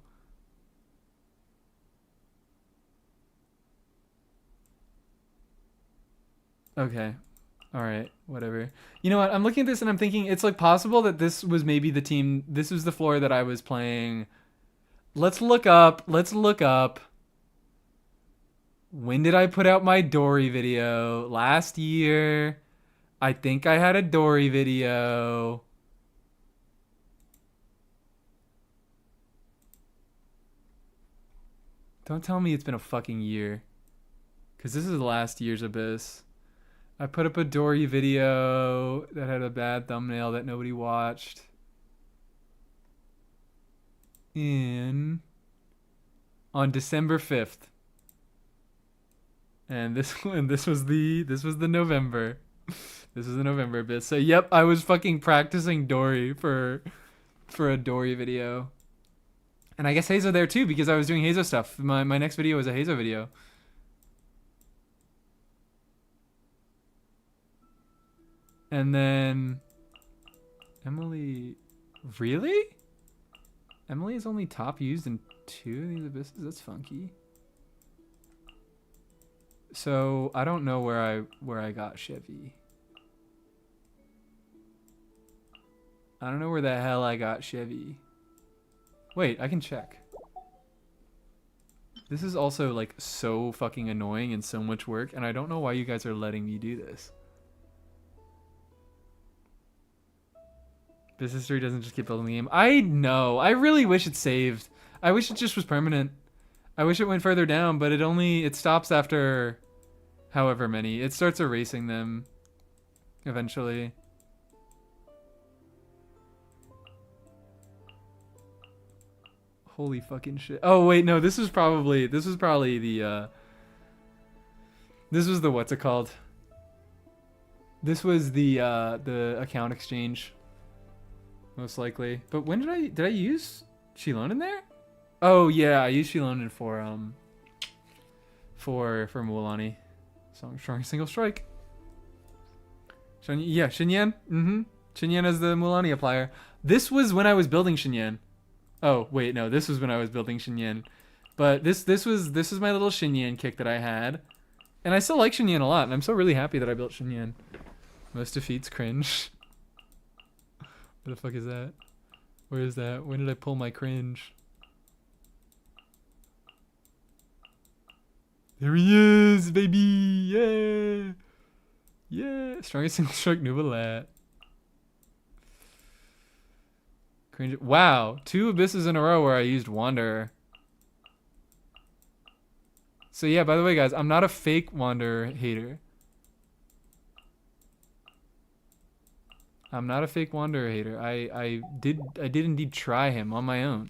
Okay. Alright, whatever. You know what? I'm looking at this and I'm thinking it's like possible that this was maybe the team. This was the floor that I was playing. Let's look up. When did I put out my Dory video? Last year. I think I had a Dory video. Don't tell me it's been a fucking year. Because this is last year's Abyss. I put up a Dory video that had a bad thumbnail that nobody watched. On December 5th. And this was the November. This was the November Abyss. So yep, I was fucking practicing Dory for a Dory video. And I guess Hazo there too, because I was doing Hazo stuff. My next video was a Hazo video. And then Emily, really? Emily is only top used in 2 of these abysses? That's funky. So I don't know where I got Chevy. I don't know where the hell I got Chevy. Wait, I can check. This is also like so fucking annoying and so much work, and I don't know why you guys are letting me do this. This history doesn't just keep building the game. I know. I really wish it saved. I wish it just was permanent. I wish it went further down, but it stops after however many. It starts erasing them eventually. Holy fucking shit. Oh wait, no, this was probably the this was the what's it called? This was the account exchange. Most likely. But when did I use Shilon in there? Oh yeah, I used Shilon for Mualani. Strong single strike. Yeah, Xinyan. Xinyan as the Mualani applier. This was when I was building Xinyan. Oh wait, no, this was when I was building Xinyan. But this was my little Xinyan kick that I had. And I still like Xinyan a lot, and I'm so really happy that I built Xinyan. Most defeats cringe. What the fuck is that? Where is that? When did I pull my cringe? There he is, baby! Yeah! Yeah! Strongest single strike Nubalat. Cringe. Wow! 2 abysses in a row where I used Wanderer. So yeah, by the way guys, I'm not a fake Wanderer hater. I'm not a fake Wanderer hater. I did indeed try him on my own.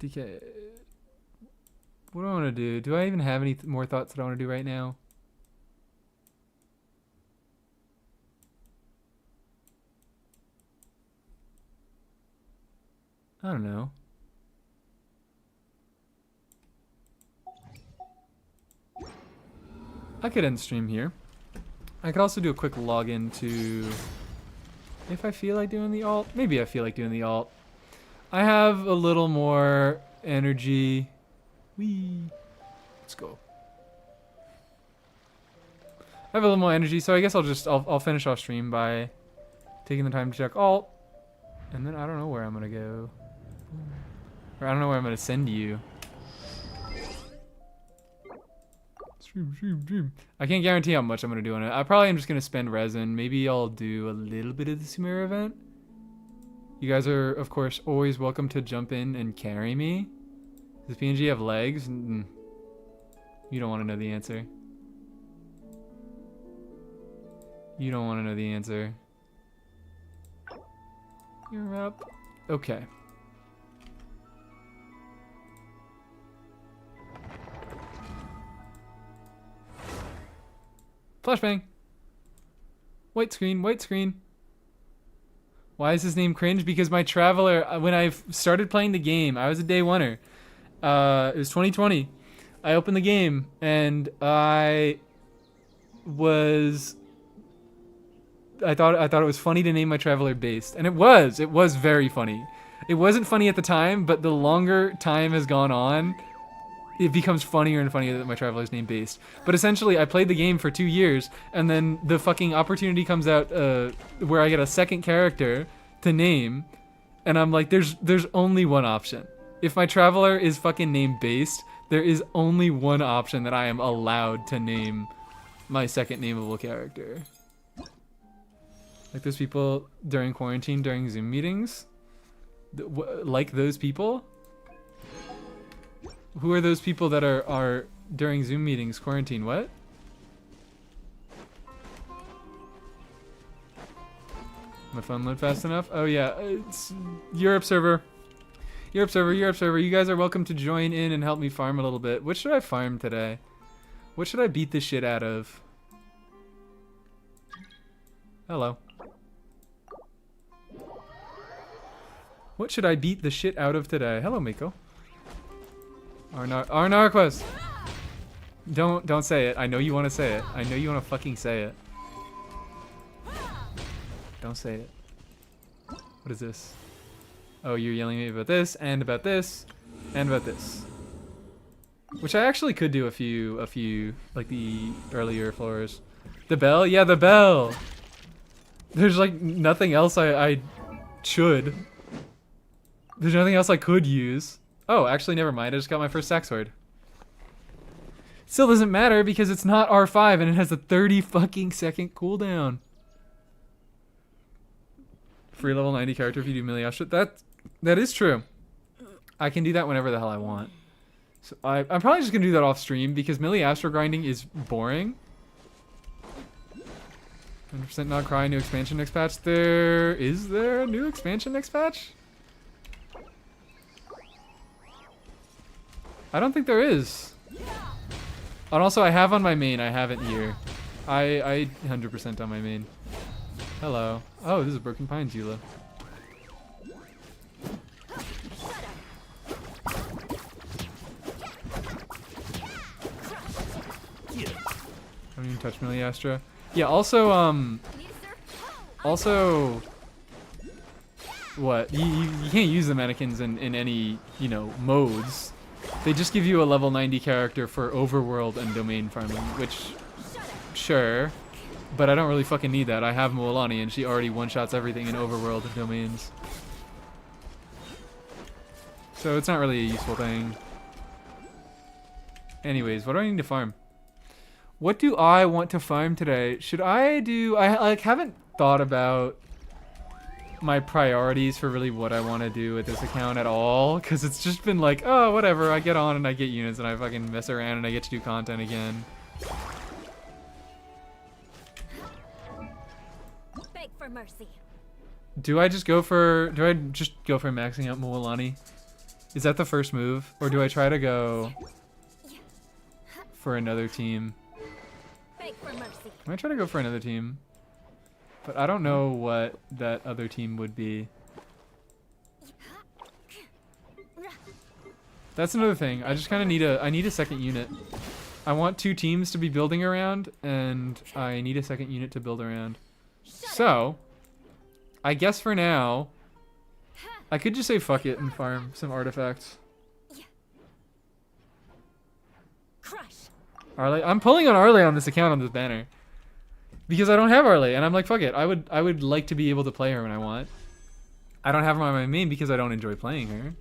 50K. What do I want to do? Do I even have any more thoughts that I want to do right now? I don't know. I could end stream here. I could also do a quick login to... If I feel like doing the alt. Maybe I feel like doing the alt. I have a little more energy. Whee! Let's go. I have a little more energy, so I guess I'll finish off stream by taking the time to check alt. And then I don't know where I'm gonna go. Or I don't know where I'm gonna send you. Stream. I can't guarantee how much I'm gonna do on it. I probably am just gonna spend resin. Maybe I'll do a little bit of the Sumeru event. You guys are, of course, always welcome to jump in and carry me. Does PNG have legs? You don't want to know the answer. You don't want to know the answer. You're up. Okay. Flashbang. White screen, white screen. Why is his name cringe? Because my Traveler, when I started playing the game, I was a day oneer. It was 2020. I opened the game and I was I thought it was funny to name my traveler Based, and it was very funny. It wasn't funny at the time, but the longer time has gone on, it becomes funnier and funnier that my traveler's named Based. But essentially, I played the game for 2 years, and then the fucking opportunity comes out where I get a second character to name, and I'm like, there's only one option. If my traveler is fucking named Based, there is only one option that I am allowed to name my second nameable character. Like those people during quarantine, during Zoom meetings? Like those people? Who are those people that are during Zoom meetings, quarantine? What? My phone load fast enough? Oh yeah, it's Europe server. Europe server. You guys are welcome to join in and help me farm a little bit. What should I farm today? What should I beat the shit out of? Hello. What should I beat the shit out of today? Hello, Miko. Arnarquest. Don't say it. I know you want to say it. I know you want to fucking say it. Don't say it. What is this? Oh, you're yelling at me about this, and about this, and about this. Which I actually could do a few, like the earlier floors. The bell? Yeah, the bell! There's like nothing else I should. There's nothing else I could use. Oh, actually never mind, I just got my first sack sword. Still doesn't matter because it's not R5 and it has a 30 fucking second cooldown. Free level 90 character if you do melee Astra. That is true. I can do that whenever the hell I want. So I'm probably just gonna do that off stream because melee Astra grinding is boring. 100% not cry, new expansion next patch. Is there a new expansion next patch? I don't think there is. And also I have on my main, I have it here. I 100% on my main. Hello. Oh, this is Broken Pines, Eula. Don't even touch melee Astra. Yeah, also, what? You can't use the mannequins in any, you know, modes. They just give you a level 90 character for overworld and domain farming, which, sure, but I don't really fucking need that. I have Mualani and she already one-shots everything in overworld and domains. So it's not really a useful thing. Anyways, what do I need to farm? What do I want to farm today? Should I do... I like haven't thought about my priorities for really what I want to do with this account at all. Because it's just been like, oh, whatever. I get on and I get units and I fucking mess around and I get to do content again. Beg for mercy. Do I just go for maxing out Mualani? Is that the first move? Or do I try to go for another team? Beg for mercy. I might try to go for another team. But I don't know what that other team would be. That's another thing. I just kind of need I need a second unit. I want 2 teams to be building around, and I need a second unit to build around. So, I guess for now, I could just say fuck it and farm some artifacts. Crush. Arley, I'm pulling on Arley on this account on this banner. Because I don't have Arley, and I'm like, fuck it. I would like to be able to play her when I want. I don't have her on my main because I don't enjoy playing her.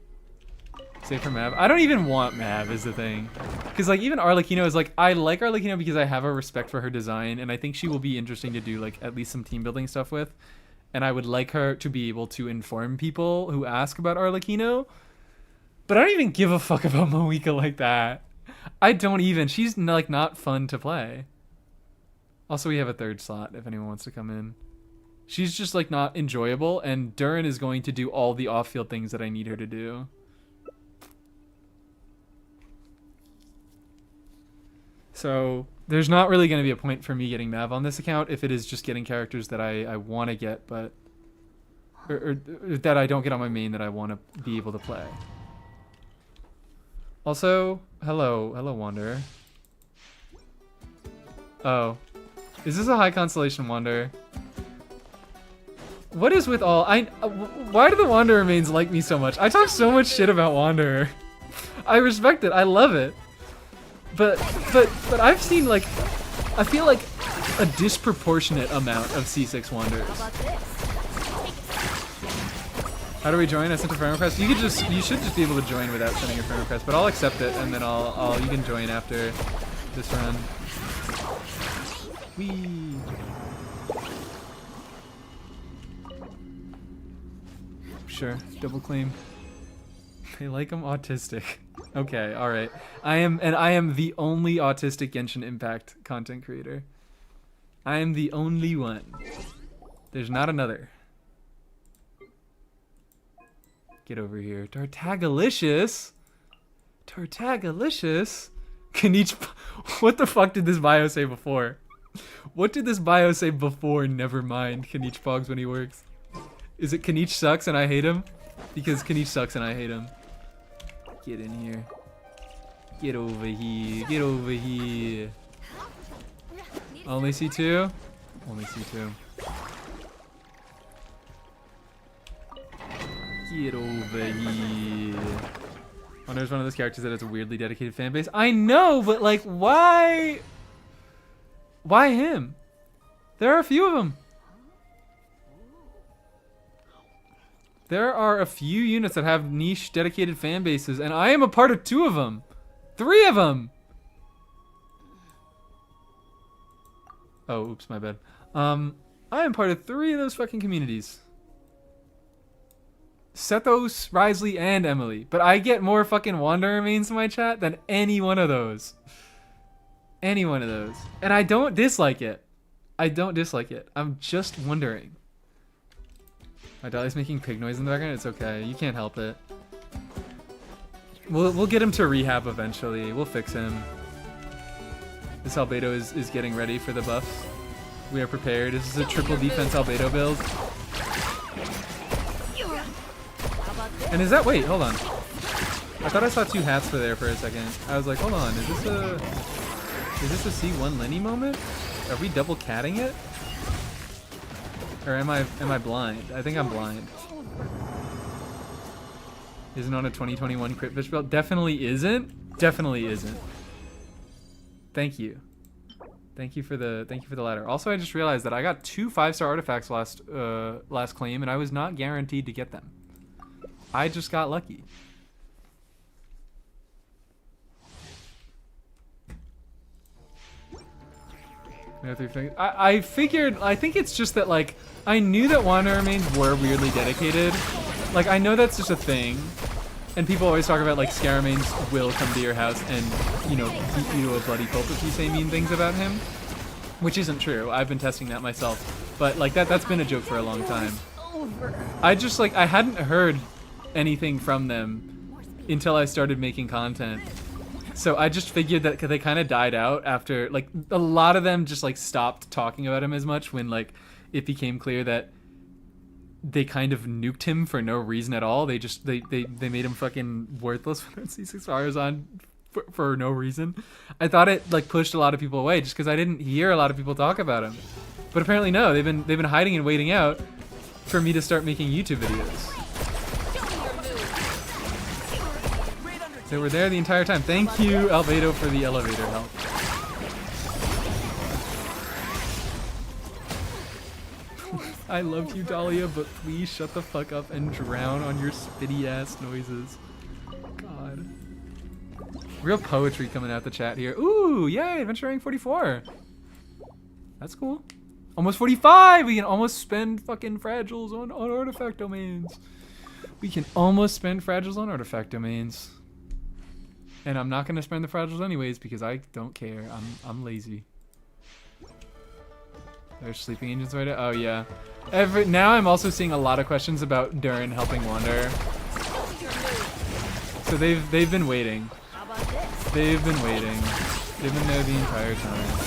Save for Mav. I don't even want Mav is the thing. Because like even Arlecchino is like, I like Arlecchino because I have a respect for her design, and I think she will be interesting to do like at least some team building stuff with. And I would like her to be able to inform people who ask about Arlecchino. But I don't even give a fuck about Moeka like that. I don't even. She's like not fun to play. Also, we have a 3rd slot if anyone wants to come in. She's just like not enjoyable, and Durin is going to do all the off-field things that I need her to do. So there's not really going to be a point for me getting Mav on this account if it is just getting characters that I want to get, but or that I don't get on my main that I want to be able to play. Also, hello Wanderer. Oh. Is this a high constellation Wanderer? What is with all why do the Wanderer mains like me so much? I talk so much shit about Wanderer. I respect it. I love it. But I've seen like I feel like a disproportionate amount of C6 Wanderers. How do we join? I sent a friend request. You should just be able to join without sending a friend request, but I'll accept it and then you can join after this run. Whee. Sure, double claim. They like I'm autistic. Okay, all right. I am the only autistic Genshin Impact content creator. I am the only one. There's not another. Get over here. Tartagalicious? Tartagalicious? What the fuck did this bio say before? What did this bio say before? Never mind. Kanich pogs when he works. Is it Kanich sucks and I hate him? Because Kanich sucks and I hate him. Get in here. Get over here. Get over here. Only C2? Only C2. Get over here. Oh, there's one of those characters that has a weirdly dedicated fan base. I know, but like, why? Why him? There are a few of them. There are a few units that have niche dedicated fan bases, and I am a part of 2 of them. 3 of them. Oh, oops, my bad. I am part of 3 of those fucking communities. Sethos, Risley, and Emily. But I get more fucking Wanderer mains in my chat than any one of those. Any one of those. And I don't dislike it. I don't dislike it. I'm just wondering. My dolly's making pig noise in the background. It's okay. You can't help it. We'll get him to rehab eventually. We'll fix him. This Albedo is getting ready for the buffs. We are prepared. This is a triple defense Albedo build. And is that, wait, hold on. I thought I saw 2 hats for there for a second. I was like, hold on, is this a C1 Lenny moment? Are we double catting it? Or am I blind? I think I'm blind. Isn't on a 2021 crit fish build? Definitely isn't. Definitely isn't. Thank you. Thank you for the ladder. Also, I just realized that I got 2 5-star artifacts last claim, and I was not guaranteed to get them. I just got lucky. I figured, I think it's just that, like, I knew that Wanderer mains were weirdly dedicated. Like, I know that's just a thing. And people always talk about, like, Scarra mains will come to your house and, you know, beat you to a bloody pulp if you say mean things about him. Which isn't true. I've been testing that myself. But, like, that's been a joke for a long time. I just, like, I hadn't heard anything from them until I started making content. So I just figured that they kind of died out after, like, a lot of them just, like, stopped talking about him as much when, like, it became clear that they kind of nuked him for no reason at all. They just, they made him fucking worthless with C6Rs on for no reason. I thought it, like, pushed a lot of people away just because I didn't hear a lot of people talk about him. But apparently no, they've been hiding and waiting out for me to start making YouTube videos. They were there the entire time. Thank you, Albedo, for the elevator help. I love you, Dahlia, but please shut the fuck up and drown on your spitty ass noises. God. Real poetry coming out the chat here. Ooh, yay, Adventure Rank 44. That's cool. Almost 45! We can almost spend fucking fragiles on artifact domains. We can almost spend fragiles on artifact domains. And I'm not gonna spend the fragiles anyways because I don't care. I'm lazy. There's sleeping agents right now. Oh yeah. Now I'm also seeing a lot of questions about Durin helping Wanderer. So they've been waiting. They've been waiting. They've been there the entire time.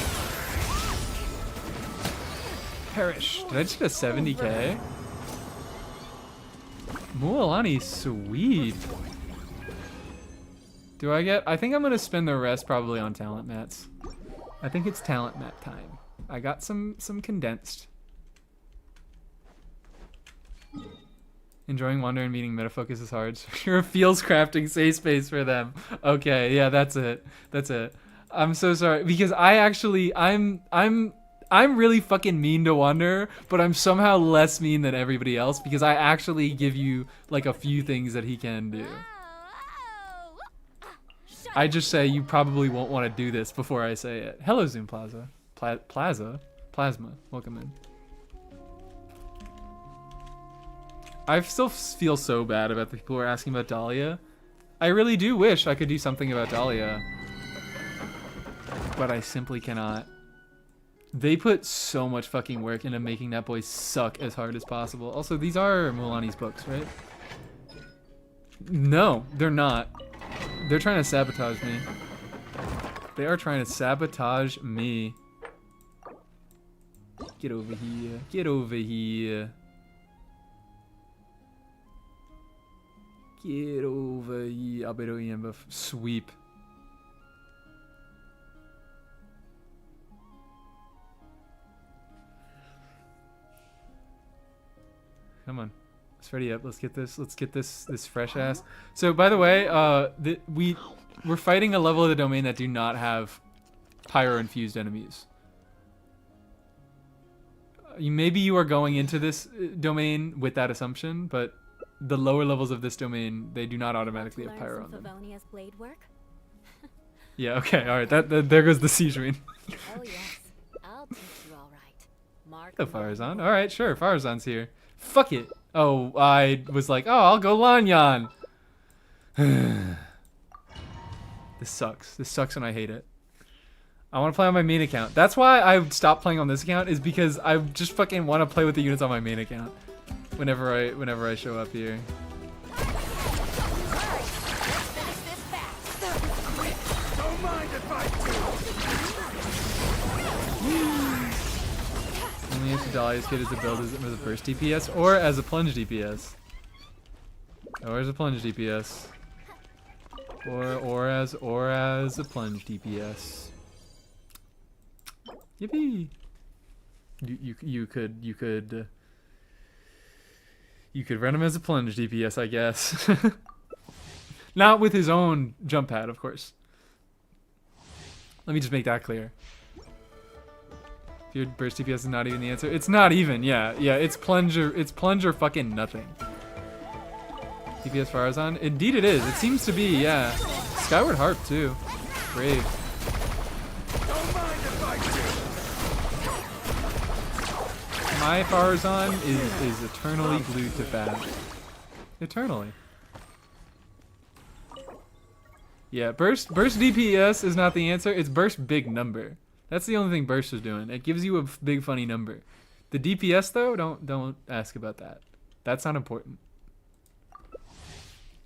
Perish. Did I just get a 70k? Mualani, sweet. Do I get? I think I'm gonna spend the rest probably on talent mats. I think it's talent mat time. I got some condensed. Enjoying Wander and meeting Metafocus is hard. So you're a feels crafting safe space for them. Okay, yeah, that's it. That's it. I'm so sorry because I'm really fucking mean to Wander, but I'm somehow less mean than everybody else because I actually give you like a few things that he can do. I just say you probably won't want to do this before I say it. Hello, Zoom Plaza. Plasma. Welcome in. I still feel so bad about the people who are asking about Dahlia. I really do wish I could do something about Dahlia, but I simply cannot. They put so much fucking work into making that boy suck as hard as possible. Also, these are Mulani's books, right? No, they're not. They're trying to sabotage me. They are trying to sabotage me. Get over here. Get over here. Get over here. Albedo Iemba. Sweep. Come on. Let's ready up. Let's get this fresh ass. So by the way, we're fighting a level of the domain that do not have pyro infused enemies. Maybe you are going into this domain with that assumption, but the lower levels of this domain, they do not automatically have pyro on them. Blade work? Yeah, okay, alright, there goes the siegeing. Oh yes, I'll teach you all right. Mark. The Farazan. Alright, sure, Farazan's here. Fuck it. Oh, I was like, oh, I'll go Lanyan. This sucks. This sucks and I hate it. I want to play on my main account. That's why I stopped playing on this account, is because I just fucking want to play with the units on my main account whenever I show up here. Don't mind if I Only if Dahlia's kid is a build as a burst DPS or as a plunge DPS. Or as a plunge DPS. Or as a plunge DPS. Yippee! You could run him as a plunge DPS, I guess. Not with his own jump pad, of course. Let me just make that clear. If your burst DPS is not even the answer, it's not even. Yeah, it's plunger fucking nothing. DPS Farazan? Indeed it is. It seems to be, yeah. Skyward Harp too. Brave. My Farazan is eternally glued to Fab. Eternally. Yeah, burst DPS is not the answer. It's burst big number. That's the only thing burst is doing. It gives you a big funny number. The DPS though, don't ask about that. That's not important.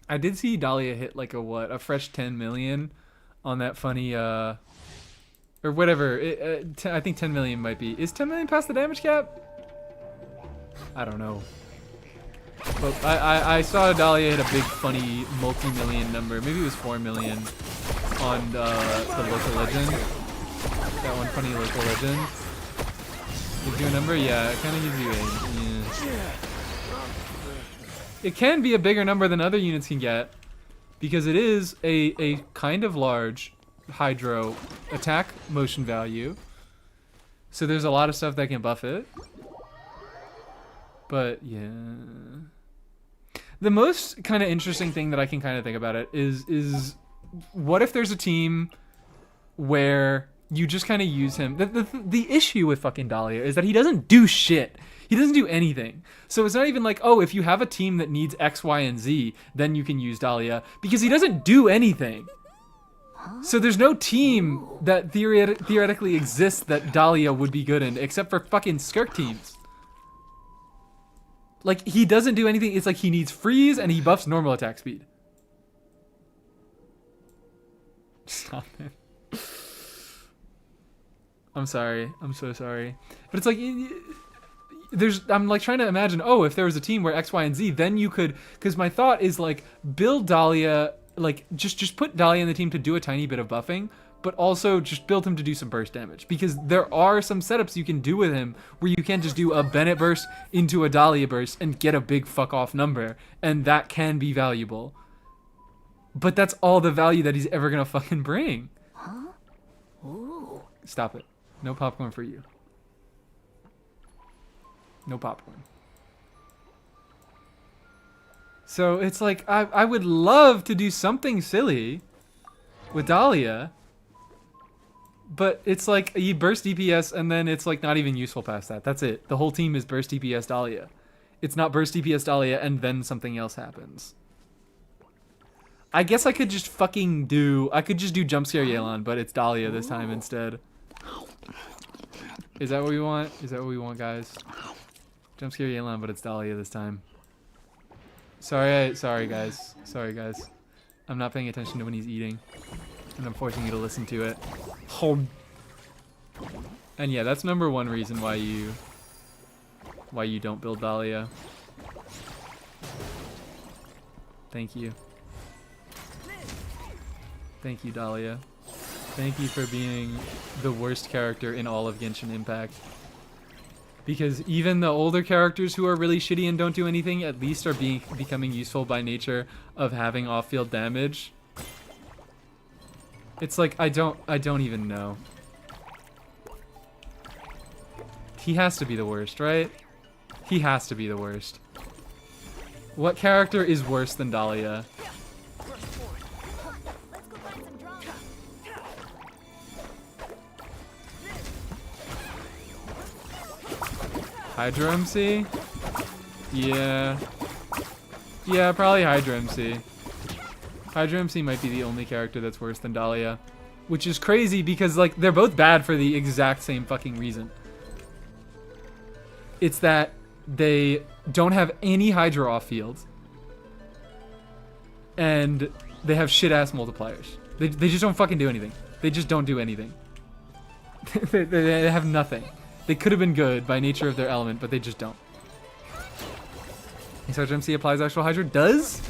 I did see Dahlia hit like a fresh 10 million on that funny or whatever. I think 10 million might be. Is 10 million past the damage cap? I don't know. But I saw Dahlia hit a big funny multi-million number. Maybe it was 4 million on the local legend. That one funny local legend. Gives you a number? Yeah, it kind of gives you a... Yeah. It can be a bigger number than other units can get, because it is a kind of large hydro attack motion value. So there's a lot of stuff that can buff it. But yeah. The most kind of interesting thing that I can kind of think about it is what if there's a team where you just kind of use him. The issue with fucking Dahlia is that he doesn't do shit. He doesn't do anything. So it's not even like, oh, if you have a team that needs X, Y, and Z, then you can use Dahlia, because he doesn't do anything. So there's no team that theoretically exists that Dahlia would be good in, except for fucking Skirk teams. Like, he doesn't do anything. It's like he needs freeze and he buffs normal attack speed. Stop it. I'm sorry. I'm so sorry. But it's like, I'm like trying to imagine, oh, if there was a team where X, Y, and Z, then you could, because my thought is like, build Dahlia, like just put Dahlia in the team to do a tiny bit of buffing, but also just build him to do some burst damage, because there are some setups you can do with him where you can just do a Bennett burst into a Dahlia burst and get a big fuck off number, and that can be valuable. But that's all the value that he's ever gonna fucking bring. Huh? Ooh. Stop it. No popcorn for you. No popcorn. So it's like, I would love to do something silly with Dahlia, but it's like you burst DPS and then it's like not even useful past that. That's it. The whole team is burst DPS Dahlia. It's not burst DPS Dahlia and then something else happens. I guess I could just fucking do, I could just do jump scare Yelan, but it's Dahlia this time instead. Is that what we want? Is that what we want, guys? Jump scare Yelan, but it's Dahlia this time. Sorry guys. Sorry guys. I'm not paying attention to when he's eating, and I'm forcing you to listen to it. And yeah, that's number one reason why you don't build Dahlia. Thank you. Thank you, Dahlia. Thank you for being the worst character in all of Genshin Impact. Because even the older characters who are really shitty and don't do anything at least are becoming useful by nature of having off-field damage. It's like, I don't even know. He has to be the worst, right? He has to be the worst. What character is worse than Dahlia? Let's go find some drama. Hydro MC? Yeah. Yeah, probably Hydro MC. Hydro MC might be the only character that's worse than Dahlia. Which is crazy because, like, they're both bad for the exact same fucking reason. It's that they don't have any Hydro off field. And they have shit-ass multipliers. They just don't fucking do anything. They just don't do anything. they have nothing. They could have been good by nature of their element, but they just don't. Hydro MC applies actual Hydro? Does?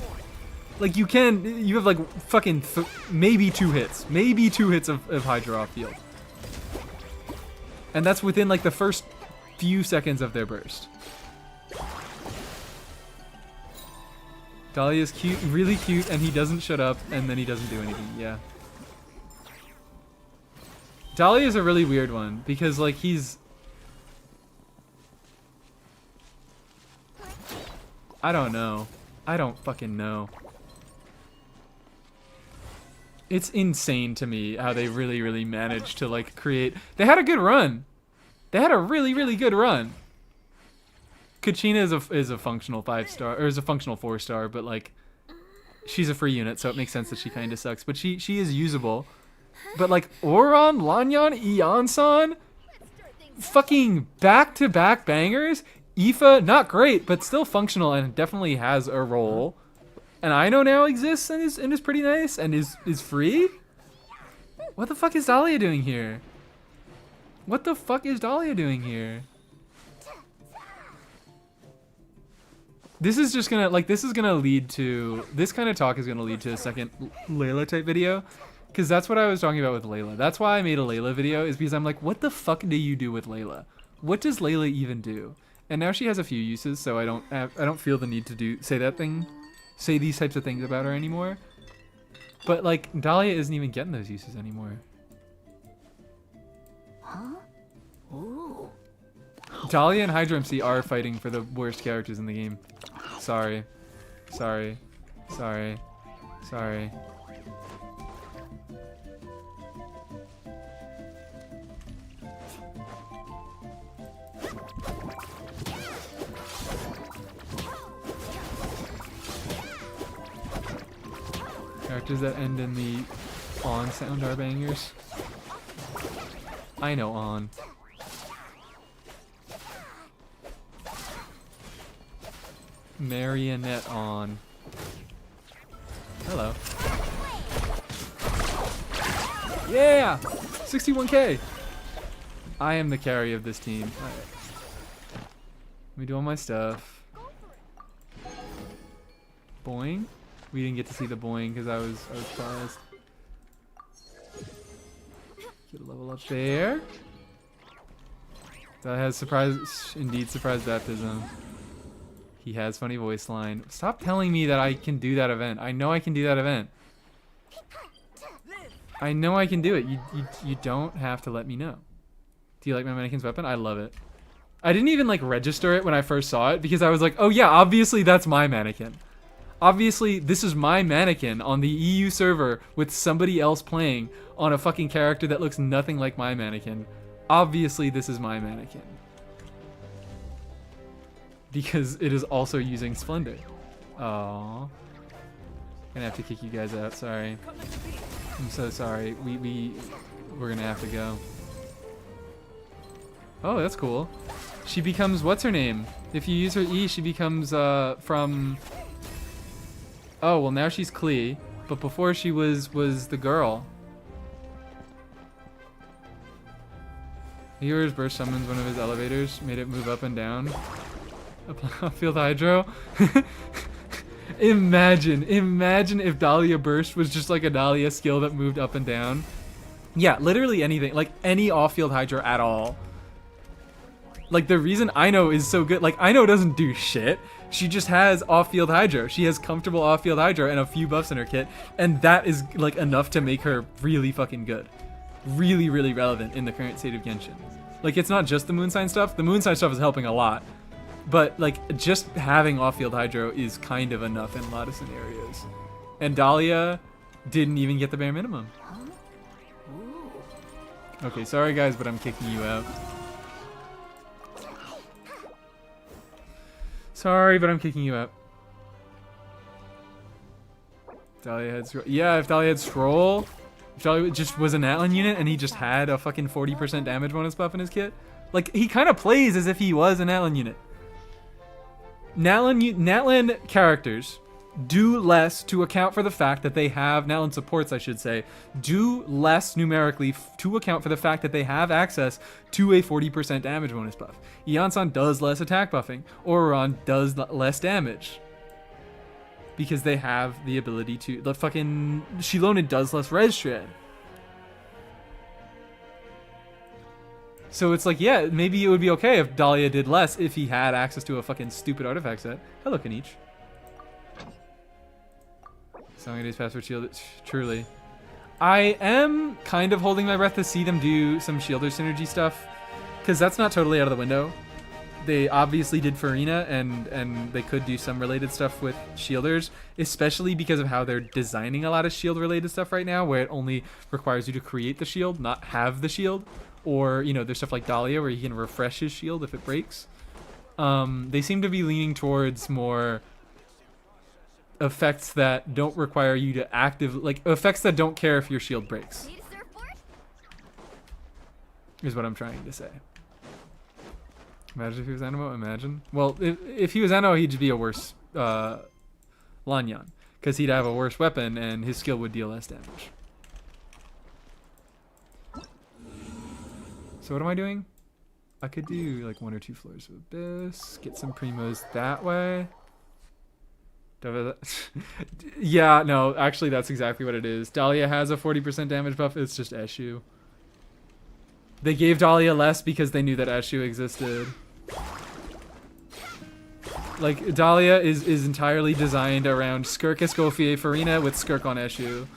Like, you have like fucking maybe 2 hits. Maybe 2 hits of Hydro off field. And that's within like the first few seconds of their burst. Dahlia's cute, really cute, and he doesn't shut up, and then he doesn't do anything. Yeah. Dahlia is a really weird one, because like he's... I don't know. I don't fucking know. It's insane to me how they really managed to like create... They had a good run. They had a really good run. Kachina is a functional 5-star, or is a functional 4-star, but like she's a free unit, so it makes sense that she kind of sucks. But she is usable. But like Oron, Lanyan, Eonsan, fucking back-to-back bangers. Aoife, not great, but still functional and definitely has a role. And Aino now exists and is pretty nice and is free. What the fuck is Dahlia doing here? What the fuck is Dahlia doing here? This is just gonna, like, this is gonna lead to, this kind of talk is gonna lead to a second Layla type video. Because that's what I was talking about with Layla. That's why I made a Layla video, is because I'm like, what the fuck do you do with Layla? What does Layla even do? And now she has a few uses, so I don't feel the need to say these types of things about her anymore. But like, Dahlia isn't even getting those uses anymore. Huh? Ooh. Dahlia and Hydro MC are fighting for the worst characters in the game. Sorry. Sorry. Sorry. Sorry. Characters that end in the on sound are bangers. I know on. Marionette on. Hello. Yeah! 61k! I am the carry of this team. Alright. Let me do all my stuff. Boing. We didn't get to see the boing because I was paused. get a level up there. That has surprise baptism. He has funny voice line. Stop telling me that I can do that event. I know I can do that event. I know I can do it. You don't have to let me know. Do you like my mannequin's weapon? I love it. I didn't even like register it when I first saw it because I was like, oh yeah, obviously that's my mannequin. Obviously this is my mannequin on the EU server with somebody else playing on a fucking character that looks nothing like my mannequin. Obviously this is my mannequin. Because it is also using Splendor. Aww. Gonna have to kick you guys out, sorry. I'm so sorry. We're gonna have to go. Oh, that's cool. She becomes, what's her name? If you use her E, she becomes from... Oh, well now she's Klee, but before she was the girl. Hero's burst summons one of his elevators, made it move up and down. Field Hydro. Imagine if Dahlia burst was just like a Dahlia skill that moved up and down. Yeah, literally anything, like any off-field Hydro at all. Like the reason Ino is so good, like Ino doesn't do shit. She just has off-field Hydro. She has comfortable off-field Hydro and a few buffs in her kit, and that is like enough to make her really fucking good. Really, really relevant in the current state of Genshin. Like it's not just the Moonsign stuff. The Moonsign stuff is helping a lot. But like just having off-field Hydro is kind of enough in a lot of scenarios. And Dahlia didn't even get the bare minimum. Okay, sorry guys, but I'm kicking you out. Sorry, but I'm kicking you out. Dahlia had Scroll. Yeah, if Dahlia had Scroll, if Dahlia just was an Atlan unit and he just had a fucking 40% damage bonus buff in his kit, like he kind of plays as if he was an Atlan unit. Natlan characters do less to account for the fact that they have, Natlan supports I should say, do less numerically to account for the fact that they have access to a 40% damage bonus buff. Eonsan does less attack buffing, Auron does less damage. Because they have the ability to, the fucking, Shilona does less res shred. So it's like, yeah, maybe it would be okay if Dahlia did less if he had access to a fucking stupid artifact set. Hello, Kanich. Song Day's password shield, truly. I am kind of holding my breath to see them do some Shielder synergy stuff, because that's not totally out of the window. They obviously did Farina, and they could do some related stuff with Shielders, especially because of how they're designing a lot of shield-related stuff right now, where it only requires you to create the shield, not have the shield. Or, you know, there's stuff like Dahlia where he can refresh his shield if it breaks. They seem to be leaning towards more effects that don't require you to like effects that don't care if your shield breaks. Is what I'm trying to say. Imagine if he was Anemo, imagine. Well, if he was Anemo, he'd be a worse Lanyan, because he'd have a worse weapon and his skill would deal less damage. So what am I doing? I could do like 1 or 2 floors of Abyss, get some primos that way. Yeah, no, actually that's exactly what it is. Dahlia has a 40% damage buff, it's just Eshu. They gave Dahlia less because they knew that Eshu existed. Like, Dahlia is entirely designed around Skirk Escoffier Farina with Skirk on Eshu.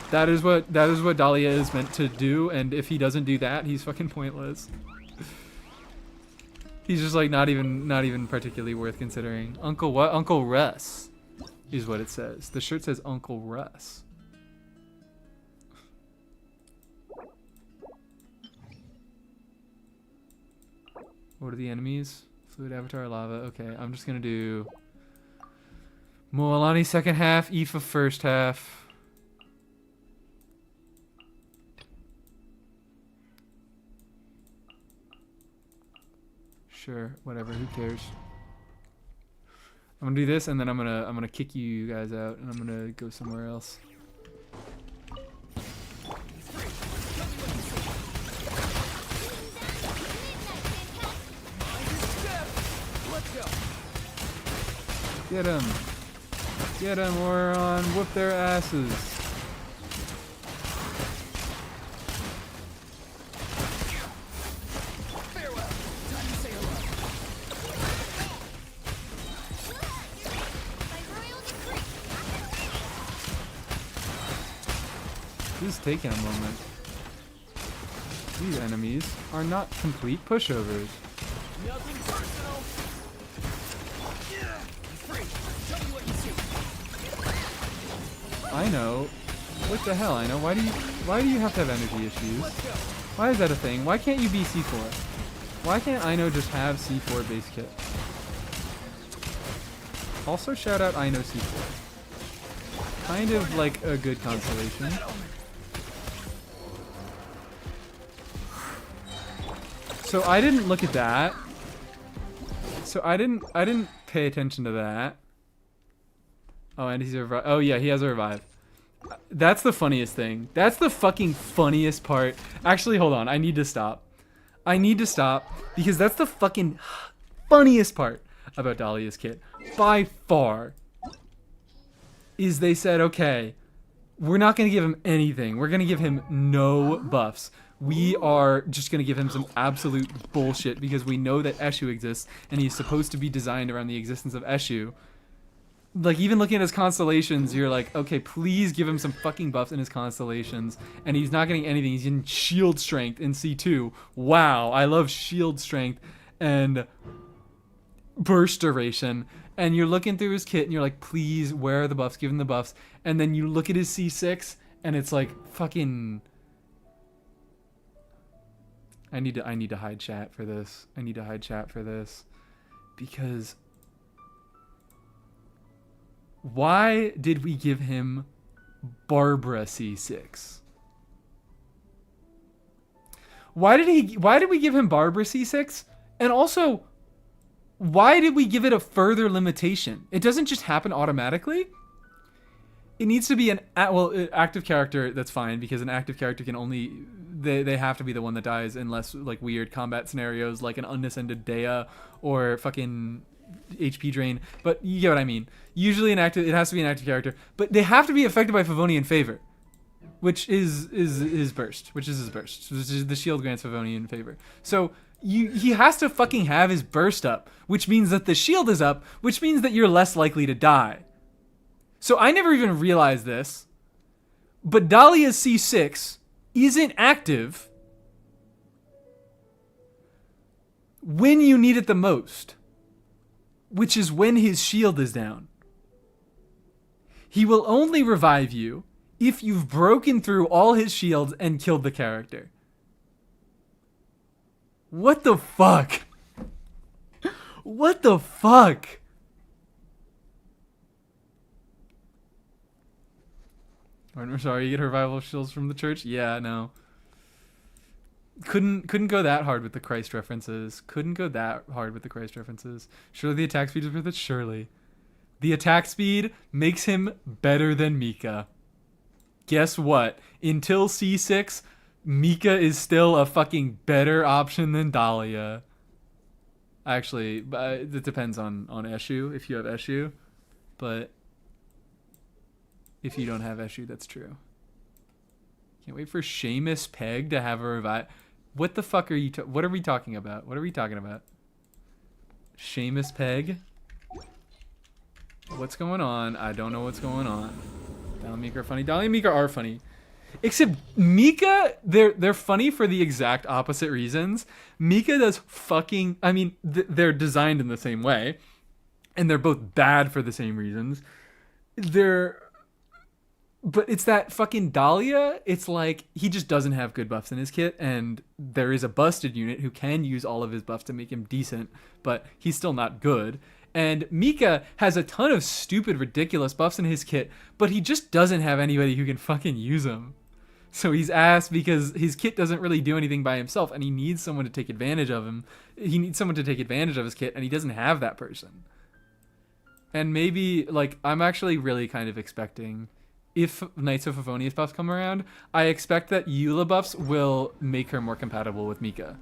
That is what Dahlia is meant to do, and if he doesn't do that, he's fucking pointless. He's just like not even particularly worth considering. Uncle what? Uncle Russ is what it says. The shirt says Uncle Russ. What are the enemies? Fluid Avatar, Lava. Okay, I'm just gonna do Moalani second half, Aoife first half. Sure, whatever, who cares? I'm gonna do this and then I'm gonna kick you guys out and I'm gonna go somewhere else. Get him! Get him, Auron! Whoop their asses! This is taking a moment. These enemies are not complete pushovers. Nothing personal. Free. Show me what you see. I know. What the hell, I know. Why do you have to have energy issues? Why is that a thing? Why can't you be C4? Why can't Ino just have C4 base kit? Also shout out Ino C4. Kind of like a good consolation. So I didn't look at that. So I didn't pay attention to that. Oh, and he's a revive. Oh yeah, he has a revive. That's the funniest thing. That's the fucking funniest part. Actually, hold on. I need to stop. I need to stop because that's the fucking funniest part about Dahlia's kit. By far. Is they said, okay, we're not going to give him anything. We're going to give him no buffs. We are just going to give him some absolute bullshit because we know that Eshu exists and he's supposed to be designed around the existence of Eshu. Like, even looking at his constellations, you're like, okay, please give him some fucking buffs in his constellations. And he's not getting anything. He's getting shield strength in C2. Wow, I love shield strength and burst duration. And you're looking through his kit and you're like, please, where are the buffs? Give him the buffs. And then you look at his C6 and it's like fucking... I need to hide chat for this. I need to hide chat for this. Because... why did we give him Barbara C6? Why did we give him Barbara C6? And also, why did we give it a further limitation? It doesn't just happen automatically. It needs to be an active character. That's fine because an active character can only they have to be the one that dies unless like weird combat scenarios like an undescended Dea or fucking HP drain, but you get what I mean. Usually it has to be an active character, but they have to be affected by Favonian favor, which is his burst, which is the shield grants Favonian favor. So he has to fucking have his burst up, which means that the shield is up, which means that you're less likely to die. So I never even realized this, but Dahlia's C6 isn't active when you need it the most, which is when his shield is down. He will only revive you if you've broken through all his shields and killed the character. What the fuck? What the fuck? I'm sorry, you get revival shields from the church? Yeah, no. Couldn't go that hard with the Christ references. Surely the attack speed is worth it? Surely. The attack speed makes him better than Mika. Guess what? Until C6, Mika is still a fucking better option than Dahlia. Actually, it depends on Eshu, if you have Eshu. But if you don't have Eshu, that's true. Can't wait for Seamus Peg to have a revive. What the fuck are you what are we talking about? Seamus Peg? What's going on? I don't know what's going on. Dahlia and Mika are funny. Dahlia and Mika are funny. Except Mika, they're funny for the exact opposite reasons. Mika does fucking... I mean, they're designed in the same way. And they're both bad for the same reasons. But it's that fucking Dahlia, it's like he just doesn't have good buffs in his kit, and there is a busted unit who can use all of his buffs to make him decent, but he's still not good. And Mika has a ton of stupid, ridiculous buffs in his kit, but he just doesn't have anybody who can fucking use them. So he's ass because his kit doesn't really do anything by himself, and he needs someone to take advantage of him. He needs someone to take advantage of his kit, and he doesn't have that person. And maybe, like, I'm actually really kind of expecting... if Knights of Favonius buffs come around, I expect that Eula buffs will make her more compatible with Mika.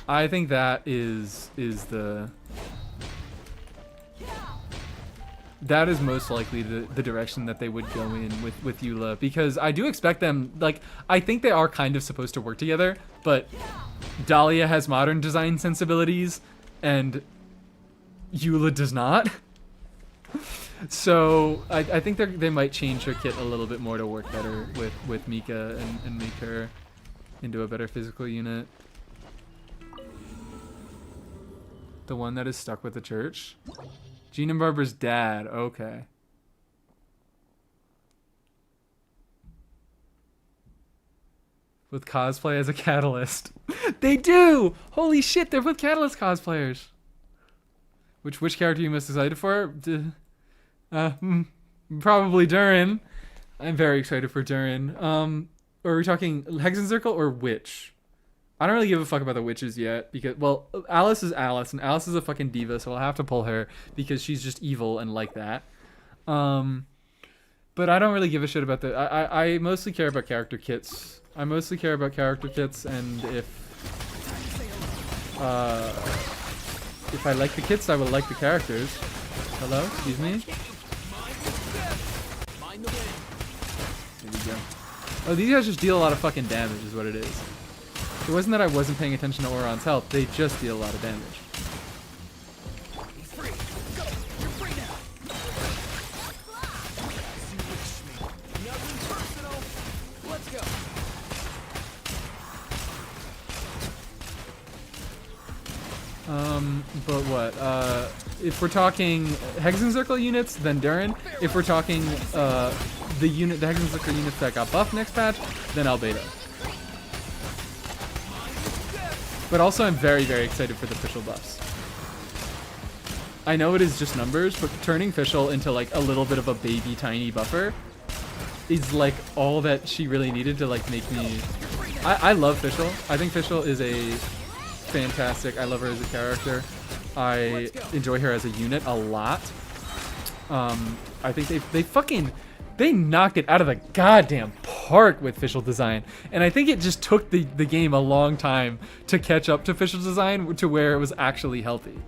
I think that is most likely the direction that they would go in with Eula, because I do expect them, like, I think they are kind of supposed to work together, but Dahlia has modern design sensibilities and Eula does not. So I think they might change her kit a little bit more to work better with Mika and make her into a better physical unit. The one that is stuck with the church? Gene and Barbara's dad. Okay. With cosplay as a catalyst. They do! Holy shit, they're both catalyst cosplayers. Which character are you most excited for? Probably Durin. I'm very excited for Durin. Are we talking Hexen Circle or Witch? I don't really give a fuck about the witches yet because, well, Alice is Alice, and Alice is a fucking diva, so I'll have to pull her because she's just evil and like that. But I don't really give a shit about the. I mostly care about character kits. I mostly care about character kits, and if I like the kits, I will like the characters. Hello, excuse me. There we go. Oh, these guys just deal a lot of fucking damage, is what it is. It wasn't that I wasn't paying attention to Oron's health, they just deal a lot of damage. He's free. Go. You're free now. Nothing personal. Let's go. But what? If we're talking Hexen Circle units, then Durin. If we're talking the Hexen Circle units that got buffed next patch, then Albedo. But also, I'm very, very excited for the Fischl buffs. I know it is just numbers, but turning Fischl into like a little bit of a baby tiny buffer is like all that she really needed to like make me. I love Fischl. I think Fischl is a fantastic. I love her as a character. I enjoy her as a unit a lot. I think they knocked it out of the goddamn park with Fischl design, and I think it just took the game a long time to catch up to Fischl design to where it was actually healthy.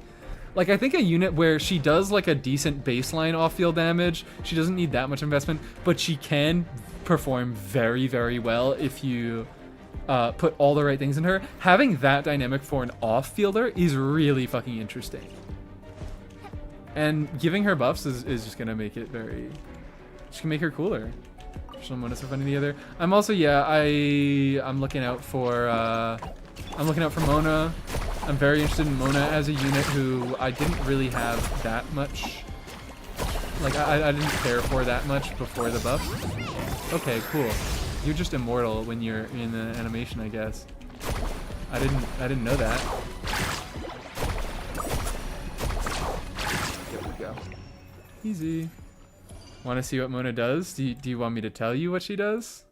Like, I think a unit where she does like a decent baseline off-field damage, she doesn't need that much investment, but she can perform very, very well if you put all the right things in her. Having that dynamic for an off-fielder is really fucking interesting. And giving her buffs is just gonna make it very. She can make her cooler. Someone so funny the other. I'm also I'm looking out for Mona. I'm very interested in Mona as a unit who I didn't really have that much. Like I didn't care for that much before the buff. Okay, cool. You're just immortal when you're in the animation, I guess. I didn't know that. There we go. Easy. Want to see what Mona does? Do you want me to tell you what she does?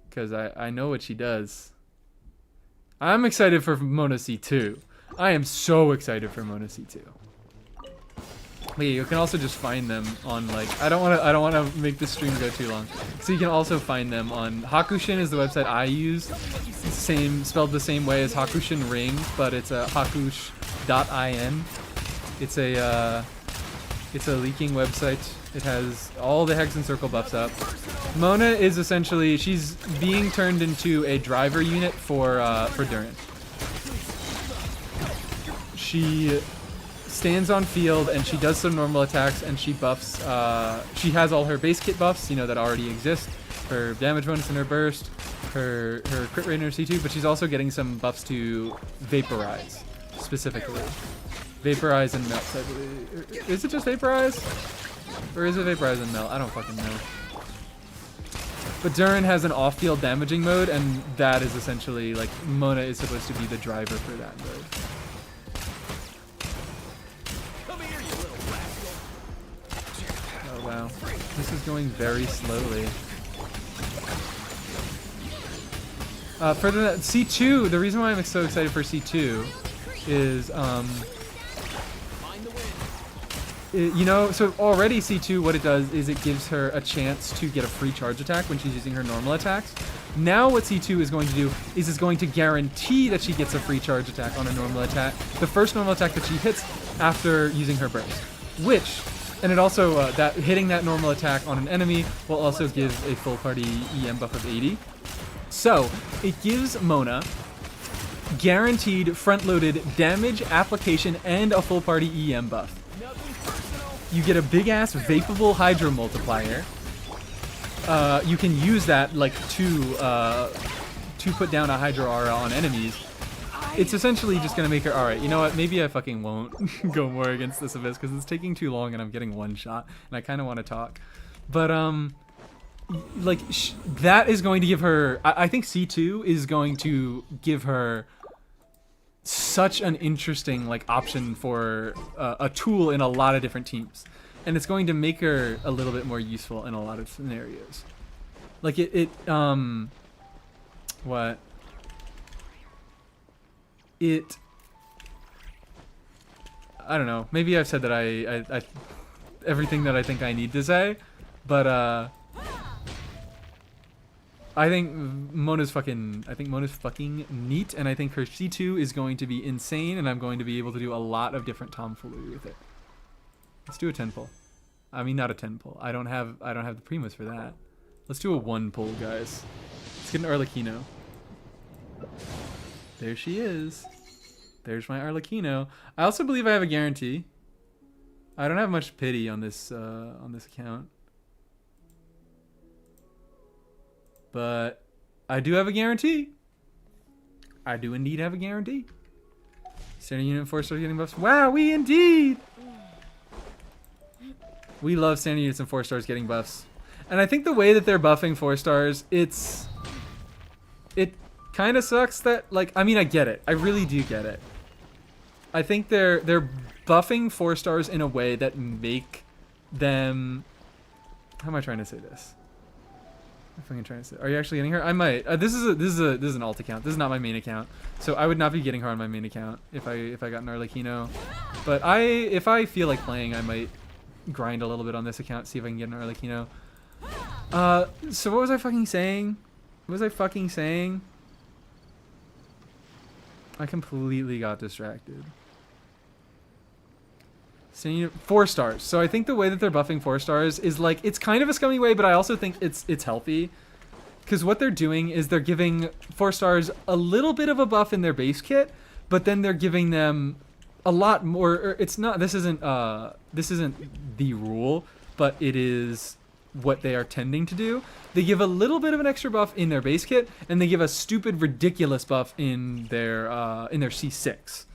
Because I know what she does. I'm excited for Mona C2. I am so excited for Mona C2. But yeah, you can also just find them on like I don't want to make this stream go too long. So you can also find them on Hakushin is the website I use. It's spelled the same way as Hakushin Ring, but it's a hakush.in. It's a leaking website. It has all the Hexen Circle buffs up. Mona is essentially, she's being turned into a driver unit for Durin. She stands on field and she does some normal attacks and she buffs, she has all her base kit buffs, you know, that already exist. Her damage bonus and her burst, her crit rate and her C2, but she's also getting some buffs to vaporize, specifically. Vaporize and melt, I believe. Is it just vaporize? Or is it vaporize and melt? I don't fucking know. But Durin has an off-field damaging mode, and that is essentially, like, Mona is supposed to be the driver for that mode. Come here, you little rascal. Oh, wow. This is going very slowly. Further than that, C2, the reason why I'm so excited for C2 is, you know, so already C2, what it does is it gives her a chance to get a free charge attack when she's using her normal attacks. Now what C2 is going to do is it's going to guarantee that she gets a free charge attack on a normal attack, the first normal attack that she hits after using her burst. Which, and it also, that hitting that normal attack on an enemy will also give a full party EM buff of 80. So, it gives Mona guaranteed front-loaded damage, application, and a full party EM buff. You get a big ass vapable hydro multiplier. You can use that like to put down a hydro aura on enemies. It's essentially just gonna make her. All right, you know what? Maybe I fucking won't go more against this abyss because it's taking too long and I'm getting one shot and I kind of want to talk. But like that is going to give her. I think C2 is going to give her such an interesting like option for a tool in a lot of different teams, and it's going to make her a little bit more useful in a lot of scenarios. Like what? I don't know. Maybe I've said that I everything that I think I need to say, but I think Mona's fucking neat, and I think her C2 is going to be insane, and I'm going to be able to do a lot of different tomfoolery with it. Let's do a 10 pull. I mean, not a 10 pull. I don't have the Primus for that. Let's do a 1 pull, guys. Let's get an Arlecchino. There she is. There's my Arlecchino. I also believe I have a guarantee. I don't have much pity on this account, but I do have a guarantee. I do indeed have a guarantee. Standard unit 4 stars getting buffs. Wow, we indeed. We love standard units and 4 stars getting buffs, and I think the way that they're buffing 4 stars, it kind of sucks that, like, I mean, I get it. I really do get it. I think they're buffing 4 stars in a way that make them. How am I trying to say this? If I'm trying to say, are you actually getting her? I might. This is an alt account. This is not my main account, so I would not be getting her on my main account if I got an Arlecchino. But if I feel like playing, I might grind a little bit on this account, see if I can get an Arlecchino. So what was I fucking saying? What was I fucking saying? I completely got distracted. 4 stars. So I think the way that they're buffing 4 stars is like, it's kind of a scummy way, but I also think it's healthy. Because what they're doing is they're giving 4 stars a little bit of a buff in their base kit, but then they're giving them a lot more. Or it's not. This isn't the rule, but it is what they are tending to do. They give a little bit of an extra buff in their base kit, and they give a stupid, ridiculous buff in their C6.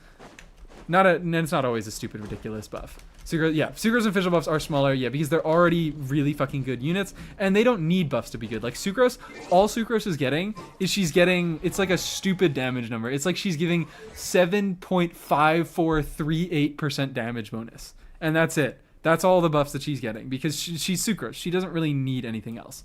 It's not always a stupid, ridiculous buff. Sucrose and Fischl buffs are smaller, because they're already really fucking good units, and they don't need buffs to be good. Like Sucrose, all Sucrose is getting is it's like a stupid damage number. It's like she's giving 7.5438% damage bonus, and that's it. That's all the buffs that she's getting, because she's Sucrose. She doesn't really need anything else.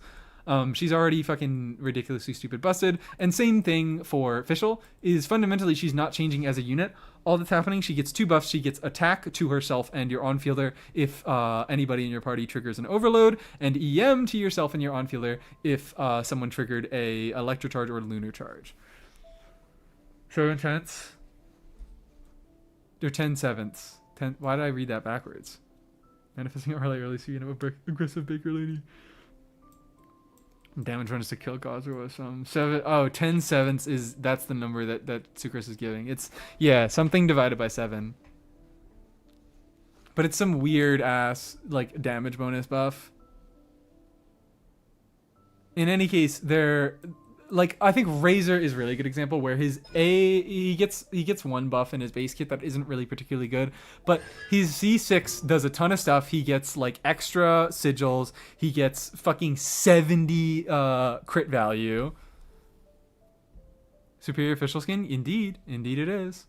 She's already fucking ridiculously stupid busted. And same thing for Fischl, is fundamentally she's not changing as a unit. All that's happening, she gets 2 buffs. She gets attack to herself and your on-fielder if anybody in your party triggers an overload, and EM to yourself and your on-fielder if someone triggered a electrocharge or lunar charge. So intense. They're 10/7. Why did I read that backwards? Manifesting early so you know aggressive Baker Lady. Damage runs to kill cause or some 10/7 that's the number that Sucrose is giving. It's something divided by 7. But it's some weird ass like damage bonus buff. In any case, they're like, I think Razor is a really good example where he gets 1 buff in his base kit that isn't really particularly good, but his C6 does a ton of stuff. He gets like extra sigils. He gets fucking 70 crit value. Superior Fischl skin, indeed it is.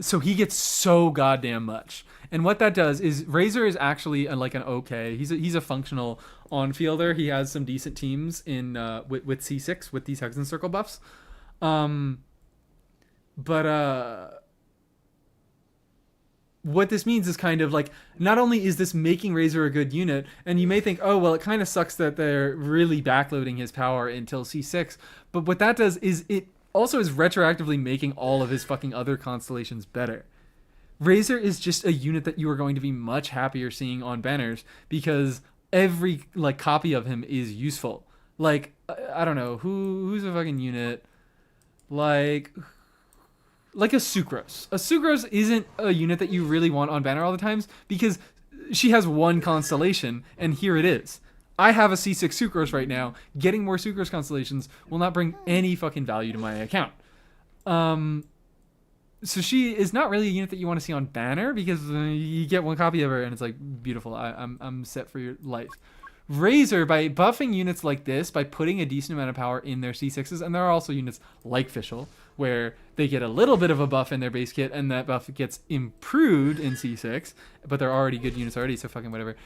So he gets so goddamn much. And what that does is Razor is actually like an okay. He's a functional on-fielder. He has some decent teams in with C6 with these Hex and Circle buffs. But what this means is kind of like, not only is this making Razor a good unit, and you may think, oh, well, it kind of sucks that they're really backloading his power until C6, but what that does is it also is retroactively making all of his fucking other constellations better. Razor is just a unit that you are going to be much happier seeing on banners, because every like copy of him is useful. Like, I don't know, who's a fucking unit? Like, like a Sucrose. A Sucrose isn't a unit that you really want on banner all the times because she has one constellation, and here it is. I have a C6 Sucrose right now. Getting more Sucrose constellations will not bring any fucking value to my account. So she is not really a unit that you want to see on banner because you get one copy of her and it's like beautiful. I'm set for your life. Razor, by buffing units like this, by putting a decent amount of power in their C6s, and there are also units like Fischl, where they get a little bit of a buff in their base kit, and that buff gets improved in C6, but they're already good units already, so fucking whatever.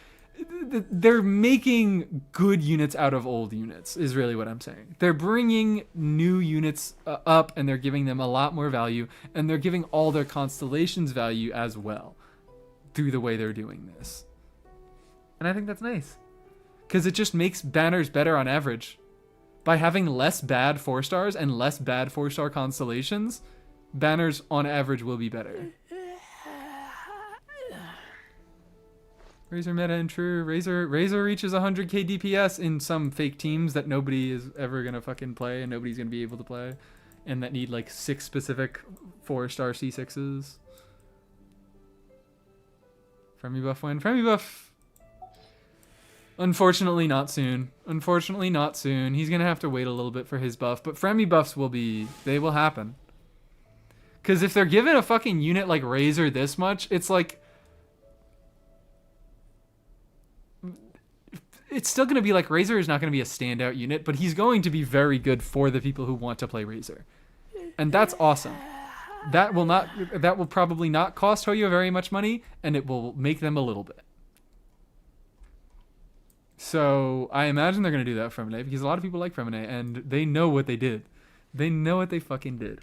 They're making good units out of old units, is really what I'm saying. They're bringing new units up, and they're giving them a lot more value, and they're giving all their constellations value as well, through the way they're doing this. And I think that's nice. Because it just makes banners better on average. By having less bad 4-stars and less bad 4-star constellations, banners on average will be better. Razor meta and true. Razor reaches 100k DPS in some fake teams that nobody is ever going to fucking play and nobody's going to be able to play. And that need like 6 specific 4-star C6s. Friendly buff win. Friendly buff. Unfortunately, not soon. Unfortunately, not soon. He's going to have to wait a little bit for his buff. But Fremi buffs they will happen. Because if they're given a fucking unit like Razor this much, it's like... It's still going to be like Razor is not going to be a standout unit, but he's going to be very good for the people who want to play Razor. And that's awesome. That will probably not cost Hoyo very much money, and it will make them a little bit. So I imagine they're going to do that for Femine because a lot of people like Femine and they know what they did. They know what they fucking did.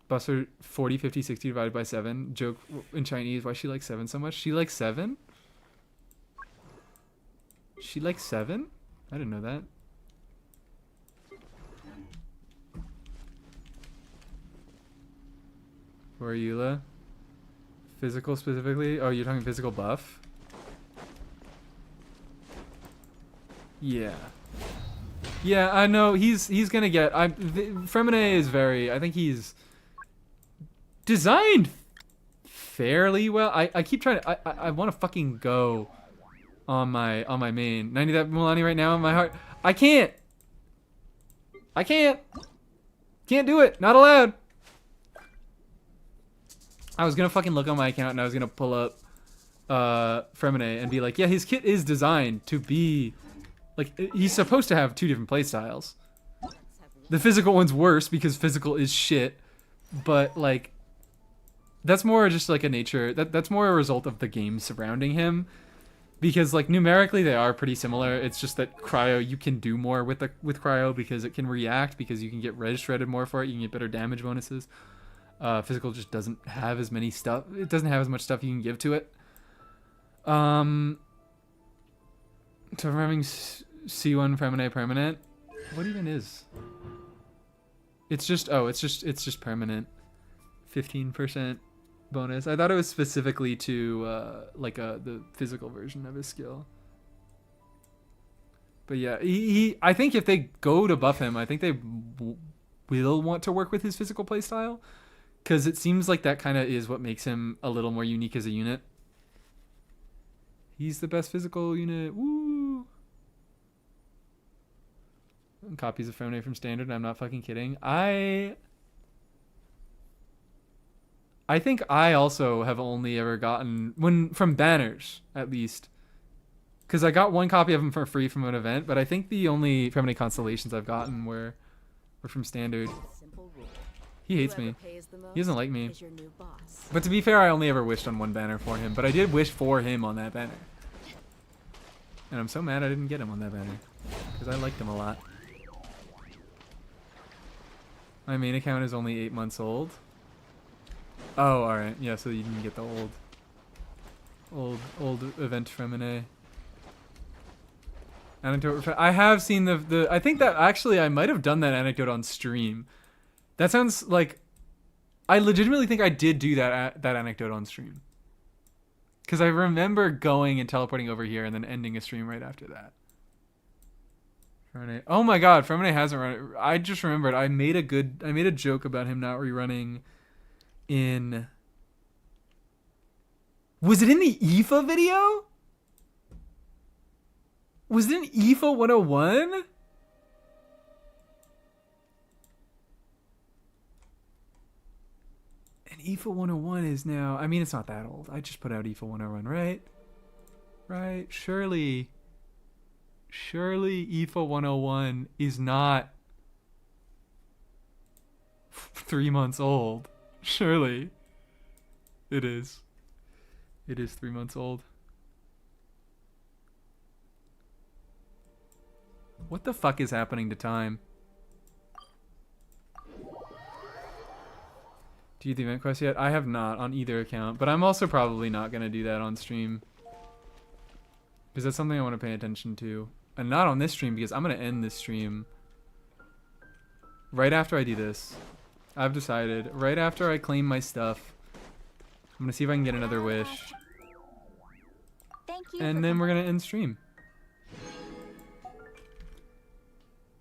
Buster 40, 50, 60 divided by 7. Joke in Chinese why she likes 7 so much. She likes 7? She likes 7? I didn't know that. For Eula. Physical specifically? Oh, you're talking physical buff? Yeah. Yeah, I know he's gonna get. Fremine is very. I think he's designed fairly well. I keep trying to. I want to fucking go on my main 90 that Milani right now in my heart. I can't do it. Not allowed. I was gonna fucking look on my account and I was gonna pull up Fremine and be like, yeah, his kit is designed to be. Like, he's supposed to have 2 different playstyles. The physical one's worse because physical is shit. But, like, that's more just like a nature. That's more a result of the game surrounding him. Because, like, numerically they are pretty similar. It's just that Cryo, you can do more with Cryo because it can react. Because you can get res shredded more for it. You can get better damage bonuses. Physical just doesn't have as many stuff. It doesn't have as much stuff you can give to it. So I'm having C1 permanent. What even is? It's just permanent. 15% bonus. I thought it was specifically to the physical version of his skill. But yeah, I think if they go to buff him, I think they will want to work with his physical playstyle, because it seems like that kind of is what makes him a little more unique as a unit. He's the best physical unit. Woo! Copies of Femine from Standard. I'm not fucking kidding. I think I also have only ever gotten from banners, at least, because I got 1 copy of him for free from an event. But I think the only Femine constellations I've gotten were from Standard. He hates me. He doesn't like me. But to be fair, I only ever wished on 1 banner for him. But I did wish for him on that banner. And I'm so mad I didn't get him on that banner. Because I liked him a lot. My main account is only 8 months old. Oh, alright. Yeah, so you can get the old event from an anecdote. I have seen the I think that actually I might have done that anecdote on stream. That sounds like I legitimately think I did do that anecdote on stream. Because I remember going and teleporting over here and then ending a stream right after that. Fermone. Oh my god, Fermone hasn't run it. I just remembered I made a joke about him not rerunning in. Was it in the IFA video? Was it in IFA 101? And IFA 101 is now, I mean, it's not that old. I just put out IFA 101, right? Right? Surely IFA 101 is not 3 months old. Surely. It is. It is 3 months old. What the fuck is happening to time? Do you do the event quest yet? I have not on either account, but I'm also probably not going to do that on stream. Because that's something I want to pay attention to. And not on this stream, because I'm going to end this stream right after I do this. I've decided. Right after I claim my stuff, I'm going to see if I can get another wish. Thank you. And then we're going to end stream.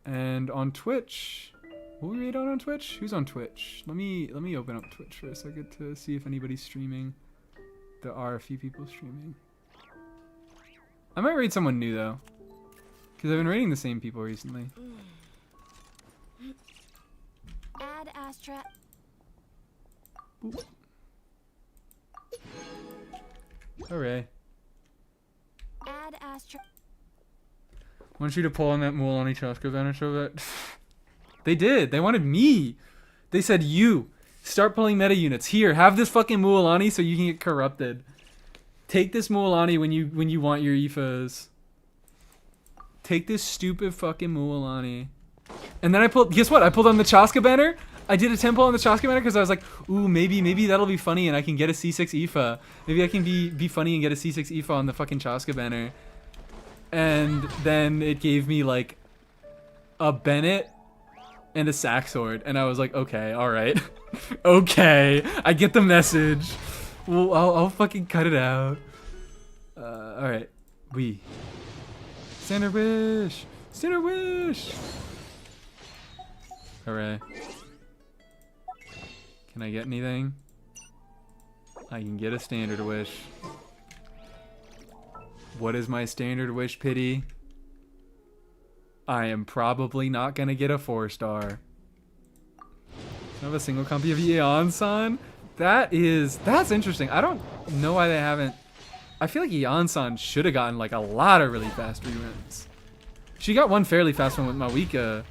And on Twitch, what were we raid on Twitch? Who's on Twitch? Let me open up Twitch for a second to see if anybody's streaming. There are a few people streaming. I might raid someone new though, because I've been raiding the same people recently. Add Astra. Boop. Hooray. Add Astra. I want you to pull on that Mulan Chaska banner so that they did. They wanted me. They said you start pulling meta units. Here, have this fucking Mualani so you can get corrupted. Take this Mualani when you want your IFAs. Take this stupid fucking Mualani. And then I pulled. Guess what? I pulled on the Chaska banner. I did a 10 pull on the Chaska banner because I was like, ooh, maybe that'll be funny and I can get a C6 IFA. Maybe I can be funny and get a C6 IFA on the fucking Chaska banner. And then it gave me like a Bennett and a sack sword, and I was like, okay, all right, okay, I get the message. Well, I'll fucking cut it out. All right, standard wish, standard wish. Hooray! Can I get anything? I can get a standard wish. What is my standard wish, Pity? I am probably not gonna get a 4-star. I have a single copy of Yeon-san? That's interesting. I don't know why they haven't. I feel like Yeon-san should have gotten like a lot of really fast reruns. She got one fairly fast one with Mawika,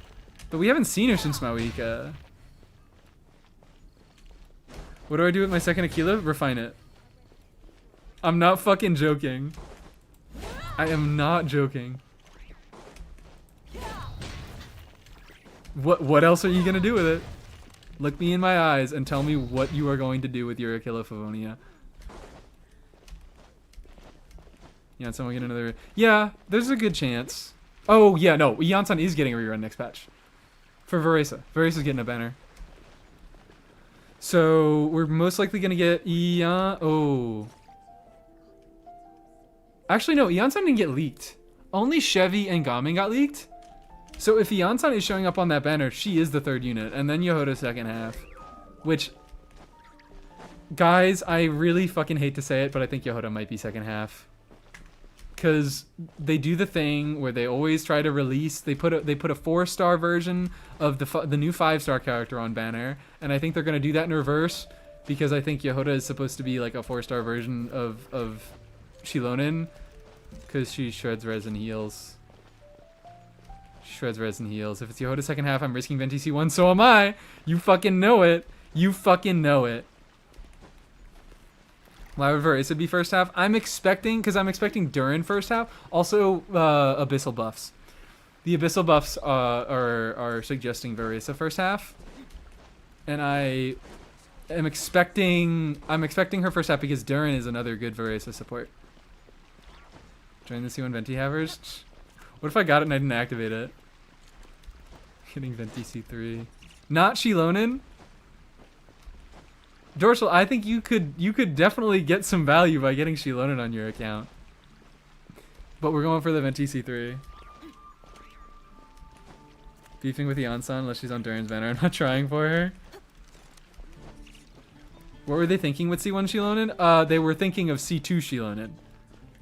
but we haven't seen her since Mawika. What do I do with my second Aquila? Refine it. I'm not fucking joking. I am not joking. What else are you gonna do with it? Look me in my eyes and tell me what you are going to do with your Aquila Favonia. Yeah, someone get another. Yeah, there's a good chance. Oh yeah, no, Eon-san is getting a rerun next patch. For Veresa. Veresa's getting a banner. So we're most likely gonna get Eon. Oh. Actually, no, Eon-san didn't get leaked. Only Chevy and Gamin got leaked. So if Eon-san is showing up on that banner, she is the 3rd unit. And then Yehoda second half. Which, guys, I really fucking hate to say it, but I think Yehoda might be second half. Because they do the thing where they always try to release. They put a 4-star version of the new 5-star character on banner. And I think they're going to do that in reverse. Because I think Yehoda is supposed to be like a 4-star version of Shilonin. Because she shreds res and heals. She shreds res and heals. If it's Yehoda second half, I'm risking Venti C1, so am I. You fucking know it. You fucking know it. Why would Veresa be first half? I'm expecting Durin first half. Also, Abyssal buffs. The Abyssal buffs are suggesting Veresa first half. And I am expecting her first half because Durin is another good Veresa support. Join the C1 Venti havers. What if I got it and I didn't activate it? Hitting Venti C3. Not Shilonin. Dorsal, I think you could definitely get some value by getting Shilonin on your account. But we're going for the Venti C3. Beefing with the Ansan unless she's on Duran's banner. I'm not trying for her. What were they thinking with C1 Shilonen? They were thinking of C2 Shilonen.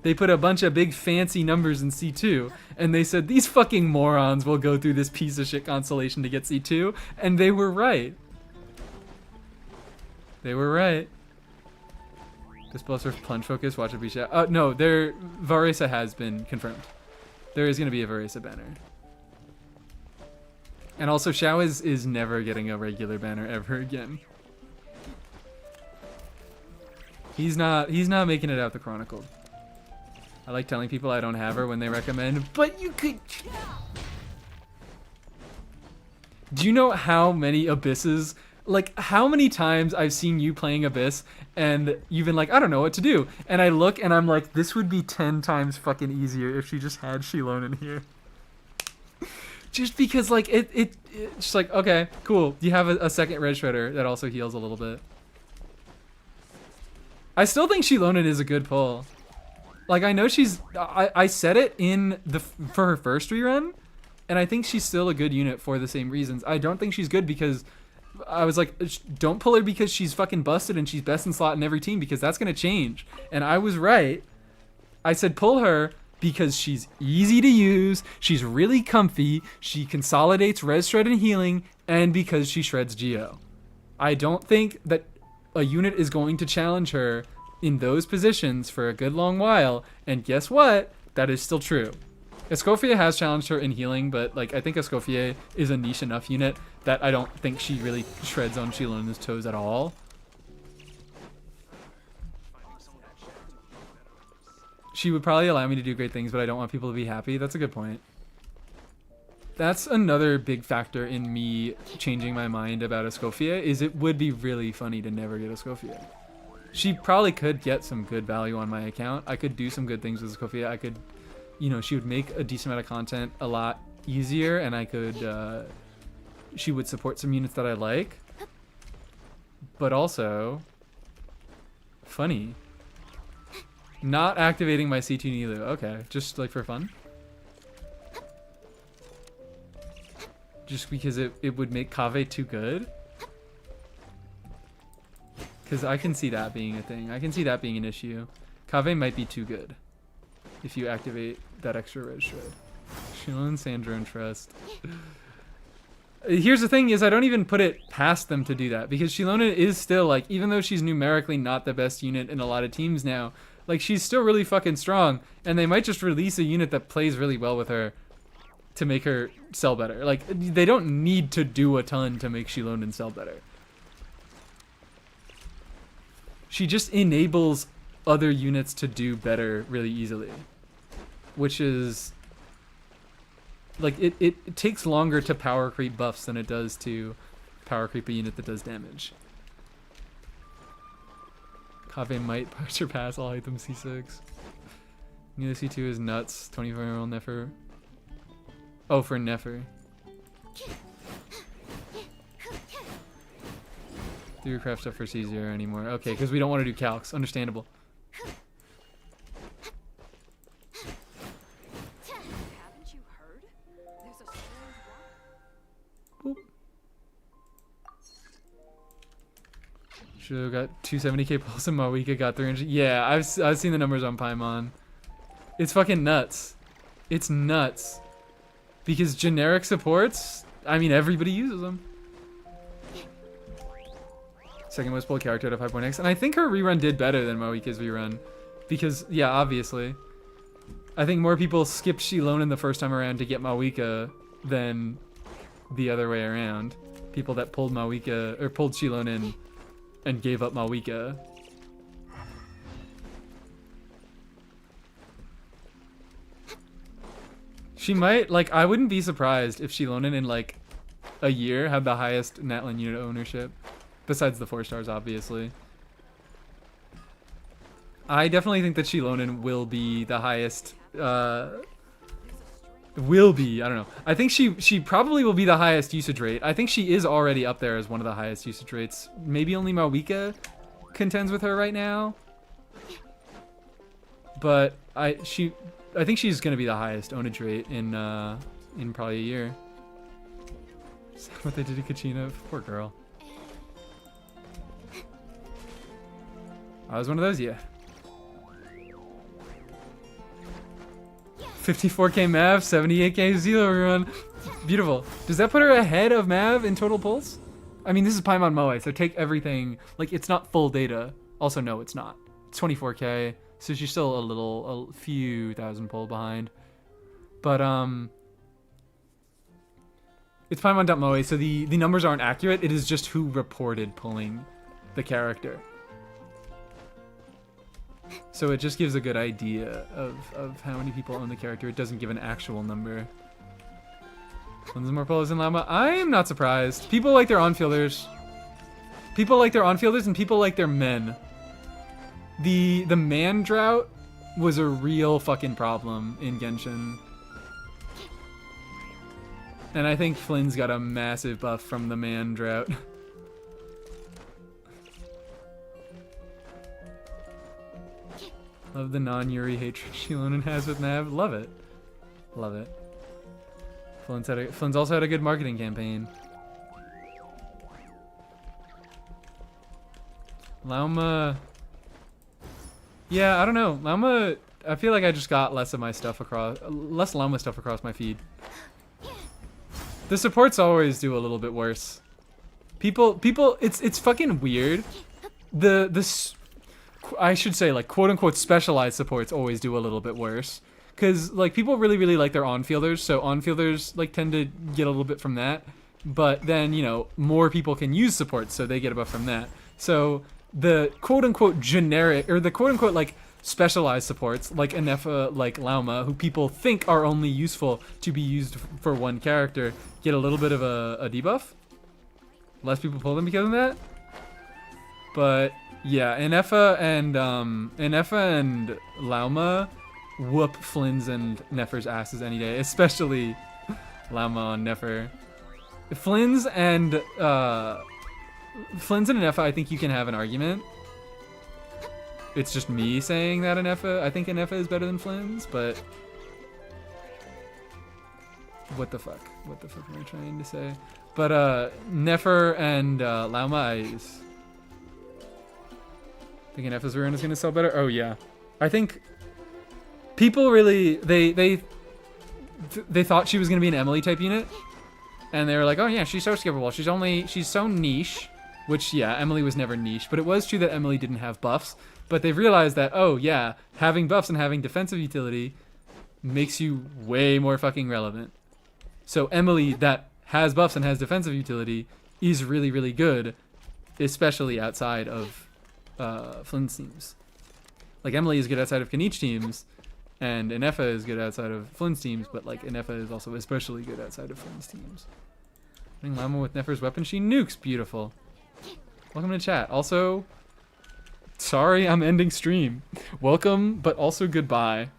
They put a bunch of big fancy numbers in C2, and they said, these fucking morons will go through this piece of shit constellation to get C2, and they were right. They were right. Dispel Surf Plunge Focus, watch it be shot. No, Varesa has been confirmed. There is going to be a Varesa banner. And also, Xiao is never getting a regular banner ever again. He's not making it out the Chronicled. I like telling people I don't have her when they recommend, but you could... Do you know how many Abysses, like how many times I've seen you playing Abyss and you've been like, I don't know what to do. And I look and I'm like, this would be 10 times fucking easier if she just had Shilon in here. Just because like, it's just like, okay, cool. You have a second Red Shredder that also heals a little bit. I still think Shilonen is a good pull. Like, I know she's... I said it for her first rerun, and I think she's still a good unit for the same reasons. I don't think she's good because... I was like, don't pull her because she's fucking busted and she's best in slot in every team because that's going to change. And I was right. I said pull her because she's easy to use, she's really comfy, she consolidates res shred and healing, and because she shreds Geo. I don't think that a unit is going to challenge her in those positions for a good long while, and guess what? That is still true. Escoffier has challenged her in healing, but like I think Escoffier is a niche enough unit that I don't think she really shreds on Shilona's toes at all. She would probably allow me to do great things, but I don't want people to be happy. That's a good point. That's another big factor in me changing my mind about Escoffier, is it would be really funny to never get Escoffier. She probably could get some good value on my account. I could do some good things with Escoffier. I could, you know, she would make a decent amount of content a lot easier, and I could, she would support some units that I like. But also, funny. Not activating my C2 Nilu. Okay, just like for fun. Just because it would make Kave too good. Because I can see that being a thing. I can see that being an issue. Kave might be too good if you activate that extra red shred. Shilon, Sandra, and Trust. Here's the thing is I don't even put it past them to do that. Because Shilona is still like, even though she's numerically not the best unit in a lot of teams now, like she's still really fucking strong. And they might just release a unit that plays really well with her to make her sell better. Like they don't need to do a ton to make Shilonen sell better. She just enables other units to do better really easily. Which is... like, it takes longer to power creep buffs than it does to power creep a unit that does damage. Kave might surpass all item C6. Neither C2 is nuts. 24-year-old Nefer. Oh, for Nefer. Do your craft stuff for C0 anymore. Okay, because we don't want to do calcs. Understandable. Haven't you heard? There's a strange Boop. Should have got 270k pulse and Mawika got 300. Yeah, I've seen the numbers on Paimon. It's fucking nuts. It's nuts. Because generic supports, I mean, everybody uses them. Second most pulled character out of 5.x. And I think her rerun did better than Mawika's rerun. Because, yeah, obviously. I think more people skipped Shilonen the first time around to get Mawika than the other way around. People that pulled Mawika, or pulled Shilonen and gave up Mawika. She might, like, I wouldn't be surprised if Shilonen in, like, a year had the highest Natlin unit ownership. Besides the 4 stars, obviously. I definitely think that Shilonen will be the highest, will be, I don't know. I think she probably will be the highest usage rate. I think she is already up there as one of the highest usage rates. Maybe only Mawika contends with her right now. But I think she's gonna be the highest ownage rate in probably a year. Is that what they did to Kachina? Poor girl. I was one of those, yeah. 54k Mav, 78k Zelo, everyone. Beautiful. Does that put her ahead of Mav in total pulls? I mean, this is Paimon Moe, so take everything. Like, it's not full data. Also, no, it's not. It's 24k, so she's still a few thousand pull behind. But, it's Paimon.moe, so the numbers aren't accurate. It is just who reported pulling the character. So it just gives a good idea of how many people own the character. It doesn't give an actual number. One's more pulls than Llama. I am not surprised. People like their on-fielders. People like their on-fielders and people like their men. The man drought was a real fucking problem in Genshin. And I think Flynn's got a massive buff from the man drought. Love the non-Yuri hatred Shilonen has with Mav. Love it. Love it. Flynn's also had a good marketing campaign. Lauma. Yeah, I don't know. Lauma, I feel like I just got less Lauma stuff across my feed. The supports always do a little bit worse. People, it's fucking weird. I should say, like, quote unquote specialized supports always do a little bit worse. Cause like people really like their on-fielders, so on-fielders like tend to get a little bit from that. But then, you know, more people can use supports, so they get a buff from that. So the quote unquote generic, or the quote unquote like specialized supports, like Anefa, like Lauma, who people think are only useful to be used for one character, get a little bit of a debuff. Less people pull them because of that. But yeah, Anefa and Lauma whoop Flynn's and Nefer's asses any day, especially Lauma on Nefer. Flynn's and Anefa, I think you can have an argument. It's just me saying that Anefa, I think Anefa is better than Flynn's, but what the fuck? What the fuck am I trying to say? But Nefer and Lauma, I think Anefa's Ruin is gonna sell better. Oh yeah, I think people really they thought she was gonna be an Emily type unit, and they were like, oh yeah, she's so skippable. She's so niche, which yeah, Emily was never niche, but it was true that Emily didn't have buffs. But they've realized that, oh yeah, having buffs and having defensive utility makes you way more fucking relevant. So Emily that has buffs and has defensive utility is really good, especially outside of Flynn's teams. Like Emily is good outside of Kanich's teams, and Anefa is good outside of Flynn's teams, but like Anefa is also especially good outside of Flynn's teams. Running Llama with Nefer's weapon, she nukes. Beautiful. Welcome to chat. Also, sorry I'm ending stream. Welcome, but also goodbye.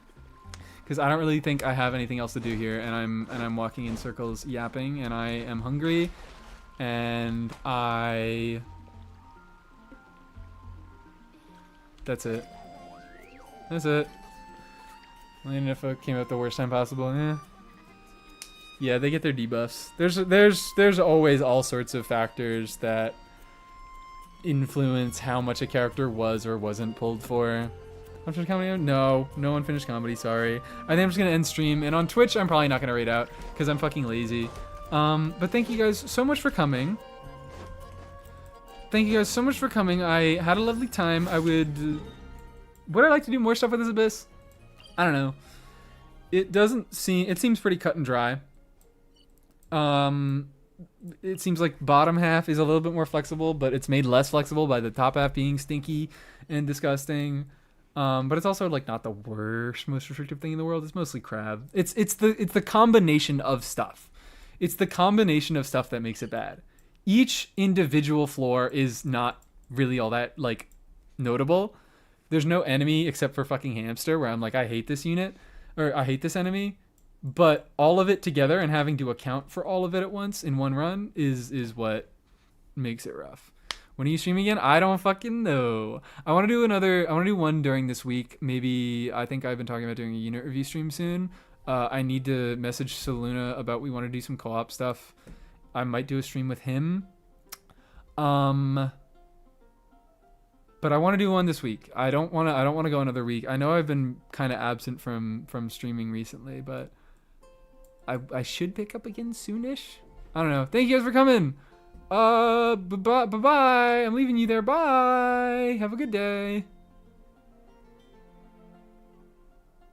Because I don't really think I have anything else to do here, and I'm walking in circles yapping, and I am hungry, and that's it. That's it. Anefa came out the worst time possible. Yeah, they get their debuffs. There's always all sorts of factors that influence how much a character was or wasn't pulled for. Unfinished comedy? No unfinished comedy, sorry. I think I'm just gonna end stream, and on Twitch I'm probably not gonna raid out because I'm fucking lazy. But thank you guys so much for coming. Thank you guys so much for coming. I had a lovely time. Would I like to do more stuff with this Abyss? I don't know. It seems pretty cut and dry. It seems like bottom half is a little bit more flexible, but it's made less flexible by the top half being stinky and disgusting. But it's also like not the worst, most restrictive thing in the world. It's mostly crab. It's the combination of stuff. It's the combination of stuff that makes it bad. Each individual floor is not really all that like notable. There's no enemy except for fucking Hamster where I'm like, I hate this unit or I hate this enemy. But all of it together and having to account for all of it at once in one run is what makes it rough. When are you streaming again? I don't fucking know. I want to do one during this week. Maybe, I think I've been talking about doing a unit review stream soon. I need to message Saluna about we want to do some co-op stuff. I might do a stream with him. But I want to do one this week. I don't want to go another week. I know I've been kind of absent from streaming recently, but I should pick up again soonish. I don't know. Thank you guys for coming. Bye bye. I'm leaving you there. Bye. Have a good day.